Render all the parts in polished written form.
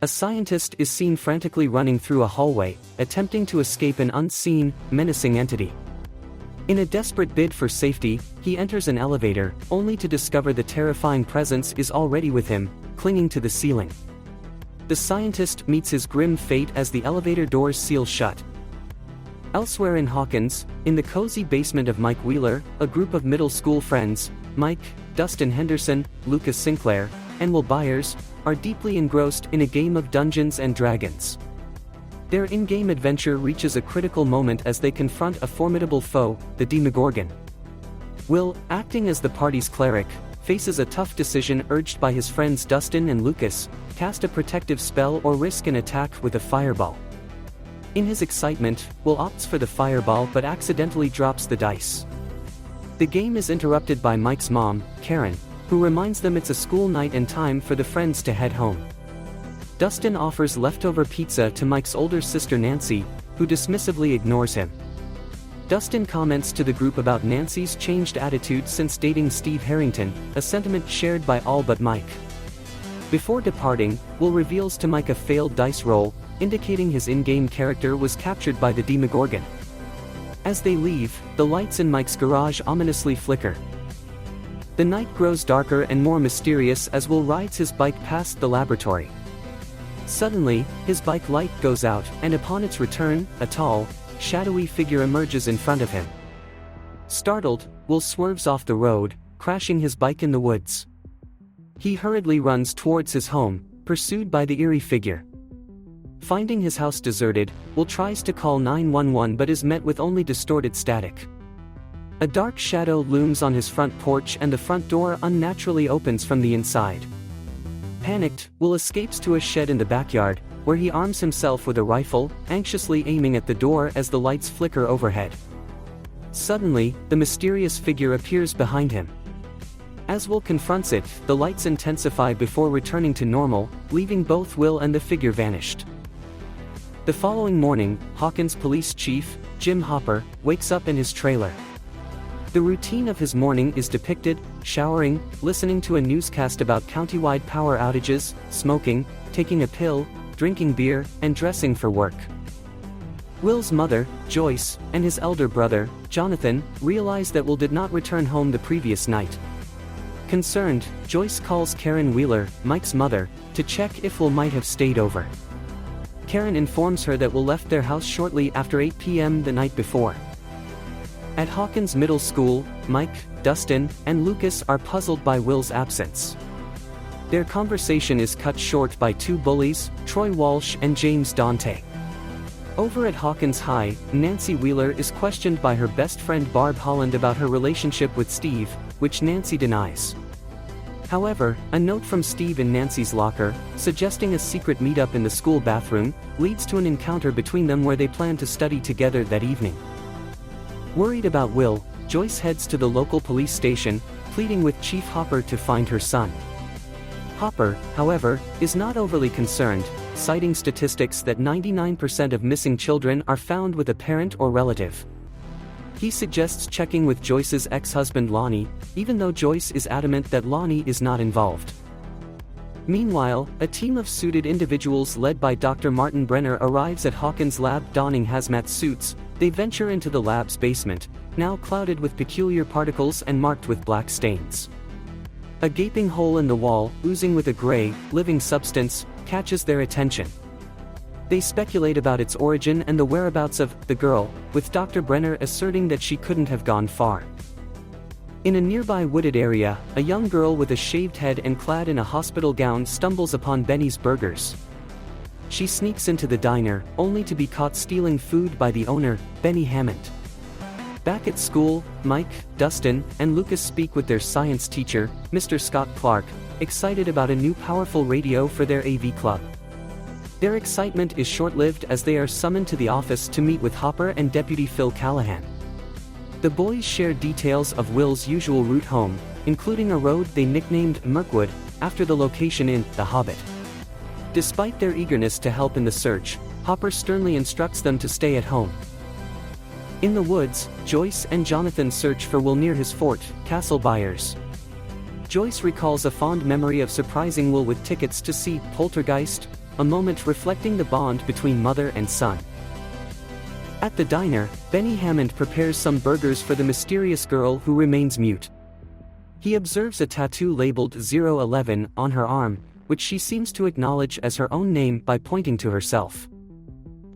A scientist is seen frantically running through a hallway, attempting to escape an unseen, menacing entity. In a desperate bid for safety, he enters an elevator, only to discover the terrifying presence is already with him, clinging to the ceiling. The scientist meets his grim fate as the elevator doors seal shut. Elsewhere in Hawkins, in the cozy basement of Mike Wheeler, a group of middle school friends, Mike, Dustin Henderson, Lucas Sinclair, and Will Byers, are deeply engrossed in a game of Dungeons and Dragons. Their in-game adventure reaches a critical moment as they confront a formidable foe, the Demogorgon. Will, acting as the party's cleric, faces a tough decision urged by his friends Dustin and Lucas: cast a protective spell or risk an attack with a fireball. In his excitement, Will opts for the fireball but accidentally drops the dice. The game is interrupted by Mike's mom, Karen, who reminds them it's a school night and time for the friends to head home. Dustin offers leftover pizza to Mike's older sister Nancy, who dismissively ignores him. Dustin comments to the group about Nancy's changed attitude since dating Steve Harrington, a sentiment shared by all but Mike. Before departing, Will reveals to Mike a failed dice roll, indicating his in-game character was captured by the Demogorgon. As they leave, the lights in Mike's garage ominously flicker. The night grows darker and more mysterious as Will rides his bike past the laboratory. Suddenly, his bike light goes out, and upon its return, a tall, shadowy figure emerges in front of him. Startled, Will swerves off the road, crashing his bike in the woods. He hurriedly runs towards his home, pursued by the eerie figure. Finding his house deserted, Will tries to call 911 but is met with only distorted static. A dark shadow looms on his front porch and the front door unnaturally opens from the inside. Panicked, Will escapes to a shed in the backyard, where he arms himself with a rifle, anxiously aiming at the door as the lights flicker overhead. Suddenly, the mysterious figure appears behind him. As Will confronts it, the lights intensify before returning to normal, leaving both Will and the figure vanished. The following morning, Hawkins Police Chief, Jim Hopper, wakes up in his trailer. The routine of his morning is depicted: showering, listening to a newscast about countywide power outages, smoking, taking a pill, drinking beer, and dressing for work. Will's mother, Joyce, and his elder brother, Jonathan, realize that Will did not return home the previous night. Concerned, Joyce calls Karen Wheeler, Mike's mother, to check if Will might have stayed over. Karen informs her that Will left their house shortly after 8 p.m. the night before. At Hawkins Middle School, Mike, Dustin, and Lucas are puzzled by Will's absence. Their conversation is cut short by two bullies, Troy Walsh and James Dante. Over at Hawkins High, Nancy Wheeler is questioned by her best friend Barb Holland about her relationship with Steve, which Nancy denies. However, a note from Steve in Nancy's locker, suggesting a secret meetup in the school bathroom, leads to an encounter between them where they plan to study together that evening. Worried about Will, Joyce heads to the local police station, pleading with Chief Hopper to find her son. Hopper, however, is not overly concerned, citing statistics that 99% of missing children are found with a parent or relative. He suggests checking with Joyce's ex-husband Lonnie, even though Joyce is adamant that Lonnie is not involved. Meanwhile, a team of suited individuals led by Dr. Martin Brenner arrives at Hawkins Lab donning hazmat suits. They venture into the lab's basement, now clouded with peculiar particles and marked with black stains. A gaping hole in the wall, oozing with a gray, living substance, catches their attention. They speculate about its origin and the whereabouts of the girl, with Dr. Brenner asserting that she couldn't have gone far. In a nearby wooded area, a young girl with a shaved head and clad in a hospital gown stumbles upon Benny's Burgers. She sneaks into the diner, only to be caught stealing food by the owner, Benny Hammond. Back at school, Mike, Dustin, and Lucas speak with their science teacher, Mr. Scott Clark, excited about a new powerful radio for their AV club. Their excitement is short-lived as they are summoned to the office to meet with Hopper and Deputy Phil Callahan. The boys share details of Will's usual route home, including a road they nicknamed Mirkwood, after the location in The Hobbit. Despite their eagerness to help in the search, Hopper sternly instructs them to stay at home. In the woods, Joyce and Jonathan search for Will near his fort, Castle Byers. Joyce recalls a fond memory of surprising Will with tickets to see Poltergeist, a moment reflecting the bond between mother and son. At the diner, Benny Hammond prepares some burgers for the mysterious girl who remains mute. He observes a tattoo labeled 011 on her arm, which she seems to acknowledge as her own name by pointing to herself.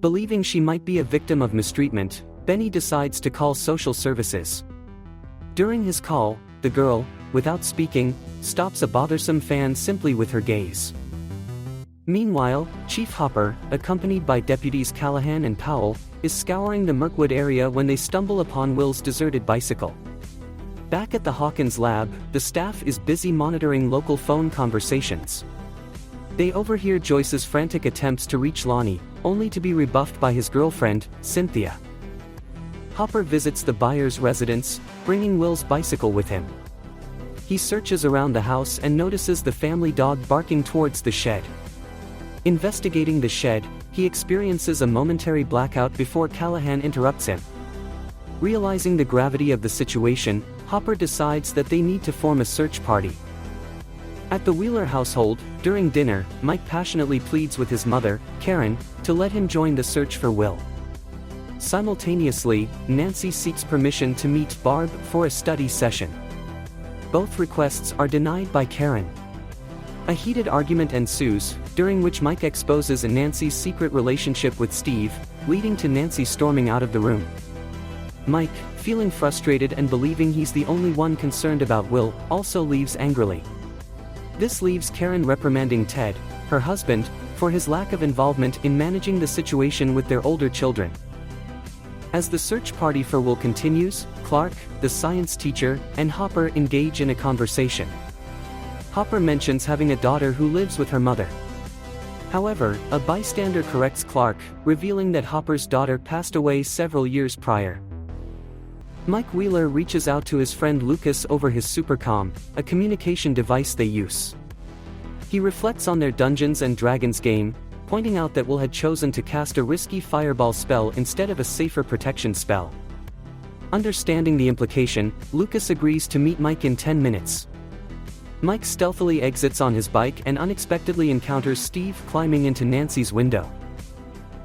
Believing she might be a victim of mistreatment, Benny decides to call social services. During his call, the girl, without speaking, stops a bothersome fan simply with her gaze. Meanwhile, Chief Hopper, accompanied by deputies Callahan and Powell, is scouring the Mirkwood area when they stumble upon Will's deserted bicycle. Back at the Hawkins Lab, the staff is busy monitoring local phone conversations. They overhear Joyce's frantic attempts to reach Lonnie, only to be rebuffed by his girlfriend, Cynthia. Hopper visits the Byers residence, bringing Will's bicycle with him. He searches around the house and notices the family dog barking towards the shed. Investigating the shed, he experiences a momentary blackout before Callahan interrupts him. Realizing the gravity of the situation, Hopper decides that they need to form a search party. At the Wheeler household, during dinner, Mike passionately pleads with his mother, Karen, to let him join the search for Will. Simultaneously, Nancy seeks permission to meet Barb for a study session. Both requests are denied by Karen. A heated argument ensues, during which Mike exposes Nancy's secret relationship with Steve, leading to Nancy storming out of the room. Mike, feeling frustrated and believing he's the only one concerned about Will, also leaves angrily. This leaves Karen reprimanding Ted, her husband, for his lack of involvement in managing the situation with their older children. As the search party for Will continues, Clark, the science teacher, and Hopper engage in a conversation. Hopper mentions having a daughter who lives with her mother. However, a bystander corrects Clark, revealing that Hopper's daughter passed away several years prior. Mike Wheeler reaches out to his friend Lucas over his supercom, a communication device they use. He reflects on their Dungeons & Dragons game, pointing out that Will had chosen to cast a risky fireball spell instead of a safer protection spell. Understanding the implication, Lucas agrees to meet Mike in 10 minutes. Mike stealthily exits on his bike and unexpectedly encounters Steve climbing into Nancy's window.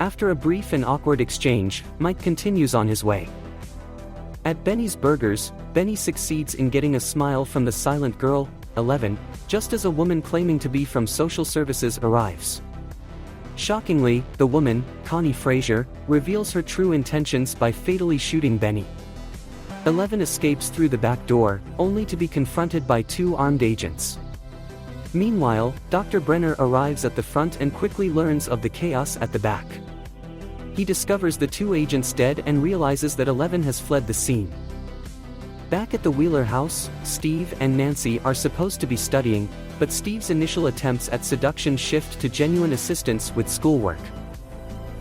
After a brief and awkward exchange, Mike continues on his way. At Benny's Burgers, Benny succeeds in getting a smile from the silent girl, 11, just as a woman claiming to be from social services arrives. Shockingly, the woman, Connie Frazier, reveals her true intentions by fatally shooting Benny. 11 escapes through the back door, only to be confronted by two armed agents. Meanwhile, Dr. Brenner arrives at the front and quickly learns of the chaos at the back. He discovers the two agents dead and realizes that 11 has fled the scene. Back at the Wheeler house, Steve and Nancy are supposed to be studying, but Steve's initial attempts at seduction shift to genuine assistance with schoolwork.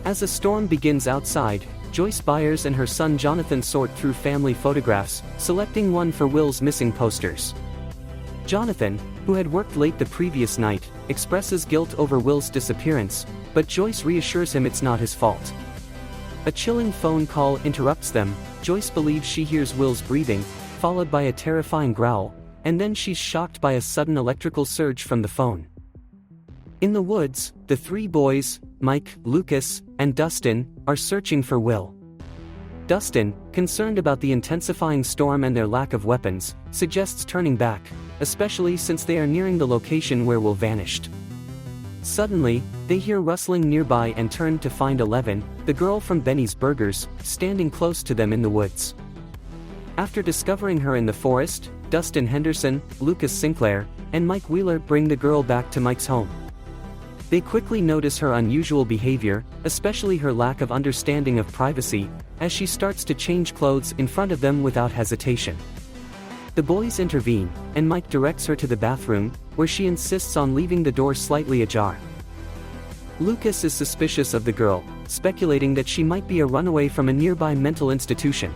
As a storm begins outside, Joyce Byers and her son Jonathan sort through family photographs, selecting one for Will's missing posters. Jonathan, who had worked late the previous night, expresses guilt over Will's disappearance, but Joyce reassures him it's not his fault. A chilling phone call interrupts them. Joyce believes she hears Will's breathing, followed by a terrifying growl, and then she's shocked by a sudden electrical surge from the phone. In the woods, the three boys, Mike, Lucas, and Dustin, are searching for Will. Dustin, concerned about the intensifying storm and their lack of weapons, suggests turning back, especially since they are nearing the location where Will vanished. Suddenly, they hear rustling nearby and turn to find 11, the girl from Benny's Burgers, standing close to them in the woods. After discovering her in the forest, Dustin Henderson, Lucas Sinclair, and Mike Wheeler bring the girl back to Mike's home. They quickly notice her unusual behavior, especially her lack of understanding of privacy, as she starts to change clothes in front of them without hesitation. The boys intervene, and Mike directs her to the bathroom, where she insists on leaving the door slightly ajar. Lucas is suspicious of the girl, speculating that she might be a runaway from a nearby mental institution.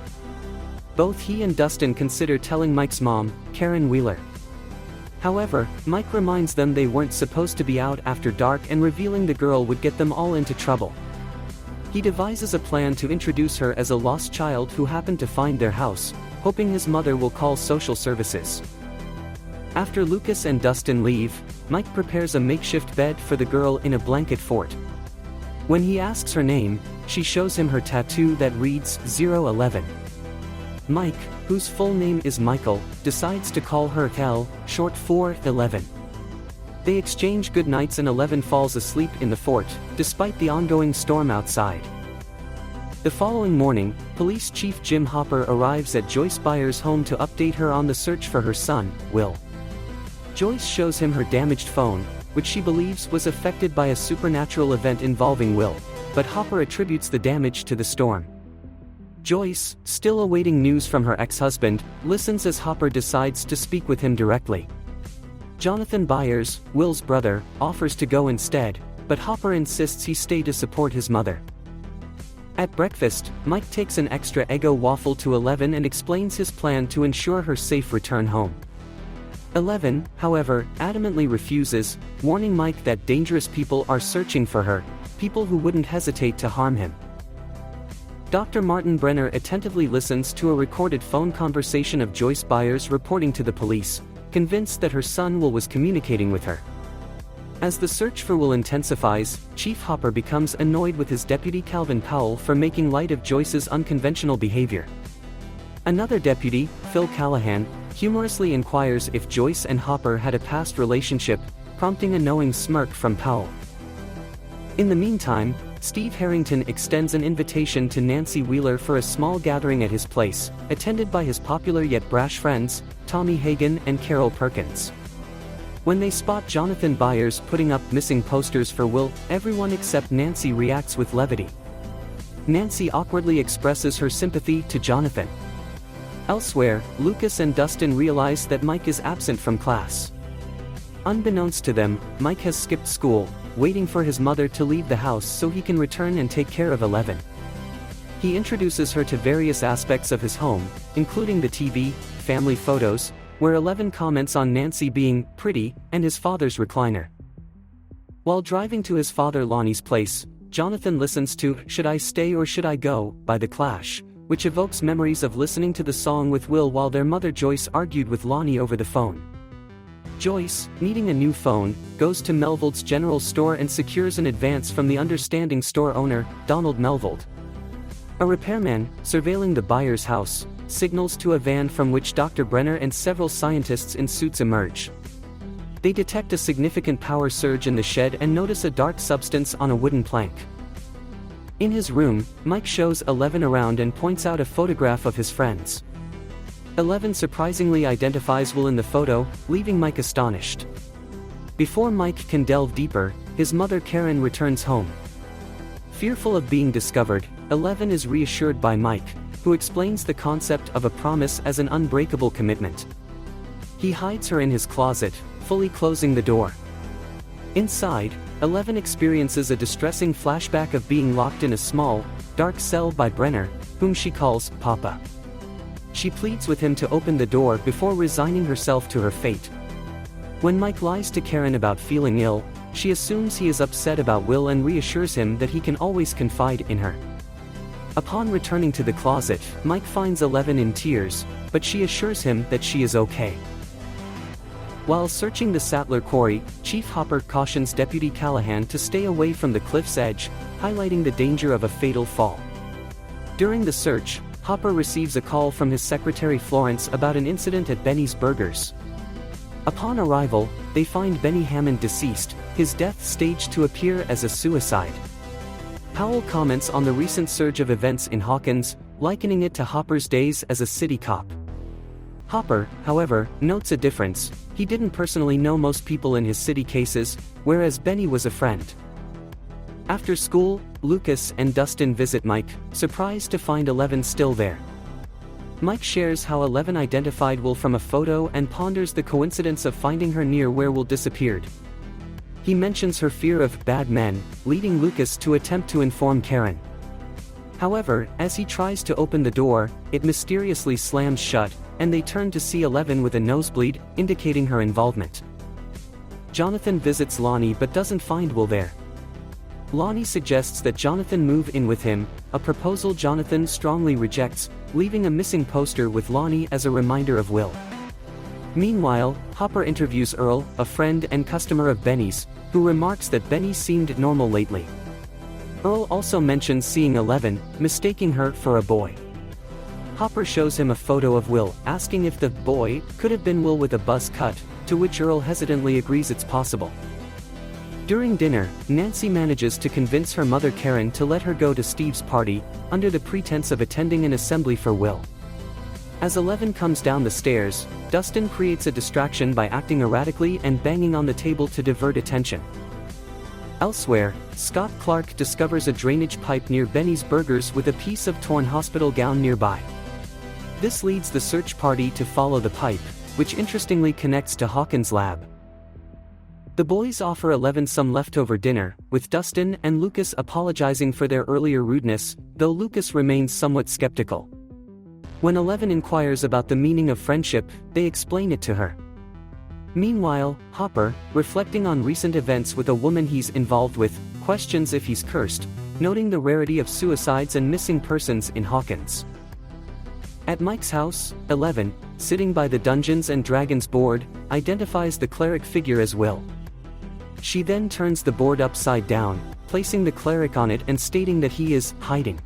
Both he and Dustin consider telling Mike's mom, Karen Wheeler. However, Mike reminds them they weren't supposed to be out after dark, and revealing the girl would get them all into trouble. He devises a plan to introduce her as a lost child who happened to find their house, hoping his mother will call social services. After Lucas and Dustin leave, Mike prepares a makeshift bed for the girl in a blanket fort. When he asks her name, she shows him her tattoo that reads 011. Mike, whose full name is Michael, decides to call her Kel, short for 11. They exchange goodnights and 11 falls asleep in the fort, despite the ongoing storm outside. The following morning, Police Chief Jim Hopper arrives at Joyce Byers' home to update her on the search for her son, Will. Joyce shows him her damaged phone, which she believes was affected by a supernatural event involving Will, but Hopper attributes the damage to the storm. Joyce, still awaiting news from her ex-husband, listens as Hopper decides to speak with him directly. Jonathan Byers, Will's brother, offers to go instead, but Hopper insists he stay to support his mother. At breakfast, Mike takes an extra Eggo waffle to 11 and explains his plan to ensure her safe return home. 11, however, adamantly refuses, warning Mike that dangerous people are searching for her, people who wouldn't hesitate to harm him. Dr. Martin Brenner attentively listens to a recorded phone conversation of Joyce Byers reporting to the police, convinced that her son Will was communicating with her. As the search for Will intensifies, Chief Hopper becomes annoyed with his deputy Calvin Powell for making light of Joyce's unconventional behavior. Another deputy, Phil Callahan, humorously inquires if Joyce and Hopper had a past relationship, prompting a knowing smirk from Powell. In the meantime, Steve Harrington extends an invitation to Nancy Wheeler for a small gathering at his place, attended by his popular yet brash friends, Tommy Hagen and Carol Perkins. When they spot Jonathan Byers putting up missing posters for Will, everyone except Nancy reacts with levity. Nancy awkwardly expresses her sympathy to Jonathan. Elsewhere, Lucas and Dustin realize that Mike is absent from class. Unbeknownst to them, Mike has skipped school, waiting for his mother to leave the house so he can return and take care of 11. He introduces her to various aspects of his home, including the TV, family photos, where 11 comments on Nancy being pretty, and his father's recliner. While driving to his father Lonnie's place, Jonathan listens to Should I Stay or Should I Go by The Clash, which evokes memories of listening to the song with Will while their mother Joyce argued with Lonnie over the phone. Joyce, needing a new phone, goes to Melvold's general store and secures an advance from the understanding store owner, Donald Melvold. A repairman, surveilling the Byers' house, signals to a van from which Dr. Brenner and several scientists in suits emerge. They detect a significant power surge in the shed and notice a dark substance on a wooden plank. In his room, Mike shows 11 around and points out a photograph of his friends. 11 surprisingly identifies Will in the photo, leaving Mike astonished. Before Mike can delve deeper, his mother Karen returns home. Fearful of being discovered, 11 is reassured by Mike, who explains the concept of a promise as an unbreakable commitment. He hides her in his closet, fully closing the door. Inside, 11 experiences a distressing flashback of being locked in a small, dark cell by Brenner, whom she calls Papa. She pleads with him to open the door before resigning herself to her fate. When Mike lies to Karen about feeling ill, she assumes he is upset about Will and reassures him that he can always confide in her. Upon returning to the closet, Mike finds 11 in tears, but she assures him that she is okay. While searching the Sattler quarry, Chief Hopper cautions Deputy Callahan to stay away from the cliff's edge, highlighting the danger of a fatal fall. During the search, Hopper receives a call from his secretary Florence about an incident at Benny's Burgers. Upon arrival, they find Benny Hammond deceased, his death staged to appear as a suicide. Powell comments on the recent surge of events in Hawkins, likening it to Hopper's days as a city cop. Hopper, however, notes a difference. He didn't personally know most people in his city cases, whereas Benny was a friend. After school, Lucas and Dustin visit Mike, surprised to find 11 still there. Mike shares how 11 identified Will from a photo and ponders the coincidence of finding her near where Will disappeared. He mentions her fear of bad men, leading Lucas to attempt to inform Karen. However, as he tries to open the door, it mysteriously slams shut, and they turn to see 11 with a nosebleed, indicating her involvement. Jonathan visits Lonnie but doesn't find Will there. Lonnie suggests that Jonathan move in with him, a proposal Jonathan strongly rejects, leaving a missing poster with Lonnie as a reminder of Will. Meanwhile, Hopper interviews Earl, a friend and customer of Benny's, who remarks that Benny seemed normal lately. Earl also mentions seeing 11, mistaking her for a boy. Hopper shows him a photo of Will, asking if the boy could have been Will with a buzz cut, to which Earl hesitantly agrees it's possible. During dinner, Nancy manages to convince her mother Karen to let her go to Steve's party, under the pretense of attending an assembly for Will. As 11 comes down the stairs, Dustin creates a distraction by acting erratically and banging on the table to divert attention. Elsewhere, Scott Clark discovers a drainage pipe near Benny's Burgers with a piece of torn hospital gown nearby. This leads the search party to follow the pipe, which interestingly connects to Hawkins' lab. The boys offer 11 some leftover dinner, with Dustin and Lucas apologizing for their earlier rudeness, though Lucas remains somewhat skeptical. When 11 inquires about the meaning of friendship, they explain it to her. Meanwhile, Hopper, reflecting on recent events with a woman he's involved with, questions if he's cursed, noting the rarity of suicides and missing persons in Hawkins. At Mike's house, 11, sitting by the Dungeons and Dragons board, identifies the cleric figure as Will. She then turns the board upside down, placing the cleric on it and stating that he is hiding.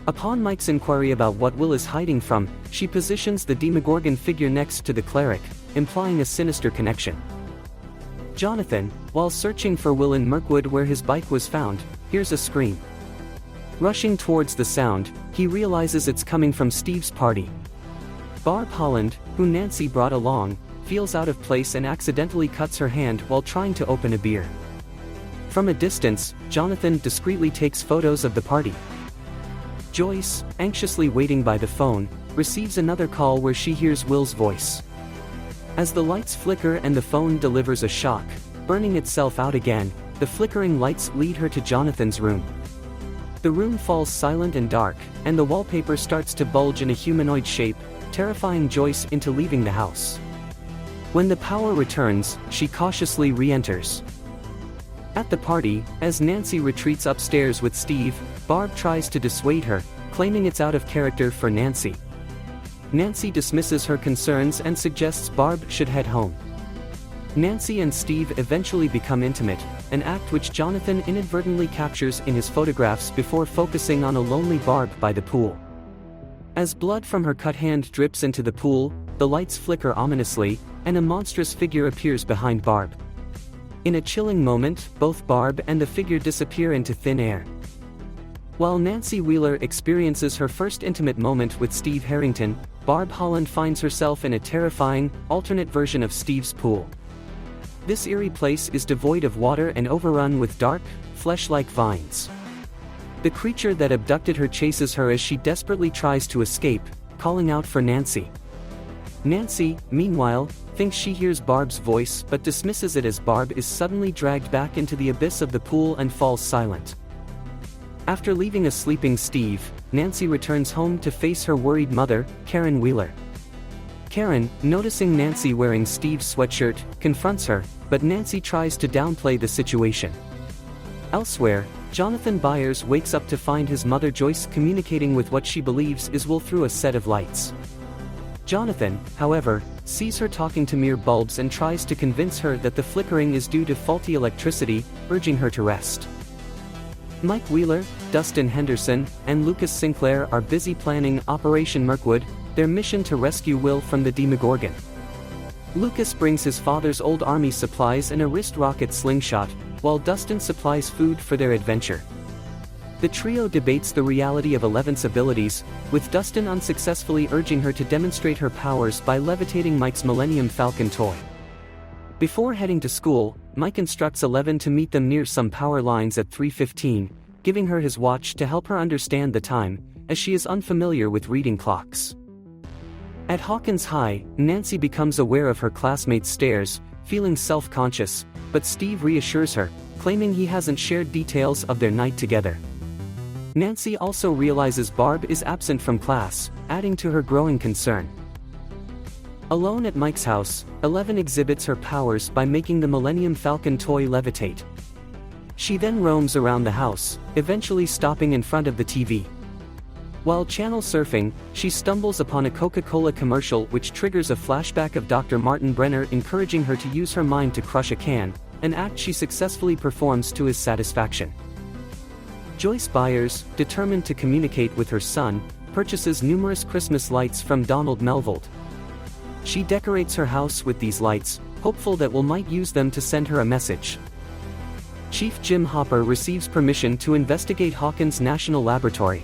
Upon Mike's inquiry about what Will is hiding from, she positions the Demogorgon figure next to the cleric, implying a sinister connection. Jonathan, while searching for Will in Mirkwood where his bike was found, hears a scream. Rushing towards the sound, he realizes it's coming from Steve's party. Barb Holland, who Nancy brought along, feels out of place and accidentally cuts her hand while trying to open a beer. From a distance, Jonathan discreetly takes photos of the party. Joyce, anxiously waiting by the phone, receives another call where she hears Will's voice. As the lights flicker and the phone delivers a shock, burning itself out again, the flickering lights lead her to Jonathan's room. The room falls silent and dark, and the wallpaper starts to bulge in a humanoid shape, terrifying Joyce into leaving the house. When the power returns, she cautiously re-enters. At the party, as Nancy retreats upstairs with Steve, Barb tries to dissuade her, claiming it's out of character for Nancy. Nancy dismisses her concerns and suggests Barb should head home. Nancy and Steve eventually become intimate, an act which Jonathan inadvertently captures in his photographs before focusing on a lonely Barb by the pool. As blood from her cut hand drips into the pool, the lights flicker ominously, and a monstrous figure appears behind Barb. In a chilling moment, both Barb and the figure disappear into thin air. While Nancy Wheeler experiences her first intimate moment with Steve Harrington, Barb Holland finds herself in a terrifying, alternate version of Steve's pool. This eerie place is devoid of water and overrun with dark, flesh-like vines. The creature that abducted her chases her as she desperately tries to escape, calling out for Nancy. Nancy, meanwhile, thinks she hears Barb's voice but dismisses it as Barb is suddenly dragged back into the abyss of the pool and falls silent. After leaving a sleeping Steve, Nancy returns home to face her worried mother, Karen Wheeler. Karen, noticing Nancy wearing Steve's sweatshirt, confronts her, but Nancy tries to downplay the situation. Elsewhere, Jonathan Byers wakes up to find his mother Joyce communicating with what she believes is Will through a set of lights. Jonathan, however, sees her talking to mere bulbs and tries to convince her that the flickering is due to faulty electricity, urging her to rest. Mike Wheeler, Dustin Henderson, and Lucas Sinclair are busy planning Operation Mirkwood, their mission to rescue Will from the Demogorgon. Lucas brings his father's old army supplies and a wrist rocket slingshot, while Dustin supplies food for their adventure. The trio debates the reality of 11's abilities, with Dustin unsuccessfully urging her to demonstrate her powers by levitating Mike's Millennium Falcon toy. Before heading to school, Mike instructs 11 to meet them near some power lines at 3:15, giving her his watch to help her understand the time, as she is unfamiliar with reading clocks. At Hawkins High, Nancy becomes aware of her classmates' stares, feeling self-conscious, but Steve reassures her, claiming he hasn't shared details of their night together. Nancy also realizes Barb is absent from class, adding to her growing concern. Alone at Mike's house, 11 exhibits her powers by making the Millennium Falcon toy levitate. She then roams around the house, eventually stopping in front of the TV. While channel surfing, she stumbles upon a Coca-Cola commercial which triggers a flashback of Dr. Martin Brenner encouraging her to use her mind to crush a can, an act she successfully performs to his satisfaction. Joyce Byers, determined to communicate with her son, purchases numerous Christmas lights from Donald Melvold. She decorates her house with these lights, hopeful that Will might use them to send her a message. Chief Jim Hopper receives permission to investigate Hawkins National Laboratory.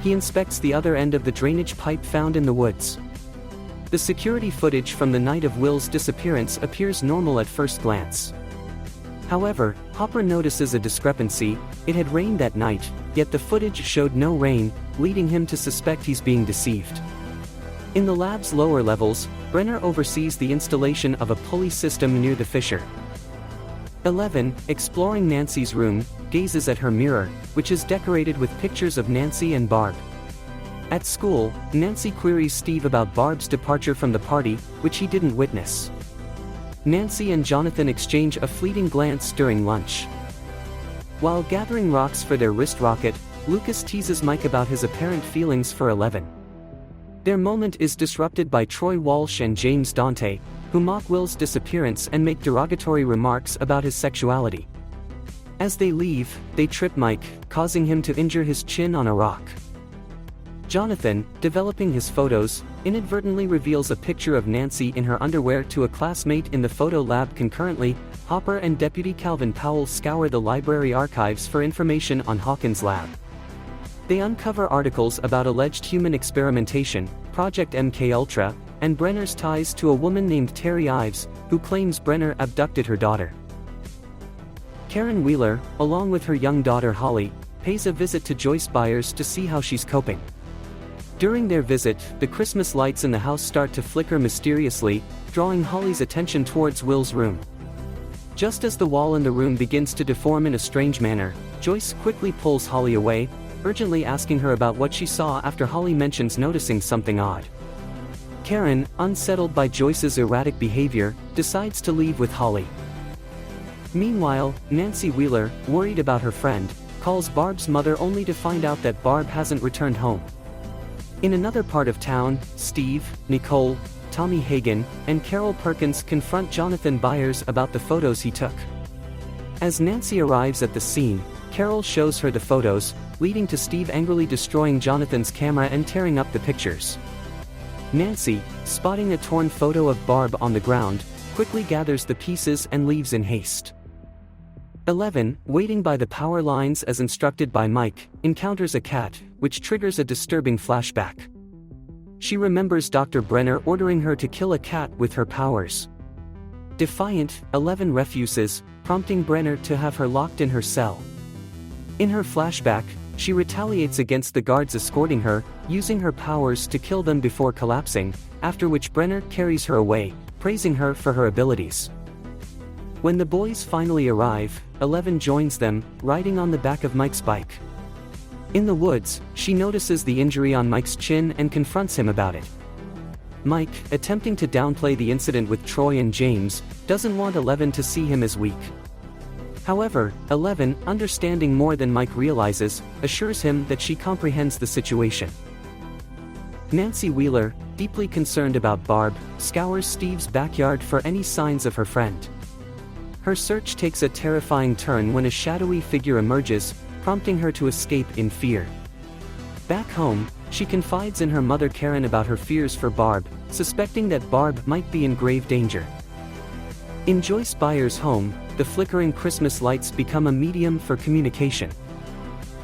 He inspects the other end of the drainage pipe found in the woods. The security footage from the night of Will's disappearance appears normal at first glance. However, Hopper notices a discrepancy. It had rained that night, yet the footage showed no rain, leading him to suspect he's being deceived. In the lab's lower levels, Brenner oversees the installation of a pulley system near the fissure. 11, exploring Nancy's room, gazes at her mirror, which is decorated with pictures of Nancy and Barb. At school, Nancy queries Steve about Barb's departure from the party, which he didn't witness. Nancy and Jonathan exchange a fleeting glance during lunch. While gathering rocks for their wrist rocket, Lucas teases Mike about his apparent feelings for 11. Their moment is disrupted by Troy Walsh and James Dante, who mock Will's disappearance and make derogatory remarks about his sexuality. As they leave, they trip Mike, causing him to injure his chin on a rock. Jonathan, developing his photos, inadvertently reveals a picture of Nancy in her underwear to a classmate in the photo lab. Concurrently, Hopper and Deputy Calvin Powell scour the library archives for information on Hawkins Lab. They uncover articles about alleged human experimentation, Project MKUltra, and Brenner's ties to a woman named Terry Ives, who claims Brenner abducted her daughter. Karen Wheeler, along with her young daughter Holly, pays a visit to Joyce Byers to see how she's coping. During their visit, the Christmas lights in the house start to flicker mysteriously, drawing Holly's attention towards Will's room. Just as the wall in the room begins to deform in a strange manner, Joyce quickly pulls Holly away, urgently asking her about what she saw after Holly mentions noticing something odd. Karen, unsettled by Joyce's erratic behavior, decides to leave with Holly. Meanwhile, Nancy Wheeler, worried about her friend, calls Barb's mother only to find out that Barb hasn't returned home. In another part of town, Steve, Nicole, Tommy Hagen, and Carol Perkins confront Jonathan Byers about the photos he took. As Nancy arrives at the scene, Carol shows her the photos, leading to Steve angrily destroying Jonathan's camera and tearing up the pictures. Nancy, spotting a torn photo of Barb on the ground, quickly gathers the pieces and leaves in haste. 11, waiting by the power lines as instructed by Mike, encounters a cat, which triggers a disturbing flashback. She remembers Dr. Brenner ordering her to kill a cat with her powers. Defiant, 11 refuses, prompting Brenner to have her locked in her cell. In her flashback, she retaliates against the guards escorting her, using her powers to kill them before collapsing, after which Brenner carries her away, praising her for her abilities. When the boys finally arrive, 11 joins them, riding on the back of Mike's bike. In the woods, she notices the injury on Mike's chin and confronts him about it. Mike, attempting to downplay the incident with Troy and James, doesn't want 11 to see him as weak. However, 11, understanding more than Mike realizes, assures him that she comprehends the situation. Nancy Wheeler, deeply concerned about Barb, scours Steve's backyard for any signs of her friend. Her search takes a terrifying turn when a shadowy figure emerges, prompting her to escape in fear. Back home, she confides in her mother Karen about her fears for Barb, suspecting that Barb might be in grave danger. In Joyce Byers' home, the flickering Christmas lights become a medium for communication.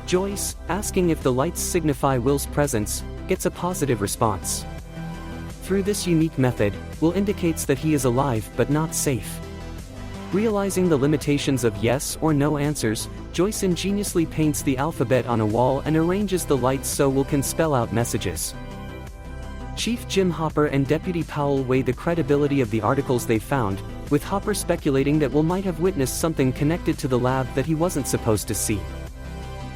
Joyce, asking if the lights signify Will's presence, gets a positive response. Through this unique method, Will indicates that he is alive but not safe. Realizing the limitations of yes or no answers, Joyce ingeniously paints the alphabet on a wall and arranges the lights so Will can spell out messages. Chief Jim Hopper and Deputy Powell weigh the credibility of the articles they found, with Hopper speculating that Will might have witnessed something connected to the lab that he wasn't supposed to see.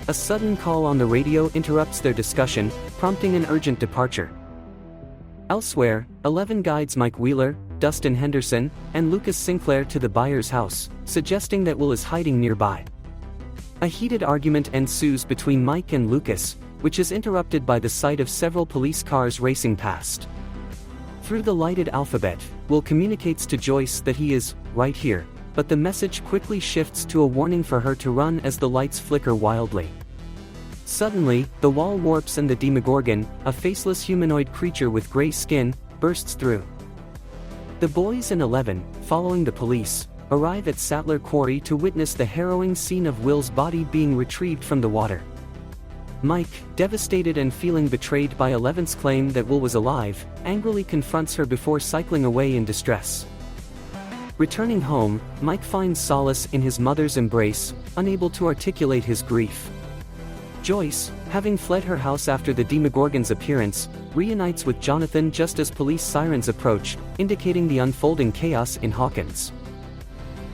A sudden call on the radio interrupts their discussion, prompting an urgent departure. Elsewhere, 11 guides Mike Wheeler, Dustin Henderson, and Lucas Sinclair to the Byers' house, suggesting that Will is hiding nearby. A heated argument ensues between Mike and Lucas, which is interrupted by the sight of several police cars racing past. Through the lighted alphabet, Will communicates to Joyce that he is right here, but the message quickly shifts to a warning for her to run as the lights flicker wildly. Suddenly, the wall warps and the Demogorgon, a faceless humanoid creature with gray skin, bursts through. The boys and 11, following the police, arrive at Sattler Quarry to witness the harrowing scene of Will's body being retrieved from the water. Mike, devastated and feeling betrayed by 11's claim that Will was alive, angrily confronts her before cycling away in distress. Returning home, Mike finds solace in his mother's embrace, unable to articulate his grief. Joyce, having fled her house after the Demogorgon's appearance, reunites with Jonathan just as police sirens approach, indicating the unfolding chaos in Hawkins.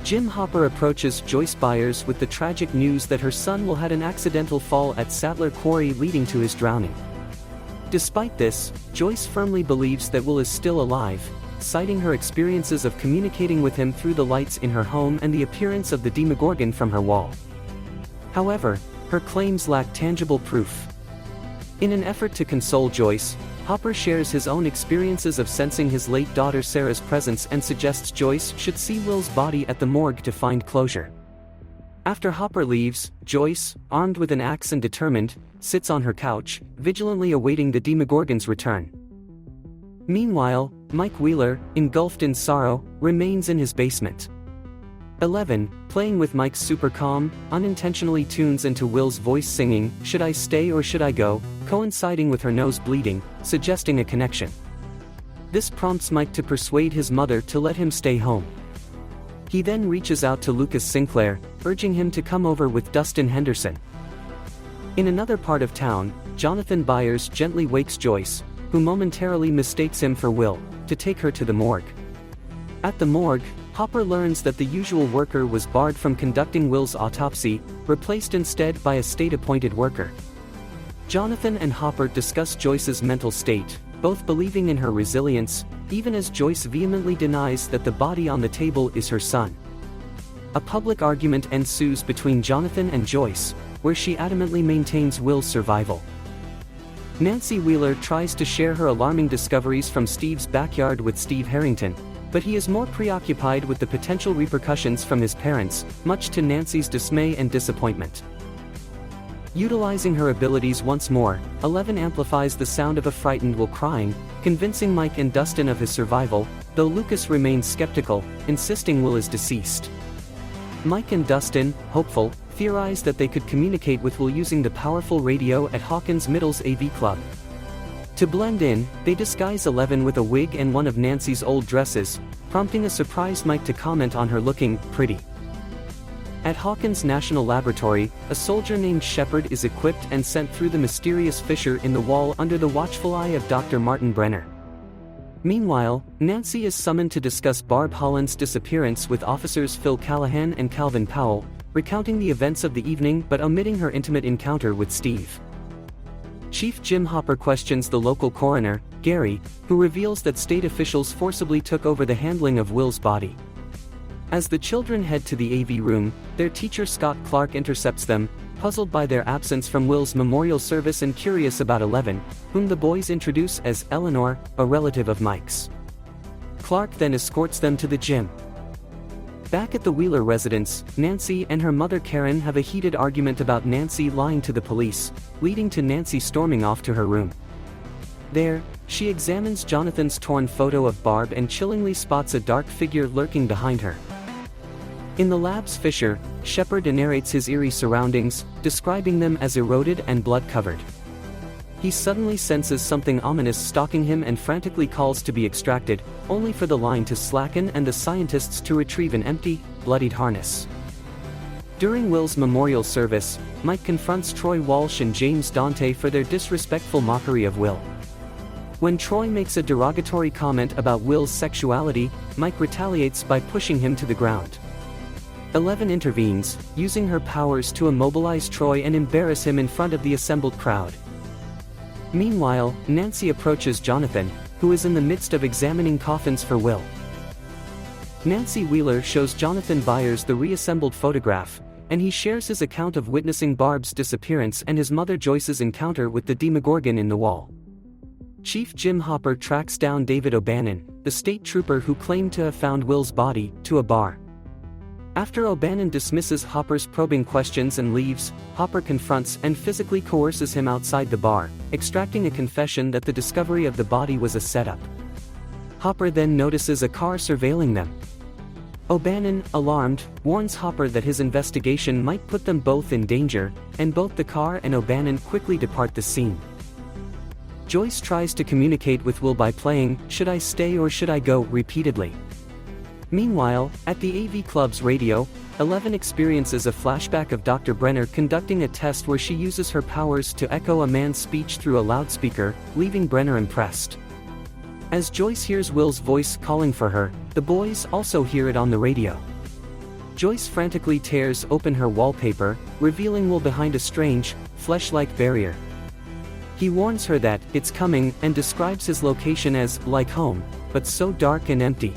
Jim Hopper approaches Joyce Byers with the tragic news that her son Will had an accidental fall at Sattler Quarry leading to his drowning. Despite this, Joyce firmly believes that Will is still alive, citing her experiences of communicating with him through the lights in her home and the appearance of the Demogorgon from her wall. However, her claims lack tangible proof. In an effort to console Joyce, Hopper shares his own experiences of sensing his late daughter Sarah's presence and suggests Joyce should see Will's body at the morgue to find closure. After Hopper leaves, Joyce, armed with an axe and determined, sits on her couch, vigilantly awaiting the Demogorgon's return. Meanwhile, Mike Wheeler, engulfed in sorrow, remains in his basement. 11, playing with Mike's super calm, unintentionally tunes into Will's voice singing, "Should I stay or should I go?" coinciding with her nose bleeding, suggesting a connection. This prompts Mike to persuade his mother to let him stay home. He then reaches out to Lucas Sinclair, urging him to come over with Dustin Henderson. In another part of town, Jonathan Byers gently wakes Joyce, who momentarily mistakes him for Will, to take her to the morgue. At the morgue, Hopper learns that the usual worker was barred from conducting Will's autopsy, replaced instead by a state-appointed worker. Jonathan and Hopper discuss Joyce's mental state, both believing in her resilience, even as Joyce vehemently denies that the body on the table is her son. A public argument ensues between Jonathan and Joyce, where she adamantly maintains Will's survival. Nancy Wheeler tries to share her alarming discoveries from Steve's backyard with Steve Harrington, but he is more preoccupied with the potential repercussions from his parents, much to Nancy's dismay and disappointment. Utilizing her abilities once more, 11 amplifies the sound of a frightened Will crying, convincing Mike and Dustin of his survival, though Lucas remains skeptical, insisting Will is deceased. Mike and Dustin, hopeful, theorize that they could communicate with Will using the powerful radio at Hawkins Middle's AV Club. To blend in, they disguise 11 with a wig and one of Nancy's old dresses, prompting a surprised Mike to comment on her looking pretty. At Hawkins National Laboratory, a soldier named Shepard is equipped and sent through the mysterious fissure in the wall under the watchful eye of Dr. Martin Brenner. Meanwhile, Nancy is summoned to discuss Barb Holland's disappearance with officers Phil Callahan and Calvin Powell, recounting the events of the evening but omitting her intimate encounter with Steve. Chief Jim Hopper questions the local coroner, Gary, who reveals that state officials forcibly took over the handling of Will's body. As the children head to the AV room, their teacher Scott Clark intercepts them, puzzled by their absence from Will's memorial service and curious about 11, whom the boys introduce as Eleanor, a relative of Mike's. Clark then escorts them to the gym. Back at the Wheeler residence, Nancy and her mother Karen have a heated argument about Nancy lying to the police, leading to Nancy storming off to her room. There, she examines Jonathan's torn photo of Barb and chillingly spots a dark figure lurking behind her. In the lab's fissure, Shepard narrates his eerie surroundings, describing them as eroded and blood-covered. He suddenly senses something ominous stalking him and frantically calls to be extracted, only for the line to slacken and the scientists to retrieve an empty, bloodied harness. During Will's memorial service, Mike confronts Troy Walsh and James Dante for their disrespectful mockery of Will. When Troy makes a derogatory comment about Will's sexuality, Mike retaliates by pushing him to the ground. 11 intervenes, using her powers to immobilize Troy and embarrass him in front of the assembled crowd. Meanwhile, Nancy approaches Jonathan, who is in the midst of examining coffins for Will. Nancy Wheeler shows Jonathan Byers the reassembled photograph, and he shares his account of witnessing Barb's disappearance and his mother Joyce's encounter with the Demogorgon in the wall. Chief Jim Hopper tracks down David O'Bannon, the state trooper who claimed to have found Will's body, to a bar. After O'Bannon dismisses Hopper's probing questions and leaves, Hopper confronts and physically coerces him outside the bar, extracting a confession that the discovery of the body was a setup. Hopper then notices a car surveilling them. O'Bannon, alarmed, warns Hopper that his investigation might put them both in danger, and both the car and O'Bannon quickly depart the scene. Joyce tries to communicate with Will by playing "Should I Stay or Should I Go" repeatedly. Meanwhile, at the AV Club's radio, Eleven experiences a flashback of Dr. Brenner conducting a test where she uses her powers to echo a man's speech through a loudspeaker, leaving Brenner impressed. As Joyce hears Will's voice calling for her, the boys also hear it on the radio. Joyce frantically tears open her wallpaper, revealing Will behind a strange, flesh-like barrier. He warns her that it's coming and describes his location as like home, but so dark and empty.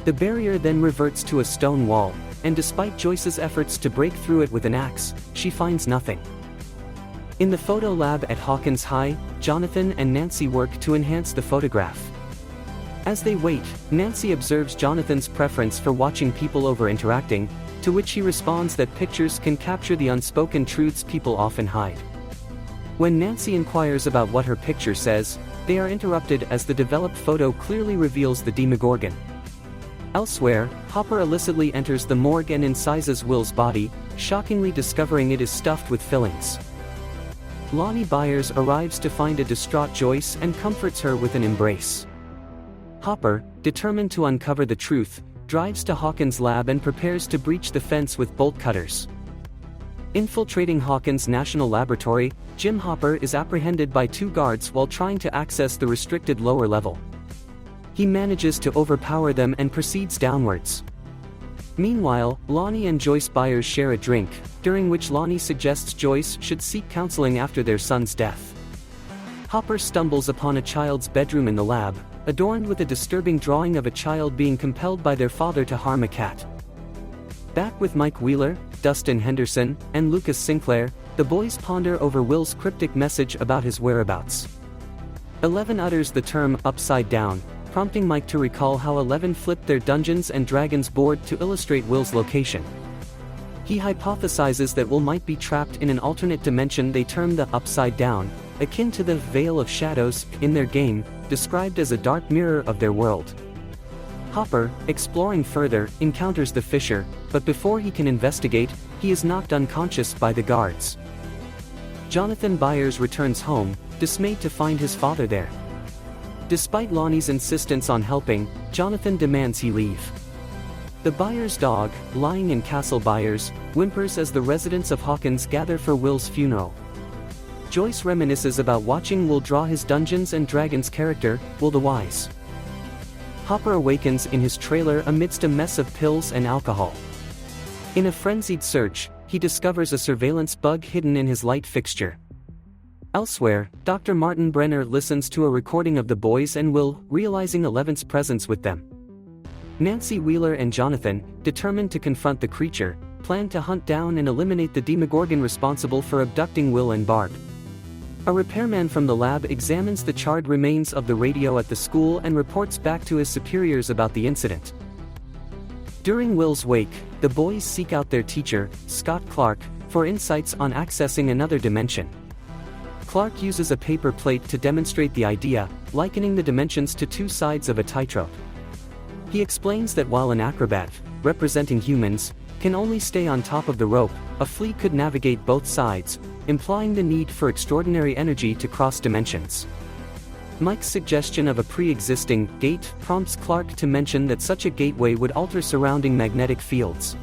The barrier then reverts to a stone wall, and despite Joyce's efforts to break through it with an axe, she finds nothing. In the photo lab at Hawkins High, Jonathan and Nancy work to enhance the photograph. As they wait, Nancy observes Jonathan's preference for watching people over interacting, to which he responds that pictures can capture the unspoken truths people often hide. When Nancy inquires about what her picture says, they are interrupted as the developed photo clearly reveals the Demogorgon. Elsewhere, Hopper illicitly enters the morgue and incises Will's body, shockingly discovering it is stuffed with fillings. Lonnie Byers arrives to find a distraught Joyce and comforts her with an embrace. Hopper, determined to uncover the truth, drives to Hawkins' lab and prepares to breach the fence with bolt cutters. Infiltrating Hawkins' National Laboratory, Jim Hopper is apprehended by two guards while trying to access the restricted lower level. He manages to overpower them and proceeds downwards. Meanwhile, Lonnie and Joyce Byers share a drink, during which Lonnie suggests Joyce should seek counseling after their son's death. Hopper stumbles upon a child's bedroom in the lab, adorned with a disturbing drawing of a child being compelled by their father to harm a cat. Back with Mike Wheeler, Dustin Henderson, and Lucas Sinclair, the boys ponder over Will's cryptic message about his whereabouts. Eleven utters the term "upside down," prompting Mike to recall how Eleven flipped their Dungeons & Dragons board to illustrate Will's location. He hypothesizes that Will might be trapped in an alternate dimension they term the Upside Down, akin to the Veil of Shadows in their game, described as a dark mirror of their world. Hopper, exploring further, encounters the Fisher, but before he can investigate, he is knocked unconscious by the guards. Jonathan Byers returns home, dismayed to find his father there. Despite Lonnie's insistence on helping, Jonathan demands he leave. The Byers dog, lying in Castle Byers, whimpers as the residents of Hawkins gather for Will's funeral. Joyce reminisces about watching Will draw his Dungeons & Dragons character, Will the Wise. Hopper awakens in his trailer amidst a mess of pills and alcohol. In a frenzied search, he discovers a surveillance bug hidden in his light fixture. Elsewhere, Dr. Martin Brenner listens to a recording of the boys and Will, realizing Eleven's presence with them. Nancy Wheeler and Jonathan, determined to confront the creature, plan to hunt down and eliminate the Demogorgon responsible for abducting Will and Barb. A repairman from the lab examines the charred remains of the radio at the school and reports back to his superiors about the incident. During Will's wake, the boys seek out their teacher, Scott Clark, for insights on accessing another dimension. Clark uses a paper plate to demonstrate the idea, likening the dimensions to two sides of a tightrope. He explains that while an acrobat, representing humans, can only stay on top of the rope, a flea could navigate both sides, implying the need for extraordinary energy to cross dimensions. Mike's suggestion of a pre-existing gate prompts Clark to mention that such a gateway would alter surrounding magnetic fields.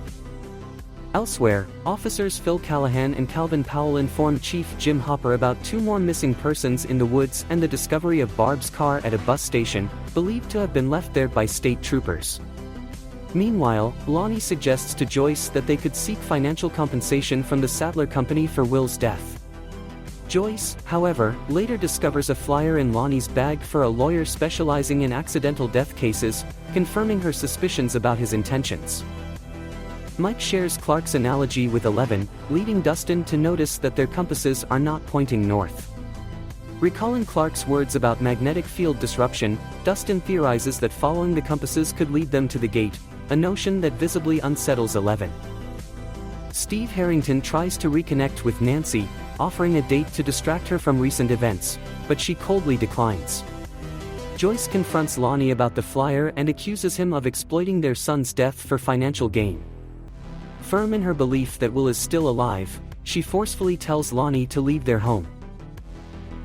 Elsewhere, officers Phil Callahan and Calvin Powell inform Chief Jim Hopper about two more missing persons in the woods and the discovery of Barb's car at a bus station, believed to have been left there by state troopers. Meanwhile, Lonnie suggests to Joyce that they could seek financial compensation from the Saddler Company for Will's death. Joyce, however, later discovers a flyer in Lonnie's bag for a lawyer specializing in accidental death cases, confirming her suspicions about his intentions. Mike shares Clark's analogy with 11, leading Dustin to notice that their compasses are not pointing north. Recalling Clark's words about magnetic field disruption, Dustin theorizes that following the compasses could lead them to the gate, a notion that visibly unsettles 11. Steve Harrington tries to reconnect with Nancy, offering a date to distract her from recent events, but she coldly declines. Joyce confronts Lonnie about the flyer and accuses him of exploiting their son's death for financial gain. Firm in her belief that Will is still alive, she forcefully tells Lonnie to leave their home.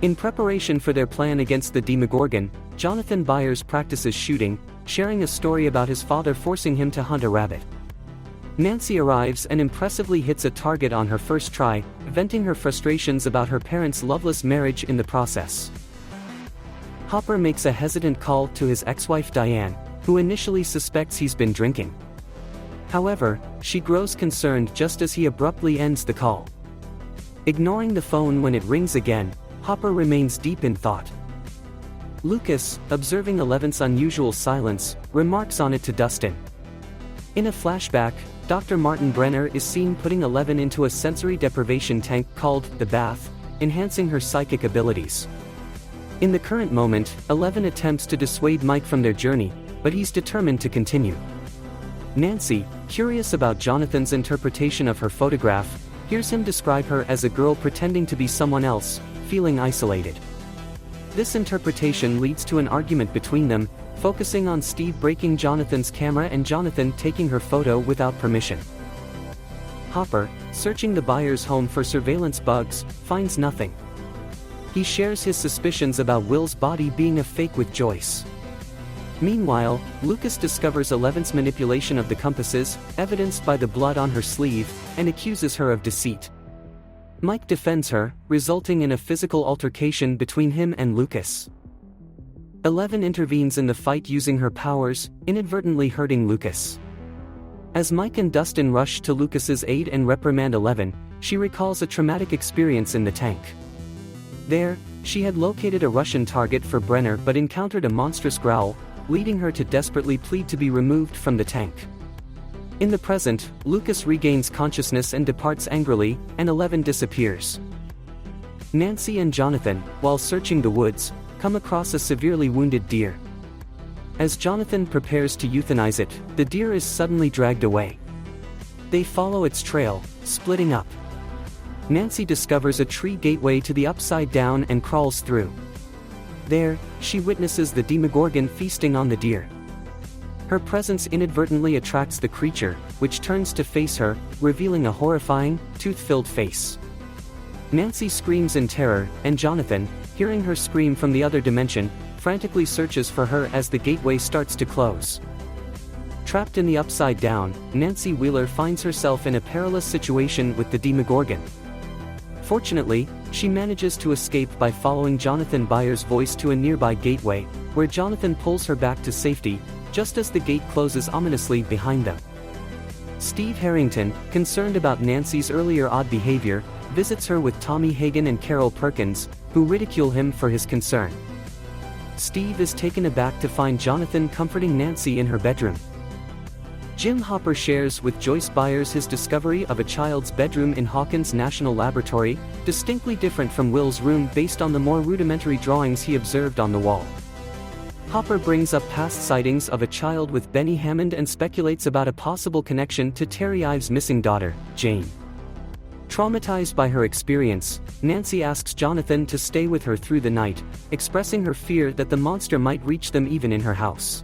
In preparation for their plan against the Demogorgon, Jonathan Byers practices shooting, sharing a story about his father forcing him to hunt a rabbit. Nancy arrives and impressively hits a target on her first try, venting her frustrations about her parents' loveless marriage in the process. Hopper makes a hesitant call to his ex-wife Diane, who initially suspects he's been drinking. However, she grows concerned just as he abruptly ends the call. Ignoring the phone when it rings again, Hopper remains deep in thought. Lucas, observing 11's unusual silence, remarks on it to Dustin. In a flashback, Dr. Martin Brenner is seen putting 11 into a sensory deprivation tank called the Bath, enhancing her psychic abilities. In the current moment, 11 attempts to dissuade Mike from their journey, but he's determined to continue. Nancy, curious about Jonathan's interpretation of her photograph, hears him describe her as a girl pretending to be someone else, feeling isolated. This interpretation leads to an argument between them, focusing on Steve breaking Jonathan's camera and Jonathan taking her photo without permission. Hopper, searching the Byers' home for surveillance bugs, finds nothing. He shares his suspicions about Will's body being a fake with Joyce. Meanwhile, Lucas discovers 11's manipulation of the compasses, evidenced by the blood on her sleeve, and accuses her of deceit. Mike defends her, resulting in a physical altercation between him and Lucas. 11 intervenes in the fight using her powers, inadvertently hurting Lucas. As Mike and Dustin rush to Lucas's aid and reprimand 11, she recalls a traumatic experience in the tank. There, she had located a Russian target for Brenner but encountered a monstrous growl, leading her to desperately plead to be removed from the tank. In the present, Lucas regains consciousness and departs angrily, and 11 disappears. Nancy and Jonathan, while searching the woods, come across a severely wounded deer. As Jonathan prepares to euthanize it, the deer is suddenly dragged away. They follow its trail, splitting up. Nancy discovers a tree gateway to the Upside Down and crawls through. There, she witnesses the Demogorgon feasting on the deer. Her presence inadvertently attracts the creature, which turns to face her, revealing a horrifying, tooth-filled face. Nancy screams in terror, and Jonathan, hearing her scream from the other dimension, frantically searches for her as the gateway starts to close. Trapped in the Upside Down, Nancy Wheeler finds herself in a perilous situation with the Demogorgon. Fortunately, she manages to escape by following Jonathan Byers' voice to a nearby gateway, where Jonathan pulls her back to safety, just as the gate closes ominously behind them. Steve Harrington, concerned about Nancy's earlier odd behavior, visits her with Tommy Hagen and Carol Perkins, who ridicule him for his concern. Steve is taken aback to find Jonathan comforting Nancy in her bedroom. Jim Hopper shares with Joyce Byers his discovery of a child's bedroom in Hawkins National Laboratory, distinctly different from Will's room based on the more rudimentary drawings he observed on the wall. Hopper brings up past sightings of a child with Benny Hammond and speculates about a possible connection to Terry Ives' missing daughter, Jane. Traumatized by her experience, Nancy asks Jonathan to stay with her through the night, expressing her fear that the monster might reach them even in her house.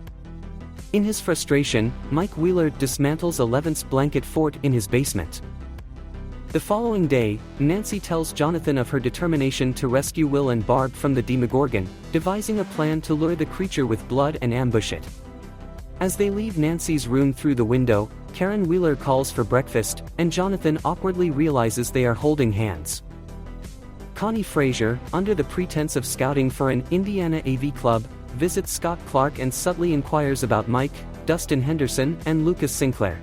In his frustration, Mike Wheeler dismantles 11's blanket fort in his basement. The following day, Nancy tells Jonathan of her determination to rescue Will and Barb from the Demogorgon, devising a plan to lure the creature with blood and ambush it. As they leave Nancy's room through the window, Karen Wheeler calls for breakfast, and Jonathan awkwardly realizes they are holding hands. Connie Frazier, under the pretense of scouting for an Indiana AV club, visits Scott Clark and subtly inquires about Mike, Dustin Henderson, and Lucas Sinclair.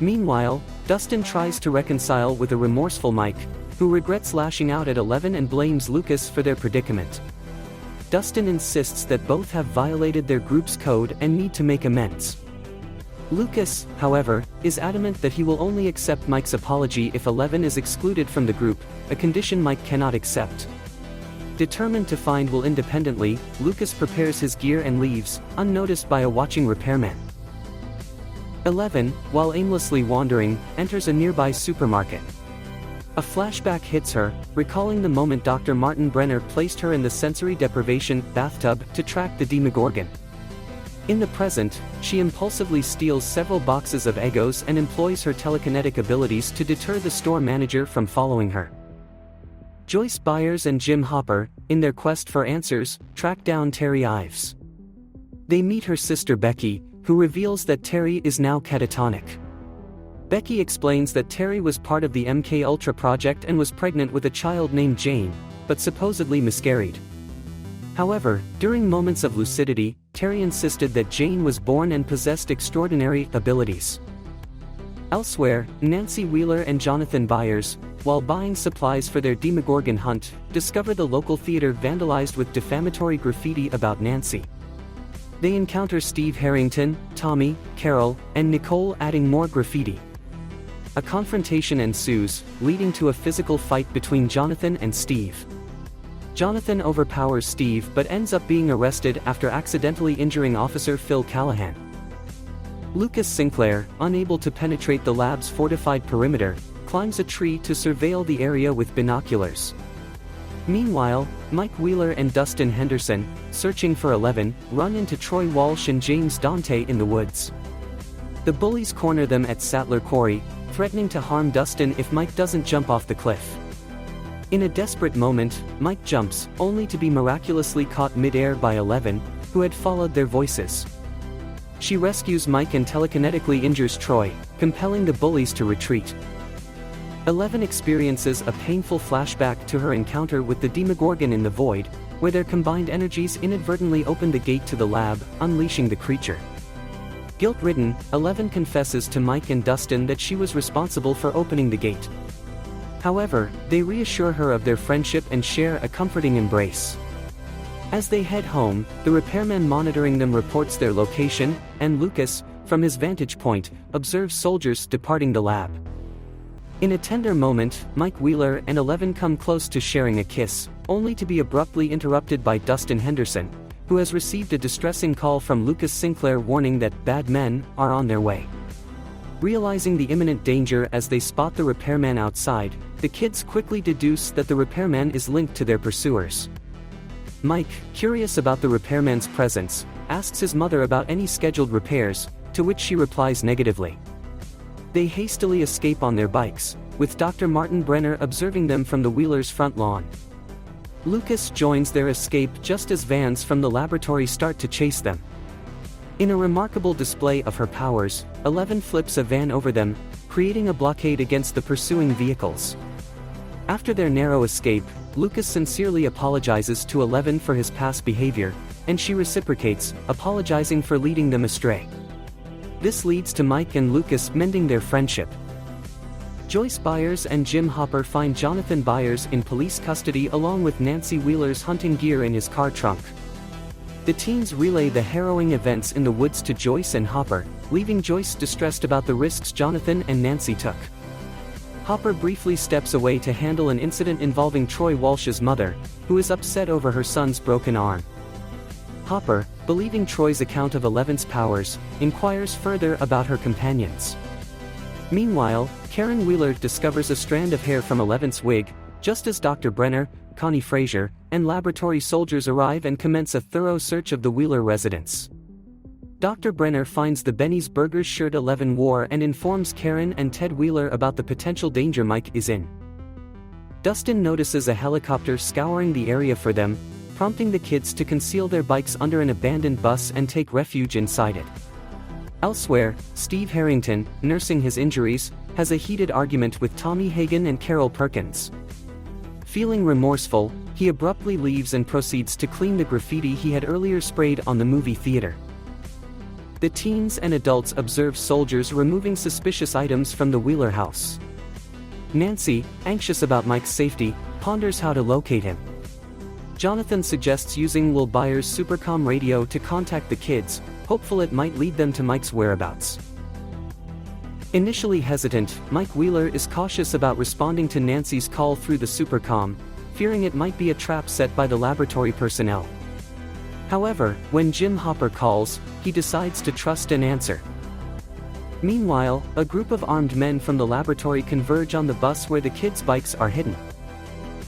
Meanwhile, Dustin tries to reconcile with a remorseful Mike, who regrets lashing out at 11 and blames Lucas for their predicament. Dustin insists that both have violated their group's code and need to make amends. Lucas, however, is adamant that he will only accept Mike's apology if 11 is excluded from the group, a condition Mike cannot accept. Determined to find Will independently, Lucas prepares his gear and leaves, unnoticed by a watching repairman. 11, while aimlessly wandering, enters a nearby supermarket. A flashback hits her, recalling the moment Dr. Martin Brenner placed her in the sensory deprivation bathtub to track the Demogorgon. In the present, she impulsively steals several boxes of Eggos and employs her telekinetic abilities to deter the store manager from following her. Joyce Byers and Jim Hopper, in their quest for answers, track down Terry Ives. They meet her sister Becky, who reveals that Terry is now catatonic. Becky explains that Terry was part of the MK Ultra project and was pregnant with a child named Jane, but supposedly miscarried. However, during moments of lucidity, Terry insisted that Jane was born and possessed extraordinary abilities. Elsewhere, Nancy Wheeler and Jonathan Byers, while buying supplies for their Demogorgon hunt, discover the local theater vandalized with defamatory graffiti about Nancy. They encounter Steve Harrington, Tommy, Carol, and Nicole adding more graffiti. A confrontation ensues, leading to a physical fight between Jonathan and Steve. Jonathan overpowers Steve but ends up being arrested after accidentally injuring Officer Phil Callahan. Lucas Sinclair, unable to penetrate the lab's fortified perimeter, climbs a tree to surveil the area with binoculars. Meanwhile, Mike Wheeler and Dustin Henderson, searching for 11, run into Troy Walsh and James Dante in the woods. The bullies corner them at Sattler Quarry, threatening to harm Dustin if Mike doesn't jump off the cliff. In a desperate moment, Mike jumps, only to be miraculously caught mid-air by 11, who had followed their voices. She rescues Mike and telekinetically injures Troy, compelling the bullies to retreat. 11 experiences a painful flashback to her encounter with the Demogorgon in the void, where their combined energies inadvertently open the gate to the lab, unleashing the creature. Guilt-ridden, 11 confesses to Mike and Dustin that she was responsible for opening the gate. However, they reassure her of their friendship and share a comforting embrace. As they head home, the repairman monitoring them reports their location, and Lucas, from his vantage point, observes soldiers departing the lab. In a tender moment, Mike Wheeler and 11 come close to sharing a kiss, only to be abruptly interrupted by Dustin Henderson, who has received a distressing call from Lucas Sinclair warning that bad men are on their way. Realizing the imminent danger as they spot the repairman outside, the kids quickly deduce that the repairman is linked to their pursuers. Mike, curious about the repairman's presence, asks his mother about any scheduled repairs, to which she replies negatively. They hastily escape on their bikes, with Dr. Martin Brenner observing them from the Wheelers' front lawn. Lucas joins their escape just as vans from the laboratory start to chase them. In a remarkable display of her powers, 11 flips a van over them, creating a blockade against the pursuing vehicles. After their narrow escape, Lucas sincerely apologizes to 11 for his past behavior, and she reciprocates, apologizing for leading them astray. This leads to Mike and Lucas mending their friendship. Joyce Byers and Jim Hopper find Jonathan Byers in police custody along with Nancy Wheeler's hunting gear in his car trunk. The teens relay the harrowing events in the woods to Joyce and Hopper, leaving Joyce distressed about the risks Jonathan and Nancy took. Hopper briefly steps away to handle an incident involving Troy Walsh's mother, who is upset over her son's broken arm. Hopper, believing Troy's account of 11's powers, inquires further about her companions. Meanwhile, Karen Wheeler discovers a strand of hair from 11's wig, just as Dr. Brenner, Connie Fraser, and laboratory soldiers arrive and commence a thorough search of the Wheeler residence. Dr. Brenner finds the Benny's Burgers shirt 11 wore and informs Karen and Ted Wheeler about the potential danger Mike is in. Dustin notices a helicopter scouring the area for them, prompting the kids to conceal their bikes under an abandoned bus and take refuge inside it. Elsewhere, Steve Harrington, nursing his injuries, has a heated argument with Tommy Hagen and Carol Perkins. Feeling remorseful, he abruptly leaves and proceeds to clean the graffiti he had earlier sprayed on the movie theater. The teens and adults observe soldiers removing suspicious items from the Wheeler house. Nancy, anxious about Mike's safety, ponders how to locate him. Jonathan suggests using Will Byers' supercom radio to contact the kids, hopeful it might lead them to Mike's whereabouts. Initially hesitant, Mike Wheeler is cautious about responding to Nancy's call through the supercom, fearing it might be a trap set by the laboratory personnel. However, when Jim Hopper calls, he decides to trust and answer. Meanwhile, a group of armed men from the laboratory converge on the bus where the kids' bikes are hidden.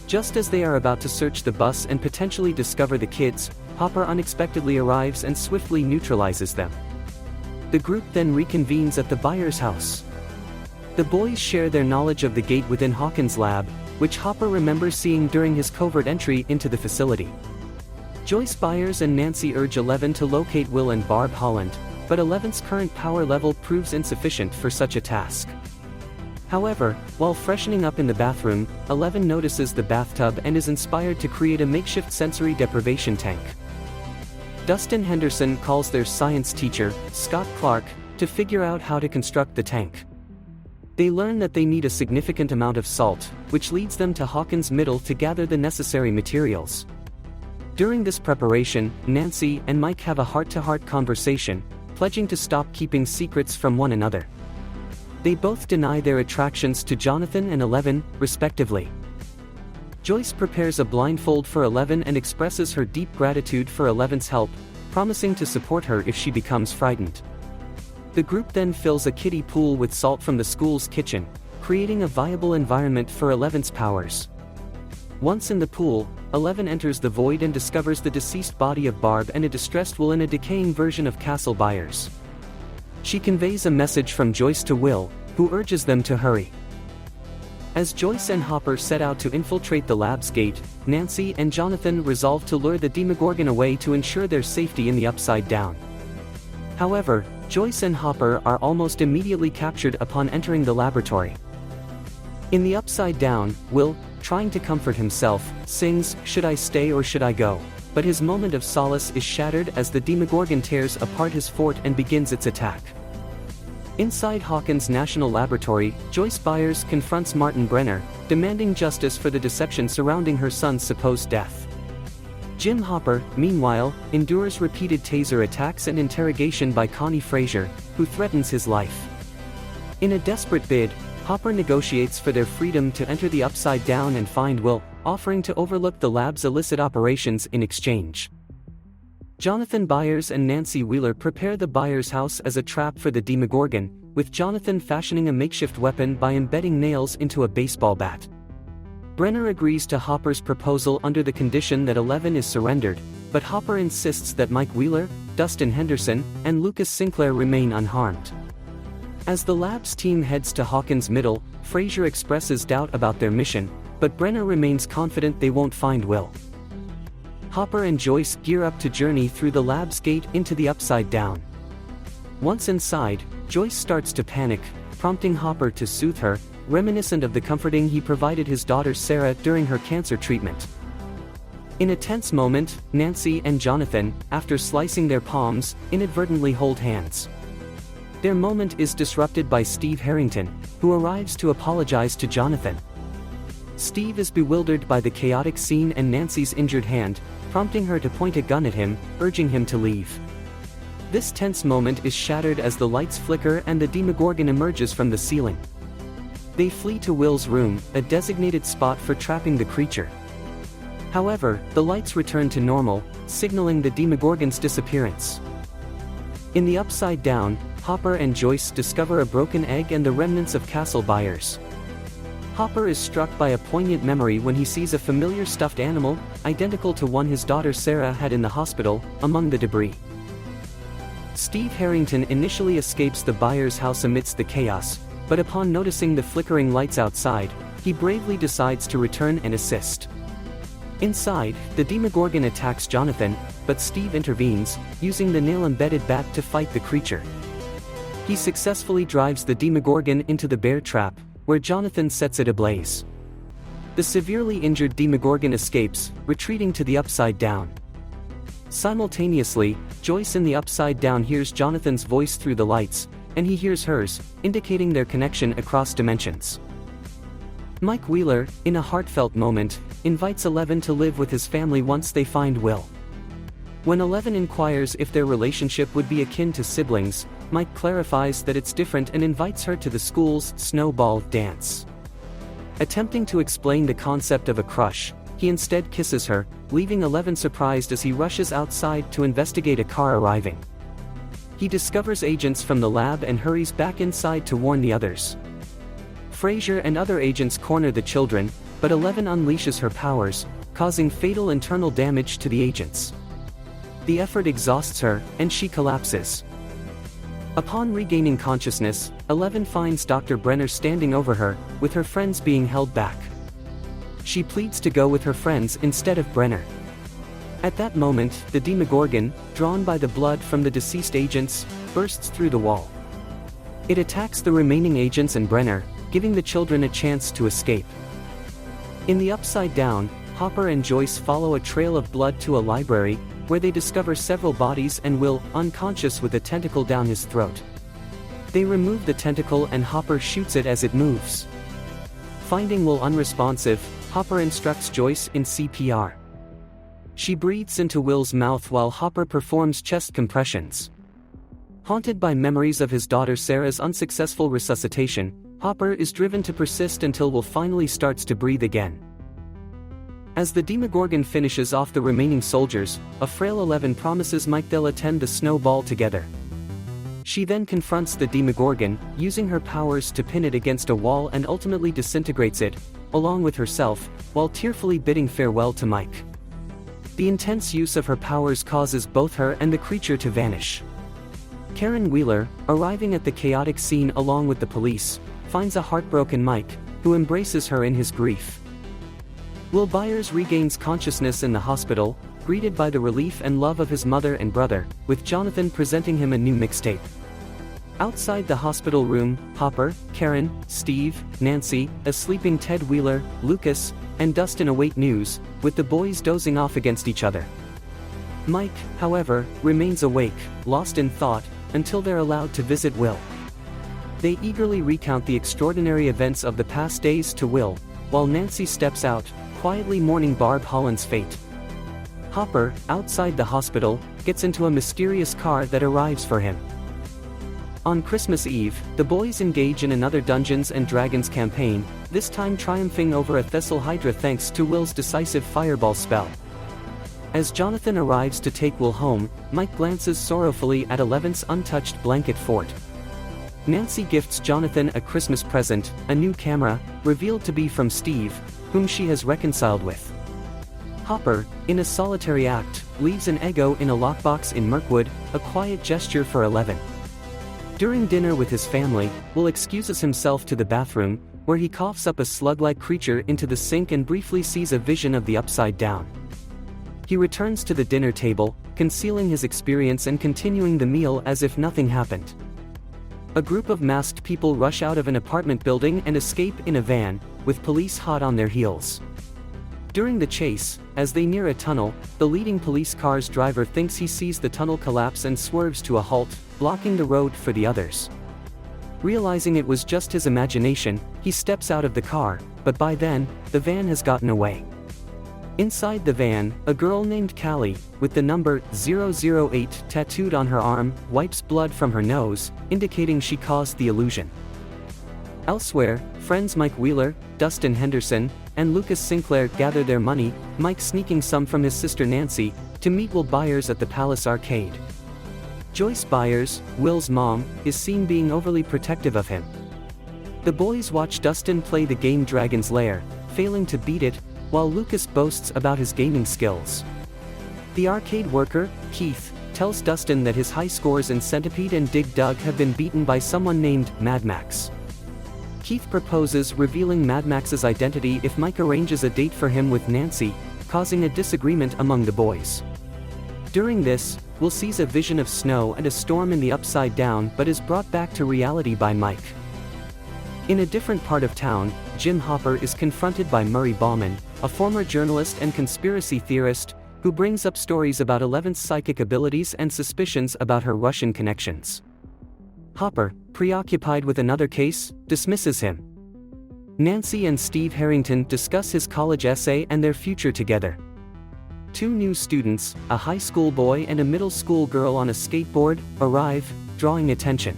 Just as they are about to search the bus and potentially discover the kids, Hopper unexpectedly arrives and swiftly neutralizes them. The group then reconvenes at the Byers house. The boys share their knowledge of the gate within Hawkins Lab, which Hopper remembers seeing during his covert entry into the facility. Joyce Byers and Nancy urge Eleven to locate Will and Barb Holland, but Eleven's current power level proves insufficient for such a task. However, while freshening up in the bathroom, Eleven notices the bathtub and is inspired to create a makeshift sensory deprivation tank. Dustin Henderson calls their science teacher, Scott Clark, to figure out how to construct the tank. They learn that they need a significant amount of salt, which leads them to Hawkins Middle to gather the necessary materials. During this preparation, Nancy and Mike have a heart-to-heart conversation, pledging to stop keeping secrets from one another. They both deny their attractions to Jonathan and Eleven, respectively. Joyce prepares a blindfold for Eleven and expresses her deep gratitude for Eleven's help, promising to support her if she becomes frightened. The group then fills a kiddie pool with salt from the school's kitchen, creating a viable environment for Eleven's powers. Once in the pool, Eleven enters the void and discovers the deceased body of Barb and a distressed Will in a decaying version of Castle Byers. She conveys a message from Joyce to Will, who urges them to hurry. As Joyce and Hopper set out to infiltrate the lab's gate, Nancy and Jonathan resolve to lure the Demogorgon away to ensure their safety in the Upside Down. However, Joyce and Hopper are almost immediately captured upon entering the laboratory. In the Upside Down, Will, trying to comfort himself, sings, "Should I stay or should I go?" But his moment of solace is shattered as the Demogorgon tears apart his fort and begins its attack. Inside Hawkins National Laboratory, Joyce Byers confronts Martin Brenner, demanding justice for the deception surrounding her son's supposed death. Jim Hopper, meanwhile, endures repeated taser attacks and interrogation by Connie Frazier, who threatens his life. In a desperate bid, Hopper negotiates for their freedom to enter the Upside Down and find Will, offering to overlook the lab's illicit operations in exchange. Jonathan Byers and Nancy Wheeler prepare the Byers house as a trap for the Demogorgon, with Jonathan fashioning a makeshift weapon by embedding nails into a baseball bat. Brenner agrees to Hopper's proposal under the condition that Eleven is surrendered, but Hopper insists that Mike Wheeler, Dustin Henderson, and Lucas Sinclair remain unharmed. As the lab's team heads to Hawkins Middle, Frazier expresses doubt about their mission, but Brenner remains confident they won't find Will. Hopper and Joyce gear up to journey through the lab's gate into the Upside Down. Once inside, Joyce starts to panic, prompting Hopper to soothe her, reminiscent of the comforting he provided his daughter Sarah during her cancer treatment. In a tense moment, Nancy and Jonathan, after slicing their palms, inadvertently hold hands. Their moment is disrupted by Steve Harrington, who arrives to apologize to Jonathan. Steve is bewildered by the chaotic scene and Nancy's injured hand, prompting her to point a gun at him, urging him to leave. This tense moment is shattered as the lights flicker and the Demogorgon emerges from the ceiling. They flee to Will's room, a designated spot for trapping the creature. However, the lights return to normal, signaling the Demogorgon's disappearance. In the Upside Down, Hopper and Joyce discover a broken egg and the remnants of Castle Byers. Hopper is struck by a poignant memory when he sees a familiar stuffed animal, identical to one his daughter Sarah had in the hospital, among the debris. Steve Harrington initially escapes the Byers house amidst the chaos, but upon noticing the flickering lights outside, he bravely decides to return and assist. Inside, the Demogorgon attacks Jonathan, but Steve intervenes, using the nail-embedded bat to fight the creature. He successfully drives the Demogorgon into the bear trap, where Jonathan sets it ablaze. The severely injured Demogorgon escapes, retreating to the Upside Down. Simultaneously, Joyce in the Upside Down hears Jonathan's voice through the lights, and he hears hers, indicating their connection across dimensions. Mike Wheeler, in a heartfelt moment, invites Eleven to live with his family once they find Will. When Eleven inquires if their relationship would be akin to siblings, Mike clarifies that it's different and invites her to the school's snowball dance. Attempting to explain the concept of a crush, he instead kisses her, leaving 11 surprised as he rushes outside to investigate a car arriving. He discovers agents from the lab and hurries back inside to warn the others. Frasier and other agents corner the children, but 11 unleashes her powers, causing fatal internal damage to the agents. The effort exhausts her, and she collapses. Upon regaining consciousness, 11 finds Dr. Brenner standing over her, with her friends being held back. She pleads to go with her friends instead of Brenner. At that moment, the Demogorgon, drawn by the blood from the deceased agents, bursts through the wall. It attacks the remaining agents and Brenner, giving the children a chance to escape. In the Upside Down, Hopper and Joyce follow a trail of blood to a library, where they discover several bodies and Will, unconscious with a tentacle down his throat. They remove the tentacle and Hopper shoots it as it moves. Finding Will unresponsive, Hopper instructs Joyce in CPR. She breathes into Will's mouth while Hopper performs chest compressions. Haunted by memories of his daughter Sarah's unsuccessful resuscitation, Hopper is driven to persist until Will finally starts to breathe again. As the Demogorgon finishes off the remaining soldiers, a frail 11 promises Mike they'll attend the snowball together. She then confronts the Demogorgon, using her powers to pin it against a wall and ultimately disintegrates it, along with herself, while tearfully bidding farewell to Mike. The intense use of her powers causes both her and the creature to vanish. Karen Wheeler, arriving at the chaotic scene along with the police, finds a heartbroken Mike, who embraces her in his grief. Will Byers regains consciousness in the hospital, greeted by the relief and love of his mother and brother, with Jonathan presenting him a new mixtape. Outside the hospital room, Hopper, Karen, Steve, Nancy, a sleeping Ted Wheeler, Lucas, and Dustin await news, with the boys dozing off against each other. Mike, however, remains awake, lost in thought, until they're allowed to visit Will. They eagerly recount the extraordinary events of the past days to Will, while Nancy steps out, quietly mourning Barb Holland's fate. Hopper, outside the hospital, gets into a mysterious car that arrives for him. On Christmas Eve, the boys engage in another Dungeons & Dragons campaign, this time triumphing over a Thessal Hydra thanks to Will's decisive fireball spell. As Jonathan arrives to take Will home, Mike glances sorrowfully at 11's untouched blanket fort. Nancy gifts Jonathan a Christmas present, a new camera, revealed to be from Steve, whom she has reconciled with. Hopper, in a solitary act, leaves an Eggo in a lockbox in Mirkwood, a quiet gesture for 11. During dinner with his family, Will excuses himself to the bathroom, where he coughs up a slug-like creature into the sink and briefly sees a vision of the Upside Down. He returns to the dinner table, concealing his experience and continuing the meal as if nothing happened. A group of masked people rush out of an apartment building and escape in a van, with police hot on their heels. During the chase, as they near a tunnel, the leading police car's driver thinks he sees the tunnel collapse and swerves to a halt, blocking the road for the others. Realizing it was just his imagination, he steps out of the car, but by then, the van has gotten away. Inside the van, a girl named Callie, with the number 008 tattooed on her arm, wipes blood from her nose, indicating she caused the illusion. Elsewhere, friends Mike Wheeler, Dustin Henderson, and Lucas Sinclair gather their money, Mike sneaking some from his sister Nancy, to meet Will Byers at the Palace Arcade. Joyce Byers, Will's mom, is seen being overly protective of him. The boys watch Dustin play the game Dragon's Lair, failing to beat it, while Lucas boasts about his gaming skills. The arcade worker, Keith, tells Dustin that his high scores in Centipede and Dig Dug have been beaten by someone named MadMax. Keith proposes revealing MadMax's identity if Mike arranges a date for him with Nancy, causing a disagreement among the boys. During this, Will sees a vision of snow and a storm in the Upside Down but is brought back to reality by Mike. In a different part of town, Jim Hopper is confronted by Murray Bauman, a former journalist and conspiracy theorist, who brings up stories about 11's psychic abilities and suspicions about her Russian connections. Hopper, preoccupied with another case, dismisses him. Nancy and Steve Harrington discuss his college essay and their future together. Two new students, a high school boy and a middle school girl on a skateboard, arrive, drawing attention.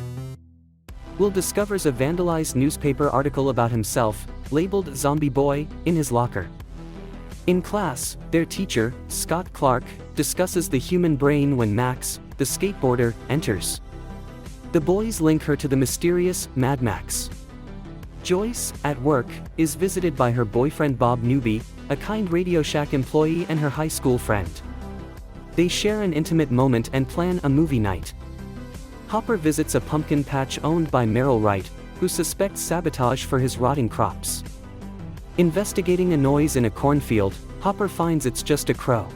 Will discovers a vandalized newspaper article about himself, labeled Zombie Boy, in his locker. In class, their teacher, Scott Clark, discusses the human brain when Max, the skateboarder, enters. The boys link her to the mysterious MadMax. Joyce, at work, is visited by her boyfriend Bob Newby, a kind Radio Shack employee and her high school friend. They share an intimate moment and plan a movie night. Hopper visits a pumpkin patch owned by Merrill Wright, who suspects sabotage for his rotting crops. Investigating a noise in a cornfield, Hopper finds it's just a crow.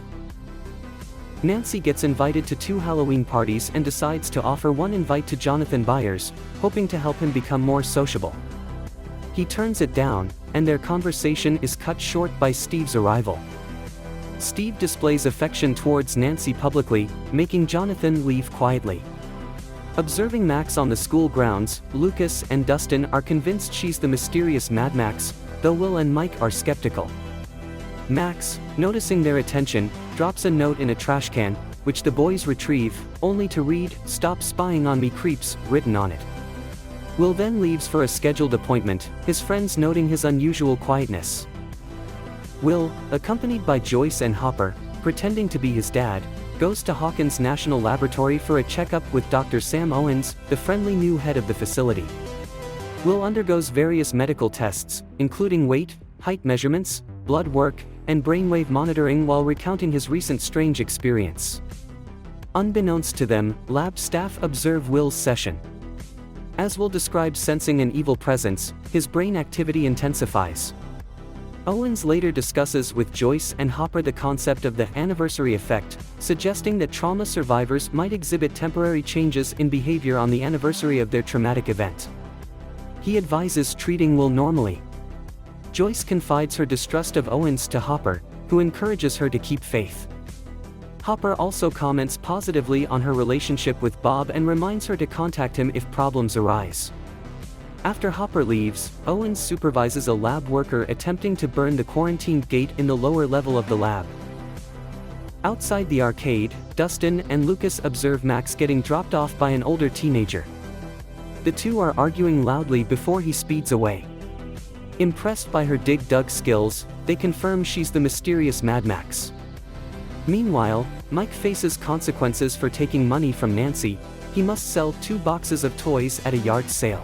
Nancy gets invited to 2 Halloween parties and decides to offer one invite to Jonathan Byers, hoping to help him become more sociable. He turns it down, and their conversation is cut short by Steve's arrival. Steve displays affection towards Nancy publicly, making Jonathan leave quietly. Observing Max on the school grounds, Lucas and Dustin are convinced she's the mysterious MadMax, though Will and Mike are skeptical. Max, noticing their attention, drops a note in a trash can, which the boys retrieve, only to read, "Stop spying on me creeps," written on it. Will then leaves for a scheduled appointment, his friends noting his unusual quietness. Will, accompanied by Joyce and Hopper, pretending to be his dad, goes to Hawkins National Laboratory for a checkup with Dr. Sam Owens, the friendly new head of the facility. Will undergoes various medical tests, including weight, height measurements, blood work, and brainwave monitoring while recounting his recent strange experience. Unbeknownst to them, lab staff observe Will's session. As Will describes sensing an evil presence, his brain activity intensifies. Owens later discusses with Joyce and Hopper the concept of the anniversary effect, suggesting that trauma survivors might exhibit temporary changes in behavior on the anniversary of their traumatic event. He advises treating Will normally. Joyce confides her distrust of Owens to Hopper, who encourages her to keep faith. Hopper also comments positively on her relationship with Bob and reminds her to contact him if problems arise. After Hopper leaves, Owens supervises a lab worker attempting to burn the quarantined gate in the lower level of the lab. Outside the arcade, Dustin and Lucas observe Max getting dropped off by an older teenager. The two are arguing loudly before he speeds away. Impressed by her dig-dug skills, they confirm she's the mysterious MadMax. Meanwhile, Mike faces consequences for taking money from Nancy. He must sell 2 boxes of toys at a yard sale.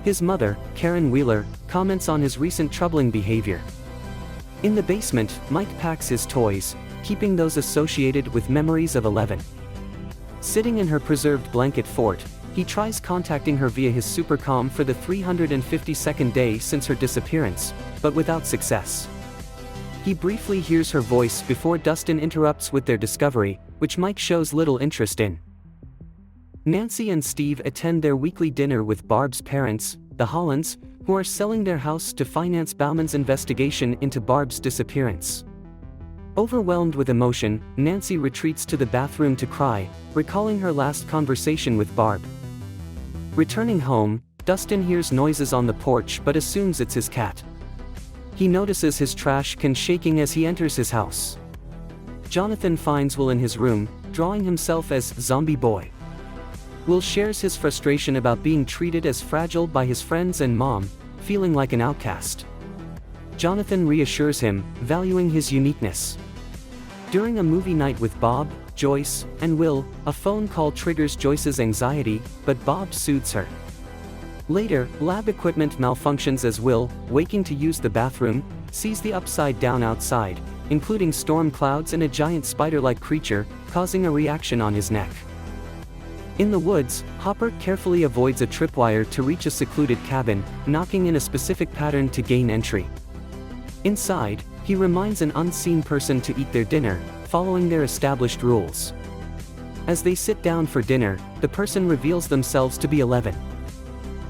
His mother, Karen Wheeler, comments on his recent troubling behavior. In the basement, Mike packs his toys, keeping those associated with memories of 11. Sitting in her preserved blanket fort, he tries contacting her via his supercom for the 352nd day since her disappearance, but without success. He briefly hears her voice before Dustin interrupts with their discovery, which Mike shows little interest in. Nancy and Steve attend their weekly dinner with Barb's parents, the Hollands, who are selling their house to finance Bauman's investigation into Barb's disappearance. Overwhelmed with emotion, Nancy retreats to the bathroom to cry, recalling her last conversation with Barb. Returning home, Dustin hears noises on the porch but assumes it's his cat. He notices his trash can shaking as he enters his house. Jonathan finds Will in his room, drawing himself as Zombie Boy. Will shares his frustration about being treated as fragile by his friends and mom, feeling like an outcast. Jonathan reassures him, valuing his uniqueness. During a movie night with Bob, Joyce, and Will, a phone call triggers Joyce's anxiety, but Bob soothes her. Later, lab equipment malfunctions as Will, waking to use the bathroom, sees the upside down outside, including storm clouds and a giant spider-like creature, causing a reaction on his neck. In the woods, Hopper carefully avoids a tripwire to reach a secluded cabin, knocking in a specific pattern to gain entry. Inside, he reminds an unseen person to eat their dinner, following their established rules. As they sit down for dinner, the person reveals themselves to be 11.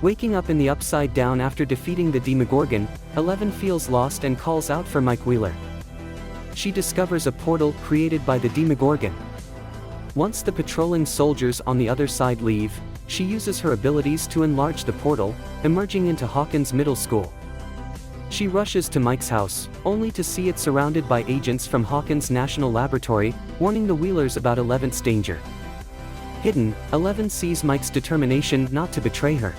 Waking up in the upside down after defeating the Demogorgon, 11 feels lost and calls out for Mike Wheeler. She discovers a portal created by the Demogorgon. Once the patrolling soldiers on the other side leave, she uses her abilities to enlarge the portal, emerging into Hawkins Middle School. She rushes to Mike's house, only to see it surrounded by agents from Hawkins National Laboratory, warning the Wheelers about 11's danger. Hidden, 11 sees Mike's determination not to betray her.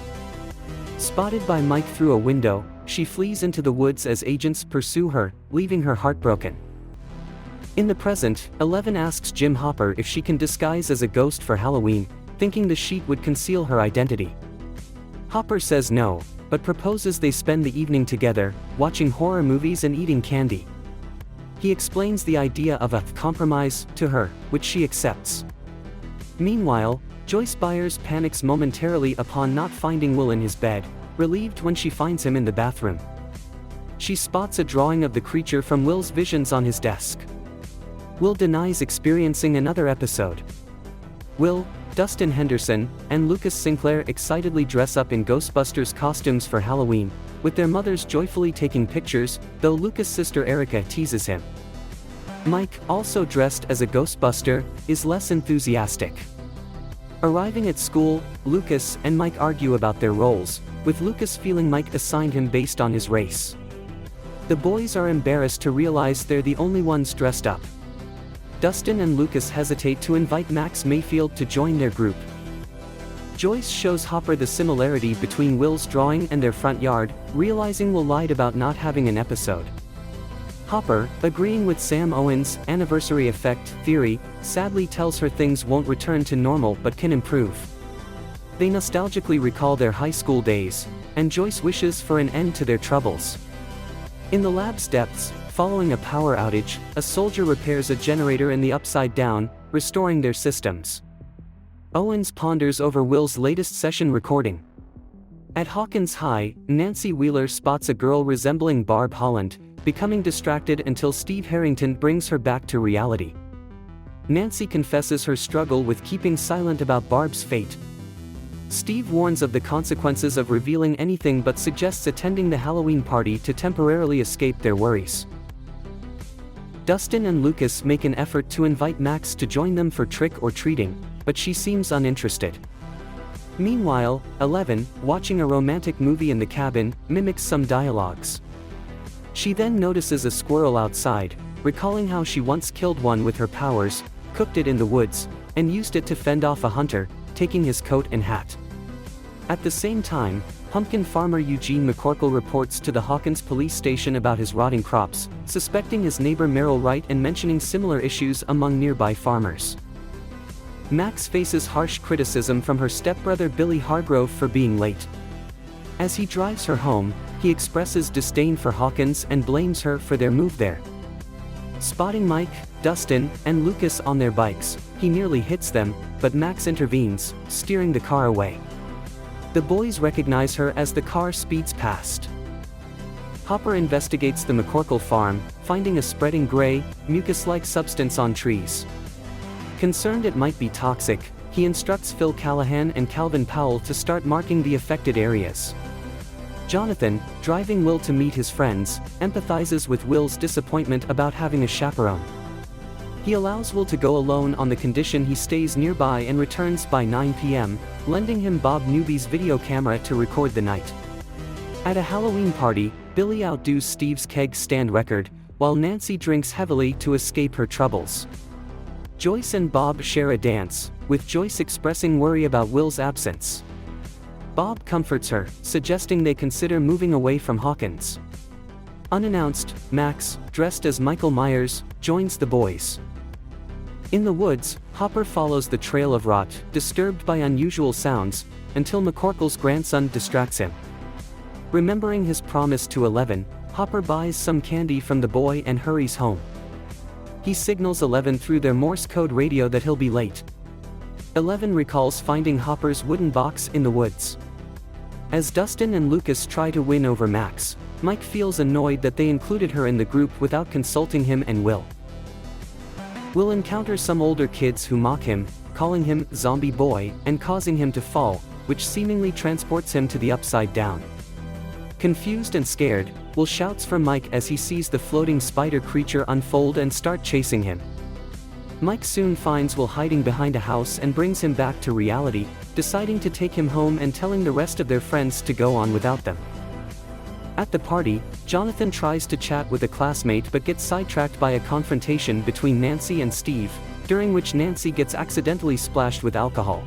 Spotted by Mike through a window, she flees into the woods as agents pursue her, leaving her heartbroken. In the present, 11 asks Jim Hopper if she can disguise as a ghost for Halloween, thinking the sheet would conceal her identity. Hopper says no, but proposes they spend the evening together, watching horror movies and eating candy. He explains the idea of a compromise to her, which she accepts. Meanwhile, Joyce Byers panics momentarily upon not finding Will in his bed, relieved when she finds him in the bathroom. She spots a drawing of the creature from Will's visions on his desk. Will denies experiencing another episode. Will, Dustin Henderson, and Lucas Sinclair excitedly dress up in Ghostbusters costumes for Halloween, with their mothers joyfully taking pictures, though Lucas' sister Erica teases him. Mike, also dressed as a Ghostbuster, is less enthusiastic. Arriving at school, Lucas and Mike argue about their roles, with Lucas feeling Mike assigned him based on his race. The boys are embarrassed to realize they're the only ones dressed up. Dustin and Lucas hesitate to invite Max Mayfield to join their group. Joyce shows Hopper the similarity between Will's drawing and their front yard, realizing Will lied about not having an episode. Hopper, agreeing with Sam Owen's anniversary effect theory, sadly tells her things won't return to normal but can improve. They nostalgically recall their high school days, and Joyce wishes for an end to their troubles. In the lab's depths, following a power outage, a soldier repairs a generator in the Upside Down, restoring their systems. Owens ponders over Will's latest session recording. At Hawkins High, Nancy Wheeler spots a girl resembling Barb Holland, becoming distracted until Steve Harrington brings her back to reality. Nancy confesses her struggle with keeping silent about Barb's fate. Steve warns of the consequences of revealing anything but suggests attending the Halloween party to temporarily escape their worries. Dustin and Lucas make an effort to invite Max to join them for trick-or-treating, but she seems uninterested. Meanwhile, 11, watching a romantic movie in the cabin, mimics some dialogues. She then notices a squirrel outside, recalling how she once killed one with her powers, cooked it in the woods, and used it to fend off a hunter, taking his coat and hat. At the same time, pumpkin farmer Eugene McCorkle reports to the Hawkins police station about his rotting crops, suspecting his neighbor Merrill Wright and mentioning similar issues among nearby farmers. Max faces harsh criticism from her stepbrother Billy Hargrove for being late. As he drives her home, he expresses disdain for Hawkins and blames her for their move there. Spotting Mike, Dustin, and Lucas on their bikes, he nearly hits them, but Max intervenes, steering the car away. The boys recognize her as the car speeds past. Hopper investigates the McCorkle farm, finding a spreading gray, mucus-like substance on trees. Concerned it might be toxic, he instructs Phil Callahan and Calvin Powell to start marking the affected areas. Jonathan, driving Will to meet his friends, empathizes with Will's disappointment about having a chaperone. He allows Will to go alone on the condition he stays nearby and returns by 9 p.m., lending him Bob Newby's video camera to record the night. At a Halloween party, Billy outdoes Steve's keg stand record, while Nancy drinks heavily to escape her troubles. Joyce and Bob share a dance, with Joyce expressing worry about Will's absence. Bob comforts her, suggesting they consider moving away from Hawkins. Unannounced, Max, dressed as Michael Myers, joins the boys. In the woods, Hopper follows the trail of rot, disturbed by unusual sounds, until McCorkle's grandson distracts him. Remembering his promise to 11, Hopper buys some candy from the boy and hurries home. He signals 11 through their Morse code radio that he'll be late. 11 recalls finding Hopper's wooden box in the woods. As Dustin and Lucas try to win over Max, Mike feels annoyed that they included her in the group without consulting him and Will. Will encounter some older kids who mock him, calling him Zombie Boy and causing him to fall, which seemingly transports him to the Upside Down. Confused and scared, Will shouts for Mike as he sees the floating spider creature unfold and start chasing him. Mike soon finds Will hiding behind a house and brings him back to reality, deciding to take him home and telling the rest of their friends to go on without them. At the party, Jonathan tries to chat with a classmate but gets sidetracked by a confrontation between Nancy and Steve, during which Nancy gets accidentally splashed with alcohol.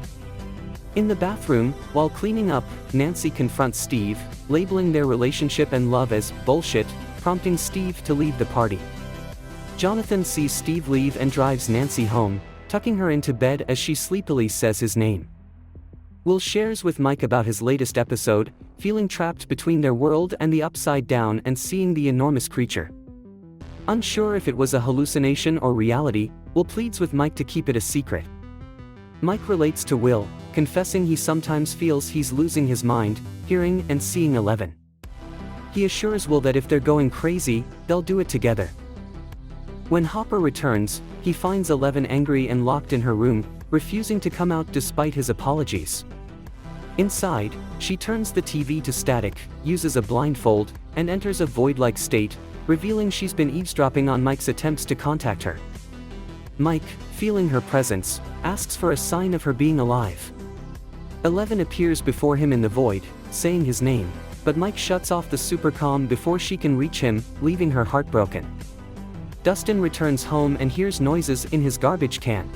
In the bathroom, while cleaning up, Nancy confronts Steve, labeling their relationship and love as bullshit, prompting Steve to leave the party. Jonathan sees Steve leave and drives Nancy home, tucking her into bed as she sleepily says his name. Will shares with Mike about his latest episode, feeling trapped between their world and the upside down and seeing the enormous creature. Unsure if it was a hallucination or reality, Will pleads with Mike to keep it a secret. Mike relates to Will, confessing he sometimes feels he's losing his mind, hearing and seeing 11. He assures Will that if they're going crazy, they'll do it together. When Hopper returns, he finds 11 angry and locked in her room, refusing to come out despite his apologies. Inside, she turns the TV to static, uses a blindfold, and enters a void-like state, revealing she's been eavesdropping on Mike's attempts to contact her. Mike, feeling her presence, asks for a sign of her being alive. 11 appears before him in the void, saying his name, but Mike shuts off the supercom before she can reach him, leaving her heartbroken. Dustin returns home and hears noises in his garbage can.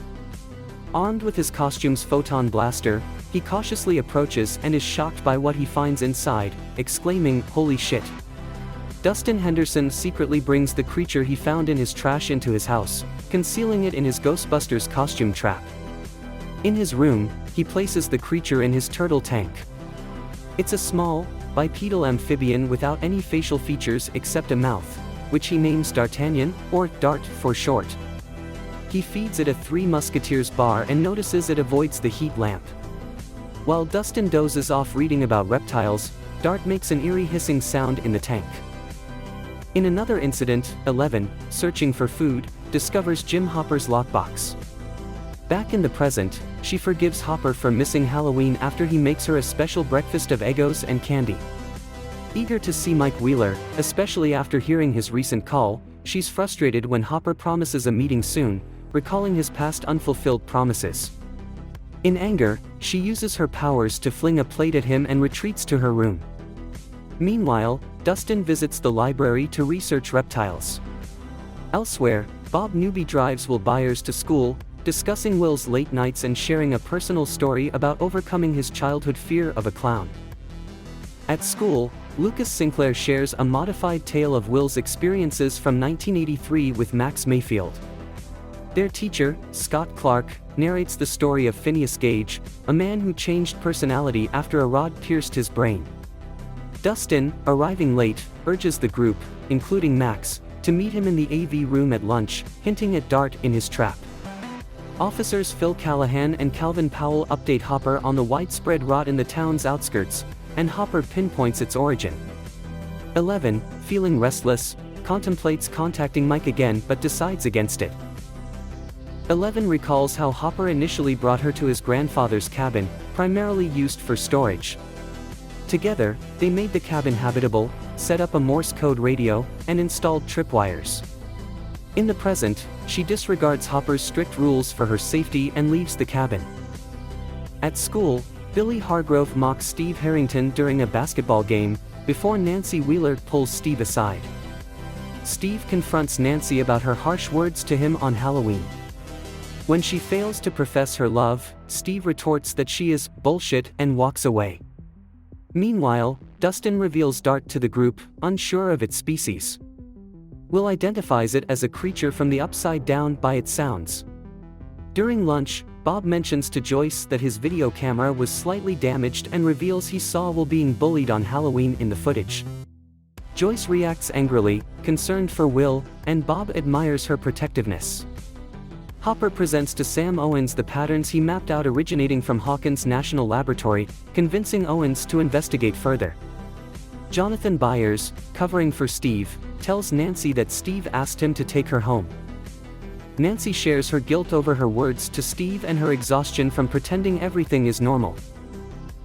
Armed with his costume's photon blaster, he cautiously approaches and is shocked by what he finds inside, exclaiming, "Holy shit." Dustin Henderson secretly brings the creature he found in his trash into his house, concealing it in his Ghostbusters costume trap. In his room, he places the creature in his turtle tank. It's a small, bipedal amphibian without any facial features except a mouth, which he names D'Artagnan, or Dart for short. He feeds it a Three Musketeers bar and notices it avoids the heat lamp. While Dustin dozes off reading about reptiles, Dart makes an eerie hissing sound in the tank. In another incident, 11, searching for food, discovers Jim Hopper's lockbox. Back in the present, she forgives Hopper for missing Halloween after he makes her a special breakfast of Eggos and candy. Eager to see Mike Wheeler, especially after hearing his recent call, she's frustrated when Hopper promises a meeting soon, recalling his past unfulfilled promises. In anger, she uses her powers to fling a plate at him and retreats to her room. Meanwhile, Dustin visits the library to research reptiles. Elsewhere, Bob Newby drives Will Byers to school, discussing Will's late nights and sharing a personal story about overcoming his childhood fear of a clown. At school, Lucas Sinclair shares a modified tale of Will's experiences from 1983 with Max Mayfield. Their teacher, Scott Clark, narrates the story of Phineas Gage, a man who changed personality after a rod pierced his brain. Dustin, arriving late, urges the group, including Max, to meet him in the AV room at lunch, hinting at Dart in his trap. Officers Phil Callahan and Calvin Powell update Hopper on the widespread rot in the town's outskirts, and Hopper pinpoints its origin. 11, feeling restless, contemplates contacting Mike again but decides against it. 11 recalls how Hopper initially brought her to his grandfather's cabin, primarily used for storage. Together, they made the cabin habitable, set up a Morse code radio, and installed tripwires. In the present, she disregards Hopper's strict rules for her safety and leaves the cabin. At school, Billy Hargrove mocks Steve Harrington during a basketball game, before Nancy Wheeler pulls Steve aside. Steve confronts Nancy about her harsh words to him on Halloween. When she fails to profess her love, Steve retorts that she is bullshit and walks away. Meanwhile, Dustin reveals Dart to the group, unsure of its species. Will identifies it as a creature from the upside down by its sounds. During lunch, Bob mentions to Joyce that his video camera was slightly damaged and reveals he saw Will being bullied on Halloween in the footage. Joyce reacts angrily, concerned for Will, and Bob admires her protectiveness. Hopper presents to Sam Owens the patterns he mapped out originating from Hawkins National Laboratory, convincing Owens to investigate further. Jonathan Byers, covering for Steve, tells Nancy that Steve asked him to take her home. Nancy shares her guilt over her words to Steve and her exhaustion from pretending everything is normal.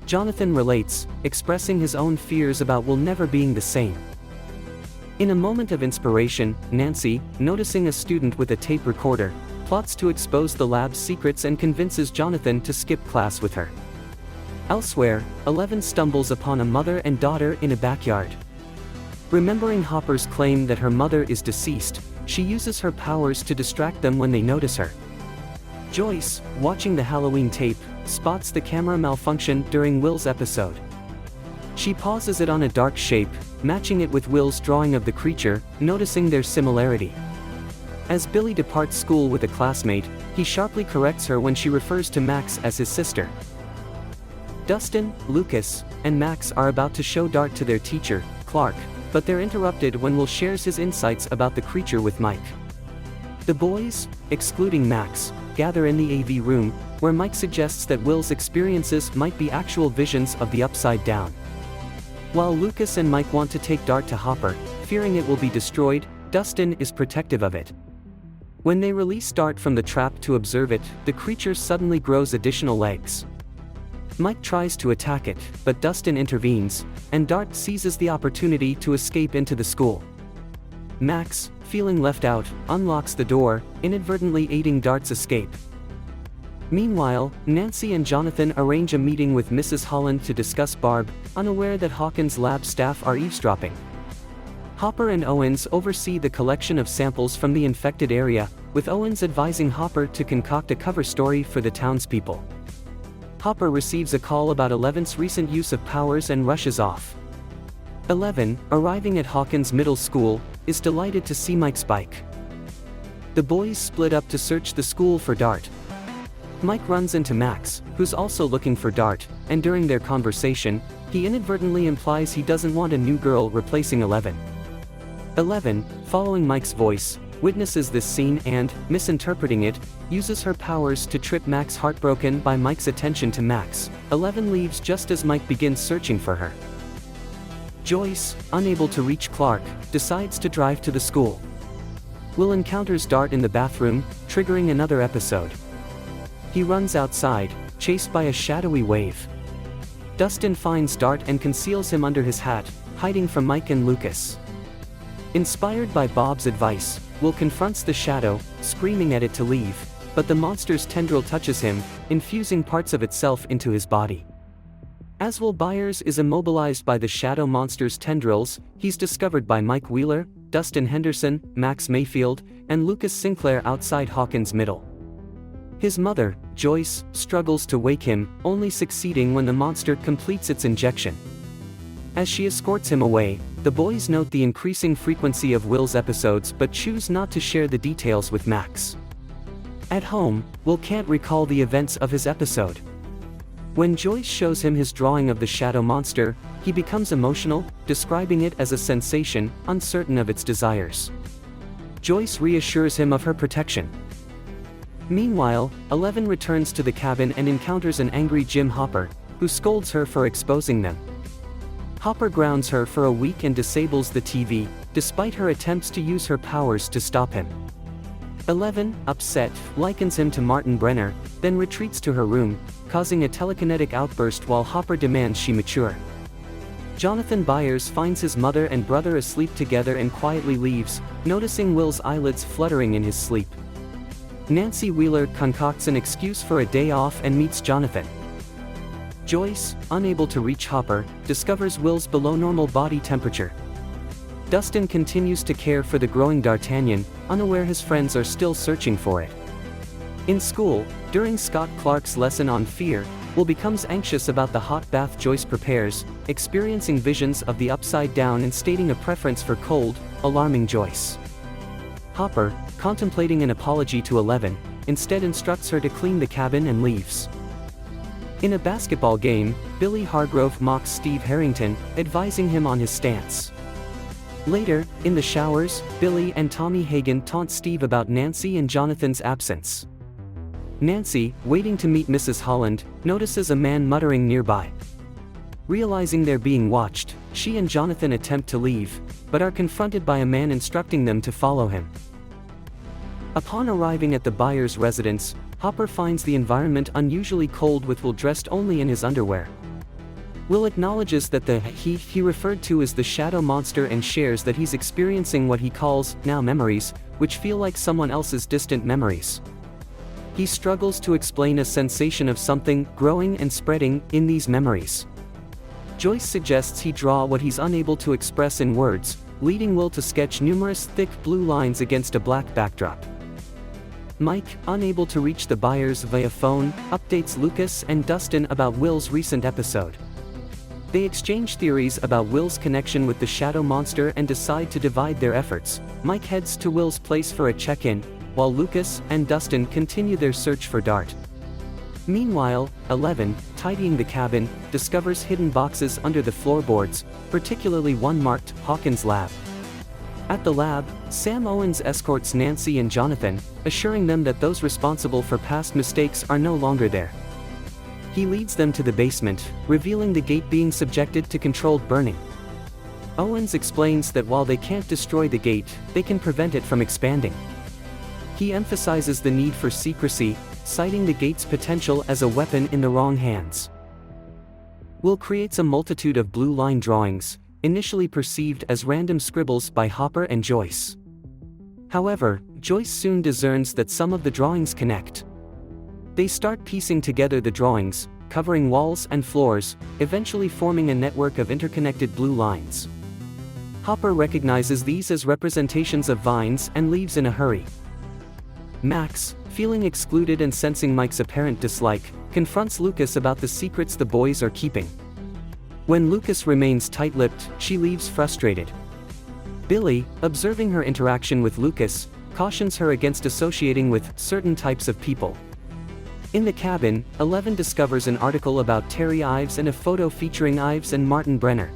Jonathan relates, expressing his own fears about Will never being the same. In a moment of inspiration, Nancy, noticing a student with a tape recorder, plots to expose the lab's secrets and convinces Jonathan to skip class with her. Elsewhere, 11 stumbles upon a mother and daughter in a backyard. Remembering Hopper's claim that her mother is deceased, she uses her powers to distract them when they notice her. Joyce, watching the Halloween tape, spots the camera malfunction during Will's episode. She pauses it on a dark shape, matching it with Will's drawing of the creature, noticing their similarity. As Billy departs school with a classmate, he sharply corrects her when she refers to Max as his sister. Dustin, Lucas, and Max are about to show Dart to their teacher, Clark, but they're interrupted when Will shares his insights about the creature with Mike. The boys, excluding Max, gather in the AV room, where Mike suggests that Will's experiences might be actual visions of the Upside Down. While Lucas and Mike want to take Dart to Hopper, fearing it will be destroyed, Dustin is protective of it. When they release Dart from the trap to observe it, the creature suddenly grows additional legs. Mike tries to attack it, but Dustin intervenes, and Dart seizes the opportunity to escape into the school. Max, feeling left out, unlocks the door, inadvertently aiding Dart's escape. Meanwhile, Nancy and Jonathan arrange a meeting with Mrs. Holland to discuss Barb, unaware that Hawkins Lab staff are eavesdropping. Hopper and Owens oversee the collection of samples from the infected area, with Owens advising Hopper to concoct a cover story for the townspeople. Hopper receives a call about Eleven's recent use of powers and rushes off. Eleven, arriving at Hawkins Middle School, is delighted to see Mike's bike. The boys split up to search the school for Dart. Mike runs into Max, who's also looking for Dart, and during their conversation, he inadvertently implies he doesn't want a new girl replacing Eleven. Eleven, following Mike's voice, witnesses this scene and, misinterpreting it, uses her powers to trip Max. Heartbroken by Mike's attention to Max, Eleven leaves just as Mike begins searching for her. Joyce, unable to reach Clark, decides to drive to the school. Will encounters Dart in the bathroom, triggering another episode. He runs outside, chased by a shadowy wave. Dustin finds Dart and conceals him under his hat, hiding from Mike and Lucas. Inspired by Bob's advice, Will confronts the shadow, screaming at it to leave, but the monster's tendril touches him, infusing parts of itself into his body. As Will Byers is immobilized by the shadow monster's tendrils, he's discovered by Mike Wheeler, Dustin Henderson, Max Mayfield, and Lucas Sinclair outside Hawkins Middle. His mother, Joyce, struggles to wake him, only succeeding when the monster completes its injection. As she escorts him away, the boys note the increasing frequency of Will's episodes but choose not to share the details with Max. At home, Will can't recall the events of his episode. When Joyce shows him his drawing of the shadow monster, he becomes emotional, describing it as a sensation, uncertain of its desires. Joyce reassures him of her protection. Meanwhile, Eleven returns to the cabin and encounters an angry Jim Hopper, who scolds her for exposing them. Hopper grounds her for a week and disables the TV, despite her attempts to use her powers to stop him. Eleven, upset, likens him to Martin Brenner, then retreats to her room, causing a telekinetic outburst while Hopper demands she mature. Jonathan Byers finds his mother and brother asleep together and quietly leaves, noticing Will's eyelids fluttering in his sleep. Nancy Wheeler concocts an excuse for a day off and meets Jonathan. Joyce, unable to reach Hopper, discovers Will's below-normal body temperature. Dustin continues to care for the growing D'Artagnan, unaware his friends are still searching for it. In school, during Scott Clark's lesson on fear, Will becomes anxious about the hot bath Joyce prepares, experiencing visions of the Upside Down and stating a preference for cold, alarming Joyce. Hopper, contemplating an apology to Eleven, instead instructs her to clean the cabin and leaves. In a basketball game, Billy Hargrove mocks Steve Harrington, advising him on his stance. Later, in the showers, Billy and Tommy Hagen taunt Steve about Nancy and Jonathan's absence. Nancy, waiting to meet Mrs. Holland, notices a man muttering nearby. Realizing they're being watched, she and Jonathan attempt to leave, but are confronted by a man instructing them to follow him. Upon arriving at the Byers residence, Hopper finds the environment unusually cold with Will dressed only in his underwear. Will acknowledges that the he referred to is the shadow monster and shares that he's experiencing what he calls, now memories, which feel like someone else's distant memories. He struggles to explain a sensation of something growing and spreading in these memories. Joyce suggests he draw what he's unable to express in words, leading Will to sketch numerous thick blue lines against a black backdrop. Mike, unable to reach the Byers via phone, updates Lucas and Dustin about Will's recent episode. They exchange theories about Will's connection with the shadow monster and decide to divide their efforts. Mike heads to Will's place for a check-in, while Lucas and Dustin continue their search for Dart. Meanwhile, 11, tidying the cabin, discovers hidden boxes under the floorboards, particularly one marked Hawkins Lab. At the lab, Sam Owens escorts Nancy and Jonathan, assuring them that those responsible for past mistakes are no longer there. He leads them to the basement, revealing the gate being subjected to controlled burning. Owens explains that while they can't destroy the gate, they can prevent it from expanding. He emphasizes the need for secrecy, citing the gate's potential as a weapon in the wrong hands. Will creates a multitude of blue line drawings, initially perceived as random scribbles by Hopper and Joyce. However, Joyce soon discerns that some of the drawings connect. They start piecing together the drawings, covering walls and floors, eventually forming a network of interconnected blue lines. Hopper recognizes these as representations of vines and leaves in a hurry. Max, feeling excluded and sensing Mike's apparent dislike, confronts Lucas about the secrets the boys are keeping. When Lucas remains tight-lipped, she leaves frustrated. Billy, observing her interaction with Lucas, cautions her against associating with certain types of people. In the cabin, 11 discovers an article about Terry Ives and a photo featuring Ives and Martin Brenner.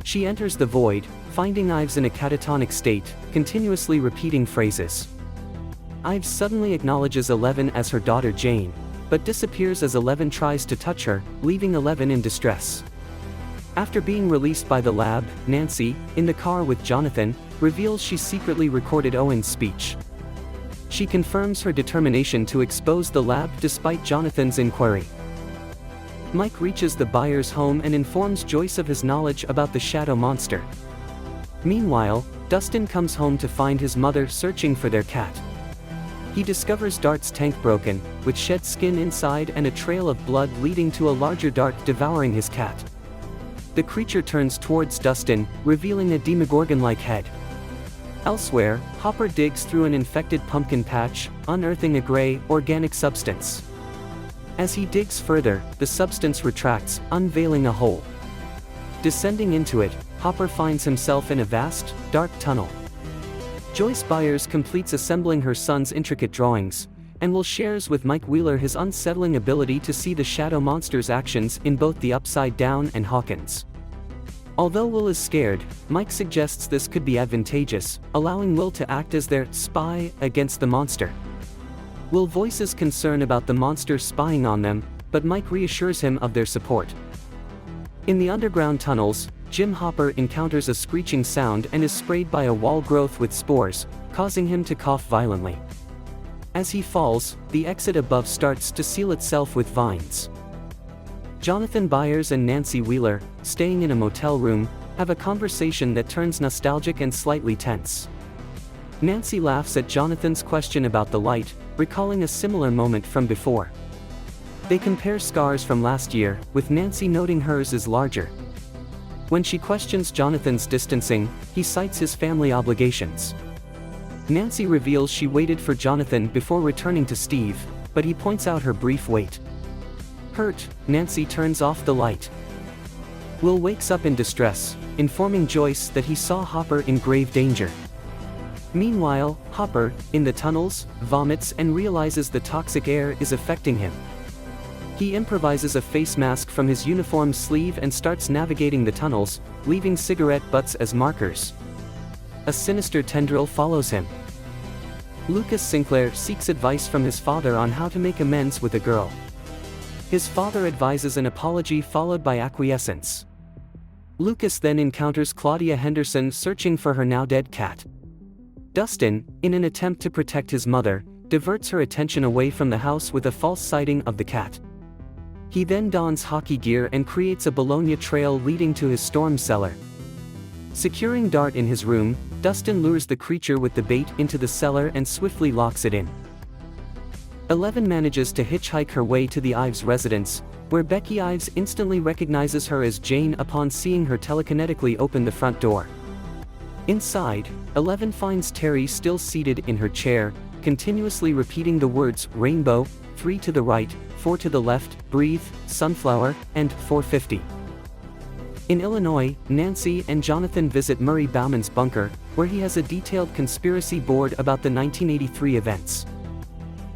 She enters the void, finding Ives in a catatonic state, continuously repeating phrases. Ives suddenly acknowledges 11 as her daughter Jane, but disappears as 11 tries to touch her, leaving 11 in distress. After being released by the lab, Nancy, in the car with Jonathan, reveals she secretly recorded Owen's speech. She confirms her determination to expose the lab despite Jonathan's inquiry. Mike reaches the Byers' home and informs Joyce of his knowledge about the shadow monster. Meanwhile, Dustin comes home to find his mother searching for their cat. He discovers Dart's tank broken, with shed skin inside and a trail of blood leading to a larger dart devouring his cat. The creature turns towards Dustin, revealing a Demogorgon-like head. Elsewhere, Hopper digs through an infected pumpkin patch, unearthing a gray, organic substance. As he digs further, the substance retracts, unveiling a hole. Descending into it, Hopper finds himself in a vast, dark tunnel. Joyce Byers completes assembling her son's intricate drawings, and Will shares with Mike Wheeler his unsettling ability to see the shadow monster's actions in both the Upside Down and Hawkins. Although Will is scared, Mike suggests this could be advantageous, allowing Will to act as their spy against the monster. Will voices concern about the monster spying on them, but Mike reassures him of their support. In the underground tunnels, Jim Hopper encounters a screeching sound and is sprayed by a wall growth with spores, causing him to cough violently. As he falls, the exit above starts to seal itself with vines. Jonathan Byers and Nancy Wheeler, staying in a motel room, have a conversation that turns nostalgic and slightly tense. Nancy laughs at Jonathan's question about the light, recalling a similar moment from before. They compare scars from last year, with Nancy noting hers is larger. When she questions Jonathan's distancing, he cites his family obligations. Nancy reveals she waited for Jonathan before returning to Steve, but he points out her brief wait. Hurt, Nancy turns off the light. Will wakes up in distress, informing Joyce that he saw Hopper in grave danger. Meanwhile, Hopper, in the tunnels, vomits and realizes the toxic air is affecting him. He improvises a face mask from his uniform sleeve and starts navigating the tunnels, leaving cigarette butts as markers. A sinister tendril follows him. Lucas Sinclair seeks advice from his father on how to make amends with a girl. His father advises an apology followed by acquiescence. Lucas then encounters Claudia Henderson searching for her now-dead cat. Dustin, in an attempt to protect his mother, diverts her attention away from the house with a false sighting of the cat. He then dons hockey gear and creates a Bologna trail leading to his storm cellar. Securing Dart in his room, Dustin lures the creature with the bait into the cellar and swiftly locks it in. 11 manages to hitchhike her way to the Ives residence, where Becky Ives instantly recognizes her as Jane upon seeing her telekinetically open the front door. Inside, 11 finds Terry still seated in her chair, continuously repeating the words rainbow, 3 to the right, 4 to the left, breathe, sunflower, and 450. In Illinois, Nancy and Jonathan visit Murray Bauman's bunker, where he has a detailed conspiracy board about the 1983 events.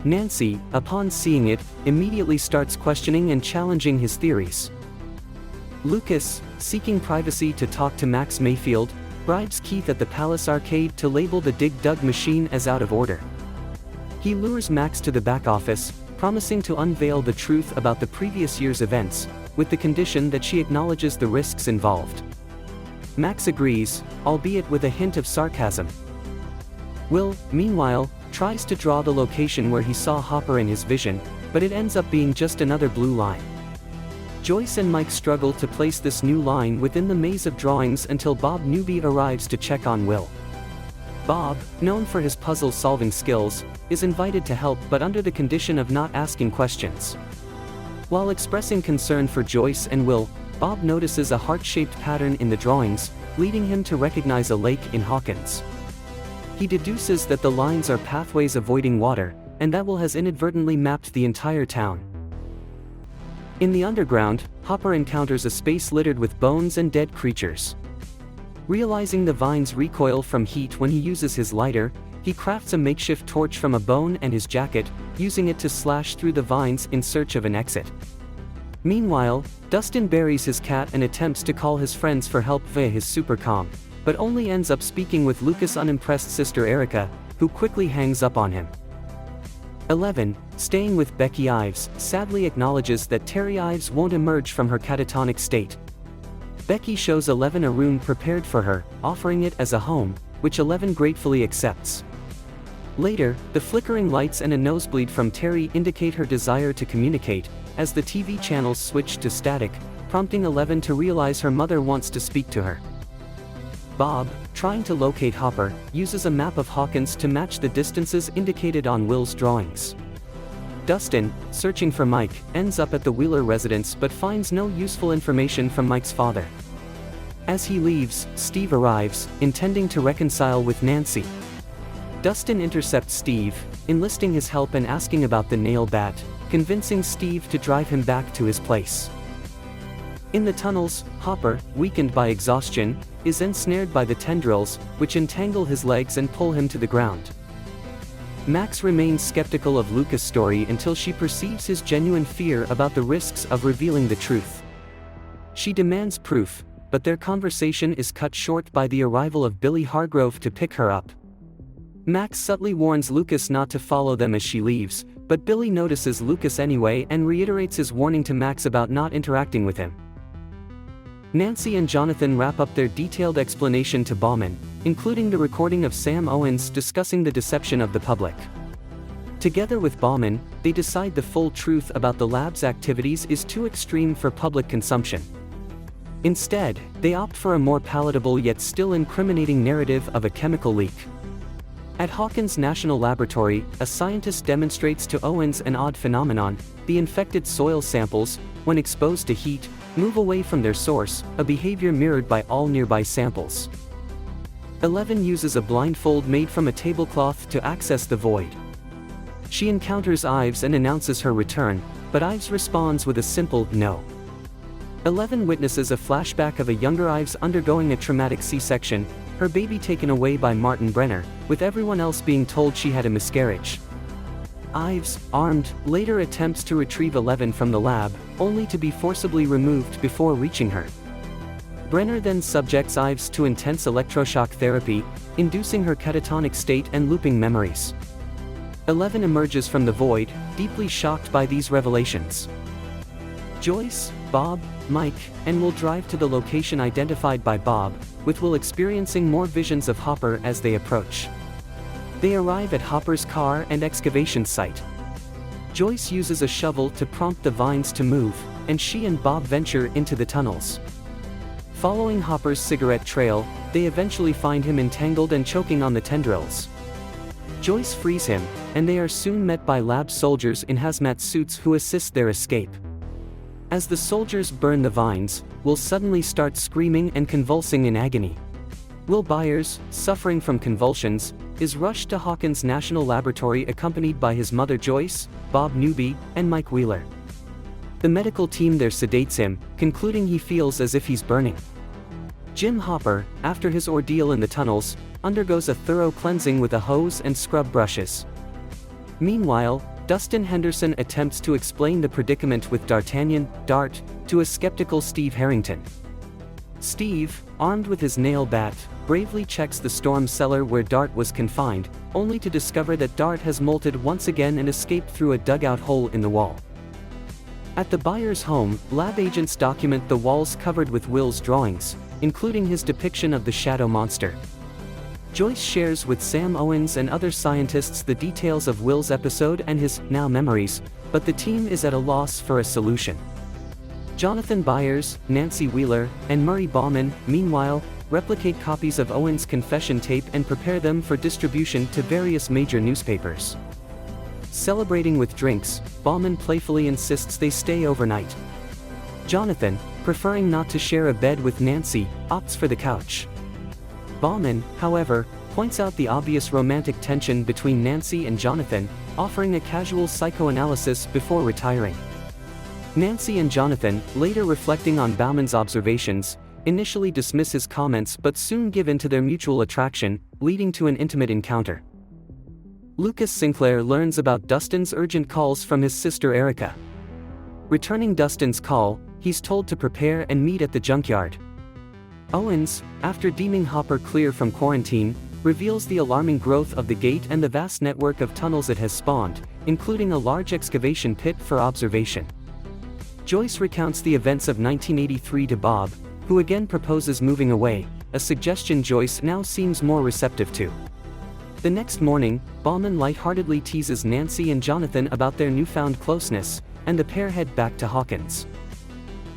Nancy, upon seeing it, immediately starts questioning and challenging his theories. Lucas, seeking privacy to talk to Max Mayfield, bribes Keith at the Palace Arcade to label the Dig Dug machine as out of order. He lures Max to the back office, promising to unveil the truth about the previous year's events, with the condition that she acknowledges the risks involved. Max agrees, albeit with a hint of sarcasm. Will, meanwhile, tries to draw the location where he saw Hopper in his vision, but it ends up being just another blue line. Joyce and Mike struggle to place this new line within the maze of drawings until Bob Newby arrives to check on Will. Bob, known for his puzzle-solving skills, is invited to help but under the condition of not asking questions. While expressing concern for Joyce and Will, Bob notices a heart-shaped pattern in the drawings, leading him to recognize a lake in Hawkins. He deduces that the lines are pathways avoiding water, and that Will has inadvertently mapped the entire town. In the underground, Hopper encounters a space littered with bones and dead creatures. Realizing the vines recoil from heat when he uses his lighter, he crafts a makeshift torch from a bone and his jacket, using it to slash through the vines in search of an exit. Meanwhile, Dustin buries his cat and attempts to call his friends for help via his supercomm, but only ends up speaking with Lucas' unimpressed sister Erica, who quickly hangs up on him. 11, staying with Becky Ives, sadly acknowledges that Terry Ives won't emerge from her catatonic state. Becky shows 11 a room prepared for her, offering it as a home, which 11 gratefully accepts. Later, the flickering lights and a nosebleed from Terry indicate her desire to communicate, as the TV channels switch to static, prompting 11 to realize her mother wants to speak to her. Bob, trying to locate Hopper, uses a map of Hawkins to match the distances indicated on Will's drawings. Dustin, searching for Mike, ends up at the Wheeler residence but finds no useful information from Mike's father. As he leaves, Steve arrives, intending to reconcile with Nancy. Dustin intercepts Steve, enlisting his help and asking about the nail bat, convincing Steve to drive him back to his place. In the tunnels, Hopper, weakened by exhaustion, is ensnared by the tendrils, which entangle his legs and pull him to the ground. Max remains skeptical of Lucas' story until she perceives his genuine fear about the risks of revealing the truth. She demands proof, but their conversation is cut short by the arrival of Billy Hargrove to pick her up. Max subtly warns Lucas not to follow them as she leaves, but Billy notices Lucas anyway and reiterates his warning to Max about not interacting with him. Nancy and Jonathan wrap up their detailed explanation to Bauman, including the recording of Sam Owens discussing the deception of the public. Together with Bauman, they decide the full truth about the lab's activities is too extreme for public consumption. Instead, they opt for a more palatable yet still incriminating narrative of a chemical leak. At Hawkins National Laboratory, a scientist demonstrates to Owens an odd phenomenon: the infected soil samples, when exposed to heat, move away from their source, a behavior mirrored by all nearby samples. 11 uses a blindfold made from a tablecloth to access the void. She encounters Ives and announces her return, but Ives responds with a simple no. 11 witnesses a flashback of a younger Ives undergoing a traumatic C-section, her baby taken away by Martin Brenner, with everyone else being told she had a miscarriage. Ives, armed, later attempts to retrieve 11 from the lab, only to be forcibly removed before reaching her. Brenner then subjects Ives to intense electroshock therapy, inducing her catatonic state and looping memories. 11 emerges from the void, deeply shocked by these revelations. Joyce, Bob, Mike, and Will drive to the location identified by Bob, with Will experiencing more visions of Hopper as they approach. They arrive at Hopper's car and excavation site. Joyce uses a shovel to prompt the vines to move, and she and Bob venture into the tunnels. Following Hopper's cigarette trail, they eventually find him entangled and choking on the tendrils. Joyce frees him, and they are soon met by lab soldiers in hazmat suits who assist their escape. As the soldiers burn the vines, Will suddenly starts screaming and convulsing in agony. Will Byers, suffering from convulsions, is rushed to Hawkins National Laboratory accompanied by his mother Joyce, Bob Newby, and Mike Wheeler. The medical team there sedates him, concluding he feels as if he's burning. Jim Hopper, after his ordeal in the tunnels, undergoes a thorough cleansing with a hose and scrub brushes. Meanwhile, Dustin Henderson attempts to explain the predicament with D'Artagnan, Dart, to a skeptical Steve Harrington. Steve, armed with his nail bat, bravely checks the storm cellar where Dart was confined, only to discover that Dart has molted once again and escaped through a dugout hole in the wall. At the Byers home, lab agents document the walls covered with Will's drawings, including his depiction of the shadow monster. Joyce shares with Sam Owens and other scientists the details of Will's episode and his now memories, but the team is at a loss for a solution. Jonathan Byers, Nancy Wheeler, and Murray Bauman, meanwhile, replicate copies of Owens' confession tape and prepare them for distribution to various major newspapers. Celebrating with drinks, Bauman playfully insists they stay overnight. Jonathan, preferring not to share a bed with Nancy, opts for the couch. Bauman, however, points out the obvious romantic tension between Nancy and Jonathan, offering a casual psychoanalysis before retiring. Nancy and Jonathan, later reflecting on Bauman's observations, initially dismiss his comments but soon give in to their mutual attraction, leading to an intimate encounter. Lucas Sinclair learns about Dustin's urgent calls from his sister Erica. Returning Dustin's call, he's told to prepare and meet at the junkyard. Owens, after deeming Hopper clear from quarantine, reveals the alarming growth of the gate and the vast network of tunnels it has spawned, including a large excavation pit for observation. Joyce recounts the events of 1983 to Bob, who again proposes moving away, a suggestion Joyce now seems more receptive to. The next morning, Bauman lightheartedly teases Nancy and Jonathan about their newfound closeness, and the pair head back to Hawkins.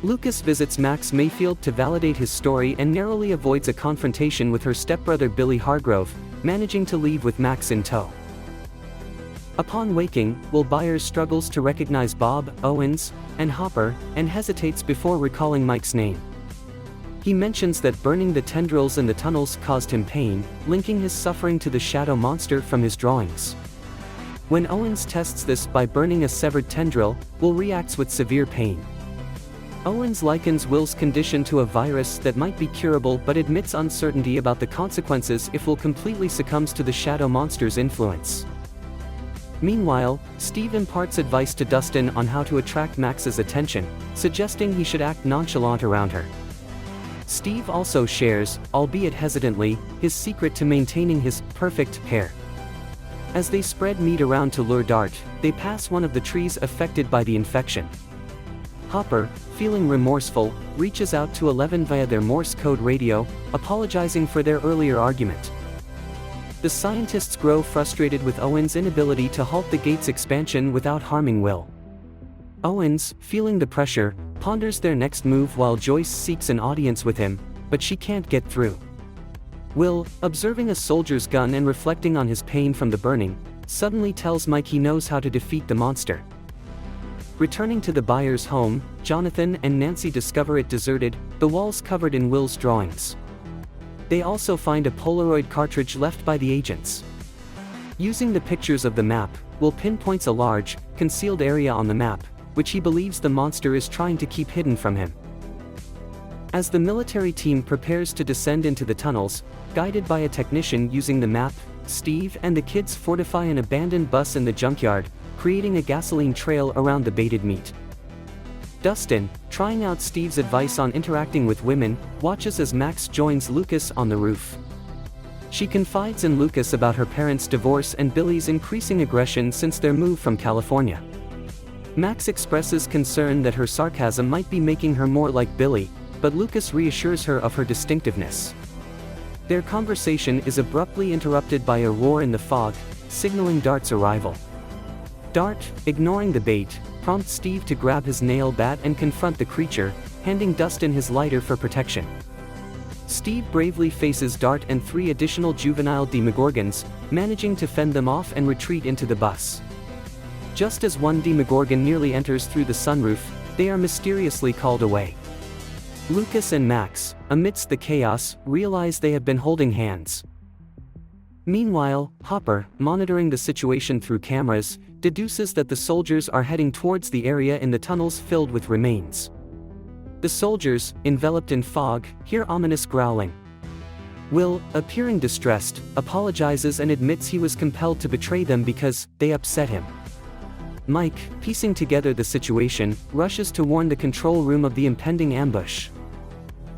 Lucas visits Max Mayfield to validate his story and narrowly avoids a confrontation with her stepbrother Billy Hargrove, managing to leave with Max in tow. Upon waking, Will Byers struggles to recognize Bob, Owens, and Hopper, and hesitates before recalling Mike's name. He mentions that burning the tendrils in the tunnels caused him pain, linking his suffering to the shadow monster from his drawings. When Owens tests this by burning a severed tendril, Will reacts with severe pain. Owens likens Will's condition to a virus that might be curable but admits uncertainty about the consequences if Will completely succumbs to the shadow monster's influence. Meanwhile, Steve imparts advice to Dustin on how to attract Max's attention, suggesting he should act nonchalant around her. Steve also shares, albeit hesitantly, his secret to maintaining his perfect hair. As they spread meat around to lure Dart, they pass one of the trees affected by the infection. Hopper, feeling remorseful, reaches out to 11 via their Morse code radio, apologizing for their earlier argument. The scientists grow frustrated with Owens' inability to halt the gate's expansion without harming Will. Owens, feeling the pressure, ponders their next move while Joyce seeks an audience with him, but she can't get through. Will, observing a soldier's gun and reflecting on his pain from the burning, suddenly tells Mike he knows how to defeat the monster. Returning to the Byers home, Jonathan and Nancy discover it deserted, the walls covered in Will's drawings. They also find a Polaroid cartridge left by the agents. Using the pictures of the map, Will pinpoints a large, concealed area on the map, which he believes the monster is trying to keep hidden from him. As the military team prepares to descend into the tunnels, guided by a technician using the map, Steve and the kids fortify an abandoned bus in the junkyard, creating a gasoline trail around the baited meat. Dustin, trying out Steve's advice on interacting with women, watches as Max joins Lucas on the roof. She confides in Lucas about her parents' divorce and Billy's increasing aggression since their move from California. Max expresses concern that her sarcasm might be making her more like Billy, but Lucas reassures her of her distinctiveness. Their conversation is abruptly interrupted by a roar in the fog, signaling Dart's arrival. Dart, ignoring the bait, prompts Steve to grab his nail bat and confront the creature, handing Dustin his lighter for protection. Steve bravely faces Dart and 3 additional juvenile Demogorgons, managing to fend them off and retreat into the bus. Just as one Demogorgon nearly enters through the sunroof, they are mysteriously called away. Lucas and Max, amidst the chaos, realize they have been holding hands. Meanwhile, Hopper, monitoring the situation through cameras, deduces that the soldiers are heading towards the area in the tunnels filled with remains. The soldiers, enveloped in fog, hear ominous growling. Will, appearing distressed, apologizes and admits he was compelled to betray them because they upset him. Mike, piecing together the situation, rushes to warn the control room of the impending ambush.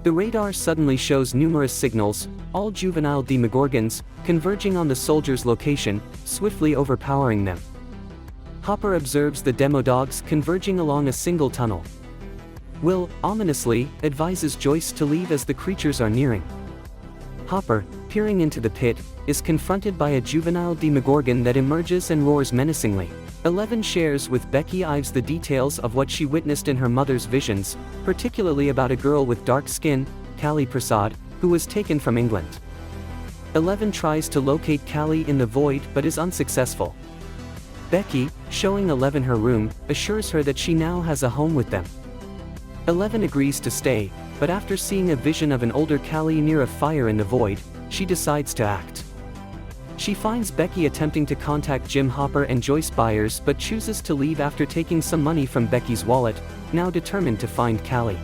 The radar suddenly shows numerous signals, all juvenile Demogorgons, converging on the soldiers' location, swiftly overpowering them. Hopper observes the Demodogs converging along a single tunnel. Will, ominously, advises Joyce to leave as the creatures are nearing. Hopper, peering into the pit, is confronted by a juvenile Demogorgon that emerges and roars menacingly. 11 shares with Becky Ives the details of what she witnessed in her mother's visions, particularly about a girl with dark skin, Callie Prasad, who was taken from England. 11 tries to locate Callie in the void but is unsuccessful. Becky, showing 11 her room, assures her that she now has a home with them. 11 agrees to stay, but after seeing a vision of an older Callie near a fire in the void, she decides to act. She finds Becky attempting to contact Jim Hopper and Joyce Byers but chooses to leave after taking some money from Becky's wallet, now determined to find Callie.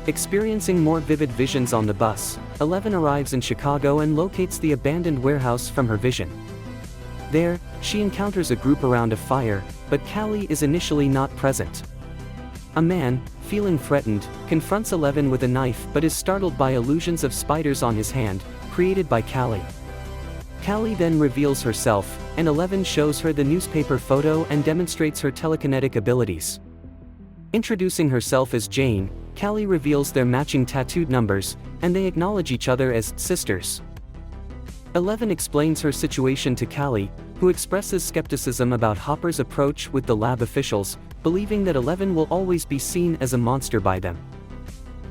Experiencing more vivid visions on the bus, 11 arrives in Chicago and locates the abandoned warehouse from her vision. There, she encounters a group around a fire, but Callie is initially not present. A man, feeling threatened, confronts 11 with a knife but is startled by illusions of spiders on his hand, created by Callie. Callie then reveals herself, and 11 shows her the newspaper photo and demonstrates her telekinetic abilities. Introducing herself as Jane, Callie reveals their matching tattooed numbers, and they acknowledge each other as sisters. 11 explains her situation to Callie, who expresses skepticism about Hopper's approach with the lab officials, believing that 11 will always be seen as a monster by them.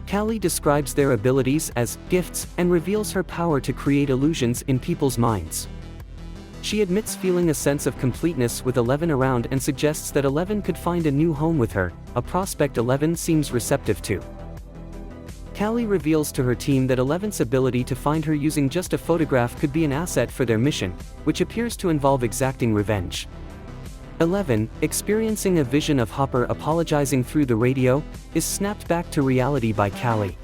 Callie describes their abilities as gifts and reveals her power to create illusions in people's minds. She admits feeling a sense of completeness with 11 around and suggests that 11 could find a new home with her, a prospect 11 seems receptive to. Callie reveals to her team that 11's ability to find her using just a photograph could be an asset for their mission, which appears to involve exacting revenge. 11, experiencing a vision of Hopper apologizing through the radio, is snapped back to reality by Callie.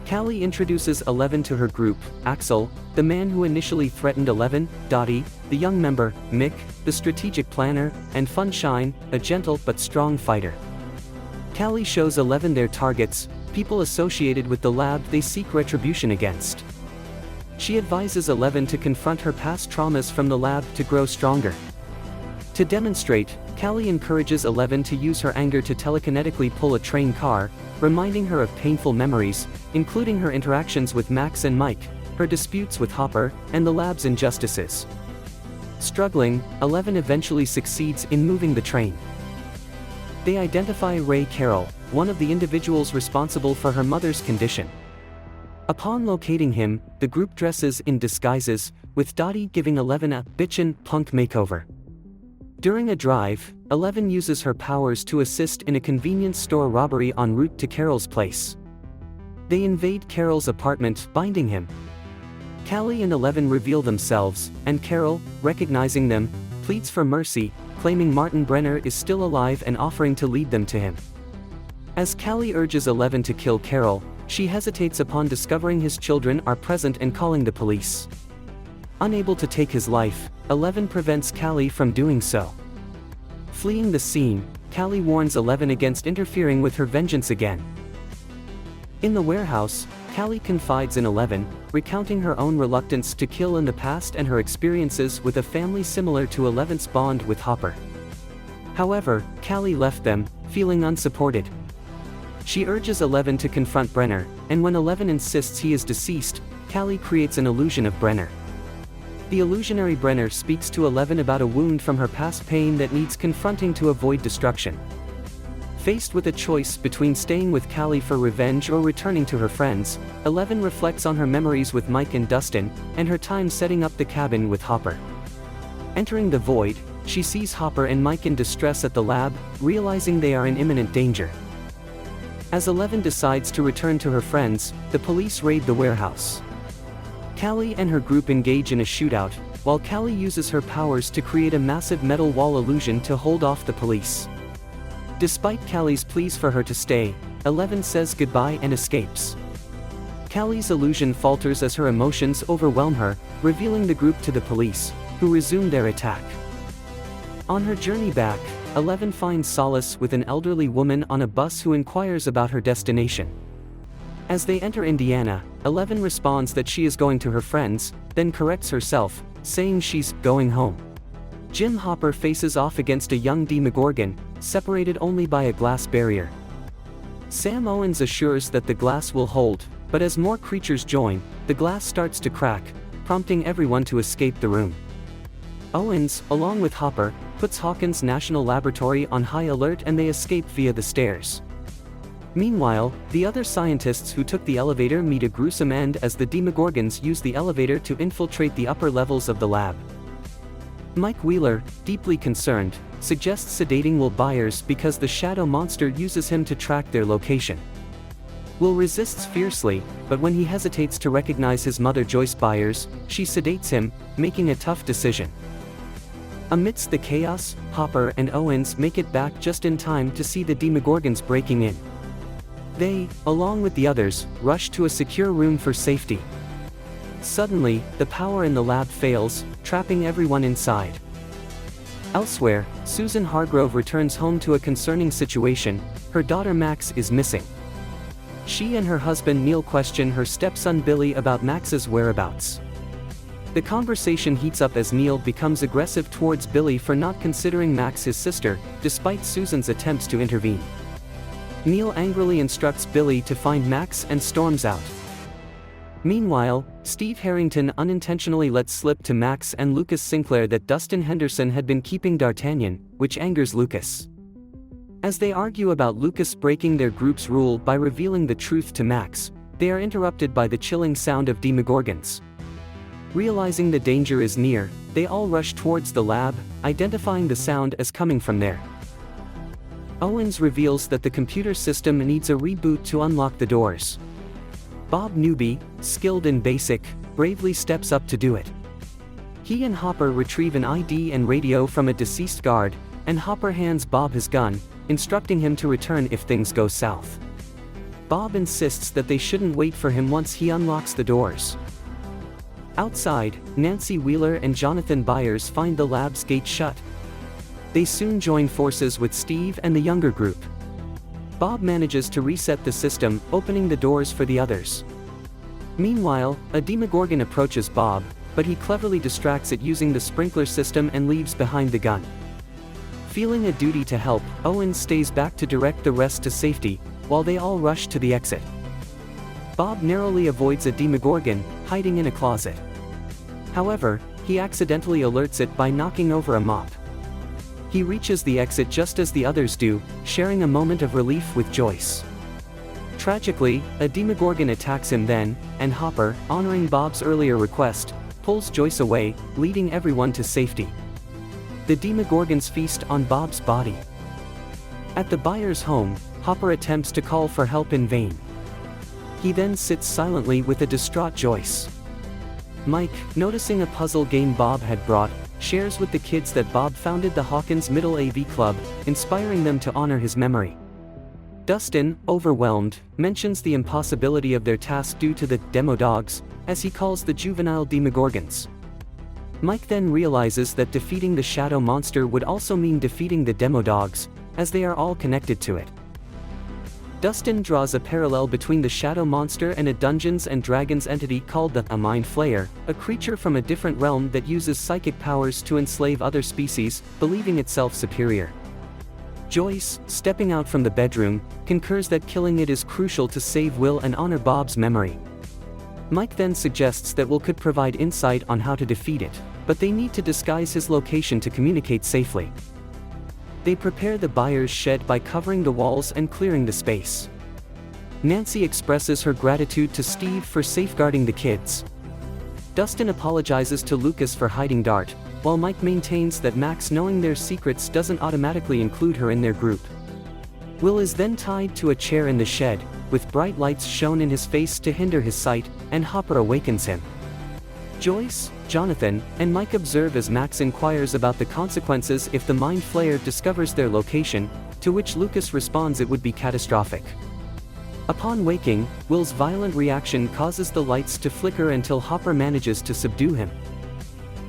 Callie introduces 11 to her group, Axel, the man who initially threatened 11, Dottie, the young member, Mick, the strategic planner, and Funshine, a gentle but strong fighter. Callie shows 11 their targets, people associated with the lab they seek retribution against. She advises 11 to confront her past traumas from the lab to grow stronger. To demonstrate, Callie encourages 11 to use her anger to telekinetically pull a train car, reminding her of painful memories, including her interactions with Max and Mike, her disputes with Hopper, and the lab's injustices. Struggling, 11 eventually succeeds in moving the train. They identify Ray Carroll, one of the individuals responsible for her mother's condition. Upon locating him, the group dresses in disguises, with Dottie giving 11 a bitchin' punk makeover. During a drive, 11 uses her powers to assist in a convenience store robbery en route to Carol's place. They invade Carol's apartment, binding him. Callie and 11 reveal themselves, and Carol, recognizing them, pleads for mercy, claiming Martin Brenner is still alive and offering to lead them to him. As Callie urges 11 to kill Carol, she hesitates upon discovering his children are present and calling the police. Unable to take his life, 11 prevents Callie from doing so. Fleeing the scene, Callie warns 11 against interfering with her vengeance again. In the warehouse, Callie confides in 11, recounting her own reluctance to kill in the past and her experiences with a family similar to 11's bond with Hopper. However, Callie left them, feeling unsupported. She urges 11 to confront Brenner, and when 11 insists he is deceased, Callie creates an illusion of Brenner. The illusionary Brenner speaks to 11 about a wound from her past pain that needs confronting to avoid destruction. Faced with a choice between staying with Callie for revenge or returning to her friends, 11 reflects on her memories with Mike and Dustin, and her time setting up the cabin with Hopper. Entering the void, she sees Hopper and Mike in distress at the lab, realizing they are in imminent danger. As 11 decides to return to her friends, the police raid the warehouse. Callie and her group engage in a shootout, while Callie uses her powers to create a massive metal wall illusion to hold off the police. Despite Callie's pleas for her to stay, 11 says goodbye and escapes. Callie's illusion falters as her emotions overwhelm her, revealing the group to the police, who resume their attack. On her journey back, 11 finds solace with an elderly woman on a bus who inquires about her destination. As they enter Indiana, 11 responds that she is going to her friends, then corrects herself, saying she's going home. Jim Hopper faces off against a young Demogorgon, separated only by a glass barrier. Sam Owens assures that the glass will hold, but as more creatures join, the glass starts to crack, prompting everyone to escape the room. Owens, along with Hopper, puts Hawkins National Laboratory on high alert and they escape via the stairs. Meanwhile, the other scientists who took the elevator meet a gruesome end as the Demogorgons use the elevator to infiltrate the upper levels of the lab. Mike Wheeler, deeply concerned, suggests sedating Will Byers because the shadow monster uses him to track their location. Will resists fiercely, but when he hesitates to recognize his mother Joyce Byers, she sedates him, making a tough decision. Amidst the chaos, Hopper and Owens make it back just in time to see the Demogorgons breaking in. They, along with the others, rush to a secure room for safety. Suddenly, the power in the lab fails, trapping everyone inside. Elsewhere, Susan Hargrove returns home to a concerning situation. Her daughter Max is missing. She and her husband Neil question her stepson Billy about Max's whereabouts. The conversation heats up as Neil becomes aggressive towards Billy for not considering Max his sister, despite Susan's attempts to intervene. Neil angrily instructs Billy to find Max and storms out. Meanwhile, Steve Harrington unintentionally lets slip to Max and Lucas Sinclair that Dustin Henderson had been keeping D'Artagnan, which angers Lucas. As they argue about Lucas breaking their group's rule by revealing the truth to Max, they are interrupted by the chilling sound of Demogorgons. Realizing the danger is near, they all rush towards the lab, identifying the sound as coming from there. Owens reveals that the computer system needs a reboot to unlock the doors. Bob Newby, skilled in BASIC, bravely steps up to do it. He and Hopper retrieve an ID and radio from a deceased guard, and Hopper hands Bob his gun, instructing him to return if things go south. Bob insists that they shouldn't wait for him once he unlocks the doors. Outside, Nancy Wheeler and Jonathan Byers find the lab's gate shut. They soon join forces with Steve and the younger group. Bob manages to reset the system, opening the doors for the others. Meanwhile, a Demogorgon approaches Bob, but he cleverly distracts it using the sprinkler system and leaves behind the gun. Feeling a duty to help, Owens stays back to direct the rest to safety, while they all rush to the exit. Bob narrowly avoids a Demogorgon, hiding in a closet. However, he accidentally alerts it by knocking over a mop. He reaches the exit just as the others do, sharing a moment of relief with Joyce. Tragically, a Demogorgon attacks him then, and Hopper, honoring Bob's earlier request, pulls Joyce away, leading everyone to safety. The Demogorgons feast on Bob's body. At the Byers' home, Hopper attempts to call for help in vain. He then sits silently with a distraught Joyce. Mike, noticing a puzzle game Bob had brought, shares with the kids that Bob founded the Hawkins Middle AV Club, inspiring them to honor his memory. Dustin, overwhelmed, mentions the impossibility of their task due to the demo dogs, as he calls the juvenile Demogorgons. Mike then realizes that defeating the shadow monster would also mean defeating the demo dogs, as they are all connected to it. Dustin draws a parallel between the shadow monster and a Dungeons & Dragons entity called the Mind Flayer, a creature from a different realm that uses psychic powers to enslave other species, believing itself superior. Joyce, stepping out from the bedroom, concurs that killing it is crucial to save Will and honor Bob's memory. Mike then suggests that Will could provide insight on how to defeat it, but they need to disguise his location to communicate safely. They prepare the Byers' shed by covering the walls and clearing the space. Nancy expresses her gratitude to Steve for safeguarding the kids. Dustin apologizes to Lucas for hiding Dart, while Mike maintains that Max knowing their secrets doesn't automatically include her in their group. Will is then tied to a chair in the shed, with bright lights shown in his face to hinder his sight, and Hopper awakens him. Joyce, Jonathan, and Mike observe as Max inquires about the consequences if the Mind Flayer discovers their location, to which Lucas responds it would be catastrophic. Upon waking, Will's violent reaction causes the lights to flicker until Hopper manages to subdue him.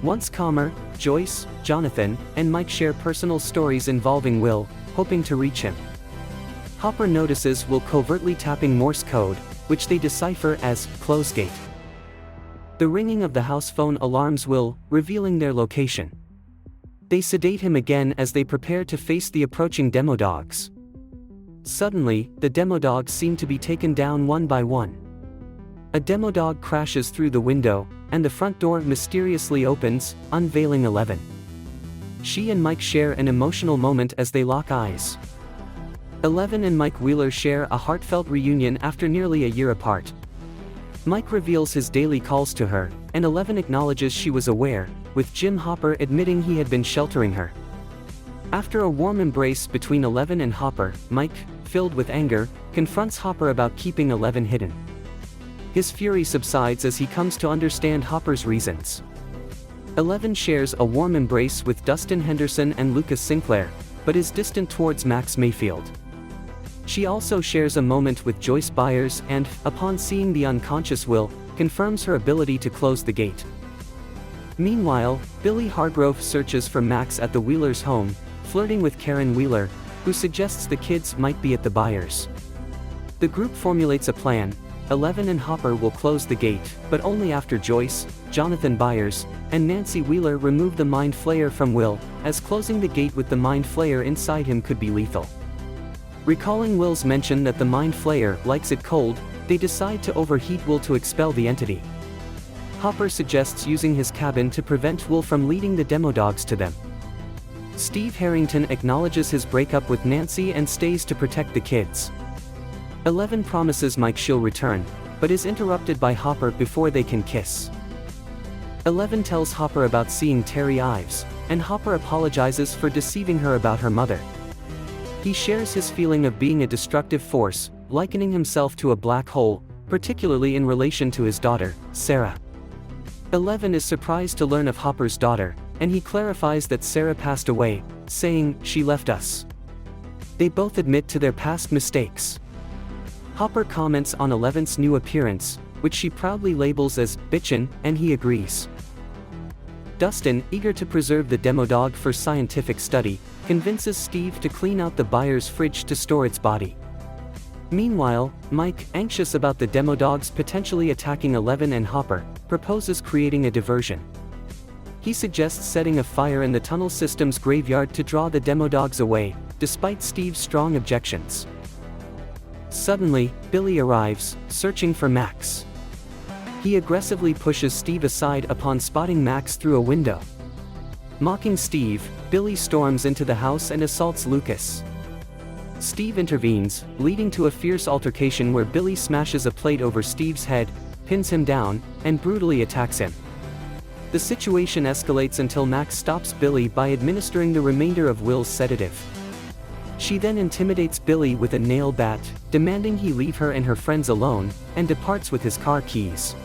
Once calmer, Joyce, Jonathan, and Mike share personal stories involving Will, hoping to reach him. Hopper notices Will covertly tapping Morse code, which they decipher as "close gate." The ringing of the house phone alarms Will, revealing their location. They sedate him again as they prepare to face the approaching demo dogs. Suddenly, the demo dogs seem to be taken down one by one. A demo dog crashes through the window, and the front door mysteriously opens, unveiling 11. She and Mike share an emotional moment as they lock eyes. 11 and Mike Wheeler share a heartfelt reunion after nearly a year apart. Mike reveals his daily calls to her, and 11 acknowledges she was aware, with Jim Hopper admitting he had been sheltering her. After a warm embrace between 11 and Hopper, Mike, filled with anger, confronts Hopper about keeping 11 hidden. His fury subsides as he comes to understand Hopper's reasons. 11 shares a warm embrace with Dustin Henderson and Lucas Sinclair, but is distant towards Max Mayfield. She also shares a moment with Joyce Byers and, upon seeing the unconscious Will, confirms her ability to close the gate. Meanwhile, Billy Hargrove searches for Max at the Wheelers' home, flirting with Karen Wheeler, who suggests the kids might be at the Byers. The group formulates a plan. 11 and Hopper will close the gate, but only after Joyce, Jonathan Byers, and Nancy Wheeler remove the Mind Flayer from Will, as closing the gate with the Mind Flayer inside him could be lethal. Recalling Will's mention that the Mind Flayer likes it cold, they decide to overheat Will to expel the entity. Hopper suggests using his cabin to prevent Will from leading the demo dogs to them. Steve Harrington acknowledges his breakup with Nancy and stays to protect the kids. 11 promises Mike she'll return, but is interrupted by Hopper before they can kiss. 11 tells Hopper about seeing Terry Ives, and Hopper apologizes for deceiving her about her mother. He shares his feeling of being a destructive force, likening himself to a black hole, particularly in relation to his daughter, Sarah. 11 is surprised to learn of Hopper's daughter, and he clarifies that Sarah passed away, saying, "She left us." They both admit to their past mistakes. Hopper comments on 11's new appearance, which she proudly labels as "bitchin'," and he agrees. Dustin, eager to preserve the demo dog for scientific study, convinces Steve to clean out the Byers' fridge to store its body. Meanwhile, Mike, anxious about the demo dogs potentially attacking 11 and Hopper, proposes creating a diversion. He suggests setting a fire in the tunnel system's graveyard to draw the demo dogs away, despite Steve's strong objections. Suddenly, Billy arrives, searching for Max. He aggressively pushes Steve aside upon spotting Max through a window. Mocking Steve, Billy storms into the house and assaults Lucas. Steve intervenes, leading to a fierce altercation where Billy smashes a plate over Steve's head, pins him down, and brutally attacks him. The situation escalates until Max stops Billy by administering the remainder of Will's sedative. She then intimidates Billy with a nail bat, demanding he leave her and her friends alone, and departs with his car keys.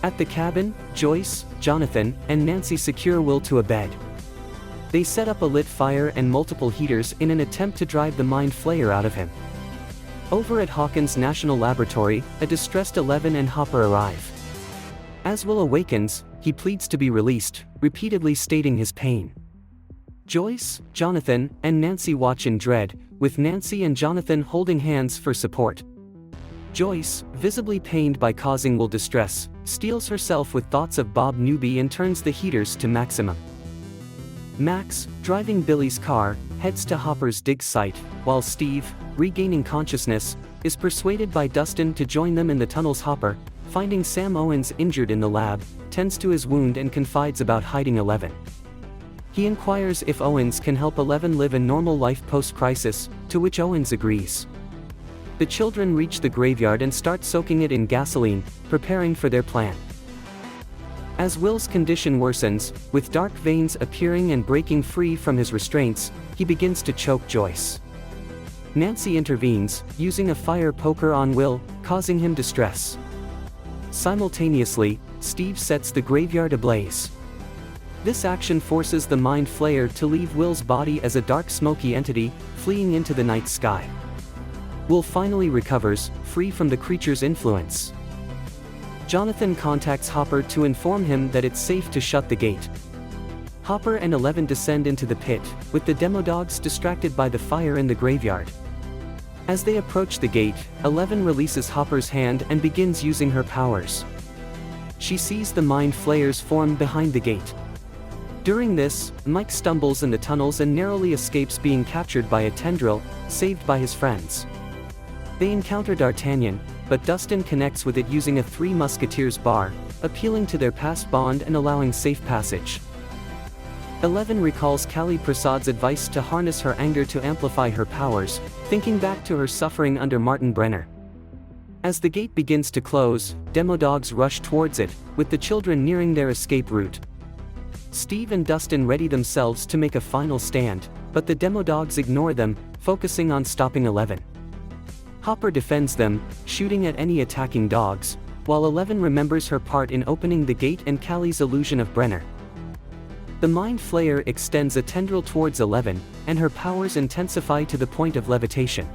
At the cabin, Joyce, Jonathan, and Nancy secure Will to a bed. They set up a lit fire and multiple heaters in an attempt to drive the Mind Flayer out of him. Over at Hawkins National Laboratory, a distressed 11 and Hopper arrive. As Will awakens, he pleads to be released, repeatedly stating his pain. Joyce, Jonathan, and Nancy watch in dread, with Nancy and Jonathan holding hands for support. Joyce, visibly pained by causing Will distress, steels herself with thoughts of Bob Newby and turns the heaters to maximum. Max, driving Billy's car, heads to Hopper's dig site, while Steve, regaining consciousness, is persuaded by Dustin to join them in the tunnels. Hopper, finding Sam Owens injured in the lab, tends to his wound and confides about hiding 11. He inquires if Owens can help 11 live a normal life post-crisis, to which Owens agrees. The children reach the graveyard and start soaking it in gasoline, preparing for their plan. As Will's condition worsens, with dark veins appearing and breaking free from his restraints, he begins to choke Joyce. Nancy intervenes, using a fire poker on Will, causing him distress. Simultaneously, Steve sets the graveyard ablaze. This action forces the Mind Flayer to leave Will's body as a dark smoky entity, fleeing into the night sky. Will finally recovers, free from the creature's influence. Jonathan contacts Hopper to inform him that it's safe to shut the gate. Hopper and 11 descend into the pit, with the Demodogs distracted by the fire in the graveyard. As they approach the gate, 11 releases Hopper's hand and begins using her powers. She sees the Mind Flayers form behind the gate. During this, Mike stumbles in the tunnels and narrowly escapes being captured by a tendril, saved by his friends. They encounter D'Artagnan, but Dustin connects with it using a Three Musketeers bar, appealing to their past bond and allowing safe passage. 11 recalls Kali Prasad's advice to harness her anger to amplify her powers, thinking back to her suffering under Martin Brenner. As the gate begins to close, Demodogs rush towards it, with the children nearing their escape route. Steve and Dustin ready themselves to make a final stand, but the Demodogs ignore them, focusing on stopping 11. Hopper defends them, shooting at any attacking dogs, while 11 remembers her part in opening the gate and Kali's illusion of Brenner. The Mind Flayer extends a tendril towards 11, and her powers intensify to the point of levitation.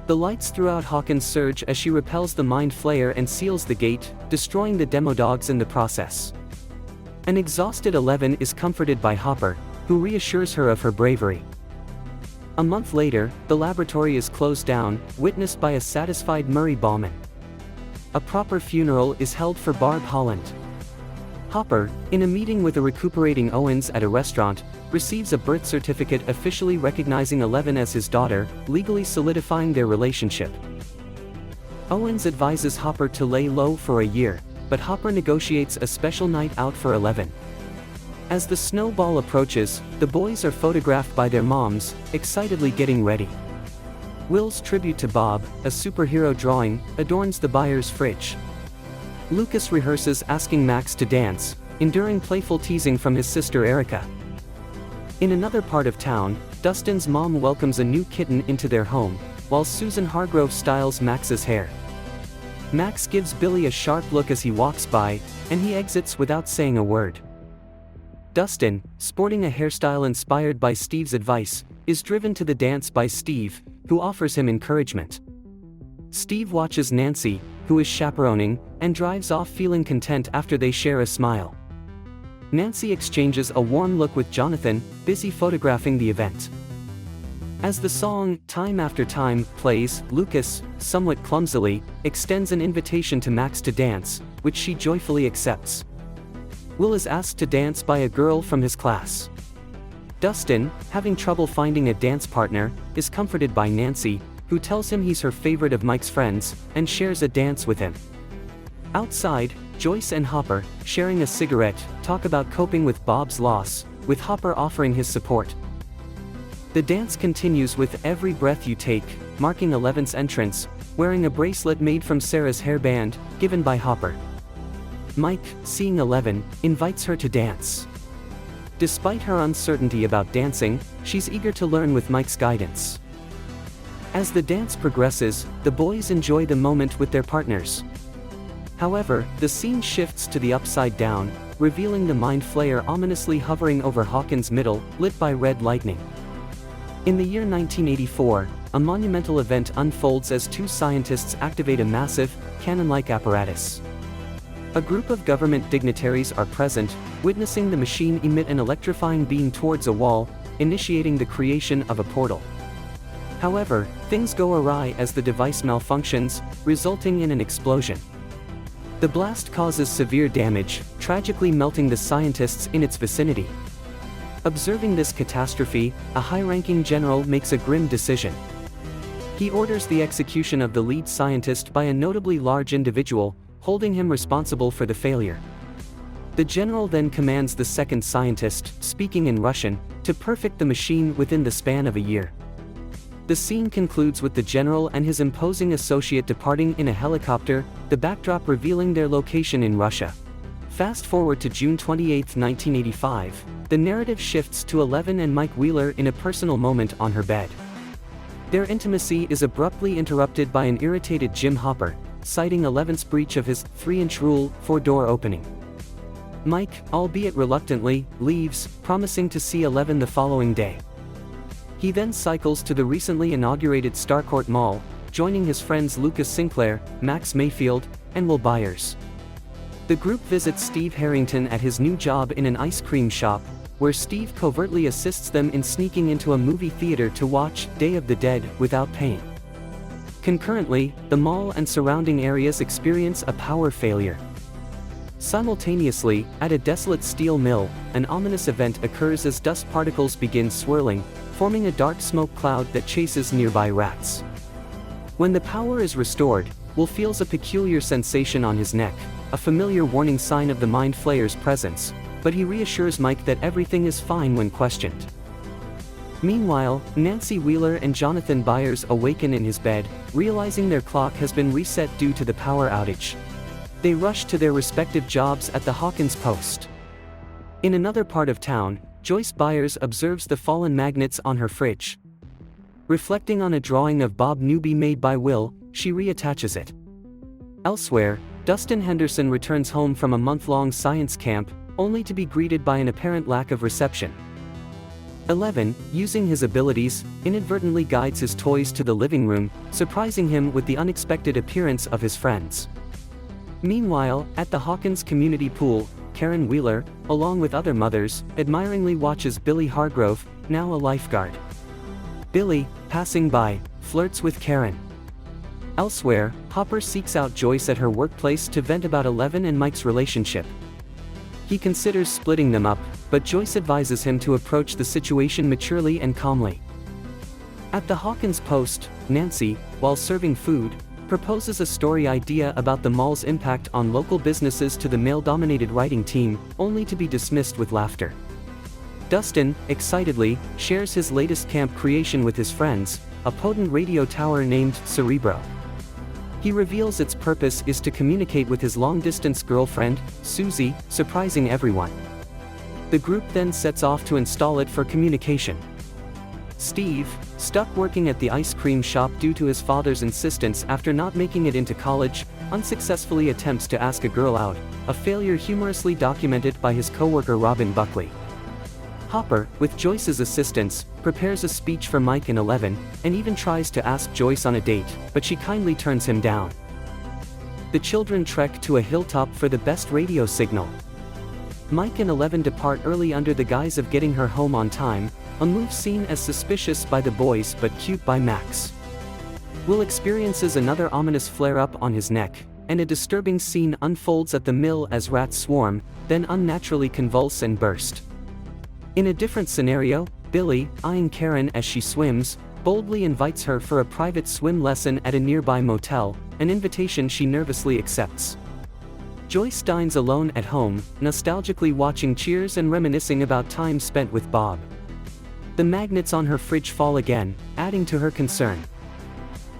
The lights throughout Hawkins surge as she repels the Mind Flayer and seals the gate, destroying the Demodogs in the process. An exhausted 11 is comforted by Hopper, who reassures her of her bravery. A month later, the laboratory is closed down, witnessed by a satisfied Murray Bauman. A proper funeral is held for Barb Holland. Hopper, in a meeting with a recuperating Owens at a restaurant, receives a birth certificate officially recognizing 11 as his daughter, legally solidifying their relationship. Owens advises Hopper to lay low for a year, but Hopper negotiates a special night out for 11. As the snowball approaches, the boys are photographed by their moms, excitedly getting ready. Will's tribute to Bob, a superhero drawing, adorns the Byers fridge. Lucas rehearses asking Max to dance, enduring playful teasing from his sister Erica. In another part of town, Dustin's mom welcomes a new kitten into their home, while Susan Hargrove styles Max's hair. Max gives Billy a sharp look as he walks by, and he exits without saying a word. Dustin, sporting a hairstyle inspired by Steve's advice, is driven to the dance by Steve, who offers him encouragement. Steve watches Nancy, who is chaperoning, and drives off feeling content after they share a smile. Nancy exchanges a warm look with Jonathan, busy photographing the event. As the song, Time After Time, plays, Lucas, somewhat clumsily, extends an invitation to Max to dance, which she joyfully accepts. Will is asked to dance by a girl from his class. Dustin, having trouble finding a dance partner, is comforted by Nancy, who tells him he's her favorite of Mike's friends, and shares a dance with him. Outside, Joyce and Hopper, sharing a cigarette, talk about coping with Bob's loss, with Hopper offering his support. The dance continues with Every Breath You Take, marking 11's entrance, wearing a bracelet made from Sarah's hairband, given by Hopper. Mike, seeing 11, invites her to dance. Despite her uncertainty about dancing, she's eager to learn with Mike's guidance. As the dance progresses, the boys enjoy the moment with their partners. However, the scene shifts to the upside down, revealing the Mind Flayer ominously hovering over Hawkins' middle, lit by red lightning. In the year 1984, a monumental event unfolds as two scientists activate a massive, cannon-like apparatus. A group of government dignitaries are present, witnessing the machine emit an electrifying beam towards a wall, initiating the creation of a portal. However, things go awry as the device malfunctions, resulting in an explosion. The blast causes severe damage, tragically melting the scientists in its vicinity. Observing this catastrophe, a high-ranking general makes a grim decision. He orders the execution of the lead scientist by a notably large individual, holding him responsible for the failure. The general then commands the second scientist, speaking in Russian, to perfect the machine within the span of a year. The scene concludes with the general and his imposing associate departing in a helicopter, the backdrop revealing their location in Russia. Fast forward to June 28, 1985, the narrative shifts to 11 and Mike Wheeler in a personal moment on her bed. Their intimacy is abruptly interrupted by an irritated Jim Hopper, citing 11's breach of his 3-inch rule for door opening. Mike, albeit reluctantly, leaves, promising to see 11 the following day. He then cycles to the recently inaugurated Starcourt Mall, joining his friends Lucas Sinclair, Max Mayfield, and Will Byers. The group visits Steve Harrington at his new job in an ice cream shop, where Steve covertly assists them in sneaking into a movie theater to watch Day of the Dead without paying. Concurrently, the mall and surrounding areas experience a power failure. Simultaneously, at a desolate steel mill, an ominous event occurs as dust particles begin swirling, forming a dark smoke cloud that chases nearby rats. When the power is restored, Will feels a peculiar sensation on his neck, a familiar warning sign of the Mind Flayer's presence, but he reassures Mike that everything is fine when questioned. Meanwhile, Nancy Wheeler and Jonathan Byers awaken in his bed, realizing their clock has been reset due to the power outage. They rush to their respective jobs at the Hawkins post. In another part of town, Joyce Byers observes the fallen magnets on her fridge. Reflecting on a drawing of Bob Newby made by Will, she reattaches it. Elsewhere, Dustin Henderson returns home from a month-long science camp, only to be greeted by an apparent lack of reception. 11, using his abilities, inadvertently guides his toys to the living room, surprising him with the unexpected appearance of his friends. Meanwhile, at the Hawkins community pool, Karen Wheeler, along with other mothers, admiringly watches Billy Hargrove, now a lifeguard. Billy, passing by, flirts with Karen. Elsewhere, Hopper seeks out Joyce at her workplace to vent about 11 and Mike's relationship. He considers splitting them up, but Joyce advises him to approach the situation maturely and calmly. At the Hawkins post, Nancy, while serving food, proposes a story idea about the mall's impact on local businesses to the male-dominated writing team, only to be dismissed with laughter. Dustin, excitedly, shares his latest camp creation with his friends, a potent radio tower named Cerebro. He reveals its purpose is to communicate with his long-distance girlfriend, Suzie, surprising everyone. The group then sets off to install it for communication. Steve, stuck working at the ice cream shop due to his father's insistence after not making it into college, unsuccessfully attempts to ask a girl out, a failure humorously documented by his coworker Robin Buckley. Hopper, with Joyce's assistance, prepares a speech for Mike and 11, and even tries to ask Joyce on a date, but she kindly turns him down. The children trek to a hilltop for the best radio signal. Mike and 11 depart early under the guise of getting her home on time, a move seen as suspicious by the boys but cute by Max. Will experiences another ominous flare-up on his neck, and a disturbing scene unfolds at the mill as rats swarm, then unnaturally convulse and burst. In a different scenario, Billy, eyeing Karen as she swims, boldly invites her for a private swim lesson at a nearby motel, an invitation she nervously accepts. Joyce dines alone at home, nostalgically watching Cheers and reminiscing about time spent with Bob. The magnets on her fridge fall again, adding to her concern.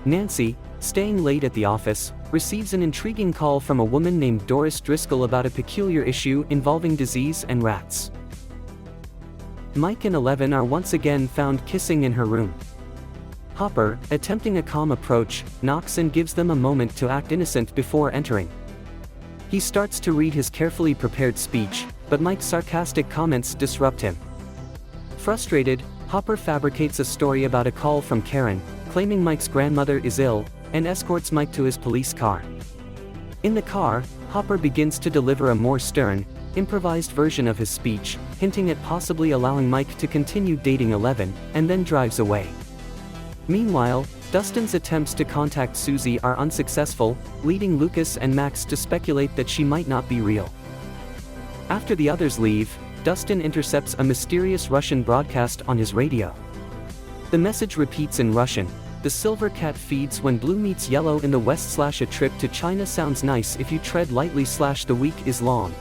Nancy, staying late at the office, receives an intriguing call from a woman named Doris Driscoll about a peculiar issue involving disease and rats. Mike and 11 are once again found kissing in her room. Hopper, attempting a calm approach, knocks and gives them a moment to act innocent before entering. He starts to read his carefully prepared speech, but Mike's sarcastic comments disrupt him. Frustrated, Hopper fabricates a story about a call from Karen, claiming Mike's grandmother is ill, and escorts Mike to his police car. In the car, Hopper begins to deliver a more stern, improvised version of his speech, hinting at possibly allowing Mike to continue dating 11, and then drives away. Meanwhile, Dustin's attempts to contact Suzie are unsuccessful, leading Lucas and Max to speculate that she might not be real. After the others leave, Dustin intercepts a mysterious Russian broadcast on his radio. The message repeats in Russian: "The silver cat feeds when blue meets yellow in the west / a trip to China sounds nice if you tread lightly / the week is long."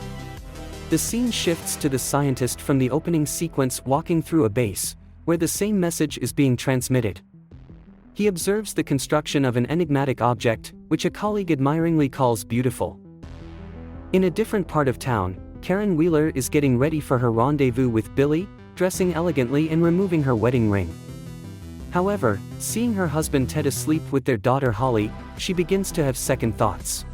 The scene shifts to the scientist from the opening sequence walking through a base, where the same message is being transmitted. He observes the construction of an enigmatic object, which a colleague admiringly calls beautiful. In a different part of town, Karen Wheeler is getting ready for her rendezvous with Billy, dressing elegantly and removing her wedding ring. However, seeing her husband Ted asleep with their daughter Holly, she begins to have second thoughts.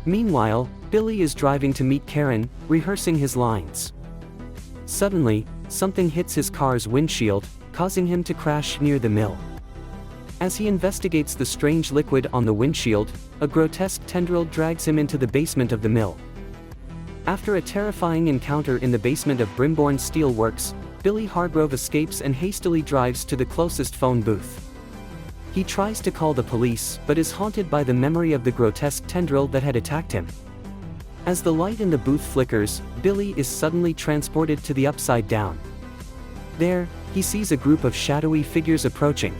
Meanwhile, Billy is driving to meet Karen, rehearsing his lines. Suddenly, something hits his car's windshield, causing him to crash near the mill. As he investigates the strange liquid on the windshield, a grotesque tendril drags him into the basement of the mill. After a terrifying encounter in the basement of Brimborn Steel Works, Billy Hargrove escapes and hastily drives to the closest phone booth. He tries to call the police, but is haunted by the memory of the grotesque tendril that had attacked him. As the light in the booth flickers, Billy is suddenly transported to the Upside Down. There, he sees a group of shadowy figures approaching.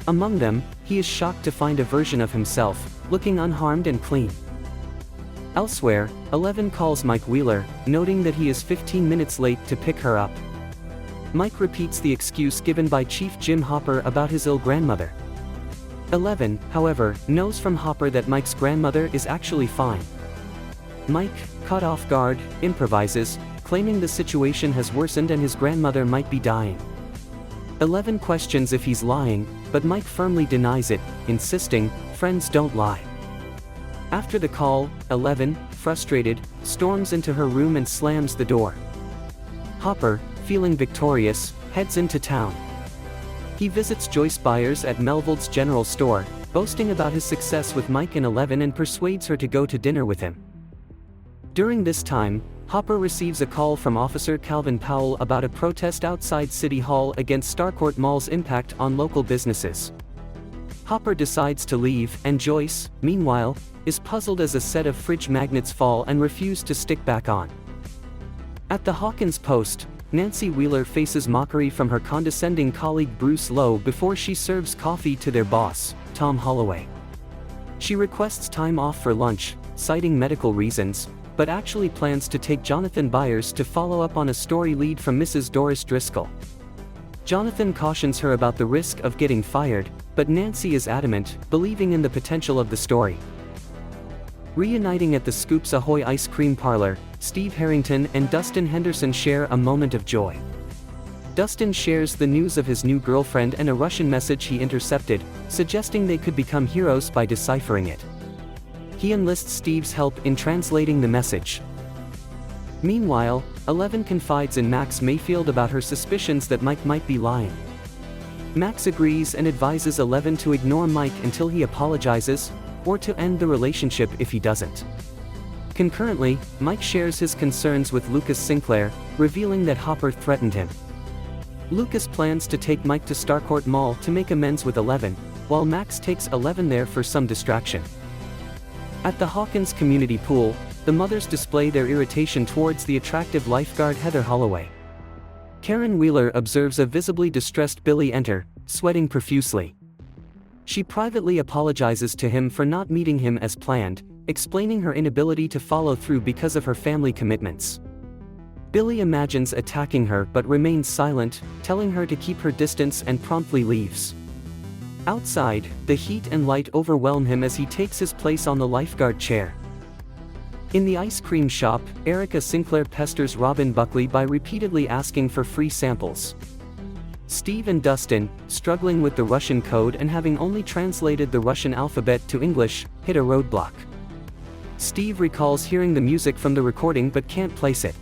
Among them, he is shocked to find a version of himself, looking unharmed and clean. Elsewhere, 11 calls Mike Wheeler, noting that he is 15 minutes late to pick her up. Mike repeats the excuse given by Chief Jim Hopper about his ill grandmother. 11, however, knows from Hopper that Mike's grandmother is actually fine. Mike, caught off guard, improvises, claiming the situation has worsened and his grandmother might be dying. 11 questions if he's lying, but Mike firmly denies it, insisting, "Friends don't lie." After the call, 11, frustrated, storms into her room and slams the door. Hopper, feeling victorious, heads into town. He visits Joyce Byers at Melville's General Store, boasting about his success with Mike and 11 and persuades her to go to dinner with him. During this time, Hopper receives a call from Officer Calvin Powell about a protest outside City Hall against Starcourt Mall's impact on local businesses. Hopper decides to leave, and Joyce, meanwhile, is puzzled as a set of fridge magnets fall and refuse to stick back on. At the Hawkins Post, Nancy Wheeler faces mockery from her condescending colleague Bruce Lowe before she serves coffee to their boss, Tom Holloway. She requests time off for lunch, citing medical reasons, but actually plans to take Jonathan Byers to follow up on a story lead from Mrs. Doris Driscoll. Jonathan cautions her about the risk of getting fired, but Nancy is adamant, believing in the potential of the story. Reuniting at the Scoops Ahoy ice cream parlor, Steve Harrington and Dustin Henderson share a moment of joy. Dustin shares the news of his new girlfriend and a Russian message he intercepted, suggesting they could become heroes by deciphering it. He enlists Steve's help in translating the message. Meanwhile, 11 confides in Max Mayfield about her suspicions that Mike might be lying. Max agrees and advises 11 to ignore Mike until he apologizes, or to end the relationship if he doesn't. Concurrently, Mike shares his concerns with Lucas Sinclair, revealing that Hopper threatened him. Lucas plans to take Mike to Starcourt Mall to make amends with 11, while Max takes 11 there for some distraction. At the Hawkins community pool, the mothers display their irritation towards the attractive lifeguard Heather Holloway. Karen Wheeler observes a visibly distressed Billy enter, sweating profusely. She privately apologizes to him for not meeting him as planned, explaining her inability to follow through because of her family commitments. Billy imagines attacking her but remains silent, telling her to keep her distance and promptly leaves. Outside, the heat and light overwhelm him as he takes his place on the lifeguard chair. In the ice cream shop, Erica Sinclair pesters Robin Buckley by repeatedly asking for free samples. Steve and Dustin, struggling with the Russian code and having only translated the Russian alphabet to English, hit a roadblock. Steve recalls hearing the music from the recording but can't place it.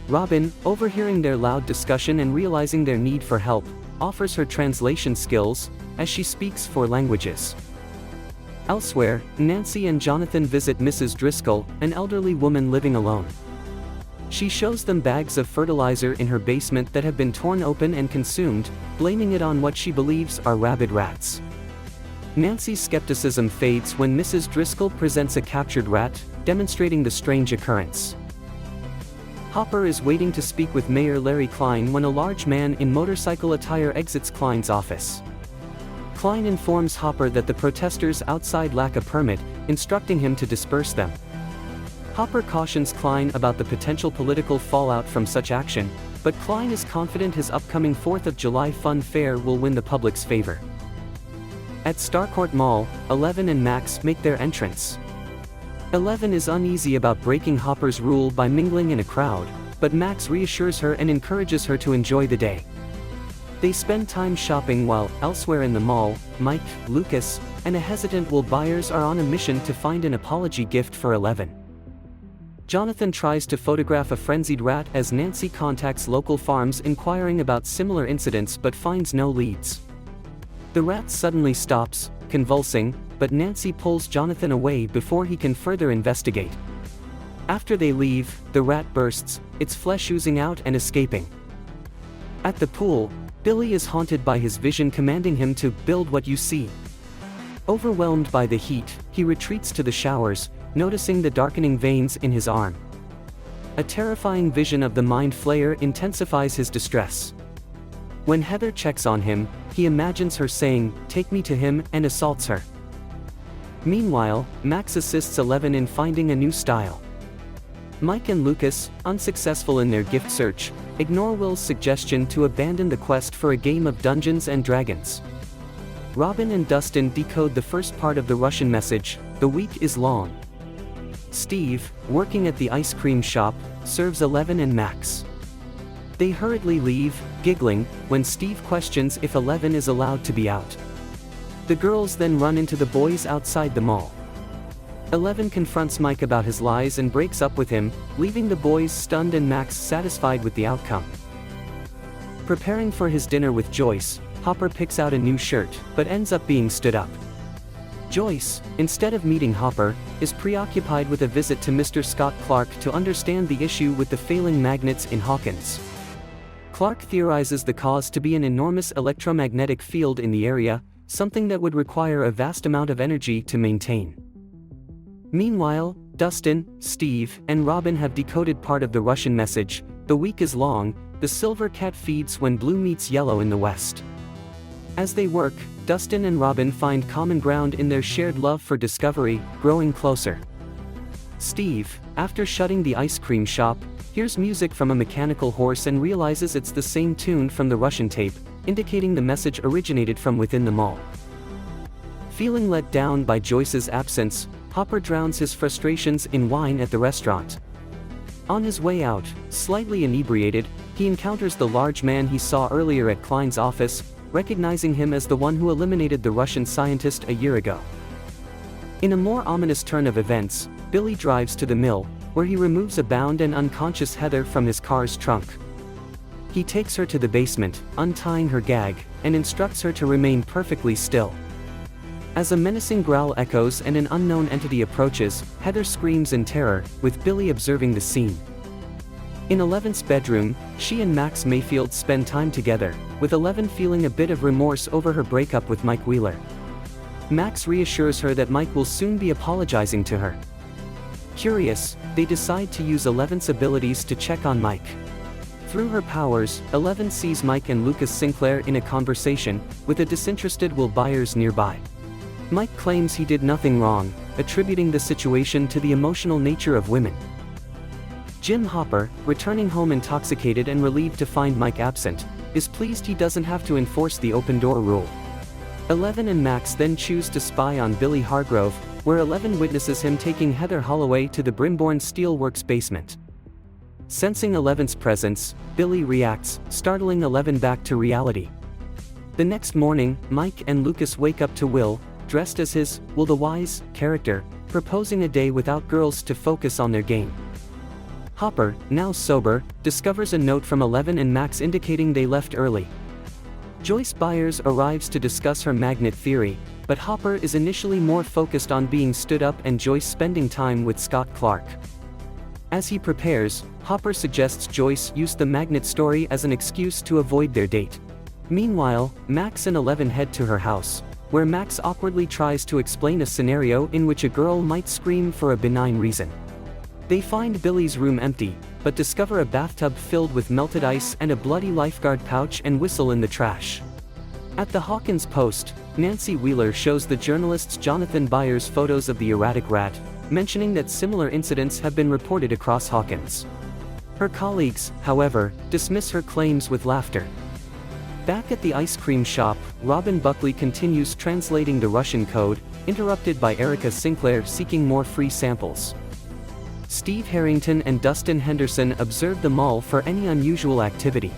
Robin, overhearing their loud discussion and realizing their need for help, offers her translation skills, as she speaks 4 languages. Elsewhere, Nancy and Jonathan visit Mrs. Driscoll, an elderly woman living alone. She shows them bags of fertilizer in her basement that have been torn open and consumed, blaming it on what she believes are rabid rats. Nancy's skepticism fades when Mrs. Driscoll presents a captured rat, demonstrating the strange occurrence. Hopper is waiting to speak with Mayor Larry Klein when a large man in motorcycle attire exits Klein's office. Klein informs Hopper that the protesters outside lack a permit, instructing him to disperse them. Hopper cautions Klein about the potential political fallout from such action, but Klein is confident his upcoming 4th of July fun fair will win the public's favor. At Starcourt Mall, 11 and Max make their entrance. 11 is uneasy about breaking Hopper's rule by mingling in a crowd, but Max reassures her and encourages her to enjoy the day. They spend time shopping while, elsewhere in the mall, Mike, Lucas, and a hesitant Will Byers are on a mission to find an apology gift for 11. Jonathan tries to photograph a frenzied rat as Nancy contacts local farms inquiring about similar incidents but finds no leads. The rat suddenly stops, convulsing, but Nancy pulls Jonathan away before he can further investigate. After they leave, the rat bursts, its flesh oozing out and escaping. At the pool, Billy is haunted by his vision commanding him to build what you see. Overwhelmed by the heat, he retreats to the showers, noticing the darkening veins in his arm. A terrifying vision of the Mind Flayer intensifies his distress. When Heather checks on him, he imagines her saying, "Take me to him," and assaults her. Meanwhile, Max assists 11 in finding a new style. Mike and Lucas, unsuccessful in their gift search, ignore Will's suggestion to abandon the quest for a game of Dungeons and Dragons. Robin and Dustin decode the first part of the Russian message, "The week is long." Steve, working at the ice cream shop, serves 11 and Max. They hurriedly leave, giggling, when Steve questions if 11 is allowed to be out. The girls then run into the boys outside the mall. 11 confronts Mike about his lies and breaks up with him, leaving the boys stunned and Max satisfied with the outcome. Preparing for his dinner with Joyce, Hopper picks out a new shirt, but ends up being stood up. Joyce, instead of meeting Hopper, is preoccupied with a visit to Mr. Scott Clark to understand the issue with the failing magnets in Hawkins. Clark theorizes the cause to be an enormous electromagnetic field in the area, something that would require a vast amount of energy to maintain. Meanwhile, Dustin, Steve, and Robin have decoded part of the Russian message, "The week is long, the silver cat feeds when blue meets yellow in the west." As they work, Dustin and Robin find common ground in their shared love for discovery, growing closer. Steve, after shutting the ice cream shop, hears music from a mechanical horse and realizes it's the same tune from the Russian tape, indicating the message originated from within the mall. Feeling let down by Joyce's absence, Hopper drowns his frustrations in wine at the restaurant. On his way out, slightly inebriated, he encounters the large man he saw earlier at Klein's office, recognizing him as the one who eliminated the Russian scientist a year ago. In a more ominous turn of events, Billy drives to the mill, where he removes a bound and unconscious Heather from his car's trunk. He takes her to the basement, untying her gag, and instructs her to remain perfectly still. As a menacing growl echoes and an unknown entity approaches, Heather screams in terror, with Billy observing the scene. In 11's bedroom, she and Max Mayfield spend time together, with 11 feeling a bit of remorse over her breakup with Mike Wheeler. Max reassures her that Mike will soon be apologizing to her. Curious, they decide to use 11's abilities to check on Mike. Through her powers, 11 sees Mike and Lucas Sinclair in a conversation, with a disinterested Will Byers nearby. Mike claims he did nothing wrong, attributing the situation to the emotional nature of women. Jim Hopper, returning home intoxicated and relieved to find Mike absent, is pleased he doesn't have to enforce the open-door rule. 11 and Max then choose to spy on Billy Hargrove, where 11 witnesses him taking Heather Holloway to the Brimborn Steelworks basement. Sensing 11's presence, Billy reacts, startling 11 back to reality. The next morning, Mike and Lucas wake up to Will, dressed as his, Will the Wise, character, proposing a day without girls to focus on their game. Hopper, now sober, discovers a note from 11 and Max indicating they left early. Joyce Byers arrives to discuss her magnet theory, but Hopper is initially more focused on being stood up and Joyce spending time with Scott Clark. As he prepares, Hopper suggests Joyce use the magnet story as an excuse to avoid their date. Meanwhile, Max and 11 head to her house, where Max awkwardly tries to explain a scenario in which a girl might scream for a benign reason. They find Billy's room empty, but discover a bathtub filled with melted ice and a bloody Lifeguard pouch and whistle in the trash. At the Hawkins Post, Nancy Wheeler shows the journalists Jonathan Byers photos of the erratic rat, mentioning that similar incidents have been reported across Hawkins. Her colleagues, however, dismiss her claims with laughter. Back at the ice cream shop, Robin Buckley continues translating the Russian code, interrupted by Erica Sinclair seeking more free samples. Steve Harrington and Dustin Henderson observe the mall for any unusual activity.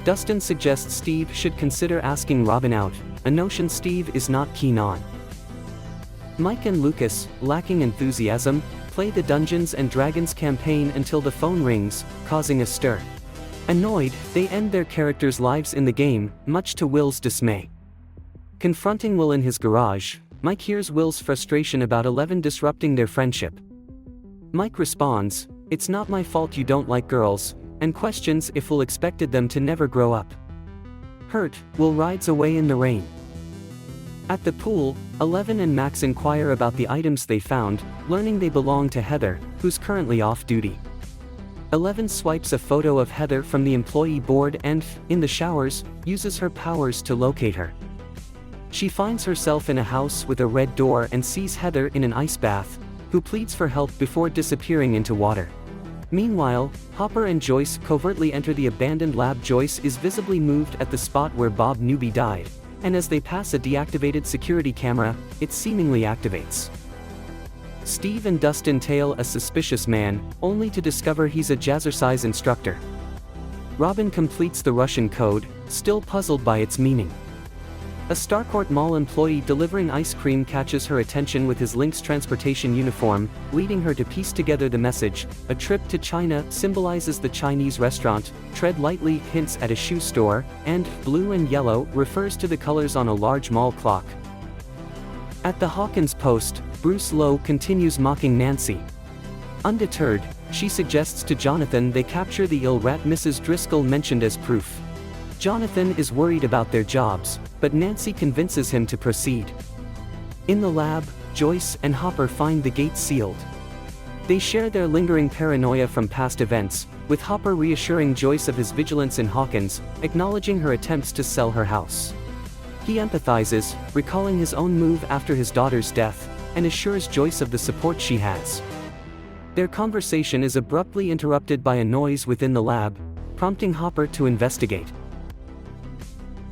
Dustin suggests Steve should consider asking Robin out, a notion Steve is not keen on. Mike and Lucas, lacking enthusiasm, play the Dungeons & Dragons campaign until the phone rings, causing a stir. Annoyed, they end their characters' lives in the game, much to Will's dismay. Confronting Will in his garage, Mike hears Will's frustration about Eleven disrupting their friendship. Mike responds, "It's not my fault you don't like girls," and questions if Will expected them to never grow up. Hurt, Will rides away in the rain. At the pool, Eleven and Max inquire about the items they found, learning they belong to Heather, who's currently off duty. Eleven swipes a photo of Heather from the employee board and, in the showers, uses her powers to locate her. She finds herself in a house with a red door and sees Heather in an ice bath, who pleads for help before disappearing into water. Meanwhile, Hopper and Joyce covertly enter the abandoned lab. Joyce is visibly moved at the spot where Bob Newby died, and as they pass a deactivated security camera, it seemingly activates. Steve and Dustin tail a suspicious man, only to discover he's a jazzercise instructor. Robin completes the Russian code, still puzzled by its meaning. A Starcourt Mall employee delivering ice cream catches her attention with his Lynx transportation uniform, leading her to piece together the message. A trip to China symbolizes the Chinese restaurant, tread lightly hints at a shoe store, and blue and yellow refers to the colors on a large mall clock. At the Hawkins post, Bruce Lowe continues mocking Nancy. Undeterred, she suggests to Jonathan they capture the ill rat Mrs. Driscoll mentioned as proof. Jonathan is worried about their jobs, but Nancy convinces him to proceed. In the lab, Joyce and Hopper find the gate sealed. They share their lingering paranoia from past events, with Hopper reassuring Joyce of his vigilance in Hawkins, acknowledging her attempts to sell her house. He empathizes, recalling his own move after his daughter's death, and assures Joyce of the support she has. Their conversation is abruptly interrupted by a noise within the lab, prompting Hopper to investigate.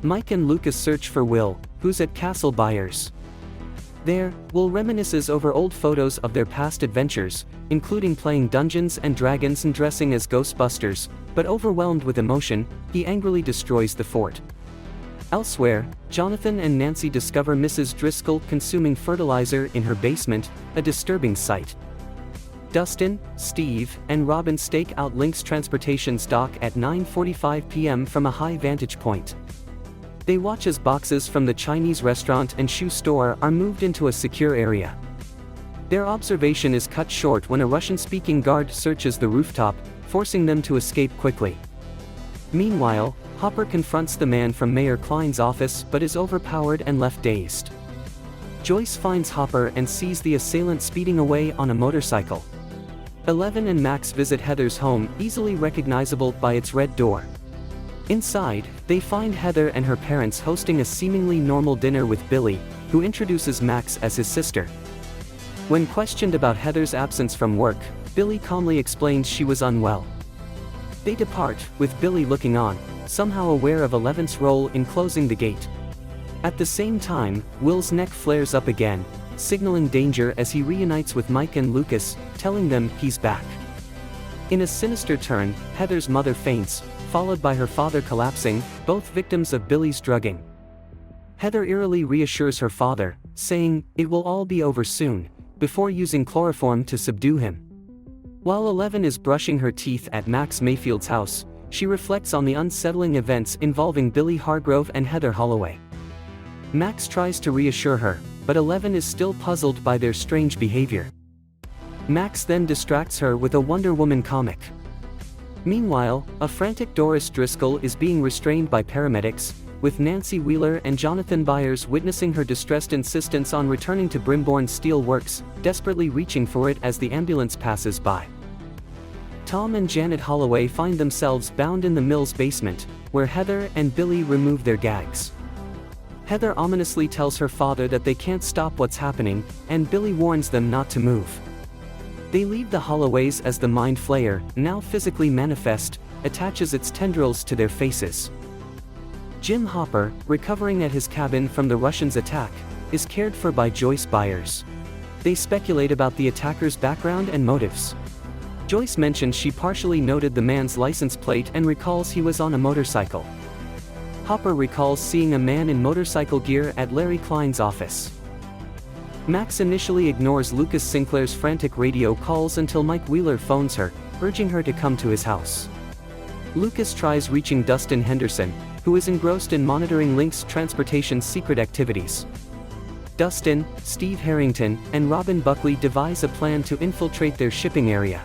Mike and Lucas search for Will, who's at Castle Byers. There, Will reminisces over old photos of their past adventures, including playing Dungeons & Dragons and dressing as Ghostbusters, but overwhelmed with emotion, he angrily destroys the fort. Elsewhere, Jonathan and Nancy discover Mrs. Driscoll consuming fertilizer in her basement, a disturbing sight. Dustin, Steve, and Robin stake out Lynx Transportation's dock at 9:45 p.m. from a high vantage point. They watch as boxes from the Chinese restaurant and shoe store are moved into a secure area. Their observation is cut short when a Russian-speaking guard searches the rooftop, forcing them to escape quickly. Meanwhile, Hopper confronts the man from Mayor Klein's office but is overpowered and left dazed. Joyce finds Hopper and sees the assailant speeding away on a motorcycle. Eleven and Max visit Heather's home, easily recognizable by its red door. Inside, they find Heather and her parents hosting a seemingly normal dinner with Billy, who introduces Max as his sister. When questioned about Heather's absence from work, Billy calmly explains she was unwell. They depart, with Billy looking on, somehow aware of Eleven's role in closing the gate. At the same time, Will's neck flares up again, signaling danger as he reunites with Mike and Lucas, telling them he's back. In a sinister turn, Heather's mother faints, followed by her father collapsing, both victims of Billy's drugging. Heather eerily reassures her father, saying, "It will all be over soon," before using chloroform to subdue him. While Eleven is brushing her teeth at Max Mayfield's house, she reflects on the unsettling events involving Billy Hargrove and Heather Holloway. Max tries to reassure her, but Eleven is still puzzled by their strange behavior. Max then distracts her with a Wonder Woman comic. Meanwhile, a frantic Doris Driscoll is being restrained by paramedics, with Nancy Wheeler and Jonathan Byers witnessing her distressed insistence on returning to Brimborn Steel Works, desperately reaching for it as the ambulance passes by. Tom and Janet Holloway find themselves bound in the mill's basement, where Heather and Billy remove their gags. Heather ominously tells her father that they can't stop what's happening, and Billy warns them not to move. They leave the Holloways as the Mind Flayer, now physically manifest, attaches its tendrils to their faces. Jim Hopper, recovering at his cabin from the Russians' attack, is cared for by Joyce Byers. They speculate about the attacker's background and motives. Joyce mentions she partially noted the man's license plate and recalls he was on a motorcycle. Hopper recalls seeing a man in motorcycle gear at Larry Klein's office. Max initially ignores Lucas Sinclair's frantic radio calls until Mike Wheeler phones her, urging her to come to his house. Lucas tries reaching Dustin Henderson, who is engrossed in monitoring Link's transportation's secret activities. Dustin, Steve Harrington, and Robin Buckley devise a plan to infiltrate their shipping area.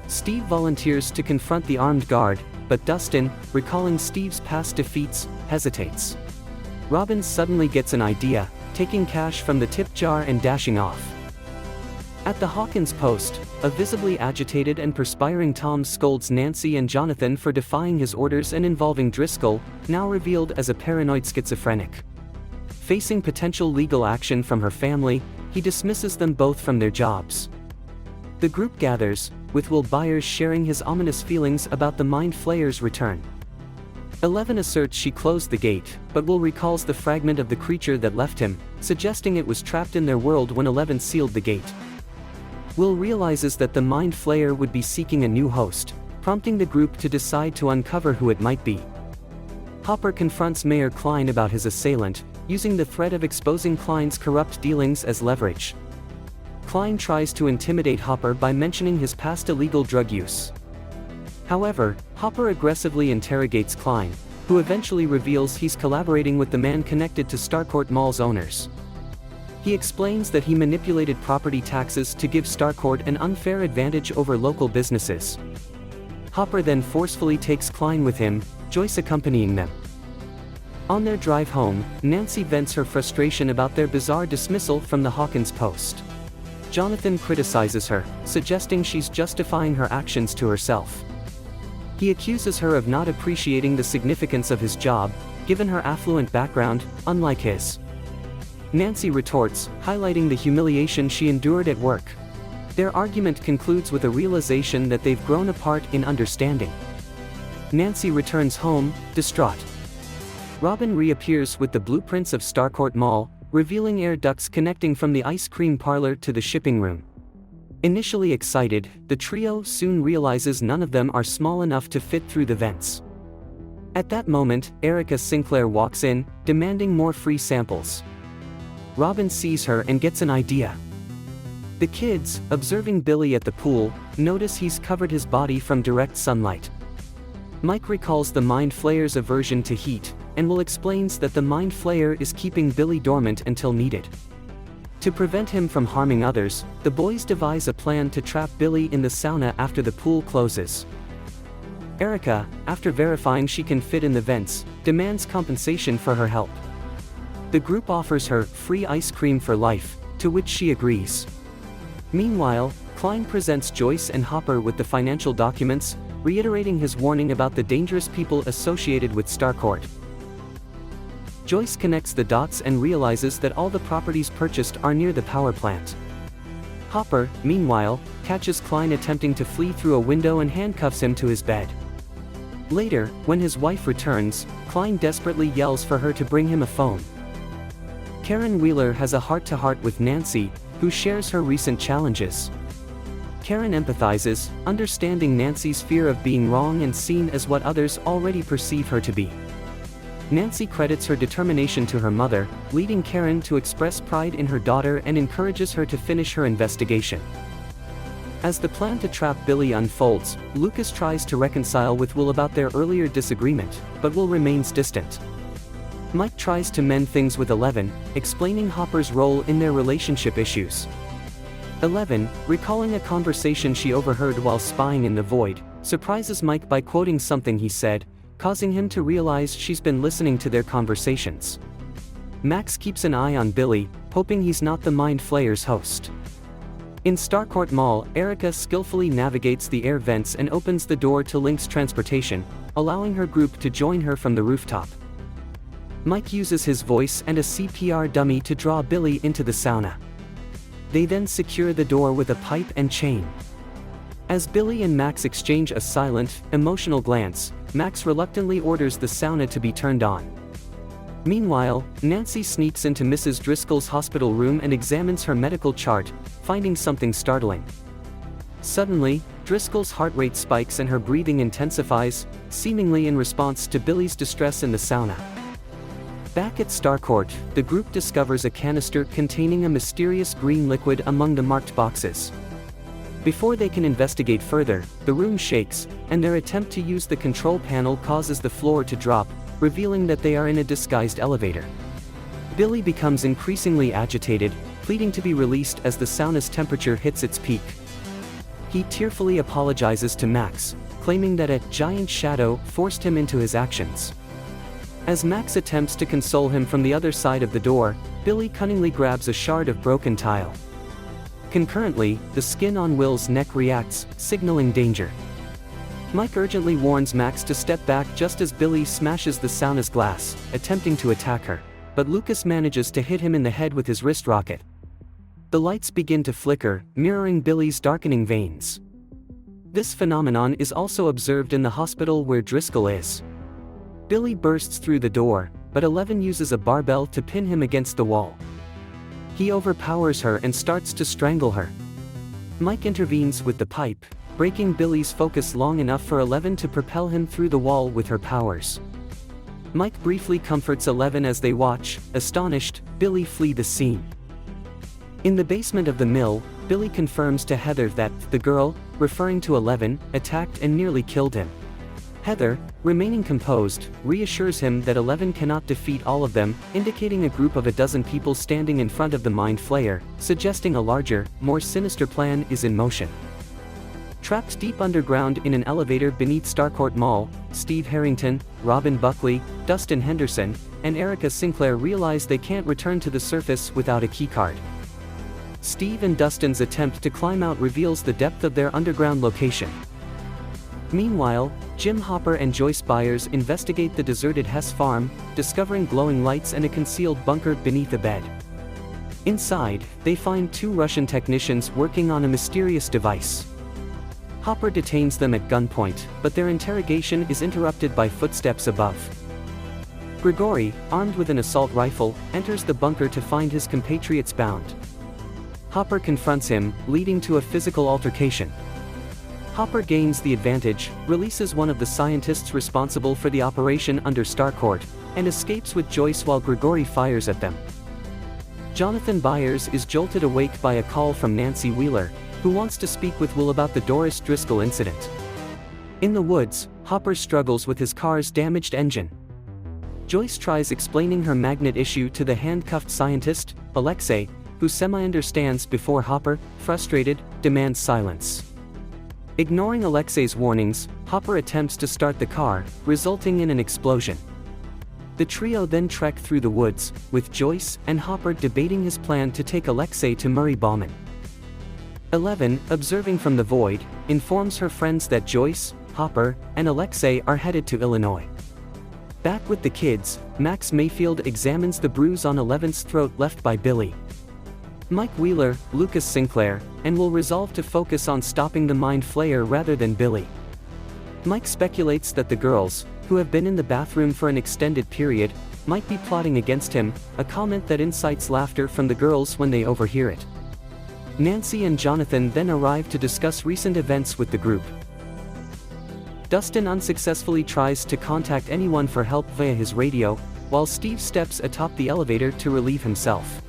Steve volunteers to confront the armed guard, but Dustin, recalling Steve's past defeats, hesitates. Robin suddenly gets an idea, taking cash from the tip jar and dashing off. At the Hawkins post, a visibly agitated and perspiring Tom scolds Nancy and Jonathan for defying his orders and involving Driscoll, now revealed as a paranoid schizophrenic. Facing potential legal action from her family, he dismisses them both from their jobs. The group gathers, with Will Byers sharing his ominous feelings about the Mind Flayer's return. 11 asserts she closed the gate, but Will recalls the fragment of the creature that left him, suggesting it was trapped in their world when 11 sealed the gate. Will realizes that the Mind Flayer would be seeking a new host, prompting the group to decide to uncover who it might be. Hopper confronts Mayor Klein about his assailant, using the threat of exposing Klein's corrupt dealings as leverage. Klein tries to intimidate Hopper by mentioning his past illegal drug use. However, Hopper aggressively interrogates Klein, who eventually reveals he's collaborating with the man connected to Starcourt Mall's owners. He explains that he manipulated property taxes to give Starcourt an unfair advantage over local businesses. Hopper then forcefully takes Klein with him, Joyce accompanying them. On their drive home, Nancy vents her frustration about their bizarre dismissal from the Hawkins post. Jonathan criticizes her, suggesting she's justifying her actions to herself. He accuses her of not appreciating the significance of his job, given her affluent background, unlike his. Nancy retorts, highlighting the humiliation she endured at work. Their argument concludes with a realization that they've grown apart in understanding. Nancy returns home, distraught. Robin reappears with the blueprints of Starcourt Mall, revealing air ducts connecting from the ice cream parlor to the shipping room. Initially excited, the trio soon realizes none of them are small enough to fit through the vents. At that moment, Erica Sinclair walks in, demanding more free samples. Robin sees her and gets an idea. The kids, observing Billy at the pool, notice he's covered his body from direct sunlight. Mike recalls the Mind Flayer's aversion to heat, and Will explains that the Mind Flayer is keeping Billy dormant until needed. To prevent him from harming others, the boys devise a plan to trap Billy in the sauna after the pool closes. Erica, after verifying she can fit in the vents, demands compensation for her help. The group offers her free ice cream for life, to which she agrees. Meanwhile, Klein presents Joyce and Hopper with the financial documents, reiterating his warning about the dangerous people associated with Starcourt. Joyce connects the dots and realizes that all the properties purchased are near the power plant. Hopper, meanwhile, catches Klein attempting to flee through a window and handcuffs him to his bed. Later, when his wife returns, Klein desperately yells for her to bring him a phone. Karen Wheeler has a heart-to-heart with Nancy, who shares her recent challenges. Karen empathizes, understanding Nancy's fear of being wrong and seen as what others already perceive her to be. Nancy credits her determination to her mother, leading Karen to express pride in her daughter and encourages her to finish her investigation. As the plan to trap Billy unfolds, Lucas tries to reconcile with Will about their earlier disagreement, but Will remains distant. Mike tries to mend things with 11, explaining Hopper's role in their relationship issues. 11, recalling a conversation she overheard while spying in the void, surprises Mike by quoting something he said, causing him to realize she's been listening to their conversations. Max keeps an eye on Billy, hoping he's not the Mind Flayer's host. In Starcourt Mall, Erica skillfully navigates the air vents and opens the door to Link's transportation, allowing her group to join her from the rooftop. Mike uses his voice and a CPR dummy to draw Billy into the sauna. They then secure the door with a pipe and chain. As Billy and Max exchange a silent, emotional glance, Max reluctantly orders the sauna to be turned on. Meanwhile, Nancy sneaks into Mrs. Driscoll's hospital room and examines her medical chart, finding something startling. Suddenly, Driscoll's heart rate spikes and her breathing intensifies, seemingly in response to Billy's distress in the sauna. Back at Starcourt, the group discovers a canister containing a mysterious green liquid among the marked boxes. Before they can investigate further, the room shakes, and their attempt to use the control panel causes the floor to drop, revealing that they are in a disguised elevator. Billy becomes increasingly agitated, pleading to be released as the sauna's temperature hits its peak. He tearfully apologizes to Max, claiming that a giant shadow forced him into his actions. As Max attempts to console him from the other side of the door, Billy cunningly grabs a shard of broken tile. Concurrently, the skin on Will's neck reacts, signaling danger. Mike urgently warns Max to step back just as Billy smashes the sauna's glass, attempting to attack her, but Lucas manages to hit him in the head with his wrist rocket. The lights begin to flicker, mirroring Billy's darkening veins. This phenomenon is also observed in the hospital where Driscoll is. Billy bursts through the door, but Eleven uses a barbell to pin him against the wall. He overpowers her and starts to strangle her. Mike intervenes with the pipe, breaking Billy's focus long enough for Eleven to propel him through the wall with her powers. Mike briefly comforts Eleven as they watch, astonished, Billy flee the scene. In the basement of the mill, Billy confirms to Heather that the girl, referring to Eleven, attacked and nearly killed him. Heather, remaining composed, reassures him that Eleven cannot defeat all of them, indicating a group of a dozen people standing in front of the Mind Flayer, suggesting a larger, more sinister plan is in motion. Trapped deep underground in an elevator beneath Starcourt Mall, Steve Harrington, Robin Buckley, Dustin Henderson, and Erica Sinclair realize they can't return to the surface without a keycard. Steve and Dustin's attempt to climb out reveals the depth of their underground location. Meanwhile, Jim Hopper and Joyce Byers investigate the deserted Hess farm, discovering glowing lights and a concealed bunker beneath a bed. Inside, they find two Russian technicians working on a mysterious device. Hopper detains them at gunpoint, but their interrogation is interrupted by footsteps above. Grigori, armed with an assault rifle, enters the bunker to find his compatriots bound. Hopper confronts him, leading to a physical altercation. Hopper gains the advantage, releases one of the scientists responsible for the operation under Starcourt, and escapes with Joyce while Grigori fires at them. Jonathan Byers is jolted awake by a call from Nancy Wheeler, who wants to speak with Will about the Doris Driscoll incident. In the woods, Hopper struggles with his car's damaged engine. Joyce tries explaining her magnet issue to the handcuffed scientist, Alexei, who semi-understands before Hopper, frustrated, demands silence. Ignoring Alexei's warnings, Hopper attempts to start the car, resulting in an explosion. The trio then trek through the woods, with Joyce and Hopper debating his plan to take Alexei to Murray Bauman. Eleven, observing from the void, informs her friends that Joyce, Hopper, and Alexei are headed to Illinois. Back with the kids, Max Mayfield examines the bruise on Eleven's throat left by Billy. Mike Wheeler, Lucas Sinclair, and will resolve to focus on stopping the Mind Flayer rather than Billy. Mike speculates that the girls, who have been in the bathroom for an extended period, might be plotting against him, a comment that incites laughter from the girls when they overhear it. Nancy and Jonathan then arrive to discuss recent events with the group. Dustin unsuccessfully tries to contact anyone for help via his radio, while Steve steps atop the elevator to relieve himself.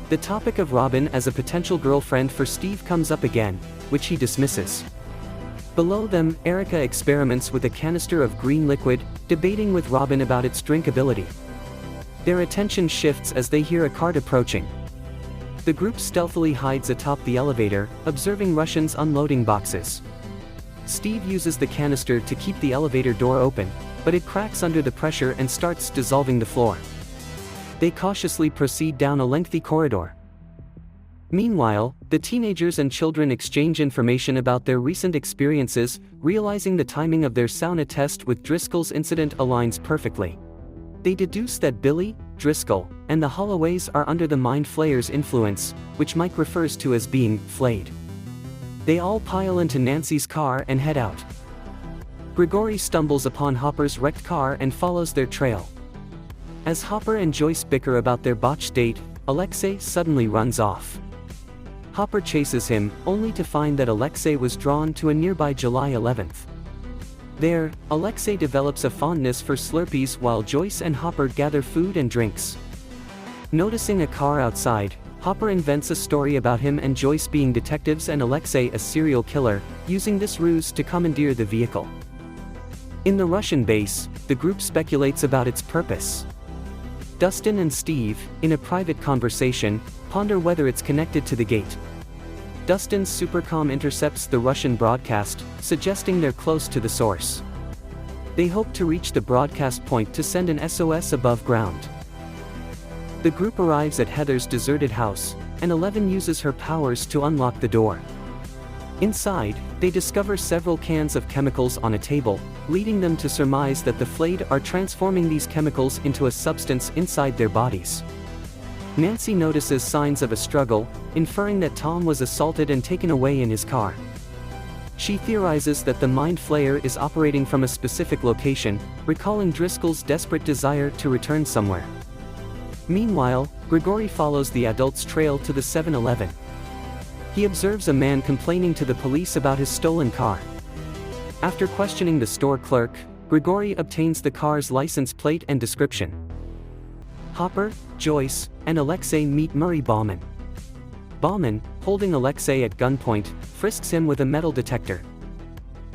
The topic of Robin as a potential girlfriend for Steve comes up again, which he dismisses. Below them, Erica experiments with a canister of green liquid, debating with Robin about its drinkability. Their attention shifts as they hear a cart approaching. The group stealthily hides atop the elevator, observing Russians unloading boxes. Steve uses the canister to keep the elevator door open, but it cracks under the pressure and starts dissolving the floor. They cautiously proceed down a lengthy corridor. Meanwhile, the teenagers and children exchange information about their recent experiences, realizing the timing of their sauna test with Driscoll's incident aligns perfectly. They deduce that Billy, Driscoll, and the Holloways are under the Mind Flayer's influence, which Mike refers to as being flayed. They all pile into Nancy's car and head out. Grigori stumbles upon Hopper's wrecked car and follows their trail. As Hopper and Joyce bicker about their botched date, Alexei suddenly runs off. Hopper chases him, only to find that Alexei was drawn to a nearby July 11th. There, Alexei develops a fondness for Slurpees while Joyce and Hopper gather food and drinks. Noticing a car outside, Hopper invents a story about him and Joyce being detectives and Alexei a serial killer, using this ruse to commandeer the vehicle. In the Russian base, the group speculates about its purpose. Dustin and Steve, in a private conversation, ponder whether it's connected to the gate. Dustin's supercom intercepts the Russian broadcast, suggesting they're close to the source. They hope to reach the broadcast point to send an SOS above ground. The group arrives at Heather's deserted house, and Eleven uses her powers to unlock the door. Inside, they discover several cans of chemicals on a table, leading them to surmise that the Flayed are transforming these chemicals into a substance inside their bodies. Nancy notices signs of a struggle, inferring that Tom was assaulted and taken away in his car. She theorizes that the Mind Flayer is operating from a specific location, recalling Driscoll's desperate desire to return somewhere. Meanwhile, Grigori follows the adult's trail to the 7-Eleven. He observes a man complaining to the police about his stolen car. After questioning the store clerk, Grigori obtains the car's license plate and description. Hopper, Joyce, and Alexei meet Murray Bauman. Bauman, holding Alexei at gunpoint, frisks him with a metal detector.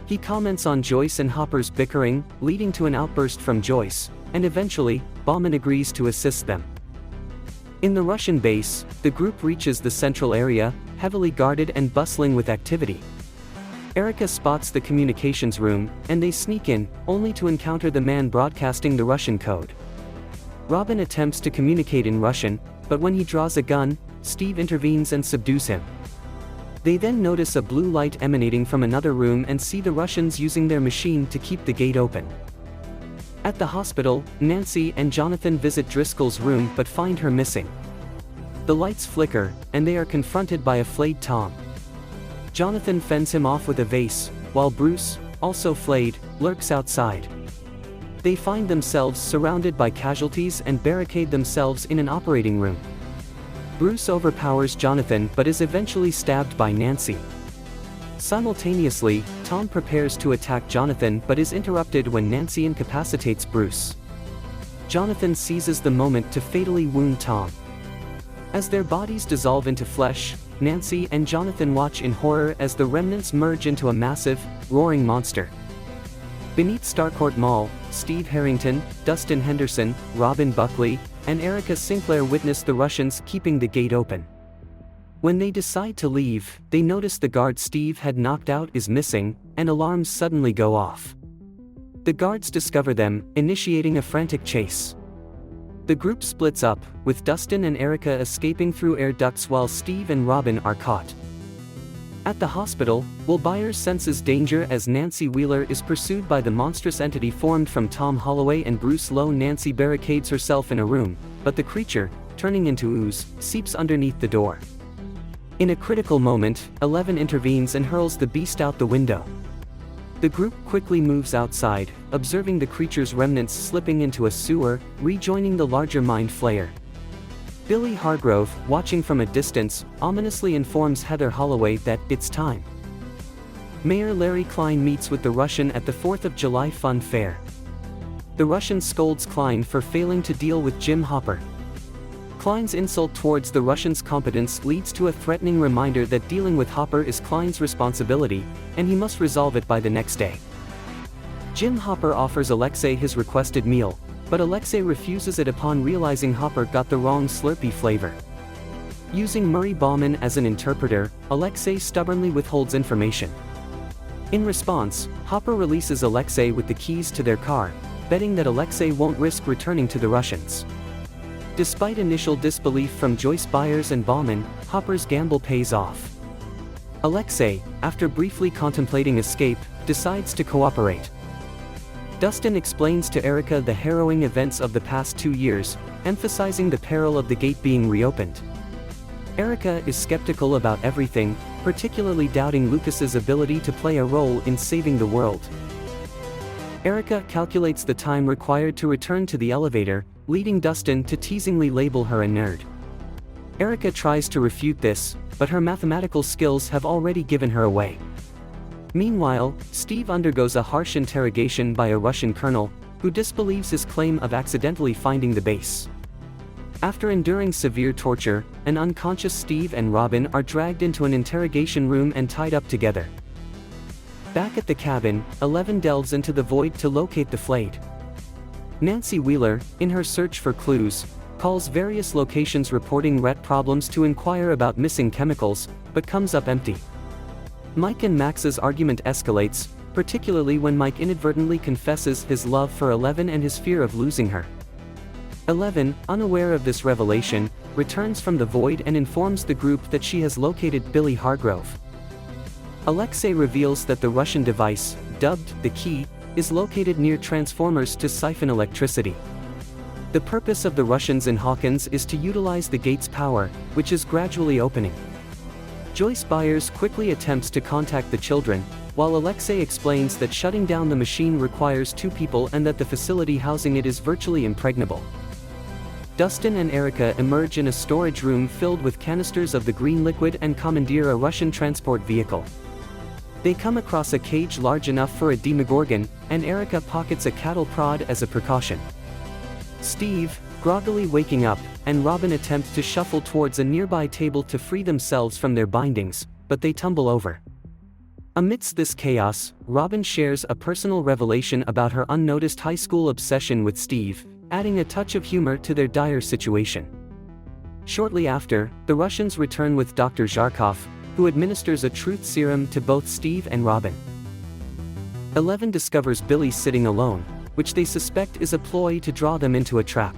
He comments on Joyce and Hopper's bickering, leading to an outburst from Joyce, and eventually, Bauman agrees to assist them. In the Russian base, the group reaches the central area, heavily guarded and bustling with activity. Erica spots the communications room, and they sneak in, only to encounter the man broadcasting the Russian code. Robin attempts to communicate in Russian, but when he draws a gun, Steve intervenes and subdues him. They then notice a blue light emanating from another room and see the Russians using their machine to keep the gate open. At the hospital, Nancy and Jonathan visit Driscoll's room but find her missing. The lights flicker, and they are confronted by a flayed Tom. Jonathan fends him off with a vase, while Bruce, also flayed, lurks outside. They find themselves surrounded by casualties and barricade themselves in an operating room. Bruce overpowers Jonathan but is eventually stabbed by Nancy. Simultaneously, Tom prepares to attack Jonathan but is interrupted when Nancy incapacitates Bruce. Jonathan seizes the moment to fatally wound Tom. As their bodies dissolve into flesh, Nancy and Jonathan watch in horror as the remnants merge into a massive, roaring monster. Beneath Starcourt Mall, Steve Harrington, Dustin Henderson, Robin Buckley, and Erica Sinclair witness the Russians keeping the gate open. When they decide to leave, they notice the guard Steve had knocked out is missing, and alarms suddenly go off. The guards discover them, initiating a frantic chase. The group splits up, with Dustin and Erica escaping through air ducts while Steve and Robin are caught. At the hospital, Will Byers senses danger as Nancy Wheeler is pursued by the monstrous entity formed from Tom Holloway and Bruce Lowe. Nancy barricades herself in a room, but the creature, turning into ooze, seeps underneath the door. In a critical moment, Eleven intervenes and hurls the beast out the window. The group quickly moves outside, observing the creature's remnants slipping into a sewer, rejoining the larger Mind Flayer. Billy Hargrove, watching from a distance, ominously informs Heather Holloway that it's time. Mayor Larry Klein meets with the Russian at the 4th of July Fun Fair. The Russian scolds Klein for failing to deal with Jim Hopper. Klein's insult towards the Russian's competence leads to a threatening reminder that dealing with Hopper is Klein's responsibility, and he must resolve it by the next day. Jim Hopper offers Alexei his requested meal, but Alexei refuses it upon realizing Hopper got the wrong Slurpee flavor. Using Murray Bauman as an interpreter, Alexei stubbornly withholds information. In response, Hopper releases Alexei with the keys to their car, betting that Alexei won't risk returning to the Russians. Despite initial disbelief from Joyce, Byers and Bauman, Hopper's gamble pays off. Alexei, after briefly contemplating escape, decides to cooperate. Dustin explains to Erica the harrowing events of the past 2 years, emphasizing the peril of the gate being reopened. Erica is skeptical about everything, particularly doubting Lucas's ability to play a role in saving the world. Erica calculates the time required to return to the elevator, leading Dustin to teasingly label her a nerd. Erica tries to refute this, but her mathematical skills have already given her away. Meanwhile, Steve undergoes a harsh interrogation by a Russian colonel, who disbelieves his claim of accidentally finding the base. After enduring severe torture, an unconscious Steve and Robin are dragged into an interrogation room and tied up together. Back at the cabin, 11 delves into the void to locate the Flayed. Nancy Wheeler, in her search for clues, calls various locations reporting RET problems to inquire about missing chemicals, but comes up empty. Mike and Max's argument escalates, particularly when Mike inadvertently confesses his love for 11 and his fear of losing her. 11, unaware of this revelation, returns from the void and informs the group that she has located Billy Hargrove. Alexei reveals that the Russian device, dubbed the Key, is located near transformers to siphon electricity. The purpose of the Russians in Hawkins is to utilize the gate's power, which is gradually opening. Joyce Byers quickly attempts to contact the children, while Alexei explains that shutting down the machine requires 2 people and that the facility housing it is virtually impregnable. Dustin and Erica emerge in a storage room filled with canisters of the green liquid and commandeer a Russian transport vehicle. They come across a cage large enough for a Demogorgon, and Erica pockets a cattle prod as a precaution. Steve, groggily waking up, and Robin attempt to shuffle towards a nearby table to free themselves from their bindings, but they tumble over. Amidst this chaos, Robin shares a personal revelation about her unnoticed high school obsession with Steve, adding a touch of humor to their dire situation. Shortly after, the Russians return with Dr. Zharkov, who administers a truth serum to both Steve and Robin. 11 discovers Billy sitting alone, which they suspect is a ploy to draw them into a trap.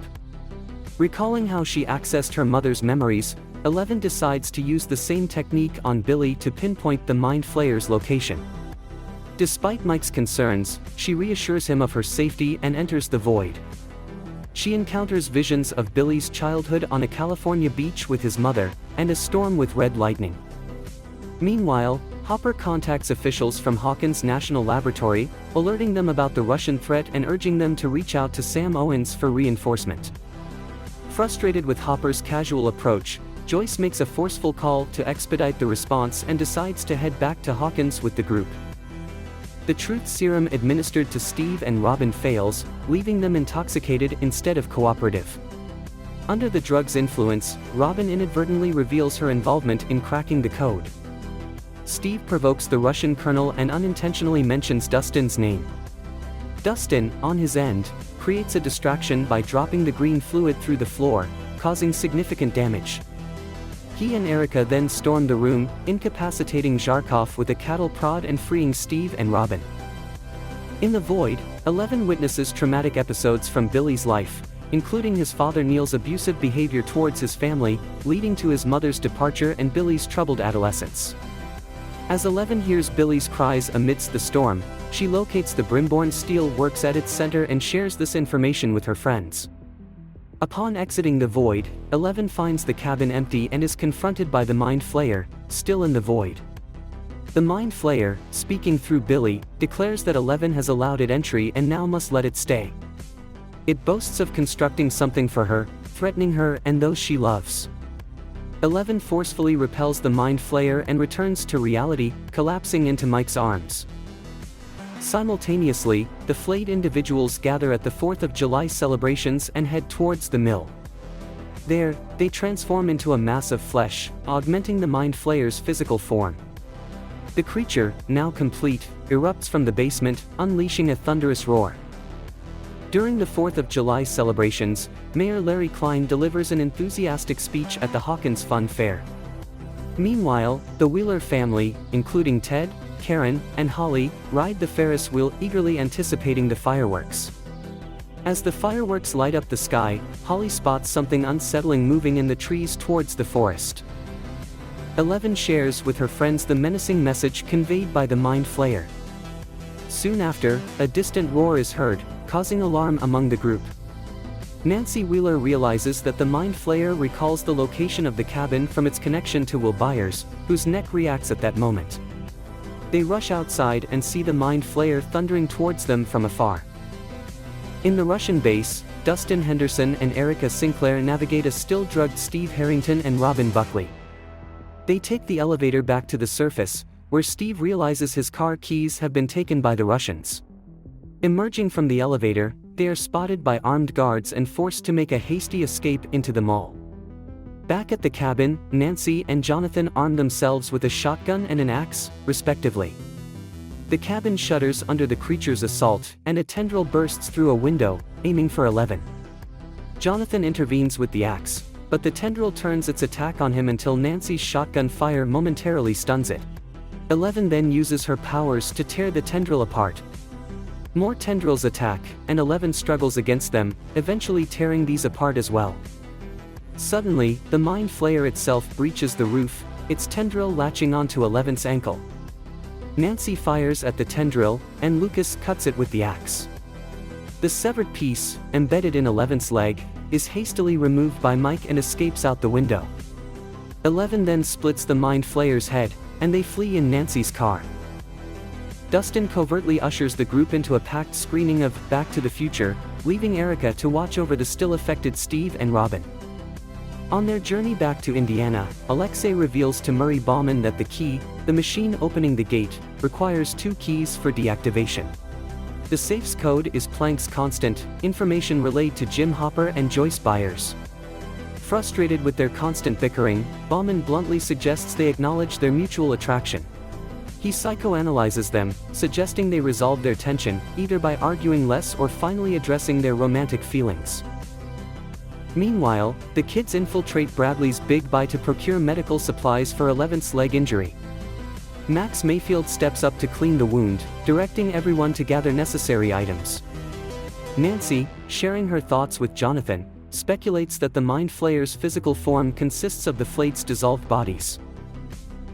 Recalling how she accessed her mother's memories, 11 decides to use the same technique on Billy to pinpoint the Mind Flayer's location. Despite Mike's concerns, she reassures him of her safety and enters the void. She encounters visions of Billy's childhood on a California beach with his mother, and a storm with red lightning. Meanwhile, Hopper contacts officials from Hawkins National Laboratory, alerting them about the Russian threat and urging them to reach out to Sam Owens for reinforcement. Frustrated with Hopper's casual approach, Joyce makes a forceful call to expedite the response and decides to head back to Hawkins with the group. The truth serum administered to Steve and Robin fails, leaving them intoxicated instead of cooperative. Under the drug's influence, Robin inadvertently reveals her involvement in cracking the code. Steve provokes the Russian colonel and unintentionally mentions Dustin's name. Dustin, on his end, creates a distraction by dropping the green fluid through the floor, causing significant damage. He and Erica then storm the room, incapacitating Zharkov with a cattle prod and freeing Steve and Robin. In the void, 11 witnesses traumatic episodes from Billy's life, including his father Neil's abusive behavior towards his family, leading to his mother's departure and Billy's troubled adolescence. As 11 hears Billy's cries amidst the storm, she locates the Brimborn Steel Works at its center and shares this information with her friends. Upon exiting the void, 11 finds the cabin empty and is confronted by the Mind Flayer, still in the void. The Mind Flayer, speaking through Billy, declares that 11 has allowed it entry and now must let it stay. It boasts of constructing something for her, threatening her and those she loves. 11 forcefully repels the Mind Flayer and returns to reality, collapsing into Mike's arms. Simultaneously, the Flayed individuals gather at the 4th of July celebrations and head towards the mill. There, they transform into a mass of flesh, augmenting the Mind Flayer's physical form. The creature, now complete, erupts from the basement, unleashing a thunderous roar. During the 4th of July celebrations, Mayor Larry Klein delivers an enthusiastic speech at the Hawkins Fun Fair. Meanwhile, the Wheeler family, including Ted, Karen, and Holly, ride the Ferris wheel eagerly anticipating the fireworks. As the fireworks light up the sky, Holly spots something unsettling moving in the trees towards the forest. 11 shares with her friends the menacing message conveyed by the Mind Flayer. Soon after, a distant roar is heard, causing alarm among the group. Nancy Wheeler realizes that the Mind Flayer recalls the location of the cabin from its connection to Will Byers, whose neck reacts at that moment. They rush outside and see the Mind Flayer thundering towards them from afar. In the Russian base, Dustin Henderson and Erica Sinclair navigate a still-drugged Steve Harrington and Robin Buckley. They take the elevator back to the surface, where Steve realizes his car keys have been taken by the Russians. Emerging from the elevator, they are spotted by armed guards and forced to make a hasty escape into the mall. Back at the cabin, Nancy and Jonathan arm themselves with a shotgun and an axe, respectively. The cabin shudders under the creature's assault, and a tendril bursts through a window, aiming for 11. Jonathan intervenes with the axe, but the tendril turns its attack on him until Nancy's shotgun fire momentarily stuns it. 11 then uses her powers to tear the tendril apart. More tendrils attack, and 11 struggles against them, eventually tearing these apart as well. Suddenly, the Mind Flayer itself breaches the roof, its tendril latching onto 11's ankle. Nancy fires at the tendril, and Lucas cuts it with the axe. The severed piece, embedded in 11's leg, is hastily removed by Mike and escapes out the window. 11 then splits the Mind Flayer's head, and they flee in Nancy's car. Dustin covertly ushers the group into a packed screening of Back to the Future, leaving Erica to watch over the still-affected Steve and Robin. On their journey back to Indiana, Alexei reveals to Murray Bauman that the key, the machine opening the gate, requires 2 keys for deactivation. The safe's code is Planck's constant, information relayed to Jim Hopper and Joyce Byers. Frustrated with their constant bickering, Bauman bluntly suggests they acknowledge their mutual attraction. He psychoanalyzes them, suggesting they resolve their tension, either by arguing less or finally addressing their romantic feelings. Meanwhile, the kids infiltrate Bradley's Big Buy to procure medical supplies for 11's leg injury. Max Mayfield steps up to clean the wound, directing everyone to gather necessary items. Nancy, sharing her thoughts with Jonathan, speculates that the Mind Flayer's physical form consists of the Flayd's dissolved bodies.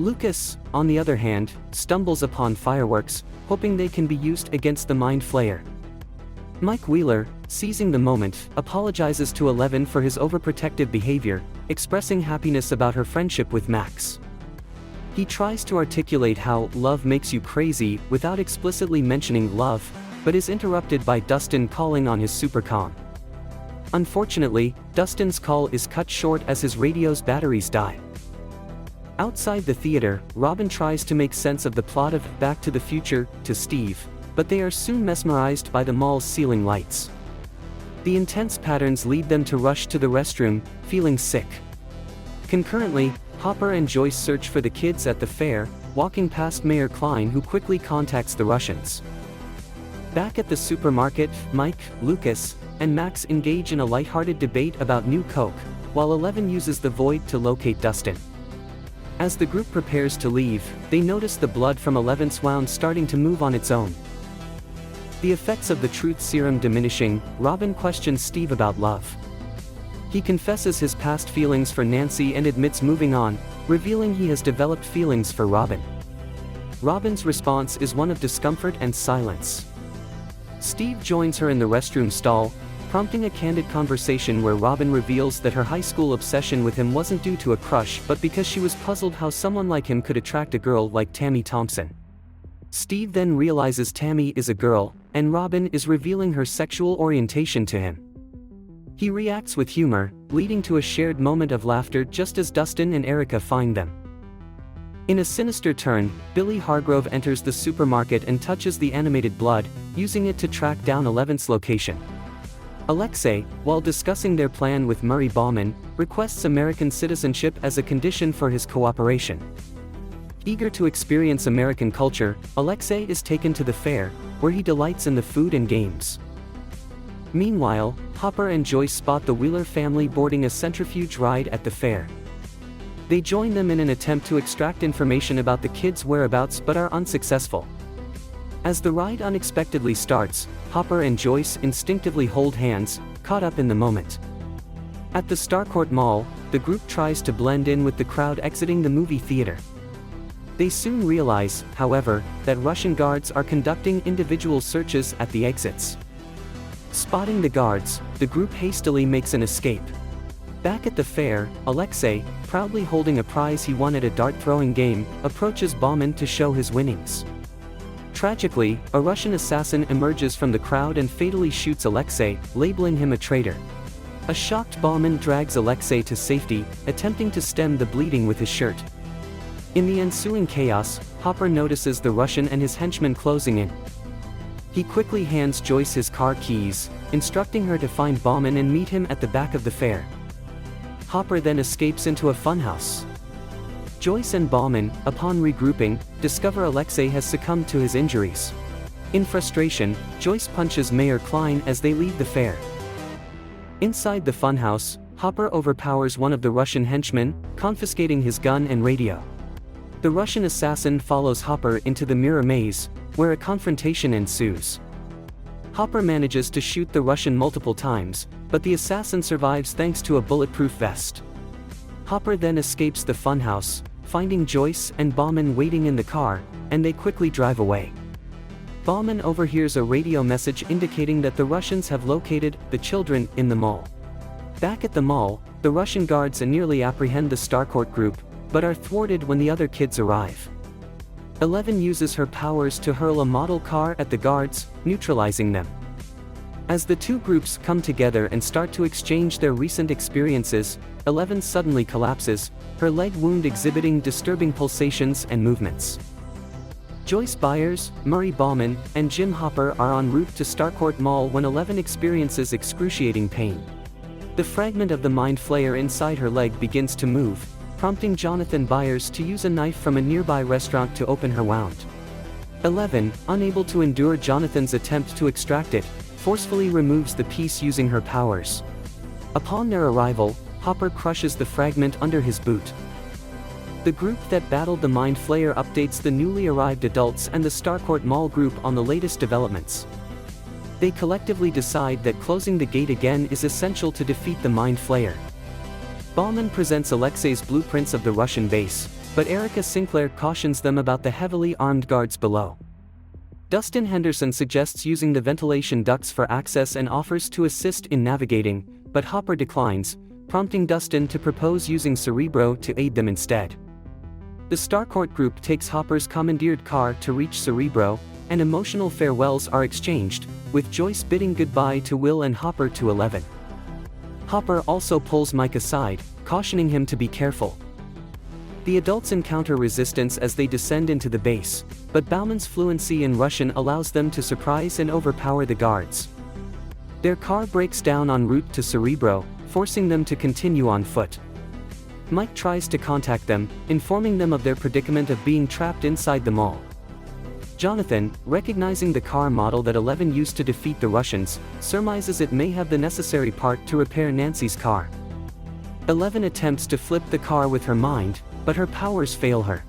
Lucas, on the other hand, stumbles upon fireworks, hoping they can be used against the Mind Flayer. Mike Wheeler, seizing the moment, apologizes to 11 for his overprotective behavior, expressing happiness about her friendship with Max. He tries to articulate how love makes you crazy without explicitly mentioning love, but is interrupted by Dustin calling on his supercom. Unfortunately, Dustin's call is cut short as his radio's batteries die. Outside the theater, Robin tries to make sense of the plot of Back to the Future to Steve, but they are soon mesmerized by the mall's ceiling lights. The intense patterns lead them to rush to the restroom, feeling sick. Concurrently, Hopper and Joyce search for the kids at the fair, walking past Mayor Klein, who quickly contacts the Russians. Back at the supermarket, Mike, Lucas, and Max engage in a lighthearted debate about new Coke, while 11 uses the void to locate Dustin. As the group prepares to leave, they notice the blood from 11's wound starting to move on its own. The effects of the truth serum diminishing, Robin questions Steve about love. He confesses his past feelings for Nancy and admits moving on, revealing he has developed feelings for Robin. Robin's response is one of discomfort and silence. Steve joins her in the restroom stall, prompting a candid conversation where Robin reveals that her high school obsession with him wasn't due to a crush but because she was puzzled how someone like him could attract a girl like Tammy Thompson. Steve then realizes Tammy is a girl, and Robin is revealing her sexual orientation to him. He reacts with humor, leading to a shared moment of laughter just as Dustin and Erica find them. In a sinister turn, Billy Hargrove enters the supermarket and touches the animated blood, using it to track down 11's location. Alexei, while discussing their plan with Murray Bauman, requests American citizenship as a condition for his cooperation. Eager to experience American culture, Alexei is taken to the fair, where he delights in the food and games. Meanwhile, Hopper and Joyce spot the Wheeler family boarding a centrifuge ride at the fair. They join them in an attempt to extract information about the kids' whereabouts but are unsuccessful. As the ride unexpectedly starts, Hopper and Joyce instinctively hold hands, caught up in the moment. At the Starcourt Mall, the group tries to blend in with the crowd exiting the movie theater. They soon realize, however, that Russian guards are conducting individual searches at the exits. Spotting the guards, the group hastily makes an escape. Back at the fair, Alexei, proudly holding a prize he won at a dart-throwing game, approaches Bauman to show his winnings. Tragically, a Russian assassin emerges from the crowd and fatally shoots Alexei, labeling him a traitor. A shocked Bauman drags Alexei to safety, attempting to stem the bleeding with his shirt. In the ensuing chaos, Hopper notices the Russian and his henchmen closing in. He quickly hands Joyce his car keys, instructing her to find Bauman and meet him at the back of the fair. Hopper then escapes into a funhouse. Joyce and Bauman, upon regrouping, discover Alexei has succumbed to his injuries. In frustration, Joyce punches Mayor Klein as they leave the fair. Inside the funhouse, Hopper overpowers one of the Russian henchmen, confiscating his gun and radio. The Russian assassin follows Hopper into the mirror maze, where a confrontation ensues. Hopper manages to shoot the Russian multiple times, but the assassin survives thanks to a bulletproof vest. Hopper then escapes the funhouse, finding Joyce and Bauman waiting in the car, and they quickly drive away. Bauman overhears a radio message indicating that the Russians have located the children in the mall. Back at the mall, the Russian guards nearly apprehend the Starcourt group, but are thwarted when the other kids arrive. 11 uses her powers to hurl a model car at the guards, neutralizing them. As the two groups come together and start to exchange their recent experiences, 11 suddenly collapses, her leg wound exhibiting disturbing pulsations and movements. Joyce Byers, Murray Bauman, and Jim Hopper are en route to Starcourt Mall when 11 experiences excruciating pain. The fragment of the Mind Flayer inside her leg begins to move, prompting Jonathan Byers to use a knife from a nearby restaurant to open her wound. 11, unable to endure Jonathan's attempt to extract it, forcefully removes the piece using her powers. Upon their arrival, Hopper crushes the fragment under his boot. The group that battled the Mind Flayer updates the newly arrived adults and the Starcourt Mall group on the latest developments. They collectively decide that closing the gate again is essential to defeat the Mind Flayer. Bauman presents Alexei's blueprints of the Russian base, but Erica Sinclair cautions them about the heavily armed guards below. Dustin Henderson suggests using the ventilation ducts for access and offers to assist in navigating, but Hopper declines, prompting Dustin to propose using Cerebro to aid them instead. The Starcourt group takes Hopper's commandeered car to reach Cerebro, and emotional farewells are exchanged, with Joyce bidding goodbye to Will and Hopper to 11. Hopper also pulls Mike aside, cautioning him to be careful. The adults encounter resistance as they descend into the base, but Bauman's fluency in Russian allows them to surprise and overpower the guards. Their car breaks down en route to Cerebro, forcing them to continue on foot. Mike tries to contact them, informing them of their predicament of being trapped inside the mall. Jonathan, recognizing the car model that 11 used to defeat the Russians, surmises it may have the necessary part to repair Nancy's car. 11 attempts to flip the car with her mind, but her powers fail her.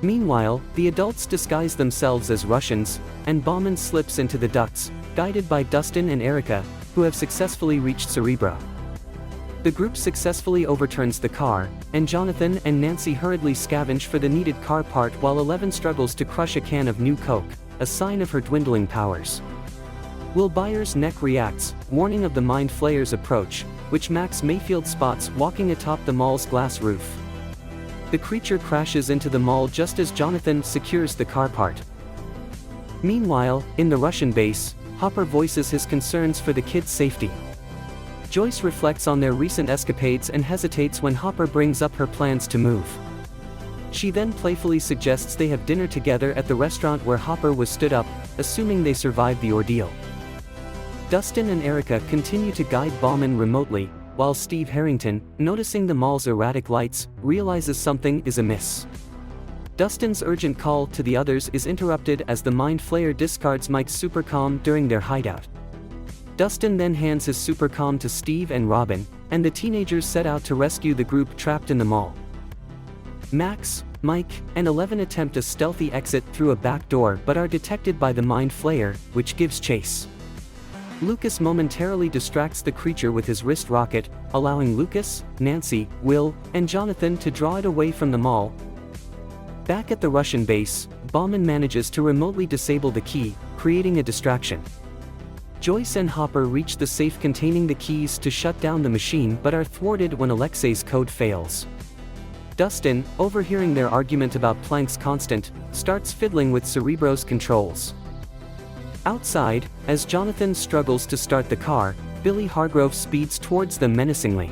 Meanwhile, the adults disguise themselves as Russians, and Bauman slips into the ducts, guided by Dustin and Erica, who have successfully reached Cerebro. The group successfully overturns the car, and Jonathan and Nancy hurriedly scavenge for the needed car part while 11 struggles to crush a can of new Coke, a sign of her dwindling powers. Will Byers' neck reacts, warning of the Mind Flayer's approach, which Max Mayfield spots walking atop the mall's glass roof. The creature crashes into the mall just as Jonathan secures the car part. Meanwhile, in the Russian base, Hopper voices his concerns for the kids' safety. Joyce reflects on their recent escapades and hesitates when Hopper brings up her plans to move. She then playfully suggests they have dinner together at the restaurant where Hopper was stood up, assuming they survived the ordeal. Dustin and Erica continue to guide Bauman remotely, while Steve Harrington, noticing the mall's erratic lights, realizes something is amiss. Dustin's urgent call to the others is interrupted as the Mind Flayer discards Mike's supercom during their hideout. Dustin then hands his supercom to Steve and Robin, and the teenagers set out to rescue the group trapped in the mall. Max, Mike, and 11 attempt a stealthy exit through a back door but are detected by the Mind Flayer, which gives chase. Lucas momentarily distracts the creature with his wrist rocket, allowing Lucas, Nancy, Will, and Jonathan to draw it away from the mall. Back at the Russian base, Bauman manages to remotely disable the key, creating a distraction. Joyce and Hopper reach the safe containing the keys to shut down the machine but are thwarted when Alexei's code fails. Dustin, overhearing their argument about Planck's constant, starts fiddling with Cerebro's controls. Outside, as Jonathan struggles to start the car, Billy Hargrove speeds towards them menacingly.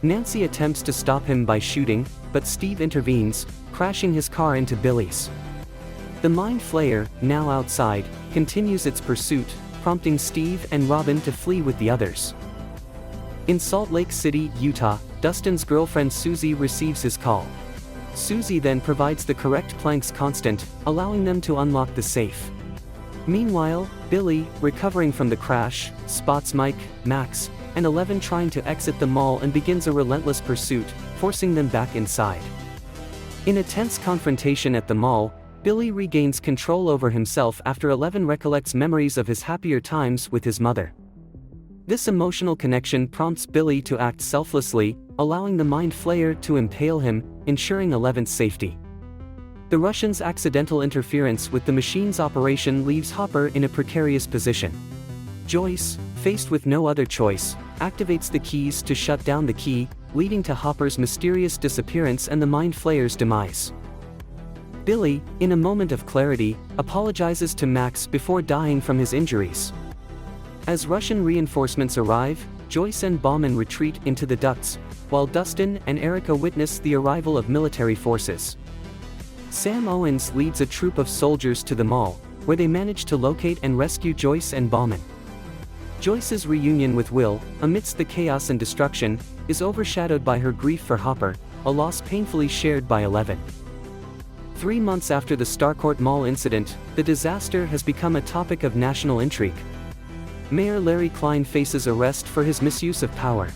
Nancy attempts to stop him by shooting, but Steve intervenes, crashing his car into Billy's. The Mind Flayer, now outside, continues its pursuit, prompting Steve and Robin to flee with the others. In Salt Lake City, Utah, Dustin's girlfriend Suzie receives his call. Suzie then provides the correct Planck's constant, allowing them to unlock the safe. Meanwhile, Billy, recovering from the crash, spots Mike, Max, and 11 trying to exit the mall and begins a relentless pursuit, forcing them back inside. In a tense confrontation at the mall, Billy regains control over himself after 11 recollects memories of his happier times with his mother. This emotional connection prompts Billy to act selflessly, allowing the Mind Flayer to impale him, ensuring 11's safety. The Russians' accidental interference with the machine's operation leaves Hopper in a precarious position. Joyce, faced with no other choice, activates the keys to shut down the key, leading to Hopper's mysterious disappearance and the Mind Flayer's demise. Billy, in a moment of clarity, apologizes to Max before dying from his injuries. As Russian reinforcements arrive, Joyce and Bauman retreat into the ducts, while Dustin and Erica witness the arrival of military forces. Sam Owens leads a troop of soldiers to the mall, where they manage to locate and rescue Joyce and Bauman. Joyce's reunion with Will, amidst the chaos and destruction, is overshadowed by her grief for Hopper, a loss painfully shared by 11. 3 months after the Starcourt Mall incident, the disaster has become a topic of national intrigue. Mayor Larry Klein faces arrest for his misuse of power.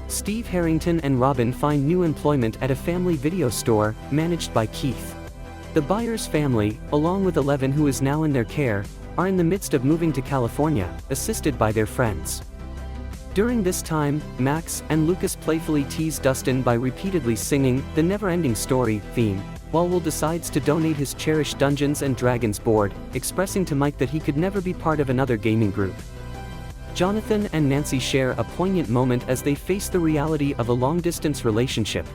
Steve Harrington and Robin find new employment at a family video store, managed by Keith. The Byers family, along with 11 who is now in their care, are in the midst of moving to California, assisted by their friends. During this time, Max and Lucas playfully tease Dustin by repeatedly singing the Never-Ending Story theme, while Will decides to donate his cherished Dungeons & Dragons board, expressing to Mike that he could never be part of another gaming group. Jonathan and Nancy share a poignant moment as they face the reality of a long-distance relationship.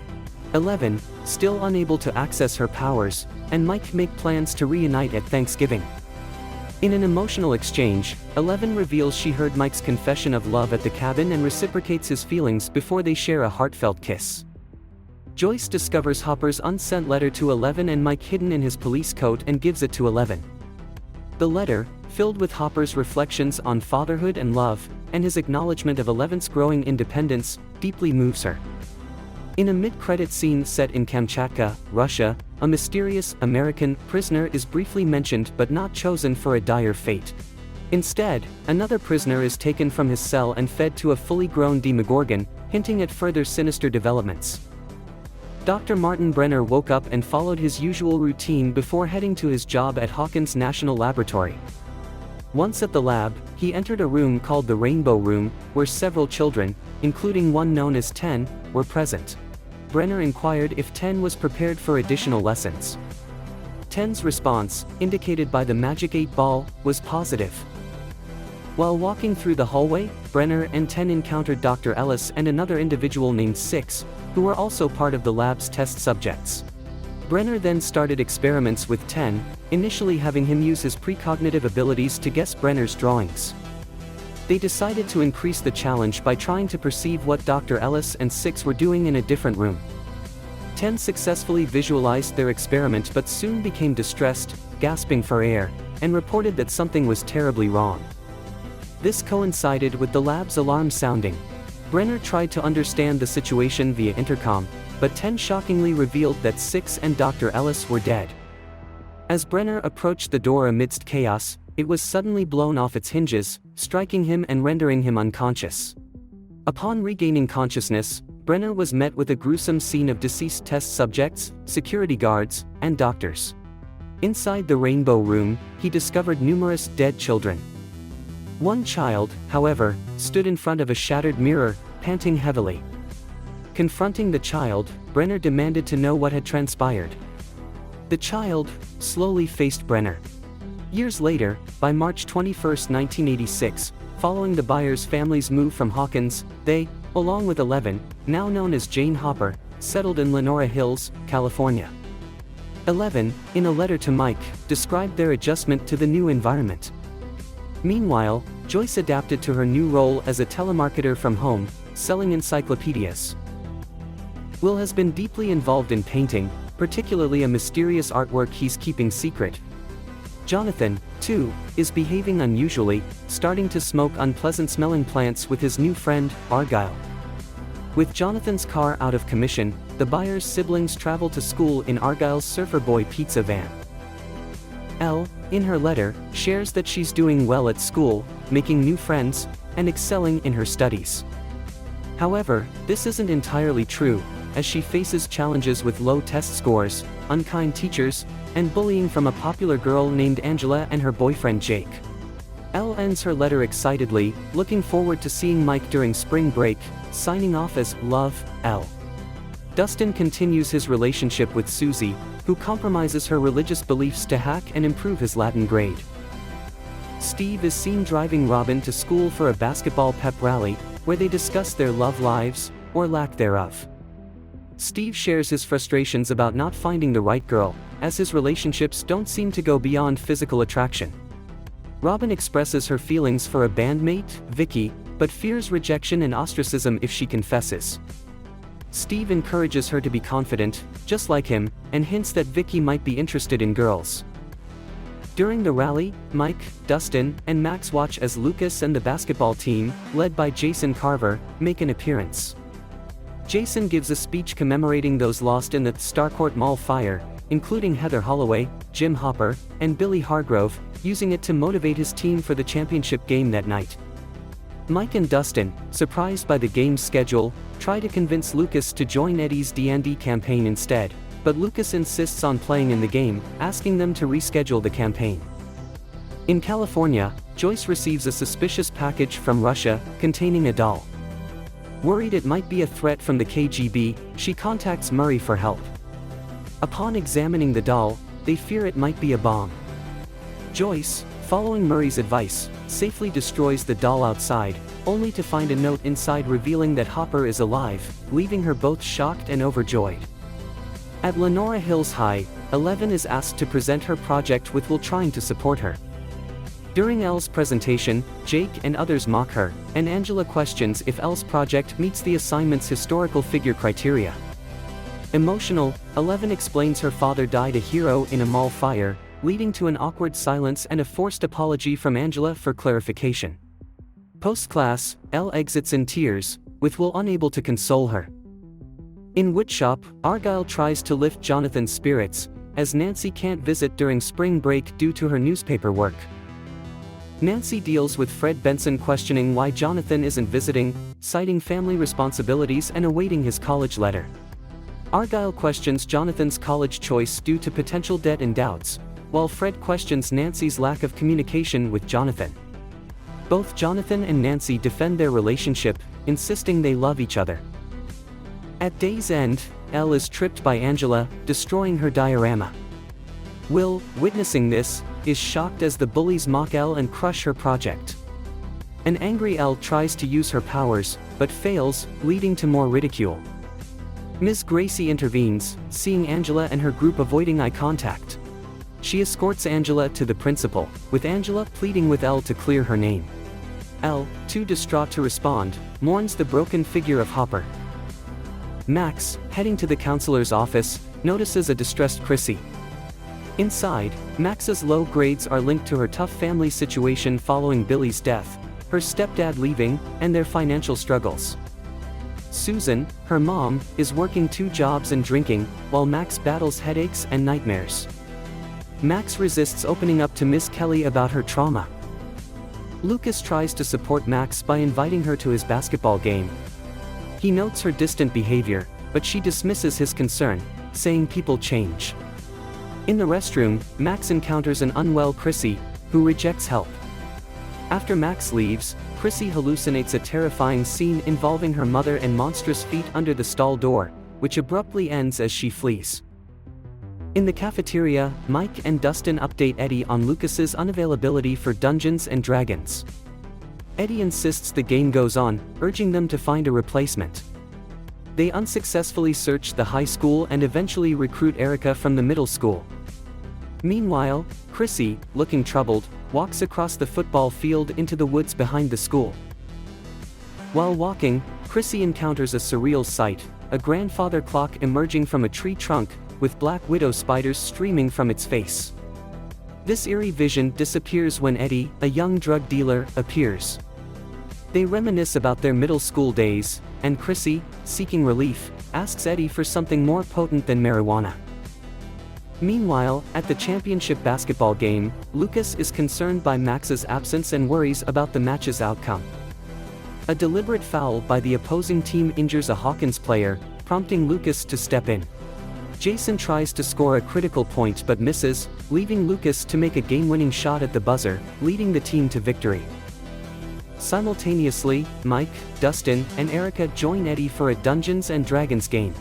11, still unable to access her powers, and Mike make plans to reunite at Thanksgiving. In an emotional exchange, 11 reveals she heard Mike's confession of love at the cabin and reciprocates his feelings before they share a heartfelt kiss. Joyce discovers Hopper's unsent letter to 11 and Mike hidden in his police coat and gives it to 11. The letter, filled with Hopper's reflections on fatherhood and love, and his acknowledgement of 11's growing independence, deeply moves her. In a mid-credit scene set in Kamchatka, Russia, a mysterious American prisoner is briefly mentioned but not chosen for a dire fate. Instead, another prisoner is taken from his cell and fed to a fully grown Demogorgon, hinting at further sinister developments. Dr. Martin Brenner woke up and followed his usual routine before heading to his job at Hawkins National Laboratory. Once at the lab, he entered a room called the Rainbow Room, where several children, including one known as 10, were present. Brenner inquired if 10 was prepared for additional lessons. 10's response, indicated by the magic 8 ball, was positive. While walking through the hallway, Brenner and 10 encountered Dr. Ellis and another individual named 6, who were also part of the lab's test subjects. Brenner then started experiments with 10, initially having him use his precognitive abilities to guess Brenner's drawings. They decided to increase the challenge by trying to perceive what Dr. Ellis and 6 were doing in a different room. 10 successfully visualized their experiment but soon became distressed, gasping for air, and reported that something was terribly wrong. This coincided with the lab's alarm sounding. Brenner tried to understand the situation via intercom, but 10 shockingly revealed that 6 and Dr. Ellis were dead. As Brenner approached the door amidst chaos, it was suddenly blown off its hinges, striking him and rendering him unconscious. Upon regaining consciousness, Brenner was met with a gruesome scene of deceased test subjects, security guards, and doctors. Inside the Rainbow Room, he discovered numerous dead children. One child, however, stood in front of a shattered mirror, panting heavily. Confronting the child, Brenner demanded to know what had transpired. The child slowly faced Brenner. Years later, by March 21, 1986, following the Byers family's move from Hawkins, they, along with 11, now known as Jane Hopper, settled in Lenora Hills, California. 11, in a letter to Mike, described their adjustment to the new environment. Meanwhile, Joyce adapted to her new role as a telemarketer from home, selling encyclopedias. Will has been deeply involved in painting, particularly a mysterious artwork he's keeping secret. Jonathan, too, is behaving unusually, starting to smoke unpleasant-smelling plants with his new friend, Argyle. With Jonathan's car out of commission, the Byers siblings travel to school in Argyle's Surfer Boy pizza van. Elle, in her letter, shares that she's doing well at school, making new friends, and excelling in her studies. However, this isn't entirely true, as she faces challenges with low test scores, unkind teachers, and bullying from a popular girl named Angela and her boyfriend Jake. Elle ends her letter excitedly, looking forward to seeing Mike during spring break, signing off as Love, Elle. Dustin continues his relationship with Suzie, who compromises her religious beliefs to hack and improve his Latin grade. Steve is seen driving Robin to school for a basketball pep rally, where they discuss their love lives, or lack thereof. Steve shares his frustrations about not finding the right girl, as his relationships don't seem to go beyond physical attraction. Robin expresses her feelings for a bandmate, Vicky, but fears rejection and ostracism if she confesses. Steve encourages her to be confident, just like him, and hints that Vicky might be interested in girls. During the rally, Mike, Dustin, and Max watch as Lucas and the basketball team, led by Jason Carver, make an appearance. Jason gives a speech commemorating those lost in the Starcourt Mall fire, including Heather Holloway, Jim Hopper, and Billy Hargrove, using it to motivate his team for the championship game that night. Mike and Dustin, surprised by the game's schedule, try to convince Lucas to join Eddie's D&D campaign instead, but Lucas insists on playing in the game, asking them to reschedule the campaign. In California, Joyce receives a suspicious package from Russia, containing a doll. Worried it might be a threat from the KGB, she contacts Murray for help. Upon examining the doll, they fear it might be a bomb. Joyce, following Murray's advice, safely destroys the doll outside, only to find a note inside revealing that Hopper is alive, leaving her both shocked and overjoyed. At Lenora Hills High, 11 is asked to present her project with Will trying to support her. During Elle's presentation, Jake and others mock her, and Angela questions if Elle's project meets the assignment's historical figure criteria. Emotional, 11 explains her father died a hero in a mall fire, leading to an awkward silence and a forced apology from Angela for clarification. Post-class, Elle exits in tears, with Will unable to console her. In Woodshop, Argyle tries to lift Jonathan's spirits, as Nancy can't visit during spring break due to her newspaper work. Nancy deals with Fred Benson questioning why Jonathan isn't visiting, citing family responsibilities and awaiting his college letter. Argyle questions Jonathan's college choice due to potential debt and doubts, while Fred questions Nancy's lack of communication with Jonathan. Both Jonathan and Nancy defend their relationship, insisting they love each other. At day's end, Elle is tripped by Angela, destroying her diorama. Will, witnessing this, is shocked as the bullies mock Elle and crush her project. An angry Elle tries to use her powers, but fails, leading to more ridicule. Ms. Gracie intervenes, seeing Angela and her group avoiding eye contact. She escorts Angela to the principal, with Angela pleading with Elle to clear her name. Elle, too distraught to respond, mourns the broken figure of Hopper. Max, heading to the counselor's office, notices a distressed Chrissy. Inside, Max's low grades are linked to her tough family situation following Billy's death, her stepdad leaving, and their financial struggles. Susan, her mom, is working 2 jobs and drinking, while Max battles headaches and nightmares. Max resists opening up to Miss Kelly about her trauma. Lucas tries to support Max by inviting her to his basketball game. He notes her distant behavior, but she dismisses his concern, saying people change. In the restroom, Max encounters an unwell Chrissy, who rejects help. After Max leaves, Chrissy hallucinates a terrifying scene involving her mother and monstrous feet under the stall door, which abruptly ends as she flees. In the cafeteria, Mike and Dustin update Eddie on Lucas's unavailability for Dungeons & Dragons. Eddie insists the game goes on, urging them to find a replacement. They unsuccessfully search the high school and eventually recruit Erica from the middle school. Meanwhile, Chrissy, looking troubled, walks across the football field into the woods behind the school. While walking, Chrissy encounters a surreal sight, a grandfather clock emerging from a tree trunk, with black widow spiders streaming from its face. This eerie vision disappears when Eddie, a young drug dealer, appears. They reminisce about their middle school days, and Chrissy, seeking relief, asks Eddie for something more potent than marijuana. Meanwhile, at the championship basketball game, Lucas is concerned by Max's absence and worries about the match's outcome. A deliberate foul by the opposing team injures a Hawkins player, prompting Lucas to step in. Jason tries to score a critical point but misses, leaving Lucas to make a game-winning shot at the buzzer, leading the team to victory. Simultaneously, Mike, Dustin, and Erica join Eddie for a Dungeons & Dragons game.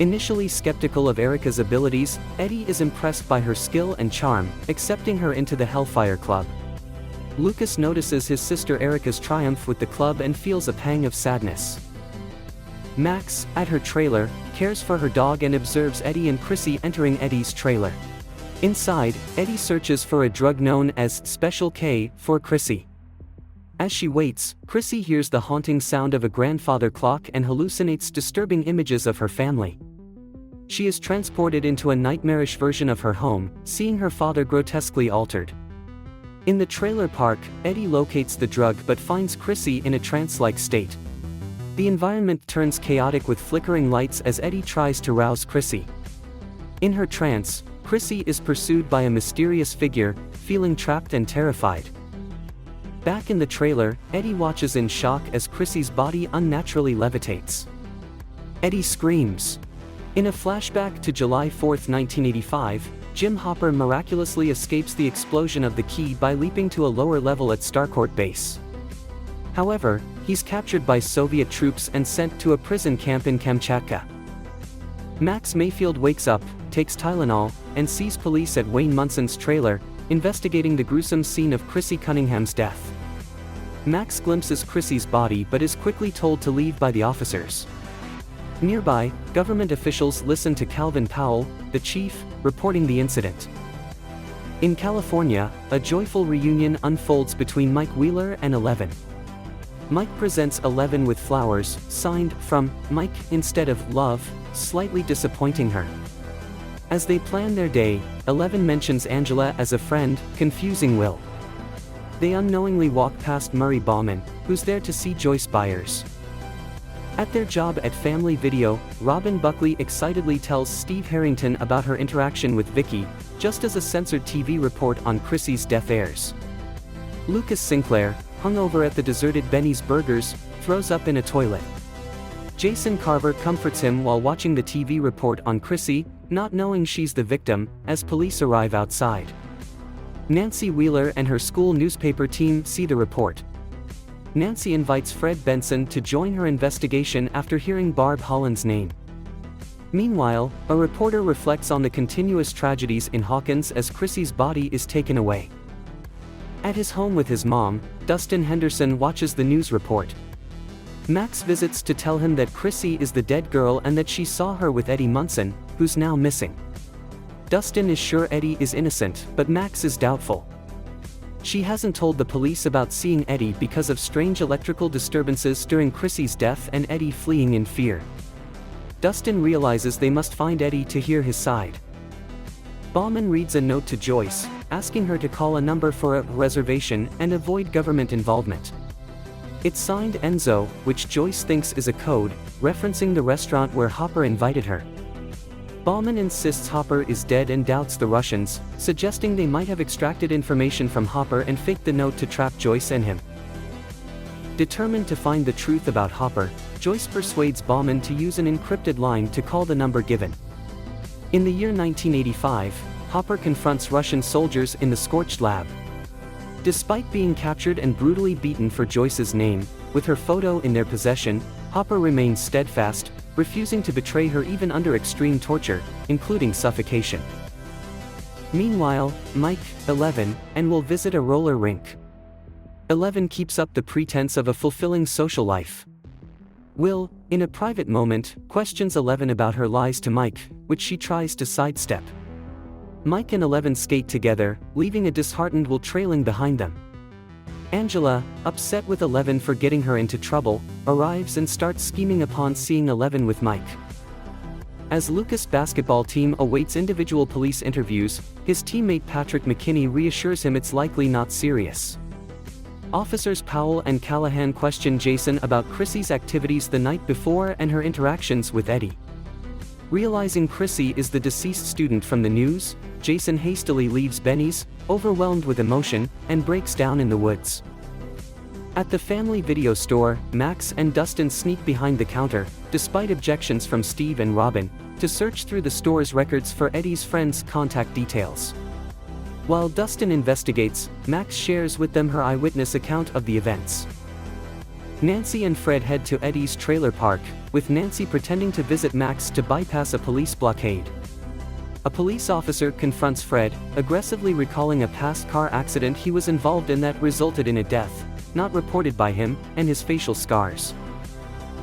Initially skeptical of Erica's abilities, Eddie is impressed by her skill and charm, accepting her into the Hellfire Club. Lucas notices his sister Erica's triumph with the club and feels a pang of sadness. Max, at her trailer, cares for her dog and observes Eddie and Chrissy entering Eddie's trailer. Inside, Eddie searches for a drug known as Special K for Chrissy. As she waits, Chrissy hears the haunting sound of a grandfather clock and hallucinates disturbing images of her family. She is transported into a nightmarish version of her home, seeing her father grotesquely altered. In the trailer park, Eddie locates the drug but finds Chrissy in a trance-like state. The environment turns chaotic with flickering lights as Eddie tries to rouse Chrissy. In her trance, Chrissy is pursued by a mysterious figure, feeling trapped and terrified. Back in the trailer, Eddie watches in shock as Chrissy's body unnaturally levitates. Eddie screams. In a flashback to July 4, 1985, Jim Hopper miraculously escapes the explosion of the key by leaping to a lower level at Starcourt base. However, he's captured by Soviet troops and sent to a prison camp in Kamchatka. Max Mayfield wakes up, takes Tylenol, and sees police at Wayne Munson's trailer, investigating the gruesome scene of Chrissy Cunningham's death. Max glimpses Chrissy's body but is quickly told to leave by the officers. Nearby, government officials listen to Calvin Powell, the chief, reporting the incident. In California, a joyful reunion unfolds between Mike Wheeler and Eleven. Mike presents Eleven with flowers, signed, from Mike, instead of love, slightly disappointing her. As they plan their day, Eleven mentions Angela as a friend, confusing Will. They unknowingly walk past Murray Bauman, who's there to see Joyce Byers. At their job at Family Video, Robin Buckley excitedly tells Steve Harrington about her interaction with Vicky, just as a censored TV report on Chrissy's death airs. Lucas Sinclair, hungover at the deserted Benny's Burgers, throws up in a toilet. Jason Carver comforts him while watching the TV report on Chrissy, not knowing she's the victim, as police arrive outside. Nancy Wheeler and her school newspaper team see the report. Nancy invites Fred Benson to join her investigation after hearing Barb Holland's name. Meanwhile, a reporter reflects on the continuous tragedies in Hawkins as Chrissy's body is taken away. At his home with his mom, Dustin Henderson watches the news report. Max visits to tell him that Chrissy is the dead girl and that she saw her with Eddie Munson, who's now missing. Dustin is sure Eddie is innocent, but Max is doubtful. She hasn't told the police about seeing Eddie because of strange electrical disturbances during Chrissy's death and Eddie fleeing in fear. Dustin realizes they must find Eddie to hear his side. Bauman reads a note to Joyce, asking her to call a number for a reservation and avoid government involvement. It's signed Enzo, which Joyce thinks is a code, referencing the restaurant where Hopper invited her. Bauman insists Hopper is dead and doubts the Russians, suggesting they might have extracted information from Hopper and faked the note to trap Joyce and him. Determined to find the truth about Hopper, Joyce persuades Bauman to use an encrypted line to call the number given. In the year 1985, Hopper confronts Russian soldiers in the Scorched Lab. Despite being captured and brutally beaten for Joyce's name, with her photo in their possession, Hopper remains steadfast, refusing to betray her even under extreme torture, including suffocation. Meanwhile, Mike, 11, and will visit a roller rink. 11 keeps up the pretense of a fulfilling social life. Will, in a private moment, questions 11 about her lies to Mike, which she tries to sidestep. Mike and 11 skate together, leaving a disheartened Will trailing behind them. Angela, upset with 11 for getting her into trouble, arrives and starts scheming upon seeing 11 with Mike. As Lucas' basketball team awaits individual police interviews, his teammate Patrick McKinney reassures him it's likely not serious. Officers Powell and Callahan question Jason about Chrissy's activities the night before and her interactions with Eddie. Realizing Chrissy is the deceased student from the news, Jason hastily leaves Benny's, overwhelmed with emotion, and breaks down in the woods. At the family video store, Max and Dustin sneak behind the counter, despite objections from Steve and Robin, to search through the store's records for Eddie's friends' contact details. While Dustin investigates, Max shares with them her eyewitness account of the events. Nancy and Fred head to Eddie's trailer park, with Nancy pretending to visit Max to bypass a police blockade. A police officer confronts Fred, aggressively recalling a past car accident he was involved in that resulted in a death, not reported by him, and his facial scars.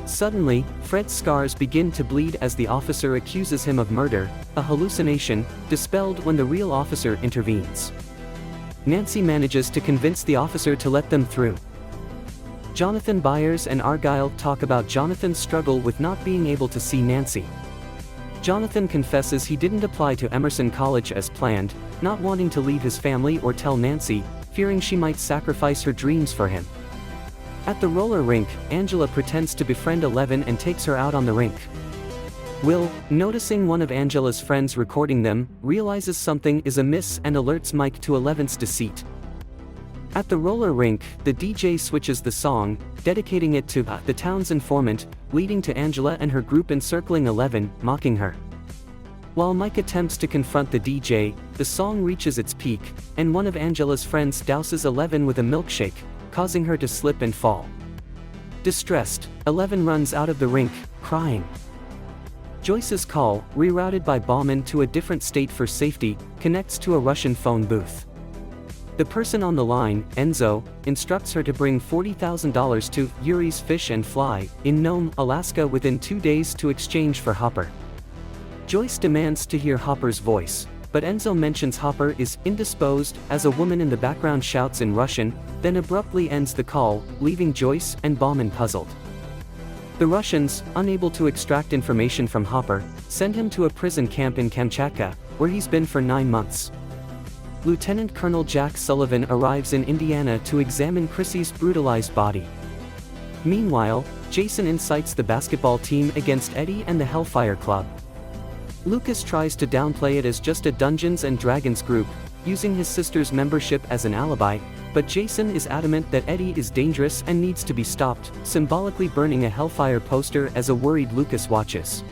Suddenly, Fred's scars begin to bleed as the officer accuses him of murder, a hallucination, dispelled when the real officer intervenes. Nancy manages to convince the officer to let them through. Jonathan Byers and Argyle talk about Jonathan's struggle with not being able to see Nancy. Jonathan confesses he didn't apply to Emerson College as planned, not wanting to leave his family or tell Nancy, fearing she might sacrifice her dreams for him. At the roller rink, Angela pretends to befriend 11 and takes her out on the rink. Will, noticing one of Angela's friends recording them, realizes something is amiss and alerts Mike to 11's deceit. At the roller rink, the DJ switches the song, dedicating it to the town's informant, leading to Angela and her group encircling 11, mocking her. While Mike attempts to confront the DJ, the song reaches its peak, and one of Angela's friends douses 11 with a milkshake, causing her to slip and fall. Distressed, 11 runs out of the rink, crying. Joyce's call, rerouted by Bauman to a different state for safety, connects to a Russian phone booth. The person on the line, Enzo, instructs her to bring $40,000 to Yuri's Fish and Fly, in Nome, Alaska within 2 days to exchange for Hopper. Joyce demands to hear Hopper's voice, but Enzo mentions Hopper is indisposed as a woman in the background shouts in Russian, then abruptly ends the call, leaving Joyce and Bauman puzzled. The Russians, unable to extract information from Hopper, send him to a prison camp in Kamchatka, where he's been for 9 months. Lieutenant Colonel Jack Sullivan arrives in Indiana to examine Chrissy's brutalized body. Meanwhile, Jason incites the basketball team against Eddie and the Hellfire Club. Lucas tries to downplay it as just a Dungeons and Dragons group, using his sister's membership as an alibi, but Jason is adamant that Eddie is dangerous and needs to be stopped, symbolically burning a Hellfire poster as a worried Lucas watches.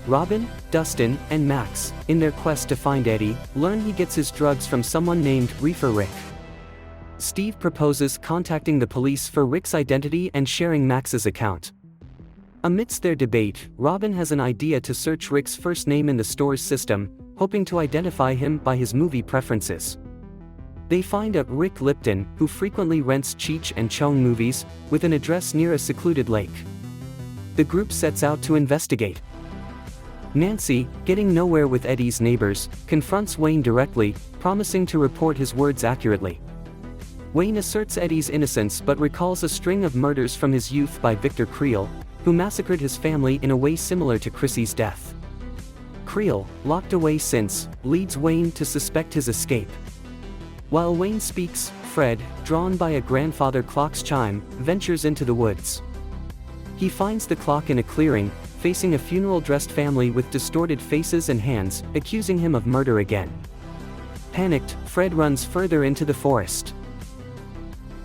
Robin, Dustin, and Max, in their quest to find Eddie, learn he gets his drugs from someone named Reefer Rick. Steve proposes contacting the police for Rick's identity and sharing Max's account. Amidst their debate, Robin has an idea to search Rick's first name in the store's system, hoping to identify him by his movie preferences. They find a Rick Lipton, who frequently rents Cheech and Chong movies, with an address near a secluded lake. The group sets out to investigate. Nancy, getting nowhere with Eddie's neighbors, confronts Wayne directly, promising to report his words accurately. Wayne asserts Eddie's innocence but recalls a string of murders from his youth by Victor Creel, who massacred his family in a way similar to Chrissy's death. Creel, locked away since, leads Wayne to suspect his escape. While Wayne speaks, Fred, drawn by a grandfather clock's chime, ventures into the woods. He finds the clock in a clearing, facing a funeral-dressed family with distorted faces and hands, accusing him of murder again. Panicked, Fred runs further into the forest.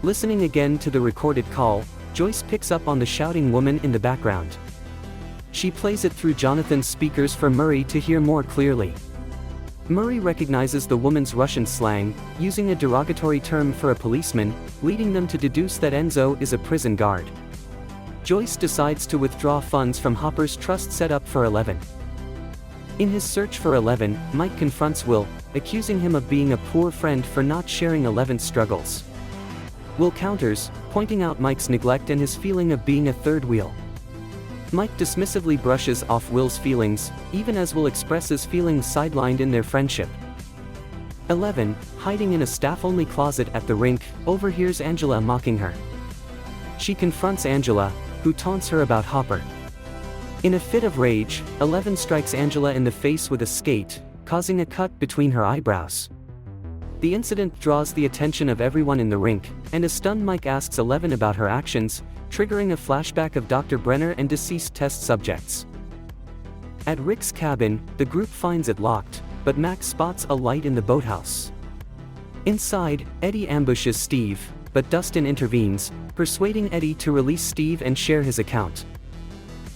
Listening again to the recorded call, Joyce picks up on the shouting woman in the background. She plays it through Jonathan's speakers for Murray to hear more clearly. Murray recognizes the woman's Russian slang, using a derogatory term for a policeman, leading them to deduce that Enzo is a prison guard. Joyce decides to withdraw funds from Hopper's trust set up for 11. In his search for 11, Mike confronts Will, accusing him of being a poor friend for not sharing 11's struggles. Will counters, pointing out Mike's neglect and his feeling of being a third wheel. Mike dismissively brushes off Will's feelings, even as Will expresses feelings sidelined in their friendship. 11, hiding in a staff-only closet at the rink, overhears Angela mocking her. She confronts Angela, who taunts her about Hopper. In a fit of rage, 11 strikes Angela in the face with a skate, causing a cut between her eyebrows. The incident draws the attention of everyone in the rink, and a stunned Mike asks 11 about her actions, triggering a flashback of Dr. Brenner and deceased test subjects. At Rick's cabin, the group finds it locked, but Max spots a light in the boathouse. Inside, Eddie ambushes Steve, but Dustin intervenes, persuading Eddie to release Steve and share his account.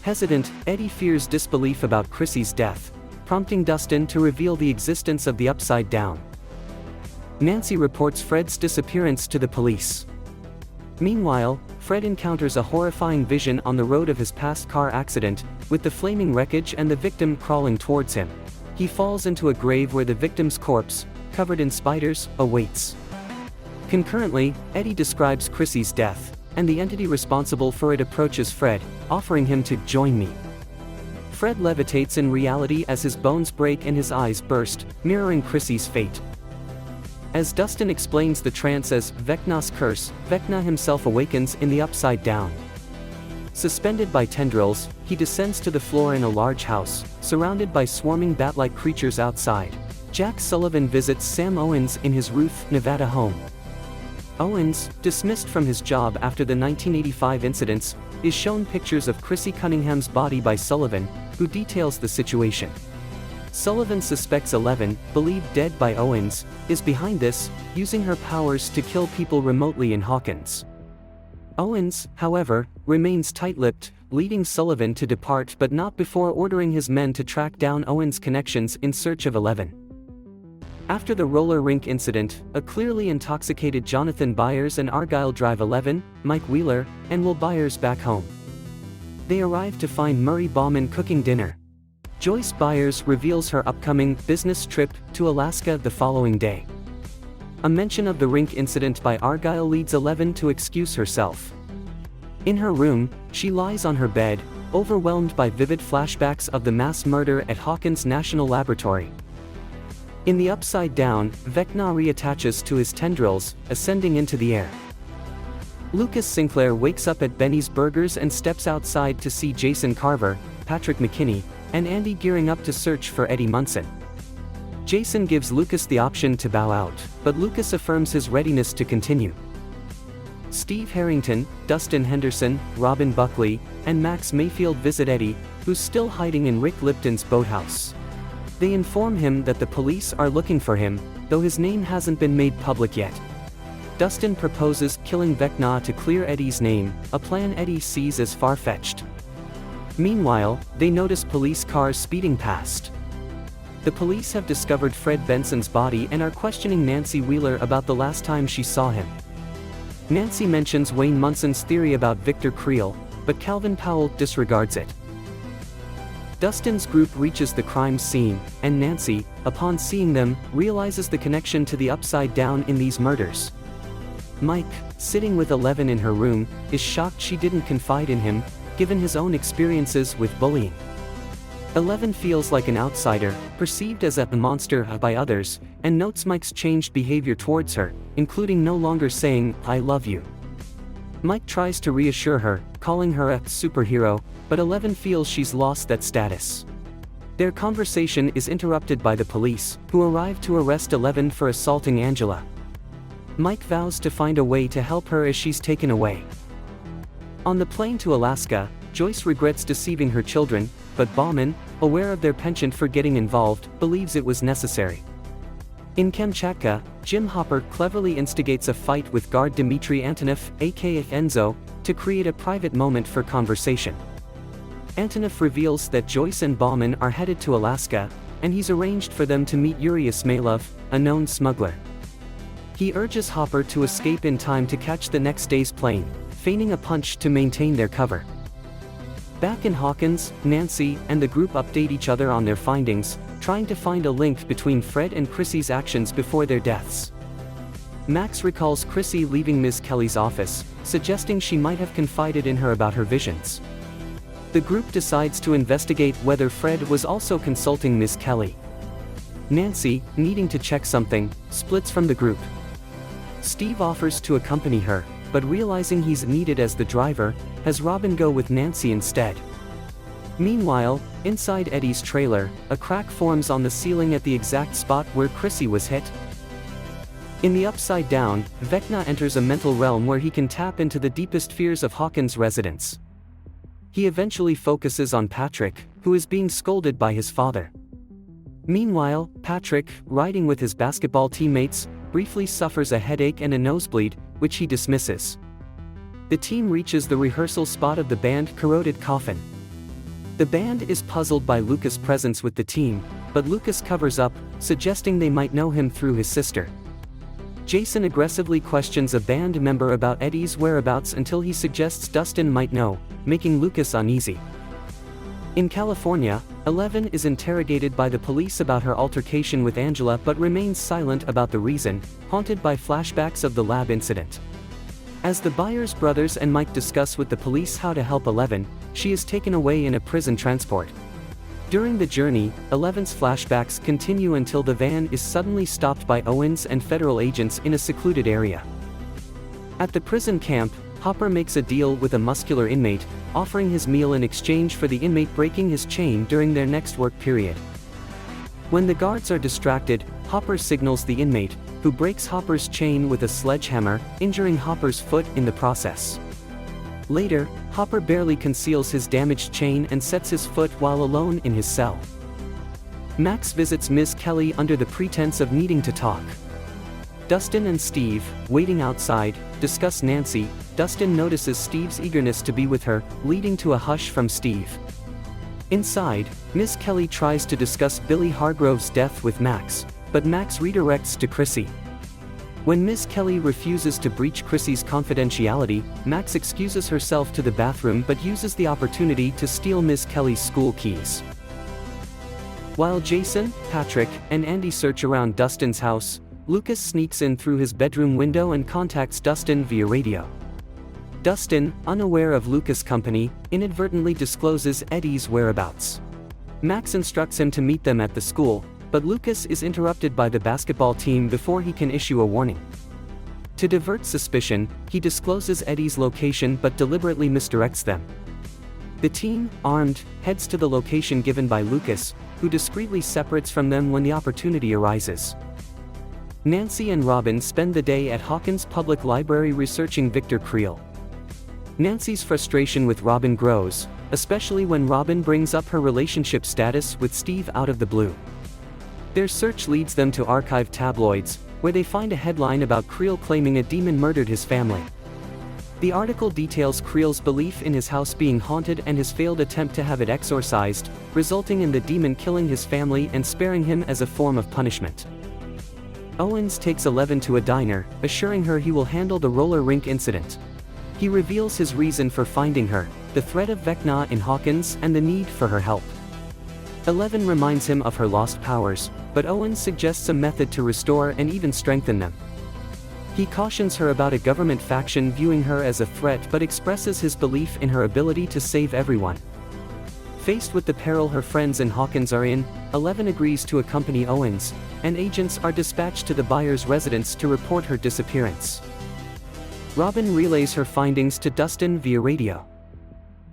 Hesitant, Eddie fears disbelief about Chrissy's death, prompting Dustin to reveal the existence of the Upside Down. Nancy reports Fred's disappearance to the police. Meanwhile, Fred encounters a horrifying vision on the road of his past car accident, with the flaming wreckage and the victim crawling towards him. He falls into a grave where the victim's corpse, covered in spiders, awaits. Concurrently, Eddie describes Chrissy's death, and the entity responsible for it approaches Fred, offering him to join me. Fred levitates in reality as his bones break and his eyes burst, mirroring Chrissy's fate. As Dustin explains the trance as Vecna's curse, Vecna himself awakens in the Upside Down. Suspended by tendrils, he descends to the floor in a large house, surrounded by swarming bat-like creatures outside. Jack Sullivan visits Sam Owens in his Ruth, Nevada home. Owens, dismissed from his job after the 1985 incidents, is shown pictures of Chrissy Cunningham's body by Sullivan, who details the situation. Sullivan suspects 11, believed dead by Owens, is behind this, using her powers to kill people remotely in Hawkins. Owens, however, remains tight-lipped, leading Sullivan to depart but not before ordering his men to track down Owens' connections in search of 11. After the roller rink incident, a clearly intoxicated Jonathan Byers and Argyle drive 11, Mike Wheeler, and Will Byers back home. They arrive to find Murray Bauman cooking dinner. Joyce Byers reveals her upcoming business trip to Alaska the following day. A mention of the rink incident by Argyle leads 11 to excuse herself. In her room, she lies on her bed, overwhelmed by vivid flashbacks of the mass murder at Hawkins National Laboratory. In the Upside Down, Vecna reattaches to his tendrils, ascending into the air. Lucas Sinclair wakes up at Benny's Burgers and steps outside to see Jason Carver, Patrick McKinney, and Andy gearing up to search for Eddie Munson. Jason gives Lucas the option to bow out, but Lucas affirms his readiness to continue. Steve Harrington, Dustin Henderson, Robin Buckley, and Max Mayfield visit Eddie, who's still hiding in Rick Lipton's boathouse. They inform him that the police are looking for him, though his name hasn't been made public yet. Dustin proposes killing Vecna to clear Eddie's name, a plan Eddie sees as far-fetched. Meanwhile, they notice police cars speeding past. The police have discovered Fred Benson's body and are questioning Nancy Wheeler about the last time she saw him. Nancy mentions Wayne Munson's theory about Victor Creel, but Calvin Powell disregards it. Dustin's group reaches the crime scene, and Nancy, upon seeing them, realizes the connection to the Upside Down in these murders. Mike, sitting with 11 in her room, is shocked she didn't confide in him, given his own experiences with bullying. 11 feels like an outsider, perceived as a monster by others, and notes Mike's changed behavior towards her, including no longer saying, "I love you." Mike tries to reassure her, calling her a superhero, but 11 feels she's lost that status. Their conversation is interrupted by the police, who arrive to arrest 11 for assaulting Angela. Mike vows to find a way to help her as she's taken away. On the plane to Alaska, Joyce regrets deceiving her children, but Bauman, aware of their penchant for getting involved, believes it was necessary. In Kamchatka, Jim Hopper cleverly instigates a fight with guard Dmitry Antonov, aka Enzo, to create a private moment for conversation. Antonov reveals that Joyce and Bauman are headed to Alaska, and he's arranged for them to meet Yuri Ismailov, a known smuggler. He urges Hopper to escape in time to catch the next day's plane, feigning a punch to maintain their cover. Back in Hawkins, Nancy and the group update each other on their findings, trying to find a link between Fred and Chrissy's actions before their deaths. Max recalls Chrissy leaving Ms. Kelly's office, suggesting she might have confided in her about her visions. The group decides to investigate whether Fred was also consulting Miss Kelly. Nancy, needing to check something, splits from the group. Steve offers to accompany her, but realizing he's needed as the driver, has Robin go with Nancy instead. Meanwhile, inside Eddie's trailer, a crack forms on the ceiling at the exact spot where Chrissy was hit. In the Upside Down, Vecna enters a mental realm where he can tap into the deepest fears of Hawkins' residents. He eventually focuses on Patrick, who is being scolded by his father. Meanwhile, Patrick, riding with his basketball teammates, briefly suffers a headache and a nosebleed, which he dismisses. The team reaches the rehearsal spot of the band Corroded Coffin. The band is puzzled by Lucas' presence with the team, but Lucas covers up, suggesting they might know him through his sister. Jason aggressively questions a band member about Eddie's whereabouts until he suggests Dustin might know, making Lucas uneasy. In California, Eleven is interrogated by the police about her altercation with Angela but remains silent about the reason, haunted by flashbacks of the lab incident. As the Byers brothers and Mike discuss with the police how to help Eleven, she is taken away in a prison transport. During the journey, Eleven's flashbacks continue until the van is suddenly stopped by Owens and federal agents in a secluded area. At the prison camp, Hopper makes a deal with a muscular inmate, offering his meal in exchange for the inmate breaking his chain during their next work period. When the guards are distracted, Hopper signals the inmate, who breaks Hopper's chain with a sledgehammer, injuring Hopper's foot in the process. Later, Hopper barely conceals his damaged chain and sets his foot while alone in his cell. Max visits Ms. Kelly under the pretense of needing to talk. Dustin and Steve, waiting outside, discuss Nancy. Dustin notices Steve's eagerness to be with her, leading to a hush from Steve. Inside, Ms. Kelly tries to discuss Billy Hargrove's death with Max, but Max redirects to Chrissy. When Ms. Kelly refuses to breach Chrissy's confidentiality, Max excuses herself to the bathroom but uses the opportunity to steal Ms. Kelly's school keys. While Jason, Patrick, and Andy search around Dustin's house, Lucas sneaks in through his bedroom window and contacts Dustin via radio. Dustin, unaware of Lucas' company, inadvertently discloses Eddie's whereabouts. Max instructs him to meet them at the school, but Lucas is interrupted by the basketball team before he can issue a warning. To divert suspicion, he discloses Eddie's location but deliberately misdirects them. The team, armed, heads to the location given by Lucas, who discreetly separates from them when the opportunity arises. Nancy and Robin spend the day at Hawkins Public Library researching Victor Creel. Nancy's frustration with Robin grows, especially when Robin brings up her relationship status with Steve out of the blue. Their search leads them to archive tabloids, where they find a headline about Creel claiming a demon murdered his family. The article details Creel's belief in his house being haunted and his failed attempt to have it exorcised, resulting in the demon killing his family and sparing him as a form of punishment. Owens takes Eleven to a diner, assuring her he will handle the roller rink incident. He reveals his reason for finding her, the threat of Vecna in Hawkins and the need for her help. Eleven reminds him of her lost powers, but Owens suggests a method to restore and even strengthen them. He cautions her about a government faction viewing her as a threat but expresses his belief in her ability to save everyone. Faced with the peril her friends in Hawkins are in, Eleven agrees to accompany Owens, and agents are dispatched to the Byers' residence to report her disappearance. Robin relays her findings to Dustin via radio.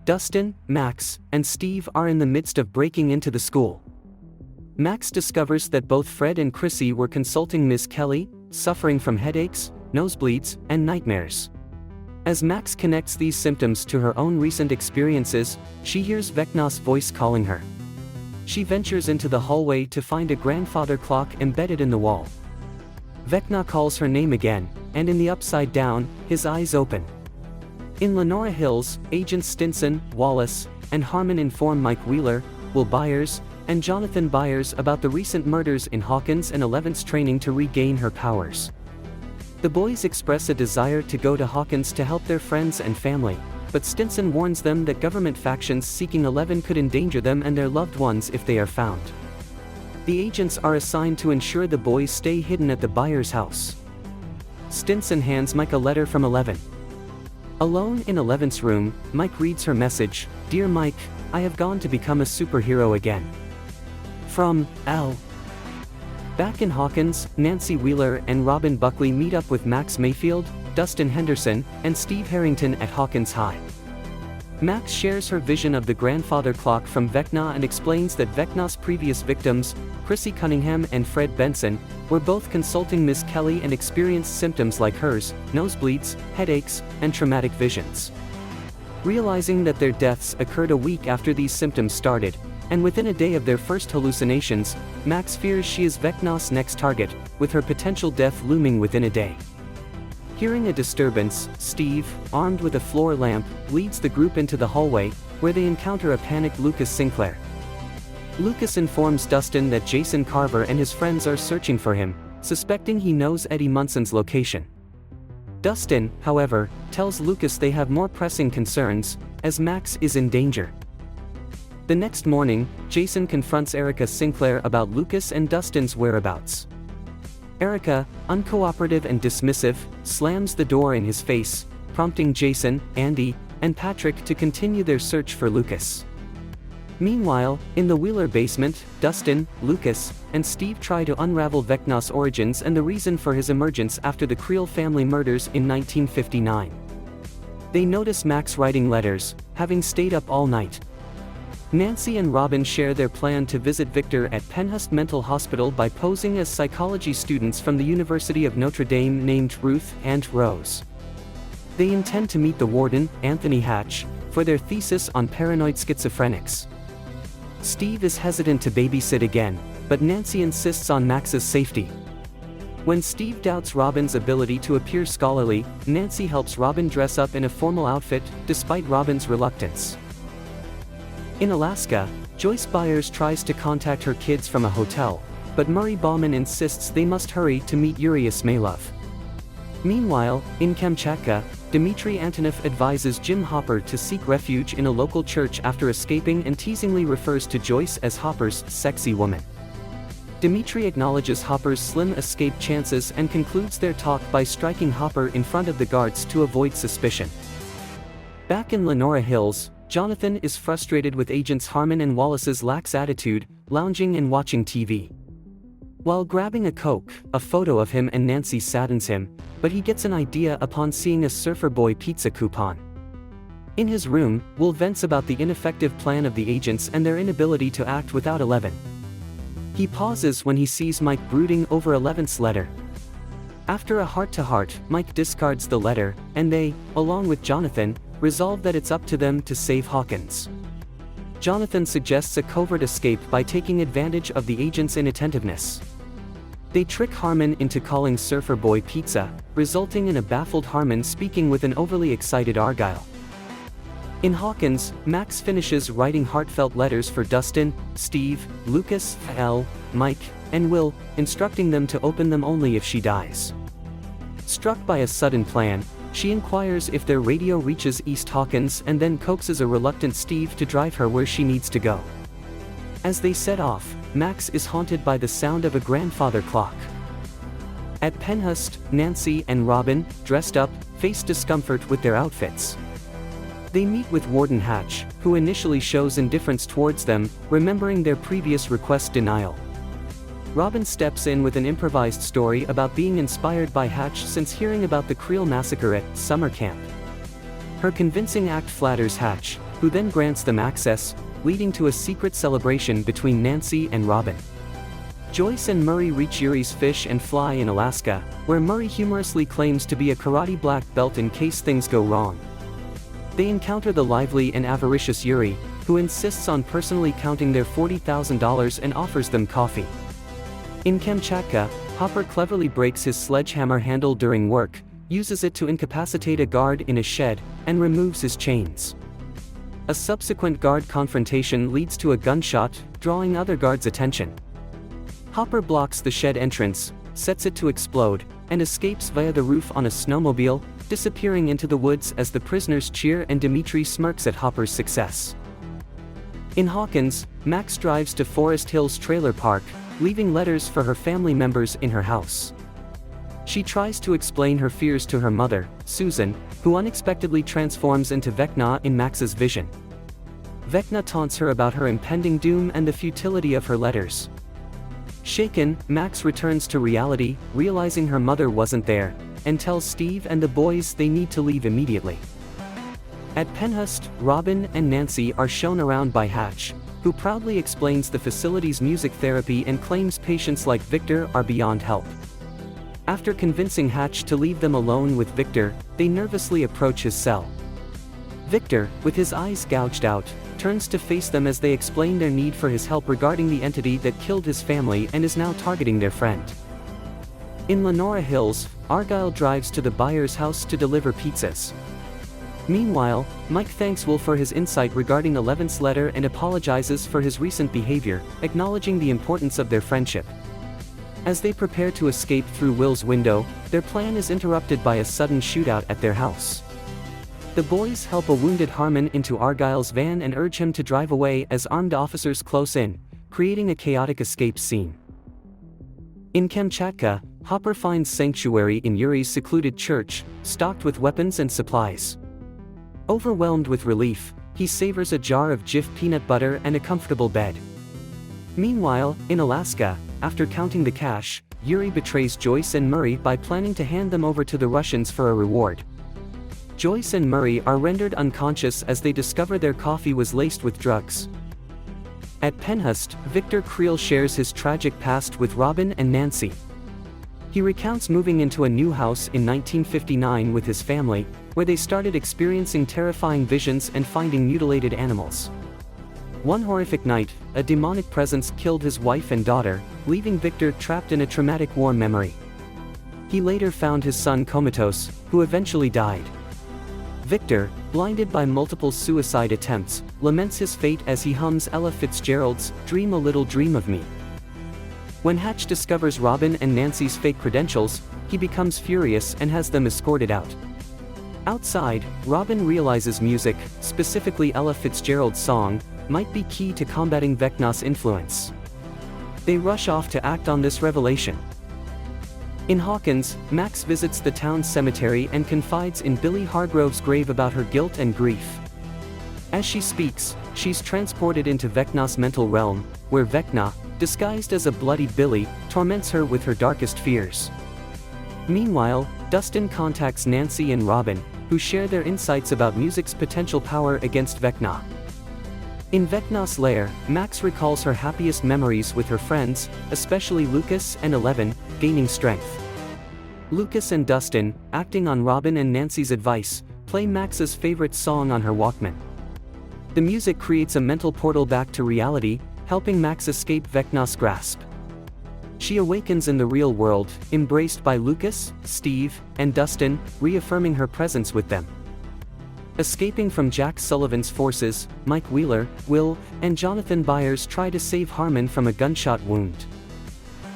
Dustin, Max, and Steve are in the midst of breaking into the school. Max discovers that both Fred and Chrissy were consulting Ms. Kelly, suffering from headaches, nosebleeds, and nightmares. As Max connects these symptoms to her own recent experiences, she hears Vecna's voice calling her. She ventures into the hallway to find a grandfather clock embedded in the wall. Vecna calls her name again, and in the Upside Down, his eyes open. In Lenora Hills, Agents Stinson, Wallace, and Harmon inform Mike Wheeler, Will Byers, and Jonathan Byers about the recent murders in Hawkins and Eleven's training to regain her powers. The boys express a desire to go to Hawkins to help their friends and family, but Stinson warns them that government factions seeking Eleven could endanger them and their loved ones if they are found. The agents are assigned to ensure the boys stay hidden at the Byers' house. Stinson hands Mike a letter from Eleven. Alone in 11's room, Mike reads her message, "Dear Mike, I have gone to become a superhero again. From, L." Back in Hawkins, Nancy Wheeler and Robin Buckley meet up with Max Mayfield, Dustin Henderson, and Steve Harrington at Hawkins High. Max shares her vision of the grandfather clock from Vecna and explains that Vecna's previous victims, Chrissy Cunningham and Fred Benson, were both consulting Miss Kelly and experienced symptoms like hers, nosebleeds, headaches, and traumatic visions. Realizing that their deaths occurred a week after these symptoms started, and within a day of their first hallucinations, Max fears she is Vecna's next target, with her potential death looming within a day. Hearing a disturbance, Steve, armed with a floor lamp, leads the group into the hallway, where they encounter a panicked Lucas Sinclair. Lucas informs Dustin that Jason Carver and his friends are searching for him, suspecting he knows Eddie Munson's location. Dustin, however, tells Lucas they have more pressing concerns, as Max is in danger. The next morning, Jason confronts Erica Sinclair about Lucas and Dustin's whereabouts. Erica, uncooperative and dismissive, slams the door in his face, prompting Jason, Andy, and Patrick to continue their search for Lucas. Meanwhile, in the Wheeler basement, Dustin, Lucas, and Steve try to unravel Vecna's origins and the reason for his emergence after the Creel family murders in 1959. They notice Max writing letters, having stayed up all night. Nancy and Robin share their plan to visit Victor at Penhurst Mental Hospital by posing as psychology students from the University of Notre Dame named Ruth and Rose. They intend to meet the warden, Anthony Hatch, for their thesis on paranoid schizophrenics. Steve is hesitant to babysit again, but Nancy insists on Max's safety. When Steve doubts Robin's ability to appear scholarly, Nancy helps Robin dress up in a formal outfit, despite Robin's reluctance. In Alaska, Joyce Byers tries to contact her kids from a hotel, but Murray Bauman insists they must hurry to meet Yuri Ismailov. Meanwhile, in Kamchatka, Dmitry Antonov advises Jim Hopper to seek refuge in a local church after escaping and teasingly refers to Joyce as Hopper's sexy woman. Dmitry acknowledges Hopper's slim escape chances and concludes their talk by striking Hopper in front of the guards to avoid suspicion. Back in Lenora Hills, Jonathan is frustrated with Agents Harmon and Wallace's lax attitude, lounging and watching TV. While grabbing a Coke, a photo of him and Nancy saddens him, but he gets an idea upon seeing a Surfer Boy pizza coupon. In his room, Will vents about the ineffective plan of the agents and their inability to act without 11. He pauses when he sees Mike brooding over 11's letter. After a heart-to-heart, Mike discards the letter, and they, along with Jonathan, resolve that it's up to them to save Hawkins. Jonathan suggests a covert escape by taking advantage of the agent's inattentiveness. They trick Harmon into calling Surfer Boy pizza, resulting in a baffled Harmon speaking with an overly excited Argyle. In Hawkins, Max finishes writing heartfelt letters for Dustin, Steve, Lucas, L, Mike, and Will, instructing them to open them only if she dies. Struck by a sudden plan, she inquires if their radio reaches East Hawkins and then coaxes a reluctant Steve to drive her where she needs to go. As they set off, Max is haunted by the sound of a grandfather clock. At Penhurst, Nancy and Robin, dressed up, face discomfort with their outfits. They meet with Warden Hatch, who initially shows indifference towards them, remembering their previous request denial. Robin steps in with an improvised story about being inspired by Hatch since hearing about the Creel massacre at summer camp. Her convincing act flatters Hatch, who then grants them access, leading to a secret celebration between Nancy and Robin. Joyce and Murray reach Yuri's Fish and Fly in Alaska, where Murray humorously claims to be a karate black belt in case things go wrong. They encounter the lively and avaricious Yuri, who insists on personally counting their $40,000 and offers them coffee. In Kamchatka, Hopper cleverly breaks his sledgehammer handle during work, uses it to incapacitate a guard in a shed, and removes his chains. A subsequent guard confrontation leads to a gunshot, drawing other guards' attention. Hopper blocks the shed entrance, sets it to explode, and escapes via the roof on a snowmobile, disappearing into the woods as the prisoners cheer and Dmitry smirks at Hopper's success. In Hawkins, Max drives to Forest Hills Trailer Park, leaving letters for her family members in her house. She tries to explain her fears to her mother, Susan, who unexpectedly transforms into Vecna in Max's vision. Vecna taunts her about her impending doom and the futility of her letters. Shaken, Max returns to reality, realizing her mother wasn't there, and tells Steve and the boys they need to leave immediately. At Penhurst, Robin and Nancy are shown around by Hatch, who proudly explains the facility's music therapy and claims patients like Victor are beyond help. After convincing Hatch to leave them alone with Victor, they nervously approach his cell. Victor, with his eyes gouged out, turns to face them as they explain their need for his help regarding the entity that killed his family and is now targeting their friend. In Lenora Hills, Argyle drives to the Byers' house to deliver pizzas. Meanwhile, Mike thanks Will for his insight regarding Eleven's letter and apologizes for his recent behavior, acknowledging the importance of their friendship. As they prepare to escape through Will's window, their plan is interrupted by a sudden shootout at their house. The boys help a wounded Harmon into Argyle's van and urge him to drive away as armed officers close in, creating a chaotic escape scene. In Kamchatka, Hopper finds sanctuary in Yuri's secluded church, stocked with weapons and supplies. Overwhelmed with relief, he savors a jar of Jif peanut butter and a comfortable bed. Meanwhile, in Alaska, after counting the cash, Yuri betrays Joyce and Murray by planning to hand them over to the Russians for a reward. Joyce and Murray are rendered unconscious as they discover their coffee was laced with drugs. At Penhurst, Victor Creel shares his tragic past with Robin and Nancy. He recounts moving into a new house in 1959 with his family, where they started experiencing terrifying visions and finding mutilated animals. One horrific night, a demonic presence killed his wife and daughter, leaving Victor trapped in a traumatic war memory. He later found his son comatose, who eventually died. Victor, blinded by multiple suicide attempts, laments his fate as he hums Ella Fitzgerald's "Dream a Little Dream of Me." When Hatch discovers Robin and Nancy's fake credentials, he becomes furious and has them escorted out. Outside, Robin realizes music, specifically Ella Fitzgerald's song, might be key to combating Vecna's influence. They rush off to act on this revelation. In Hawkins, Max visits the town's cemetery and confides in Billy Hargrove's grave about her guilt and grief. As she speaks, she's transported into Vecna's mental realm, where Vecna, disguised as a bloody Billy, torments her with her darkest fears. Meanwhile, Dustin contacts Nancy and Robin, who share their insights about music's potential power against Vecna. In Vecna's lair, Max recalls her happiest memories with her friends, especially Lucas and Eleven, gaining strength. Lucas and Dustin, acting on Robin and Nancy's advice, play Max's favorite song on her Walkman. The music creates a mental portal back to reality, helping Max escape Vecna's grasp. She awakens in the real world, embraced by Lucas, Steve, and Dustin, reaffirming her presence with them. Escaping from Jack Sullivan's forces, Mike Wheeler, Will, and Jonathan Byers try to save Harmon from a gunshot wound.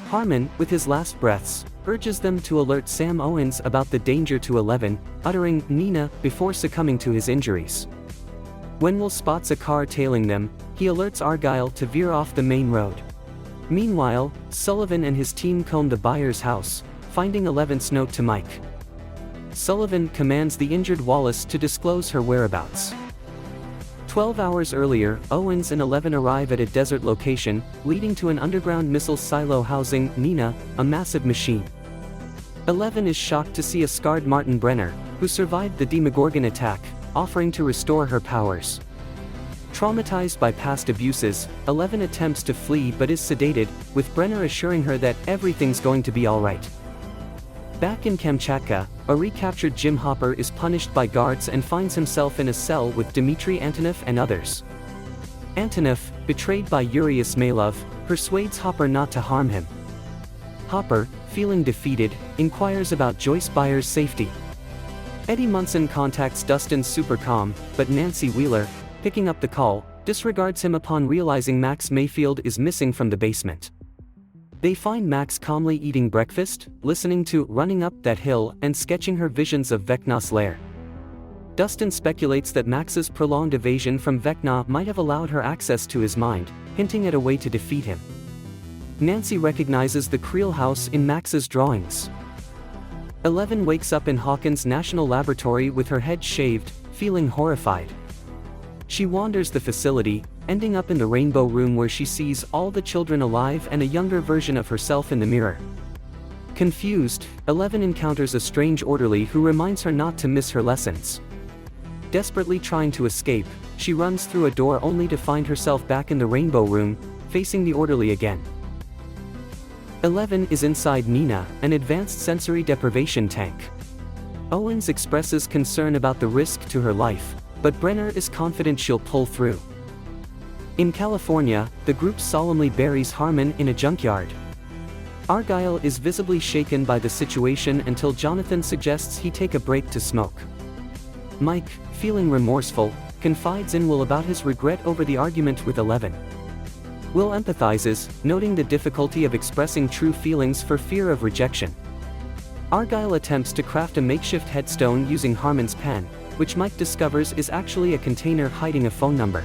Harmon, with his last breaths, urges them to alert Sam Owens about the danger to Eleven, uttering "Nina" before succumbing to his injuries. When Will spots a car tailing them, he alerts Argyle to veer off the main road. Meanwhile, Sullivan and his team comb the Byers' house, finding Eleven's note to Mike. Sullivan commands the injured Wallace to disclose her whereabouts. 12 hours earlier, Owens and Eleven arrive at a desert location, leading to an underground missile silo housing Nina, a massive machine. Eleven is shocked to see a scarred Martin Brenner, who survived the Demogorgon attack, offering to restore her powers. Traumatized by past abuses, Eleven attempts to flee but is sedated, with Brenner assuring her that everything's going to be alright. Back in Kamchatka, a recaptured Jim Hopper is punished by guards and finds himself in a cell with Dmitry Antonov and others. Antonov, betrayed by Yuri Ismailov, persuades Hopper not to harm him. Hopper, feeling defeated, inquires about Joyce Byers' safety. Eddie Munson contacts Dustin's supercom, but Nancy Wheeler, picking up the call, disregards him upon realizing Max Mayfield is missing from the basement. They find Max calmly eating breakfast, listening to "Running Up That Hill" and sketching her visions of Vecna's lair. Dustin speculates that Max's prolonged evasion from Vecna might have allowed her access to his mind, hinting at a way to defeat him. Nancy recognizes the Creel house in Max's drawings. 11 wakes up in Hawkins National Laboratory with her head shaved, feeling horrified. She wanders the facility, ending up in the Rainbow Room where she sees all the children alive and a younger version of herself in the mirror. Confused, 11 encounters a strange orderly who reminds her not to miss her lessons. Desperately trying to escape, she runs through a door only to find herself back in the Rainbow Room, facing the orderly again. 11 is inside Nina, an advanced sensory deprivation tank. Owens expresses concern about the risk to her life, but Brenner is confident she'll pull through. In California, the group solemnly buries Harmon in a junkyard. Argyle is visibly shaken by the situation until Jonathan suggests he take a break to smoke. Mike, feeling remorseful, confides in Will about his regret over the argument with 11. Will empathizes, noting the difficulty of expressing true feelings for fear of rejection. Argyle attempts to craft a makeshift headstone using Harmon's pen, which Mike discovers is actually a container hiding a phone number.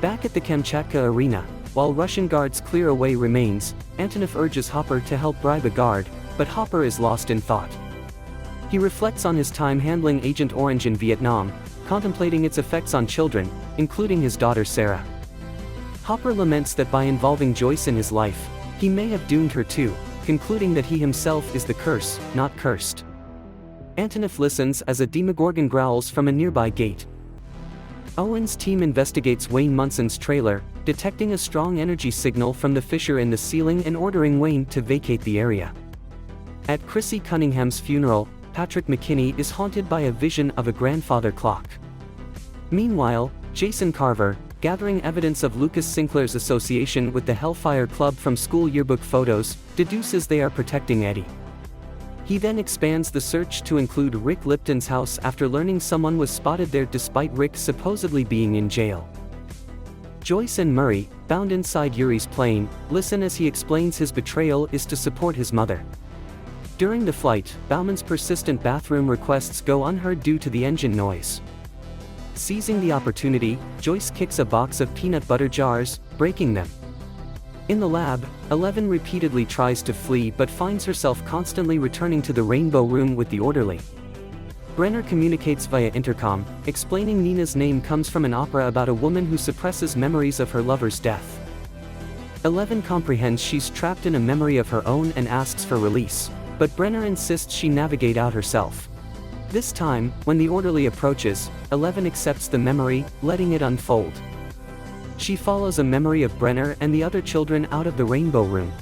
Back at the Kamchatka arena, while Russian guards clear away remains, Antonov urges Hopper to help bribe a guard, but Hopper is lost in thought. He reflects on his time handling Agent Orange in Vietnam, contemplating its effects on children, including his daughter Sarah. Hopper laments that by involving Joyce in his life, he may have doomed her too, concluding that he himself is the curse, not cursed. Antonov listens as a Demogorgon growls from a nearby gate. Owen's team investigates Wayne Munson's trailer, detecting a strong energy signal from the fissure in the ceiling and ordering Wayne to vacate the area. At Chrissy Cunningham's funeral, Patrick McKinney is haunted by a vision of a grandfather clock. Meanwhile, Jason Carver, gathering evidence of Lucas Sinclair's association with the Hellfire Club from school yearbook photos, deduces they are protecting Eddie. He then expands the search to include Rick Lipton's house after learning someone was spotted there despite Rick supposedly being in jail. Joyce and Murray, bound inside Yuri's plane, listen as he explains his betrayal is to support his mother. During the flight, Bauman's persistent bathroom requests go unheard due to the engine noise. Seizing the opportunity, Joyce kicks a box of peanut butter jars, breaking them. In the lab, 11 repeatedly tries to flee but finds herself constantly returning to the Rainbow Room with the orderly. Brenner communicates via intercom, explaining Nina's name comes from an opera about a woman who suppresses memories of her lover's death. 11 comprehends she's trapped in a memory of her own and asks for release, but Brenner insists she navigate out herself. This time, when the orderly approaches, 11 accepts the memory, letting it unfold. She follows a memory of Brenner and the other children out of the Rainbow Room.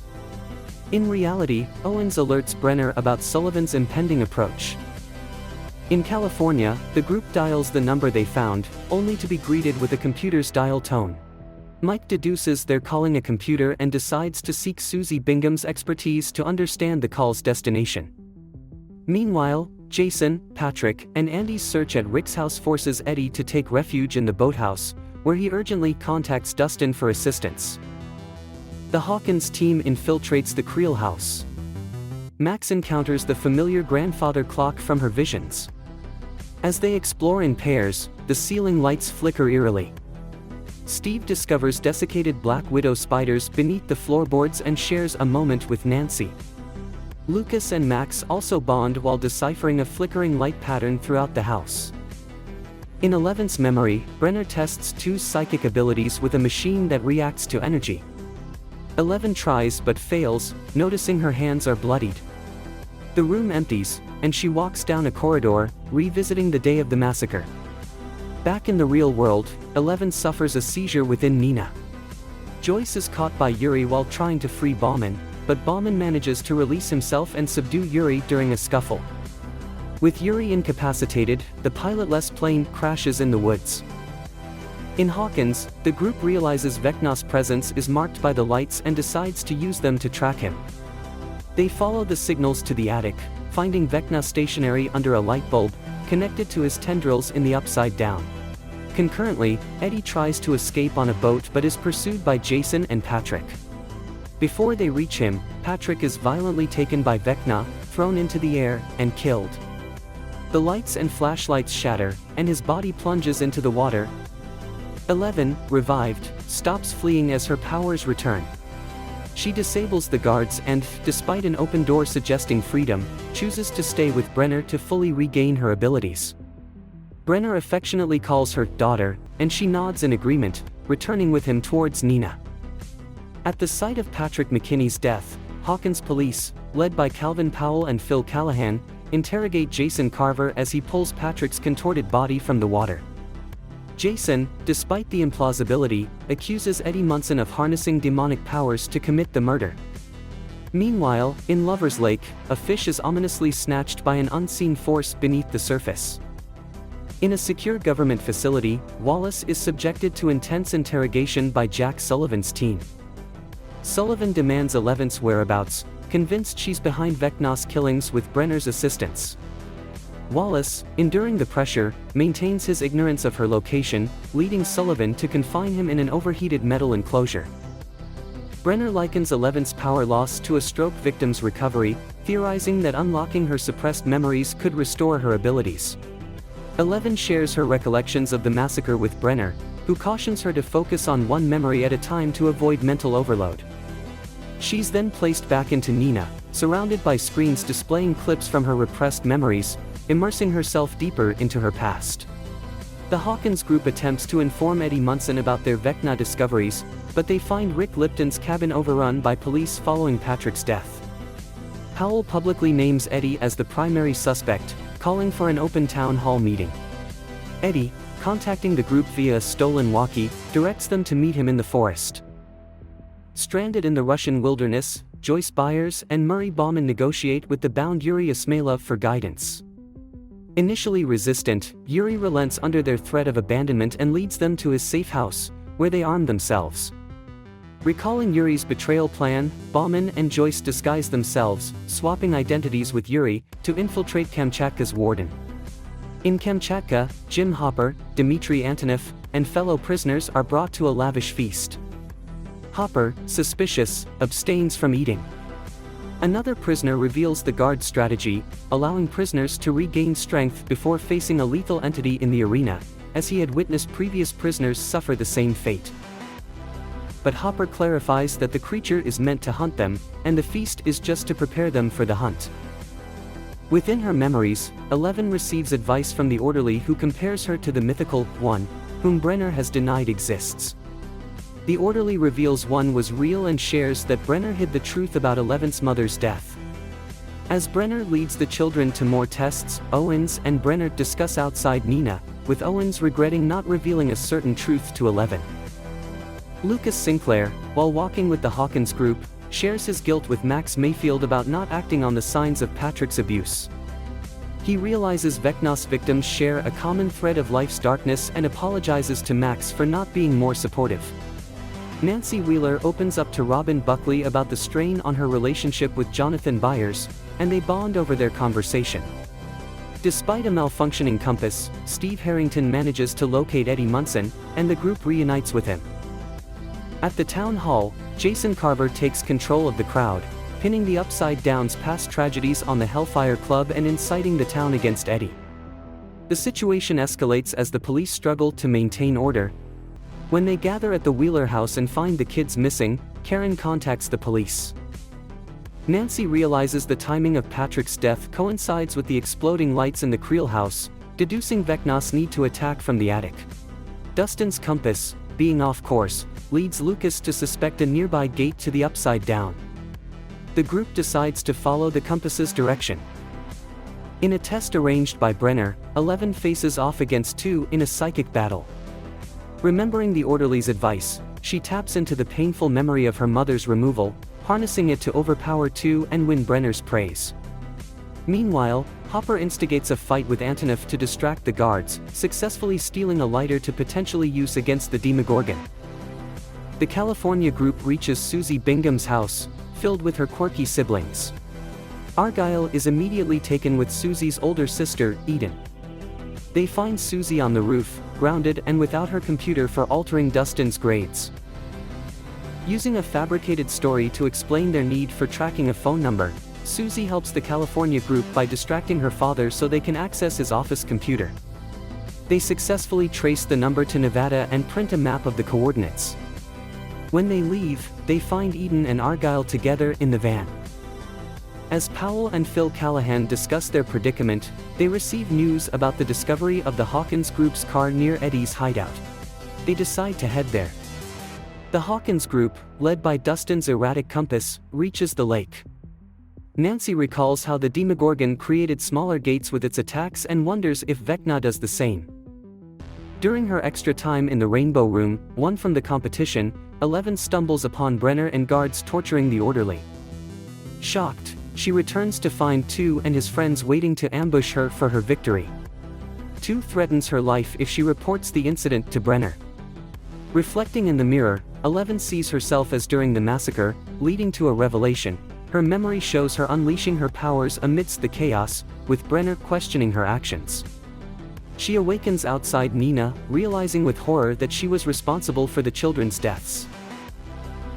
In reality, Owens alerts Brenner about Sullivan's impending approach. In California, the group dials the number they found, only to be greeted with a computer's dial tone. Mike deduces they're calling a computer and decides to seek Suzie Bingham's expertise to understand the call's destination. Meanwhile, Jason, Patrick, and Andy's search at Rick's house forces Eddie to take refuge in the boathouse, where he urgently contacts Dustin for assistance. The Hawkins team infiltrates the Creel house. Max encounters the familiar grandfather clock from her visions. As they explore in pairs, the ceiling lights flicker eerily. Steve discovers desiccated black widow spiders beneath the floorboards and shares a moment with Nancy. Lucas and Max also bond while deciphering a flickering light pattern throughout the house. In 11's memory, Brenner tests 2's psychic abilities with a machine that reacts to energy. 11 tries but fails, noticing her hands are bloodied. The room empties, and she walks down a corridor, revisiting the day of the massacre. Back in the real world, 11 suffers a seizure within Nina. Joyce is caught by Yuri while trying to free Bauman, but Bauman manages to release himself and subdue Yuri during a scuffle. With Yuri incapacitated, the pilotless plane crashes in the woods. In Hawkins, the group realizes Vecna's presence is marked by the lights and decides to use them to track him. They follow the signals to the attic, finding Vecna stationary under a light bulb, connected to his tendrils in the upside down. Concurrently, Eddie tries to escape on a boat but is pursued by Jason and Patrick. Before they reach him, Patrick is violently taken by Vecna, thrown into the air, and killed. The lights and flashlights shatter, and his body plunges into the water. 11, revived, stops fleeing as her powers return. She disables the guards and, despite an open door suggesting freedom, chooses to stay with Brenner to fully regain her abilities. Brenner affectionately calls her daughter, and she nods in agreement, returning with him towards Nina. At the site of Patrick McKinney's death, Hawkins police, led by Calvin Powell and Phil Callahan, interrogate Jason Carver as he pulls Patrick's contorted body from the water. Jason, despite the implausibility, accuses Eddie Munson of harnessing demonic powers to commit the murder. Meanwhile, in Lover's Lake, a fish is ominously snatched by an unseen force beneath the surface. In a secure government facility, Wallace is subjected to intense interrogation by Jack Sullivan's team. Sullivan demands Eleven's whereabouts, convinced she's behind Vecna's killings with Brenner's assistance. Wallace, enduring the pressure, maintains his ignorance of her location, leading Sullivan to confine him in an overheated metal enclosure. Brenner likens Eleven's power loss to a stroke victim's recovery, theorizing that unlocking her suppressed memories could restore her abilities. Eleven shares her recollections of the massacre with Brenner, who cautions her to focus on one memory at a time to avoid mental overload. She's then placed back into Nina, surrounded by screens displaying clips from her repressed memories, immersing herself deeper into her past. The Hawkins group attempts to inform Eddie Munson about their Vecna discoveries, but they find Rick Lipton's cabin overrun by police following Patrick's death. Powell publicly names Eddie as the primary suspect, calling for an open town hall meeting. Eddie, contacting the group via a stolen walkie, directs them to meet him in the forest. Stranded in the Russian wilderness, Joyce Byers and Murray Bauman negotiate with the bound Yuri Ismailov for guidance. Initially resistant, Yuri relents under their threat of abandonment and leads them to his safe house, where they arm themselves. Recalling Yuri's betrayal plan, Bauman and Joyce disguise themselves, swapping identities with Yuri, to infiltrate Kamchatka's warden. In Kamchatka, Jim Hopper, Dmitry Antonov, and fellow prisoners are brought to a lavish feast. Hopper, suspicious, abstains from eating. Another prisoner reveals the guard's strategy, allowing prisoners to regain strength before facing a lethal entity in the arena, as he had witnessed previous prisoners suffer the same fate. But Hopper clarifies that the creature is meant to hunt them, and the feast is just to prepare them for the hunt. Within her memories, Eleven receives advice from the orderly who compares her to the mythical One, whom Brenner has denied exists. The orderly reveals One was real and shares that Brenner hid the truth about Eleven's mother's death. As Brenner leads the children to more tests, Owens and Brenner discuss outside Nina, with Owens regretting not revealing a certain truth to Eleven. Lucas Sinclair, while walking with the Hawkins group, shares his guilt with Max Mayfield about not acting on the signs of Patrick's abuse. He realizes Vecna's victims share a common thread of life's darkness and apologizes to Max for not being more supportive. Nancy Wheeler opens up to Robin Buckley about the strain on her relationship with Jonathan Byers, and they bond over their conversation. Despite a malfunctioning compass, Steve Harrington manages to locate Eddie Munson, and the group reunites with him. At the town hall, Jason Carver takes control of the crowd, pinning the Upside Down's past tragedies on the Hellfire Club and inciting the town against Eddie. The situation escalates as the police struggle to maintain order. When they gather at the Wheeler house and find the kids missing, Karen contacts the police. Nancy realizes the timing of Patrick's death coincides with the exploding lights in the Creel house, deducing Vecna's need to attack from the attic. Dustin's compass, being off course, leads Lucas to suspect a nearby gate to the Upside Down. The group decides to follow the compass's direction. In a test arranged by Brenner, 11 faces off against 2 in a psychic battle. Remembering the orderly's advice, she taps into the painful memory of her mother's removal, harnessing it to overpower 2 and win Brenner's praise. Meanwhile, Hopper instigates a fight with Antonov to distract the guards, successfully stealing a lighter to potentially use against the Demogorgon. The California group reaches Suzie Bingham's house, filled with her quirky siblings. Argyle is immediately taken with Susie's older sister, Eden. They find Suzie on the roof, grounded and without her computer for altering Dustin's grades. Using a fabricated story to explain their need for tracking a phone number, Suzie helps the California group by distracting her father so they can access his office computer. They successfully trace the number to Nevada and print a map of the coordinates. When they leave, they find Eden and Argyle together in the van. As Powell and Phil Callahan discuss their predicament, they receive news about the discovery of the Hawkins group's car near Eddie's hideout. They decide to head there. The Hawkins group, led by Dustin's erratic compass, reaches the lake. Nancy recalls how the Demogorgon created smaller gates with its attacks and wonders if Vecna does the same. During her extra time in the Rainbow Room, one from the competition, 11 stumbles upon Brenner and guards torturing the orderly. Shocked, she returns to find 2 and his friends waiting to ambush her for her victory. 2 threatens her life if she reports the incident to Brenner. Reflecting in the mirror, 11 sees herself as during the massacre, leading to a revelation. Her memory shows her unleashing her powers amidst the chaos, with Brenner questioning her actions. She awakens outside Nina, realizing with horror that she was responsible for the children's deaths.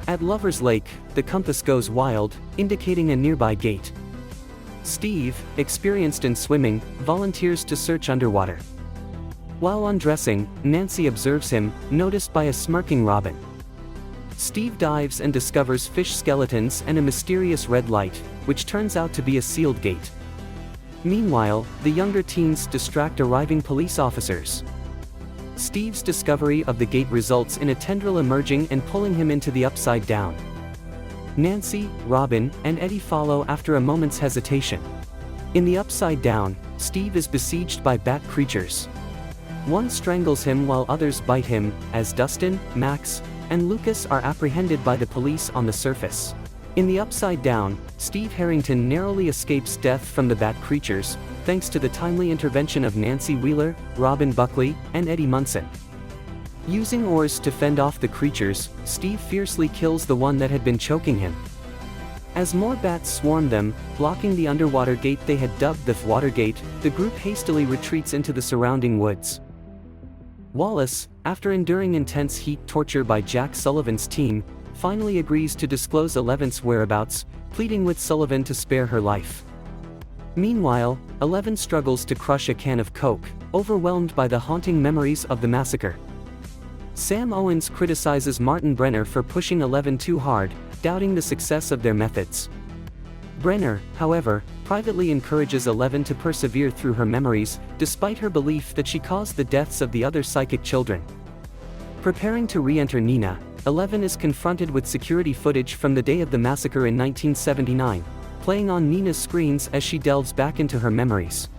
At Lover's Lake, the compass goes wild, indicating a nearby gate. Steve, experienced in swimming, volunteers to search underwater. While undressing, Nancy observes him, noticed by a smirking Robin. Steve dives and discovers fish skeletons and a mysterious red light, which turns out to be a sealed gate. Meanwhile, the younger teens distract arriving police officers. Steve's discovery of the gate results in a tendril emerging and pulling him into the Upside Down. Nancy, Robin, and Eddie follow after a moment's hesitation. In the Upside Down, Steve is besieged by bat creatures. One strangles him while others bite him, as Dustin, Max, and Lucas are apprehended by the police on the surface. In the Upside Down, Steve Harrington narrowly escapes death from the bat creatures, thanks to the timely intervention of Nancy Wheeler, Robin Buckley, and Eddie Munson. Using oars to fend off the creatures, Steve fiercely kills the one that had been choking him. As more bats swarm them, blocking the underwater gate they had dubbed the Watergate, the group hastily retreats into the surrounding woods. Wallace, after enduring intense heat torture by Jack Sullivan's team, finally agrees to disclose 11's whereabouts, pleading with Sullivan to spare her life. Meanwhile, 11 struggles to crush a can of Coke, overwhelmed by the haunting memories of the massacre. Sam Owens criticizes Martin Brenner for pushing 11 too hard, doubting the success of their methods. Brenner, however, privately encourages 11 to persevere through her memories, despite her belief that she caused the deaths of the other psychic children. Preparing to re-enter Nina, 11 is confronted with security footage from the day of the massacre in 1979, playing on Nina's screens as she delves back into her memories.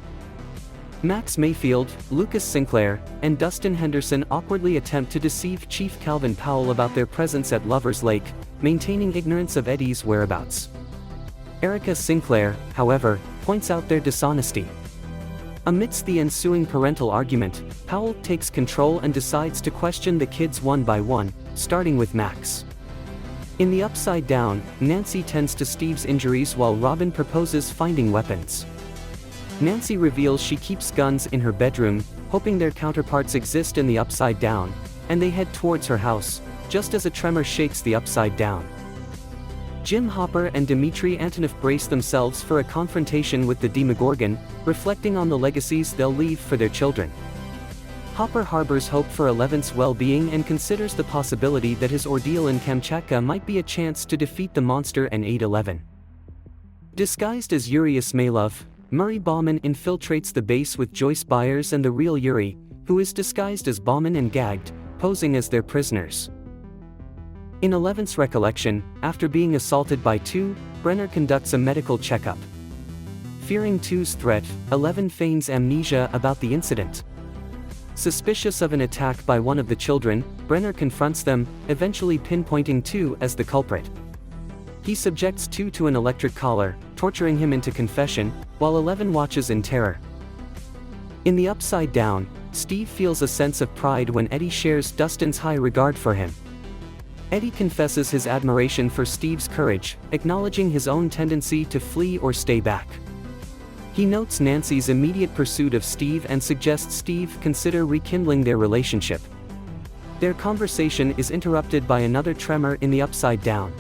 Max Mayfield, Lucas Sinclair, and Dustin Henderson awkwardly attempt to deceive Chief Calvin Powell about their presence at Lover's Lake, maintaining ignorance of Eddie's whereabouts. Erica Sinclair, however, points out their dishonesty. Amidst the ensuing parental argument, Powell takes control and decides to question the kids one by one, starting with Max. In the Upside Down, Nancy tends to Steve's injuries while Robin proposes finding weapons. Nancy reveals she keeps guns in her bedroom, hoping their counterparts exist in the Upside Down, and they head towards her house, just as a tremor shakes the Upside Down. Jim Hopper and Dmitry Antonov brace themselves for a confrontation with the Demogorgon, reflecting on the legacies they'll leave for their children. Hopper harbors hope for 11's well-being and considers the possibility that his ordeal in Kamchatka might be a chance to defeat the monster and aid 11. Disguised as Yuri Ismailov, Murray Bauman infiltrates the base with Joyce Byers and the real Yuri, who is disguised as Bauman and gagged, posing as their prisoners. In 11's recollection, after being assaulted by 2, Brenner conducts a medical checkup. Fearing 2's threat, 11 feigns amnesia about the incident. Suspicious of an attack by one of the children, Brenner confronts them, eventually pinpointing 2 as the culprit. He subjects 2 to an electric collar, torturing him into confession, while 11 watches in terror. In the Upside Down, Steve feels a sense of pride when Eddie shares Dustin's high regard for him. Eddie confesses his admiration for Steve's courage, acknowledging his own tendency to flee or stay back. He notes Nancy's immediate pursuit of Steve and suggests Steve consider rekindling their relationship. Their conversation is interrupted by another tremor in the Upside Down.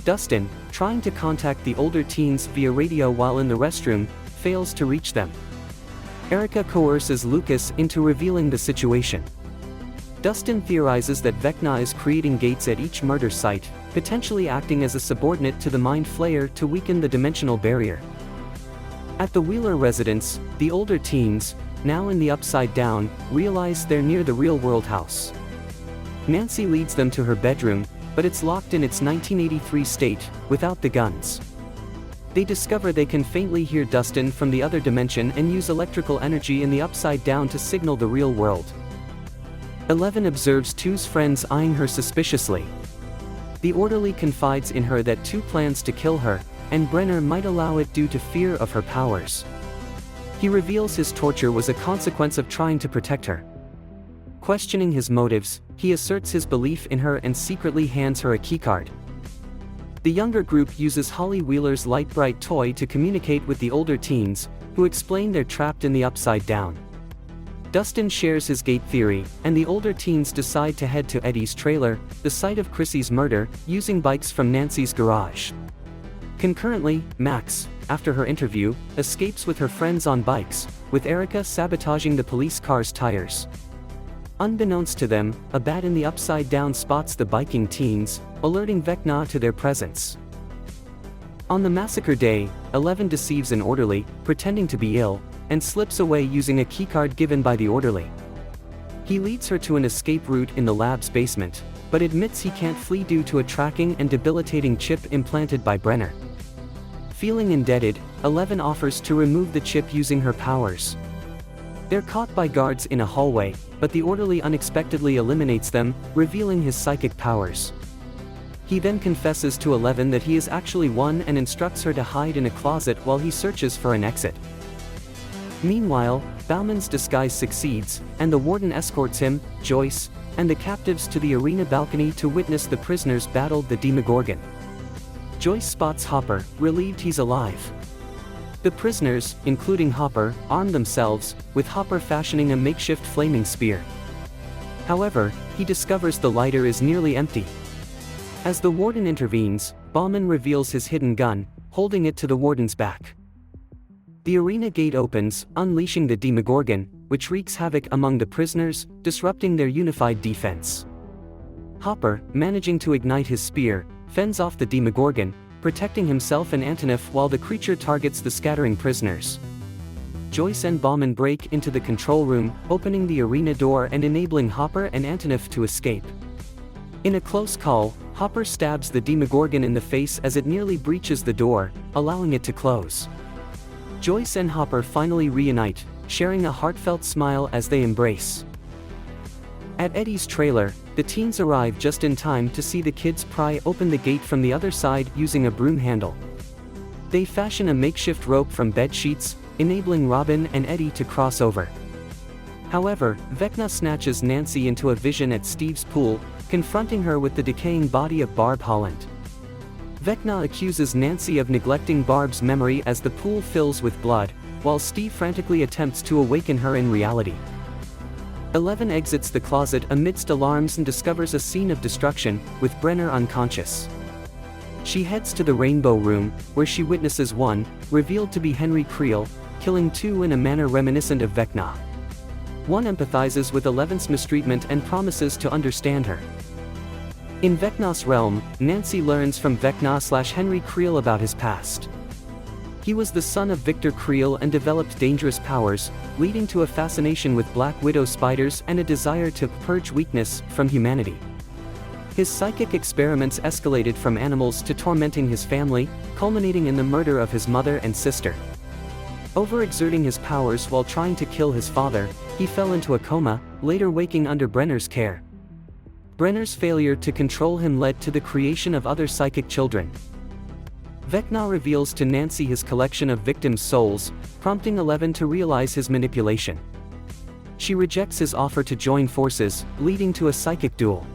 Dustin, trying to contact the older teens via radio while in the restroom, fails to reach them. Erica coerces Lucas into revealing the situation. Dustin theorizes that Vecna is creating gates at each murder site, potentially acting as a subordinate to the Mind Flayer to weaken the dimensional barrier. At the Wheeler residence, the older teens, now in the Upside Down, realize they're near the real-world house. Nancy leads them to her bedroom, but it's locked in its 1983 state, without the guns. They discover they can faintly hear Dustin from the other dimension and use electrical energy in the Upside Down to signal the real world. 11 observes 2's friends eyeing her suspiciously. The orderly confides in her that 2 plans to kill her, and Brenner might allow it due to fear of her powers. He reveals his torture was a consequence of trying to protect her. Questioning his motives, he asserts his belief in her and secretly hands her a keycard. The younger group uses Holly Wheeler's light-bright toy to communicate with the older teens, who explain they're trapped in the Upside Down. Dustin shares his gate theory, and the older teens decide to head to Eddie's trailer, the site of Chrissy's murder, using bikes from Nancy's garage. Concurrently, Max, after her interview, escapes with her friends on bikes, with Erica sabotaging the police car's tires. Unbeknownst to them, a bat in the Upside Down spots the biking teens, alerting Vecna to their presence. On the massacre day, 11 deceives an orderly, pretending to be ill, and slips away using a keycard given by the orderly. He leads her to an escape route in the lab's basement, but admits he can't flee due to a tracking and debilitating chip implanted by Brenner. Feeling indebted, 11 offers to remove the chip using her powers. They're caught by guards in a hallway, but the orderly unexpectedly eliminates them, revealing his psychic powers. He then confesses to 11 that he is actually one and instructs her to hide in a closet while he searches for an exit. Meanwhile, Bauman's disguise succeeds, and the warden escorts him, Joyce, and the captives to the arena balcony to witness the prisoners battle the Demogorgon. Joyce spots Hopper, relieved he's alive. The prisoners, including Hopper, arm themselves, with Hopper fashioning a makeshift flaming spear. However, he discovers the lighter is nearly empty. As the warden intervenes, Bauman reveals his hidden gun, holding it to the warden's back. The arena gate opens, unleashing the Demogorgon, which wreaks havoc among the prisoners, disrupting their unified defense. Hopper, managing to ignite his spear, fends off the Demogorgon, protecting himself and Antonoff while the creature targets the scattering prisoners. Joyce and Bauman break into the control room, opening the arena door and enabling Hopper and Antonoff to escape. In a close call, Hopper stabs the Demogorgon in the face as it nearly breaches the door, allowing it to close. Joyce and Hopper finally reunite, sharing a heartfelt smile as they embrace. At Eddie's trailer, the teens arrive just in time to see the kids pry open the gate from the other side using a broom handle. They fashion a makeshift rope from bed sheets, enabling Robin and Eddie to cross over. However, Vecna snatches Nancy into a vision at Steve's pool, confronting her with the decaying body of Barb Holland. Vecna accuses Nancy of neglecting Barb's memory as the pool fills with blood, while Steve frantically attempts to awaken her in reality. 11 exits the closet amidst alarms and discovers a scene of destruction, with Brenner unconscious. She heads to the Rainbow Room, where she witnesses one, revealed to be Henry Creel, killing 2 in a manner reminiscent of Vecna. 1 empathizes with 11's mistreatment and promises to understand her. In Vecna's realm, Nancy learns from Vecna/Henry Creel about his past. He was the son of Victor Creel and developed dangerous powers, leading to a fascination with Black Widow spiders and a desire to purge weakness from humanity. His psychic experiments escalated from animals to tormenting his family, culminating in the murder of his mother and sister. Overexerting his powers while trying to kill his father, he fell into a coma, later waking under Brenner's care. Brenner's failure to control him led to the creation of other psychic children. Vecna reveals to Nancy his collection of victims' souls, prompting 11 to realize his manipulation. She rejects his offer to join forces, leading to a psychic duel.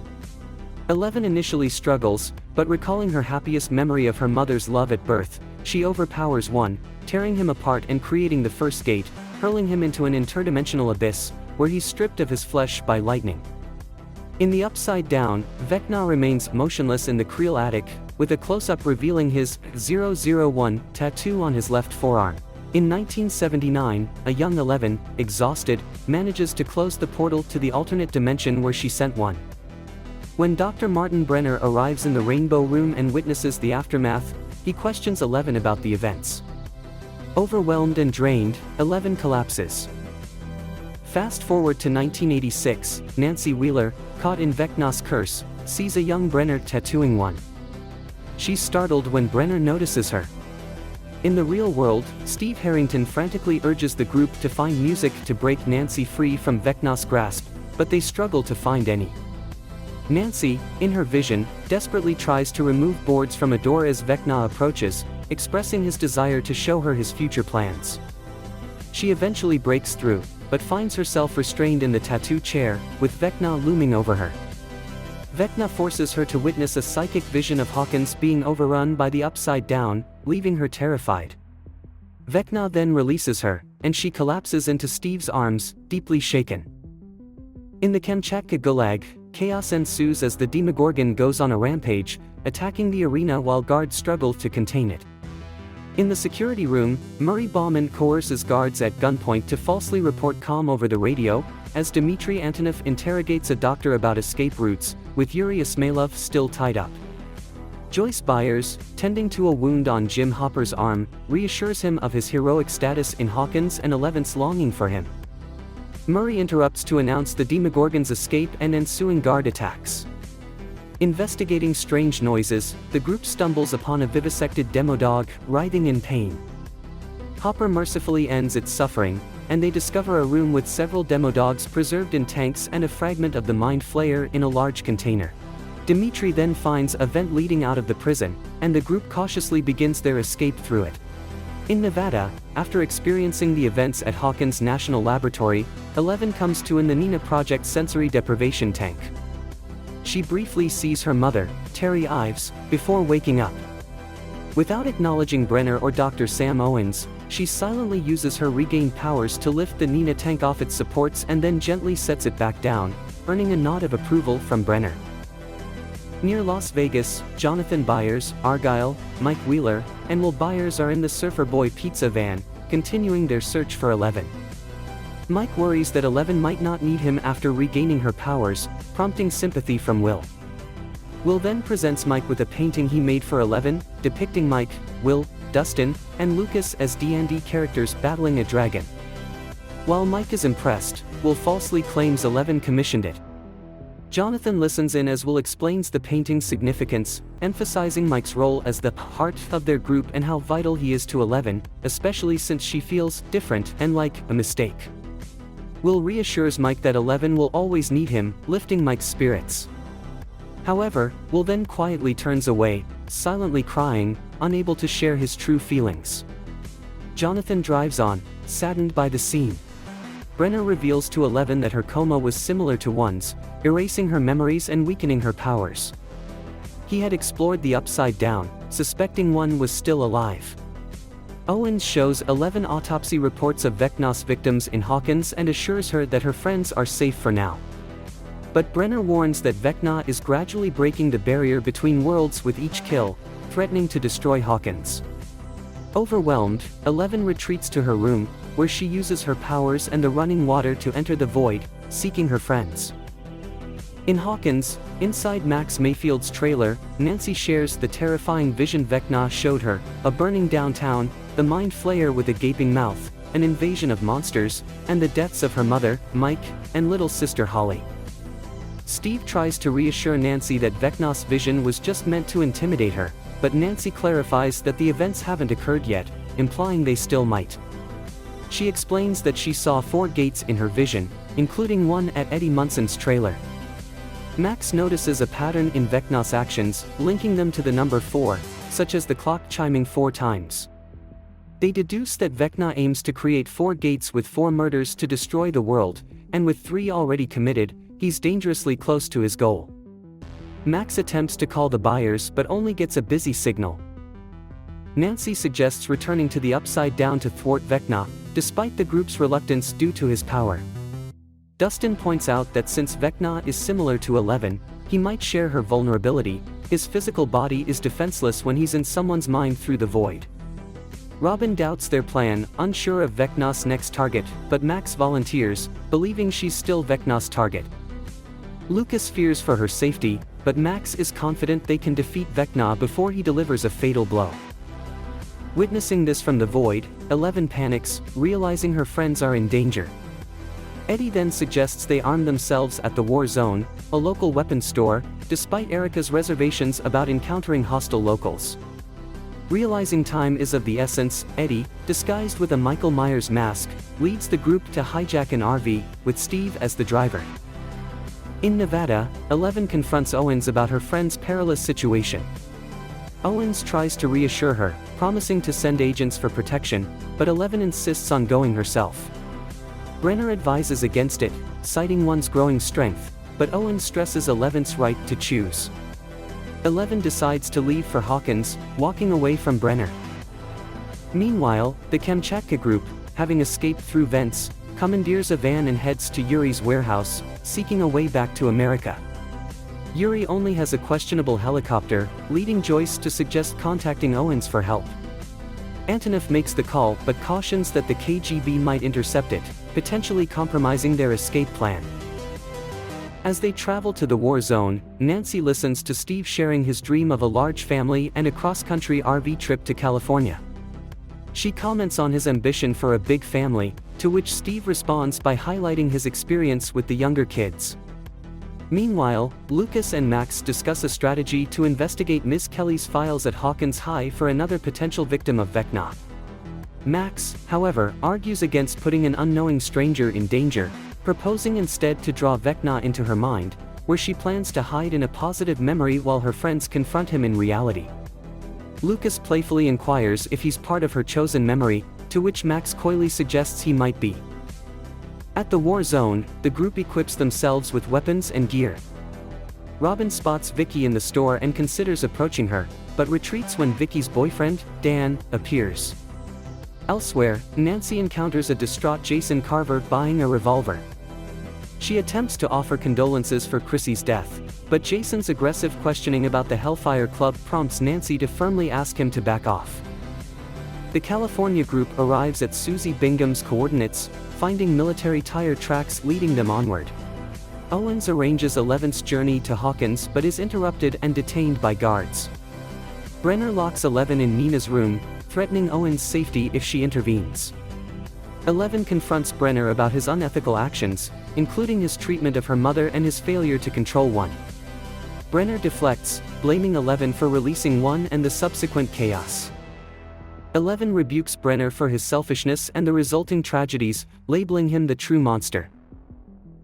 11 initially struggles, but recalling her happiest memory of her mother's love at birth, she overpowers 1, tearing him apart and creating the first gate, hurling him into an interdimensional abyss, where he's stripped of his flesh by lightning. In the Upside Down, Vecna remains motionless in the Creel attic, with a close-up revealing his 001 tattoo on his left forearm. In 1979, a young 11, exhausted, manages to close the portal to the alternate dimension where she sent one. When Dr. Martin Brenner arrives in the Rainbow Room and witnesses the aftermath, he questions 11 about the events. Overwhelmed and drained, 11 collapses. Fast forward to 1986, Nancy Wheeler, caught in Vecna's curse, sees a young Brenner tattooing one. She's startled when Brenner notices her. In the real world, Steve Harrington frantically urges the group to find music to break Nancy free from Vecna's grasp, but they struggle to find any. Nancy, in her vision, desperately tries to remove boards from a door as Vecna approaches, expressing his desire to show her his future plans. She eventually breaks through, but finds herself restrained in the tattoo chair, with Vecna looming over her. Vecna forces her to witness a psychic vision of Hawkins being overrun by the Upside Down, leaving her terrified. Vecna then releases her, and she collapses into Steve's arms, deeply shaken. In the Kamchatka Gulag, chaos ensues as the Demogorgon goes on a rampage, attacking the arena while guards struggle to contain it. In the security room, Murray Bauman coerces guards at gunpoint to falsely report calm over the radio, as Dmitry Antonov interrogates a doctor about escape routes, with Yuri Ismailov still tied up. Joyce Byers, tending to a wound on Jim Hopper's arm, reassures him of his heroic status in Hawkins and 11's longing for him. Murray interrupts to announce the Demogorgon's escape and ensuing guard attacks. Investigating strange noises, the group stumbles upon a vivisected Demodog, writhing in pain. Hopper mercifully ends its suffering, and they discover a room with several Demodogs preserved in tanks and a fragment of the Mind Flayer in a large container. Dmitry then finds a vent leading out of the prison, and the group cautiously begins their escape through it. In Nevada, after experiencing the events at Hawkins National Laboratory, 11 comes to in the Nina Project sensory deprivation tank. She briefly sees her mother, Terry Ives, before waking up. Without acknowledging Brenner or Dr. Sam Owens, she silently uses her regained powers to lift the Nina tank off its supports and then gently sets it back down, earning a nod of approval from Brenner. Near Las Vegas, Jonathan Byers, Argyle, Mike Wheeler, and Will Byers are in the Surfer Boy pizza van, continuing their search for 11. Mike worries that 11 might not need him after regaining her powers, prompting sympathy from Will. Will then presents Mike with a painting he made for 11, depicting Mike, Will, Dustin, and Lucas as D&D characters battling a dragon. While Mike is impressed, Will falsely claims 11 commissioned it. Jonathan listens in as Will explains the painting's significance, emphasizing Mike's role as the heart of their group and how vital he is to 11, especially since she feels different and like a mistake. Will reassures Mike that 11 will always need him, lifting Mike's spirits. However, Will then quietly turns away, silently crying, unable to share his true feelings. Jonathan drives on, saddened by the scene. Brenner reveals to 11 that her coma was similar to one's, erasing her memories and weakening her powers. He had explored the Upside Down, suspecting one was still alive. Owens shows 11 autopsy reports of Vecna's victims in Hawkins and assures her that her friends are safe for now. But Brenner warns that Vecna is gradually breaking the barrier between worlds with each kill, threatening to destroy Hawkins. Overwhelmed, 11 retreats to her room, where she uses her powers and the running water to enter the void, seeking her friends. In Hawkins, inside Max Mayfield's trailer, Nancy shares the terrifying vision Vecna showed her, a burning downtown, the Mind Flayer with a gaping mouth, an invasion of monsters, and the deaths of her mother, Mike, and little sister Holly. Steve tries to reassure Nancy that Vecna's vision was just meant to intimidate her, but Nancy clarifies that the events haven't occurred yet, implying they still might. She explains that she saw 4 gates in her vision, including one at Eddie Munson's trailer. Max notices a pattern in Vecna's actions, linking them to the number 4, such as the clock chiming 4 times. They deduce that Vecna aims to create 4 gates with 4 murders to destroy the world, and with 3 already committed, he's dangerously close to his goal. Max attempts to call the Byers but only gets a busy signal. Nancy suggests returning to the Upside Down to thwart Vecna, despite the group's reluctance due to his power. Dustin points out that since Vecna is similar to 11, he might share her vulnerability. His physical body is defenseless when he's in someone's mind through the void. Robin doubts their plan, unsure of Vecna's next target, but Max volunteers, believing she's still Vecna's target. Lucas fears for her safety, but Max is confident they can defeat Vecna before he delivers a fatal blow. Witnessing this from the void, 11 panics, realizing her friends are in danger. Eddie then suggests they arm themselves at the War Zone, a local weapons store, despite Erica's reservations about encountering hostile locals. Realizing time is of the essence, Eddie, disguised with a Michael Myers mask, leads the group to hijack an RV, with Steve as the driver. In Nevada, 11 confronts Owens about her friend's perilous situation. Owens tries to reassure her, promising to send agents for protection, but 11 insists on going herself. Brenner advises against it, citing one's growing strength, but Owens stresses 11's right to choose. 11 decides to leave for Hawkins, walking away from Brenner. Meanwhile, the Kamchatka group, having escaped through vents, commandeers a van and heads to Yuri's warehouse, seeking a way back to America. Yuri only has a questionable helicopter, leading Joyce to suggest contacting Owens for help. Antonov makes the call but cautions that the KGB might intercept it, potentially compromising their escape plan. As they travel to the war zone, Nancy listens to Steve sharing his dream of a large family and a cross-country RV trip to California. She comments on his ambition for a big family, to which Steve responds by highlighting his experience with the younger kids. Meanwhile, Lucas and Max discuss a strategy to investigate Miss Kelly's files at Hawkins High for another potential victim of Vecna. Max, however, argues against putting an unknowing stranger in danger, proposing instead to draw Vecna into her mind, where she plans to hide in a positive memory while her friends confront him in reality. Lucas playfully inquires if he's part of her chosen memory, to which Max coyly suggests he might be. At the war zone, the group equips themselves with weapons and gear. Robin spots Vicky in the store and considers approaching her, but retreats when Vicky's boyfriend, Dan, appears. Elsewhere, Nancy encounters a distraught Jason Carver buying a revolver. She attempts to offer condolences for Chrissy's death, but Jason's aggressive questioning about the Hellfire Club prompts Nancy to firmly ask him to back off. The California group arrives at Suzie Bingham's coordinates, finding military tire tracks leading them onward. Owens arranges 11's journey to Hawkins but is interrupted and detained by guards. Brenner locks 11 in Nina's room, threatening Owens' safety if she intervenes. 11 confronts Brenner about his unethical actions, including his treatment of her mother and his failure to control one. Brenner deflects, blaming 11 for releasing one and the subsequent chaos. 11 rebukes Brenner for his selfishness and the resulting tragedies, labeling him the true monster.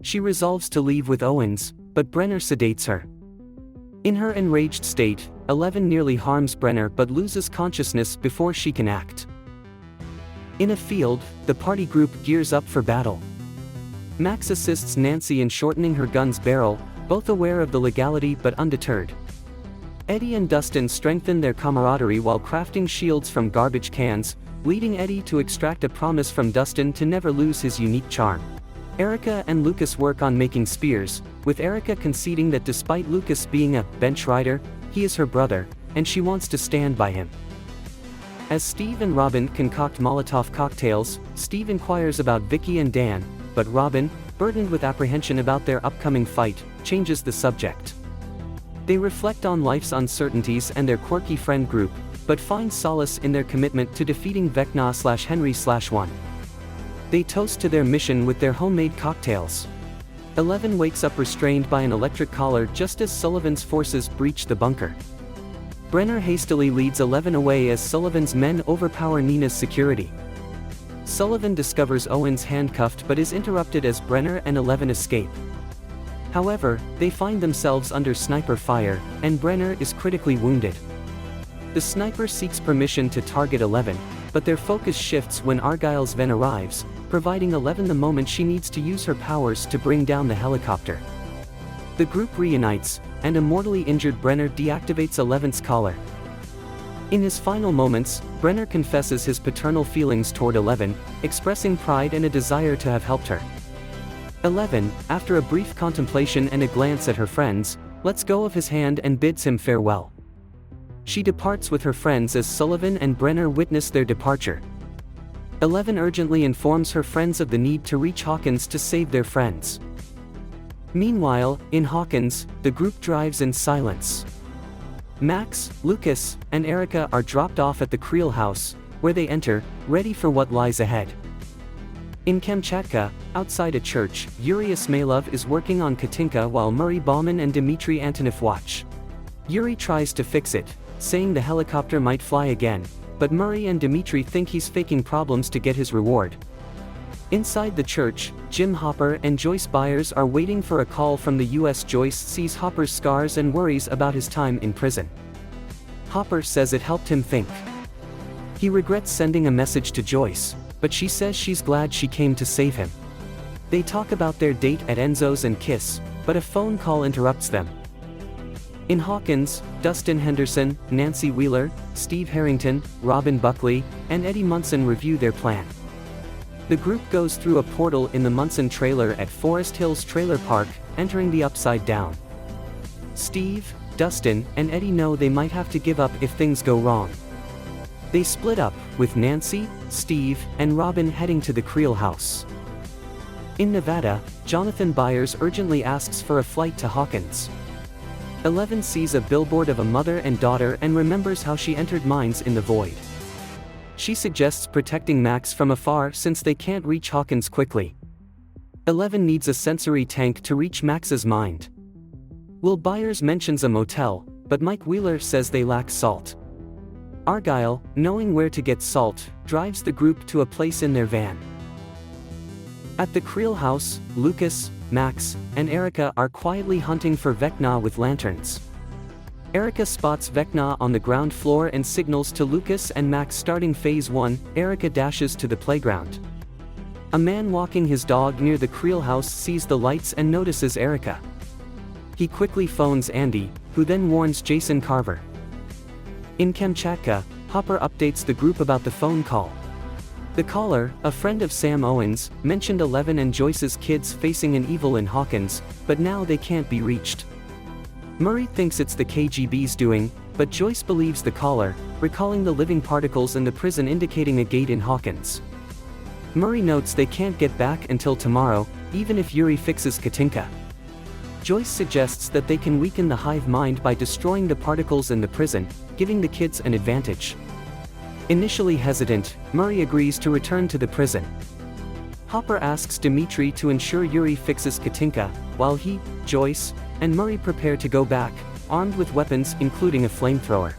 She resolves to leave with Owens, but Brenner sedates her. In her enraged state, 11 nearly harms Brenner but loses consciousness before she can act. In a field, the party group gears up for battle. Max assists Nancy in shortening her gun's barrel, both aware of the legality but undeterred. Eddie and Dustin strengthen their camaraderie while crafting shields from garbage cans, leading Eddie to extract a promise from Dustin to never lose his unique charm. Erica and Lucas work on making spears, with Erica conceding that despite Lucas being a bench rider, he is her brother, and she wants to stand by him. As Steve and Robin concoct Molotov cocktails, Steve inquires about Vicky and Dan, but Robin, burdened with apprehension about their upcoming fight, changes the subject. They reflect on life's uncertainties and their quirky friend group, but find solace in their commitment to defeating Vecna/Henry/1. They toast to their mission with their homemade cocktails. 11 wakes up restrained by an electric collar just as Sullivan's forces breach the bunker. Brenner hastily leads 11 away as Sullivan's men overpower Nina's security. Sullivan discovers Owens handcuffed but is interrupted as Brenner and 11 escape. However, they find themselves under sniper fire, and Brenner is critically wounded. The sniper seeks permission to target 11, but their focus shifts when Argyle's van arrives, providing 11 the moment she needs to use her powers to bring down the helicopter. The group reunites, and a mortally injured Brenner deactivates 11's collar. In his final moments, Brenner confesses his paternal feelings toward 11, expressing pride and a desire to have helped her. 11, after a brief contemplation and a glance at her friends, lets go of his hand and bids him farewell. she departs with her friends as Sullivan and Brenner witness their departure. 11 urgently informs her friends of the need to reach Hawkins to save their friends. Meanwhile, in Hawkins, the group drives in silence. Max, Lucas, and Erica are dropped off at the Creel house, where they enter, ready for what lies ahead. In Kamchatka, outside a church, Yuri Ismailov is working on Katinka while Murray Bauman and Dmitry Antonov watch. Yuri tries to fix it, saying the helicopter might fly again, but Murray and Dmitry think he's faking problems to get his reward. Inside the church, Jim Hopper and Joyce Byers are waiting for a call from the US. Joyce sees Hopper's scars and worries about his time in prison. Hopper says it helped him think. He regrets sending a message to Joyce, but she says she's glad she came to save him. They talk about their date at Enzo's and kiss, but a phone call interrupts them. In Hawkins, Dustin Henderson, Nancy Wheeler, Steve Harrington, Robin Buckley, and Eddie Munson review their plan. The group goes through a portal in the Munson trailer at Forest Hills Trailer Park, entering the Upside Down. Steve, Dustin, and Eddie know they might have to give up if things go wrong. They split up, with Nancy, Steve, and Robin heading to the Creel house. In Nevada, Jonathan Byers urgently asks for a flight to Hawkins. 11 sees a billboard of a mother and daughter and remembers how she entered mines in the void. She suggests protecting Max from afar since they can't reach Hawkins quickly. 11 needs a sensory tank to reach Max's mind. Will Byers mentions a motel, but Mike Wheeler says they lack salt. Argyle, knowing where to get salt, drives the group to a place in their van. At the Creel house, Lucas, Max, and Erica are quietly hunting for Vecna with lanterns. Erica spots Vecna on the ground floor and signals to Lucas and Max. Starting phase 1, Erica dashes to the playground. A man walking his dog near the Creel house sees the lights and notices Erica. He quickly phones Andy, who then warns Jason Carver. In Kamchatka, Hopper updates the group about the phone call. The caller, a friend of Sam Owens, mentioned 11 and Joyce's kids facing an evil in Hawkins, but now they can't be reached. Murray thinks it's the KGB's doing, but Joyce believes the caller, recalling the living particles in the prison indicating a gate in Hawkins. Murray notes they can't get back until tomorrow, even if Yuri fixes Katinka. Joyce suggests that they can weaken the hive mind by destroying the particles in the prison, giving the kids an advantage. Initially hesitant, Murray agrees to return to the prison. Hopper asks Dmitry to ensure Yuri fixes Katinka, while he, Joyce, and Murray prepare to go back, armed with weapons including a flamethrower.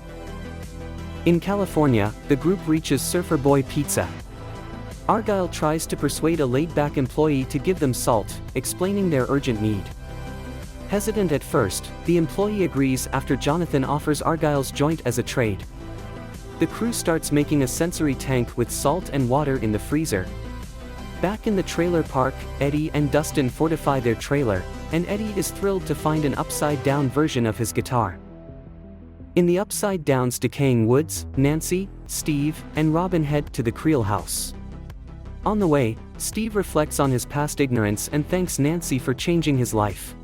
In California, the group reaches Surfer Boy Pizza. Argyle tries to persuade a laid-back employee to give them salt, explaining their urgent need. Hesitant at first, the employee agrees after Jonathan offers Argyle's joint as a trade. The crew starts making a sensory tank with salt and water in the freezer. Back in the trailer park, Eddie and Dustin fortify their trailer, and Eddie is thrilled to find an upside-down version of his guitar. In the Upside Down's decaying woods, Nancy, Steve, and Robin head to the Creel house. On the way, Steve reflects on his past ignorance and thanks Nancy for changing his life.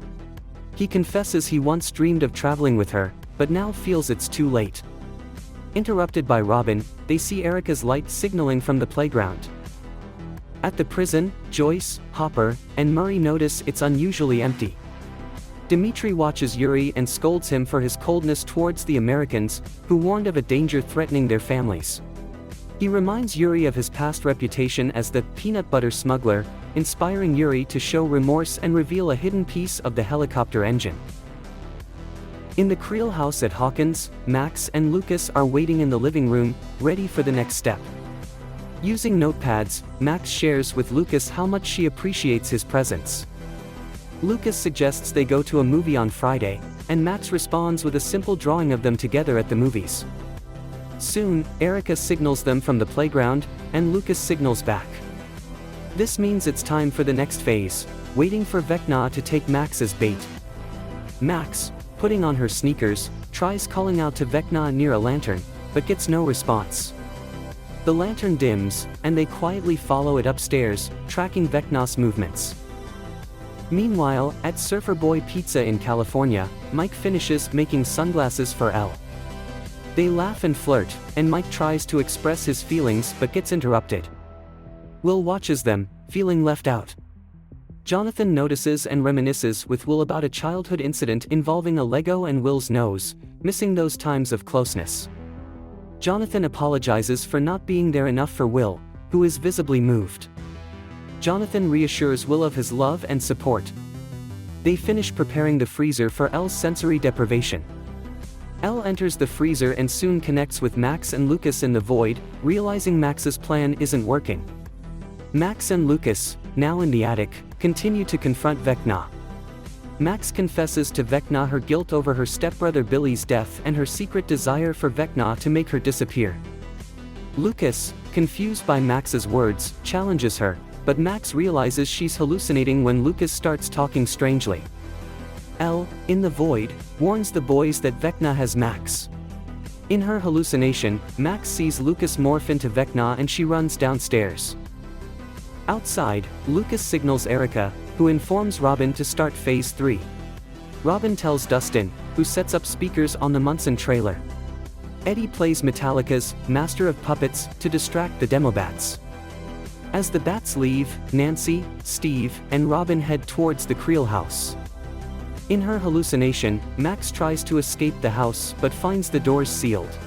He confesses he once dreamed of traveling with her, but now feels it's too late. Interrupted by Robin, they see Erica's light signaling from the playground. At the prison, Joyce, Hopper, and Murray notice it's unusually empty. Dmitry watches Yuri and scolds him for his coldness towards the Americans, who warned of a danger threatening their families. He reminds Yuri of his past reputation as the peanut butter smuggler, inspiring Yuri to show remorse and reveal a hidden piece of the helicopter engine. In the Creel house at Hawkins, Max and Lucas are waiting in the living room, ready for the next step. Using notepads, Max shares with Lucas how much she appreciates his presence. Lucas suggests they go to a movie on Friday, and Max responds with a simple drawing of them together at the movies. Soon, Erica signals them from the playground, and Lucas signals back. This means it's time for the next phase, waiting for Vecna to take Max as bait. Max, putting on her sneakers, tries calling out to Vecna near a lantern, but gets no response. The lantern dims, and they quietly follow it upstairs, tracking Vecna's movements. Meanwhile, at Surfer Boy Pizza in California, Mike finishes making sunglasses for Elle. They laugh and flirt, and Mike tries to express his feelings but gets interrupted. Will watches them, feeling left out. Jonathan notices and reminisces with Will about a childhood incident involving a Lego and Will's nose, missing those times of closeness. Jonathan apologizes for not being there enough for Will, who is visibly moved. Jonathan reassures Will of his love and support. They finish preparing the freezer for Elle's sensory deprivation. Elle enters the freezer and soon connects with Max and Lucas in the void, realizing Max's plan isn't working. Max and Lucas, now in the attic, continue to confront Vecna. Max confesses to Vecna her guilt over her stepbrother Billy's death and her secret desire for Vecna to make her disappear. Lucas, confused by Max's words, challenges her, but Max realizes she's hallucinating when Lucas starts talking strangely. Elle, in the void, warns the boys that Vecna has Max. In her hallucination, Max sees Lucas morph into Vecna and she runs downstairs. Outside, Lucas signals Erica, who informs Robin to start Phase 3. Robin tells Dustin, who sets up speakers on the Munson trailer. Eddie plays Metallica's Master of Puppets to distract the demo bats. As the bats leave, Nancy, Steve, and Robin head towards the Creel house. In her hallucination, Max tries to escape the house but finds the doors sealed.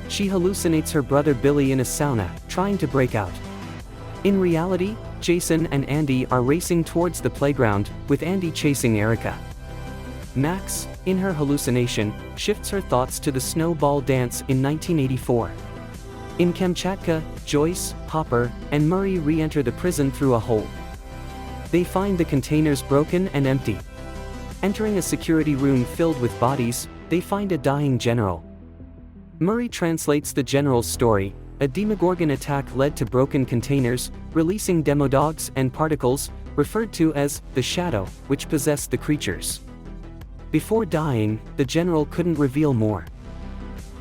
She hallucinates her brother Billy in a sauna, trying to break out. In reality, Jason and Andy are racing towards the playground, with Andy chasing Erica. Max, in her hallucination, shifts her thoughts to the snowball dance in 1984. In Kamchatka, Joyce, Hopper, and Murray re-enter the prison through a hole. They find the containers broken and empty. Entering a security room filled with bodies, they find a dying general. Murray translates the general's story. A Demogorgon attack led to broken containers, releasing demodogs and particles, referred to as the Shadow, which possessed the creatures. Before dying, the general couldn't reveal more.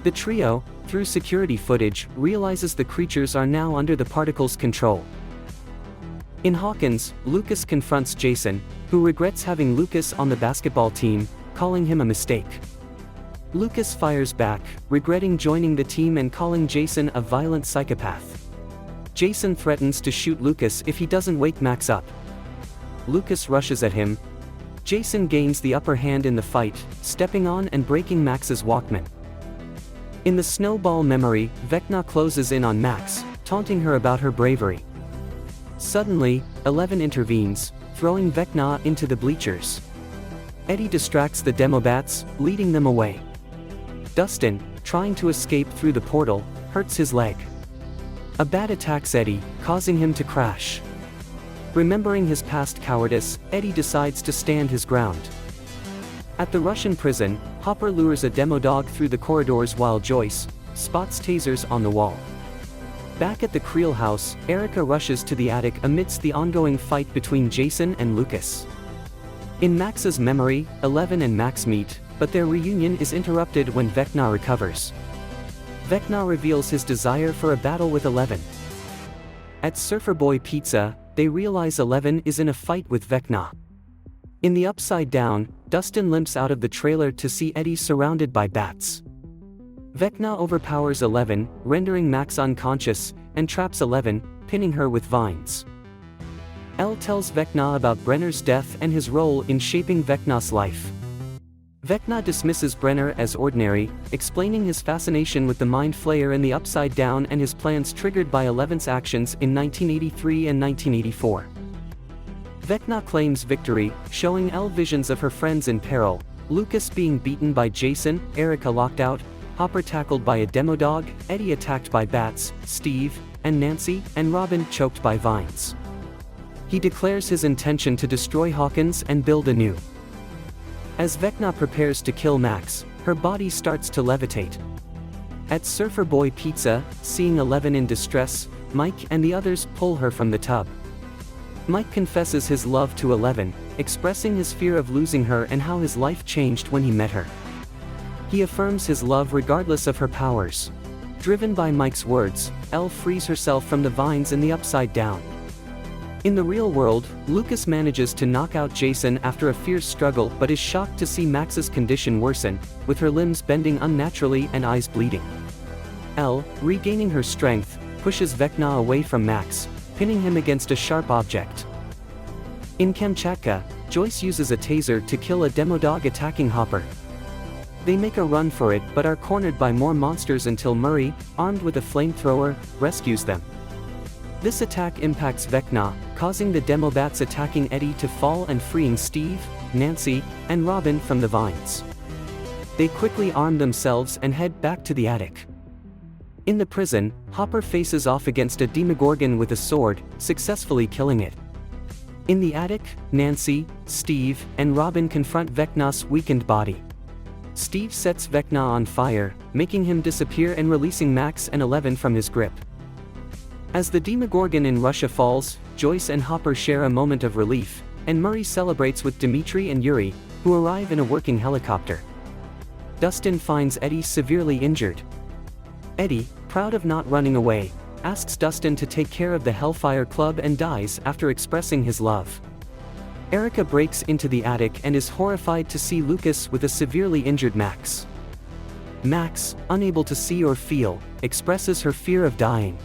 The trio, through security footage, realizes the creatures are now under the particles' control. In Hawkins, Lucas confronts Jason, who regrets having Lucas on the basketball team, calling him a mistake. Lucas fires back, regretting joining the team and calling Jason a violent psychopath. Jason threatens to shoot Lucas if he doesn't wake Max up. Lucas rushes at him. Jason gains the upper hand in the fight, stepping on and breaking Max's Walkman. In the snowball memory, Vecna closes in on Max, taunting her about her bravery. Suddenly, 11 intervenes, throwing Vecna into the bleachers. Eddie distracts the demobats, leading them away. Dustin, trying to escape through the portal, hurts his leg. A bat attacks Eddie, causing him to crash. Remembering his past cowardice, Eddie decides to stand his ground. At the Russian prison, Hopper lures a demodog through the corridors while Joyce spots tasers on the wall. Back at the Creel house, Erica rushes to the attic amidst the ongoing fight between Jason and Lucas. In Max's memory, 11 and Max meet, but their reunion is interrupted when Vecna recovers. Vecna reveals his desire for a battle with 11. At Surfer Boy Pizza, they realize 11 is in a fight with Vecna. In the Upside Down, Dustin limps out of the trailer to see Eddie surrounded by bats. Vecna overpowers 11, rendering Max unconscious, and traps 11, pinning her with vines. Elle tells Vecna about Brenner's death and his role in shaping Vecna's life. Vecna dismisses Brenner as ordinary, explaining his fascination with the Mind Flayer in the Upside Down and his plans triggered by 11's actions in 1983 and 1984. Vecna claims victory, showing Elle visions of her friends in peril, Lucas being beaten by Jason, Erica locked out, Hopper tackled by a demodog, Eddie attacked by bats, Steve, and Nancy, and Robin choked by vines. He declares his intention to destroy Hawkins and build anew. As Vecna prepares to kill Max, her body starts to levitate. At Surfer Boy Pizza, seeing 11 in distress, Mike and the others pull her from the tub. Mike confesses his love to 11, expressing his fear of losing her and how his life changed when he met her. He affirms his love regardless of her powers. Driven by Mike's words, Elle frees herself from the vines in the Upside Down. In the real world, Lucas manages to knock out Jason after a fierce struggle but is shocked to see Max's condition worsen, with her limbs bending unnaturally and eyes bleeding. Elle, regaining her strength, pushes Vecna away from Max, pinning him against a sharp object. In Kamchatka, Joyce uses a taser to kill a demo dog attacking Hopper. They make a run for it but are cornered by more monsters until Murray, armed with a flamethrower, rescues them. This attack impacts Vecna, causing the Demobats attacking Eddie to fall and freeing Steve, Nancy, and Robin from the vines. They quickly arm themselves and head back to the attic. In the prison, Hopper faces off against a Demogorgon with a sword, successfully killing it. In the attic, Nancy, Steve, and Robin confront Vecna's weakened body. Steve sets Vecna on fire, making him disappear and releasing Max and 11 from his grip. As the Demogorgon in Russia falls, Joyce and Hopper share a moment of relief, and Murray celebrates with Dimitri and Yuri, who arrive in a working helicopter. Dustin finds Eddie severely injured. Eddie, proud of not running away, asks Dustin to take care of the Hellfire Club and dies after expressing his love. Erica breaks into the attic and is horrified to see Lucas with a severely injured Max. Max, unable to see or feel, expresses her fear of dying.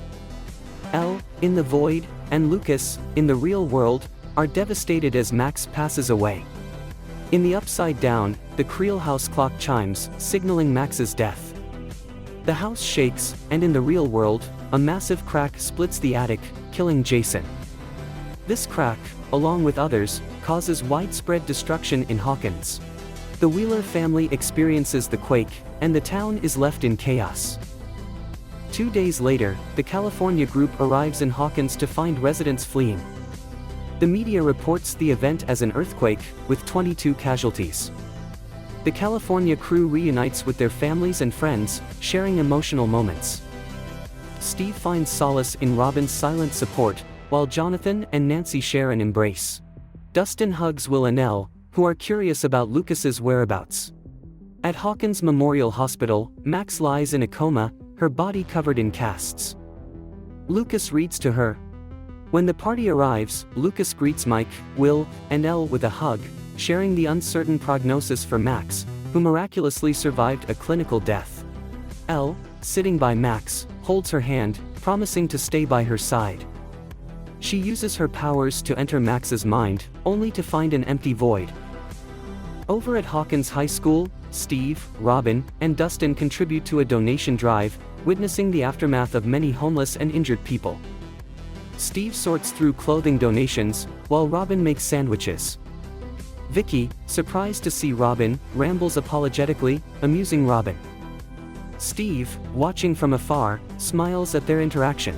Elle, in the void, and Lucas, in the real world, are devastated as Max passes away. In the Upside Down, the Creel house clock chimes, signaling Max's death. The house shakes, and in the real world, a massive crack splits the attic, killing Jason. This crack, along with others, causes widespread destruction in Hawkins. The Wheeler family experiences the quake, and the town is left in chaos. 2 days later, the California group arrives in Hawkins to find residents fleeing. The media reports the event as an earthquake, with 22 casualties. The California crew reunites with their families and friends, sharing emotional moments. Steve finds solace in Robin's silent support, while Jonathan and Nancy share an embrace. Dustin hugs Will and Elle, who are curious about Lucas's whereabouts. At Hawkins Memorial Hospital, Max lies in a coma, her body covered in casts. Lucas reads to her. When the party arrives, Lucas greets Mike, Will, and Elle with a hug, sharing the uncertain prognosis for Max, who miraculously survived a clinical death. Elle, sitting by Max, holds her hand, promising to stay by her side. She uses her powers to enter Max's mind, only to find an empty void. Over at Hawkins High School, Steve, Robin, and Dustin contribute to a donation drive, witnessing the aftermath of many homeless and injured people. Steve sorts through clothing donations, while Robin makes sandwiches. Vicky, surprised to see Robin, rambles apologetically, amusing Robin. Steve, watching from afar, smiles at their interaction.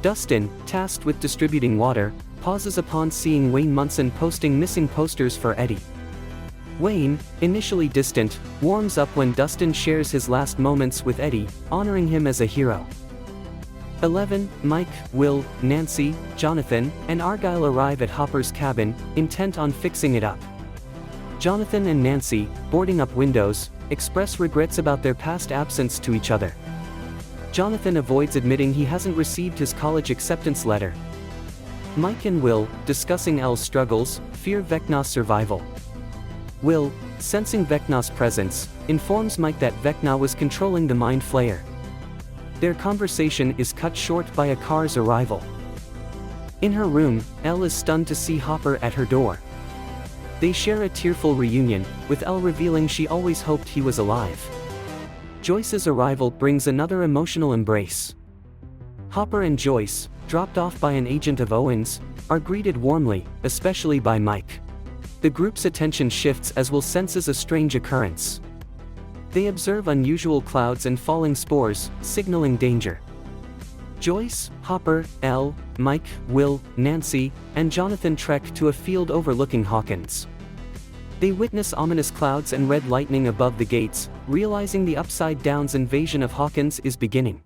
Dustin, tasked with distributing water, pauses upon seeing Wayne Munson posting missing posters for Eddie. Wayne, initially distant, warms up when Dustin shares his last moments with Eddie, honoring him as a hero. 11, Mike, Will, Nancy, Jonathan, and Argyle arrive at Hopper's cabin, intent on fixing it up. Jonathan and Nancy, boarding up windows, express regrets about their past absence to each other. Jonathan avoids admitting he hasn't received his college acceptance letter. Mike and Will, discussing Elle's struggles, fear Vecna's survival. Will, sensing Vecna's presence, informs Mike that Vecna was controlling the Mind Flayer. Their conversation is cut short by a car's arrival. In her room, Elle is stunned to see Hopper at her door. They share a tearful reunion, with Elle revealing she always hoped he was alive. Joyce's arrival brings another emotional embrace. Hopper and Joyce, dropped off by an agent of Owen's, are greeted warmly, especially by Mike. The group's attention shifts as Will senses a strange occurrence. They observe unusual clouds and falling spores, signaling danger. Joyce, Hopper, Elle, Mike, Will, Nancy, and Jonathan trek to a field overlooking Hawkins. They witness ominous clouds and red lightning above the gates, realizing the Upside Down's invasion of Hawkins is beginning.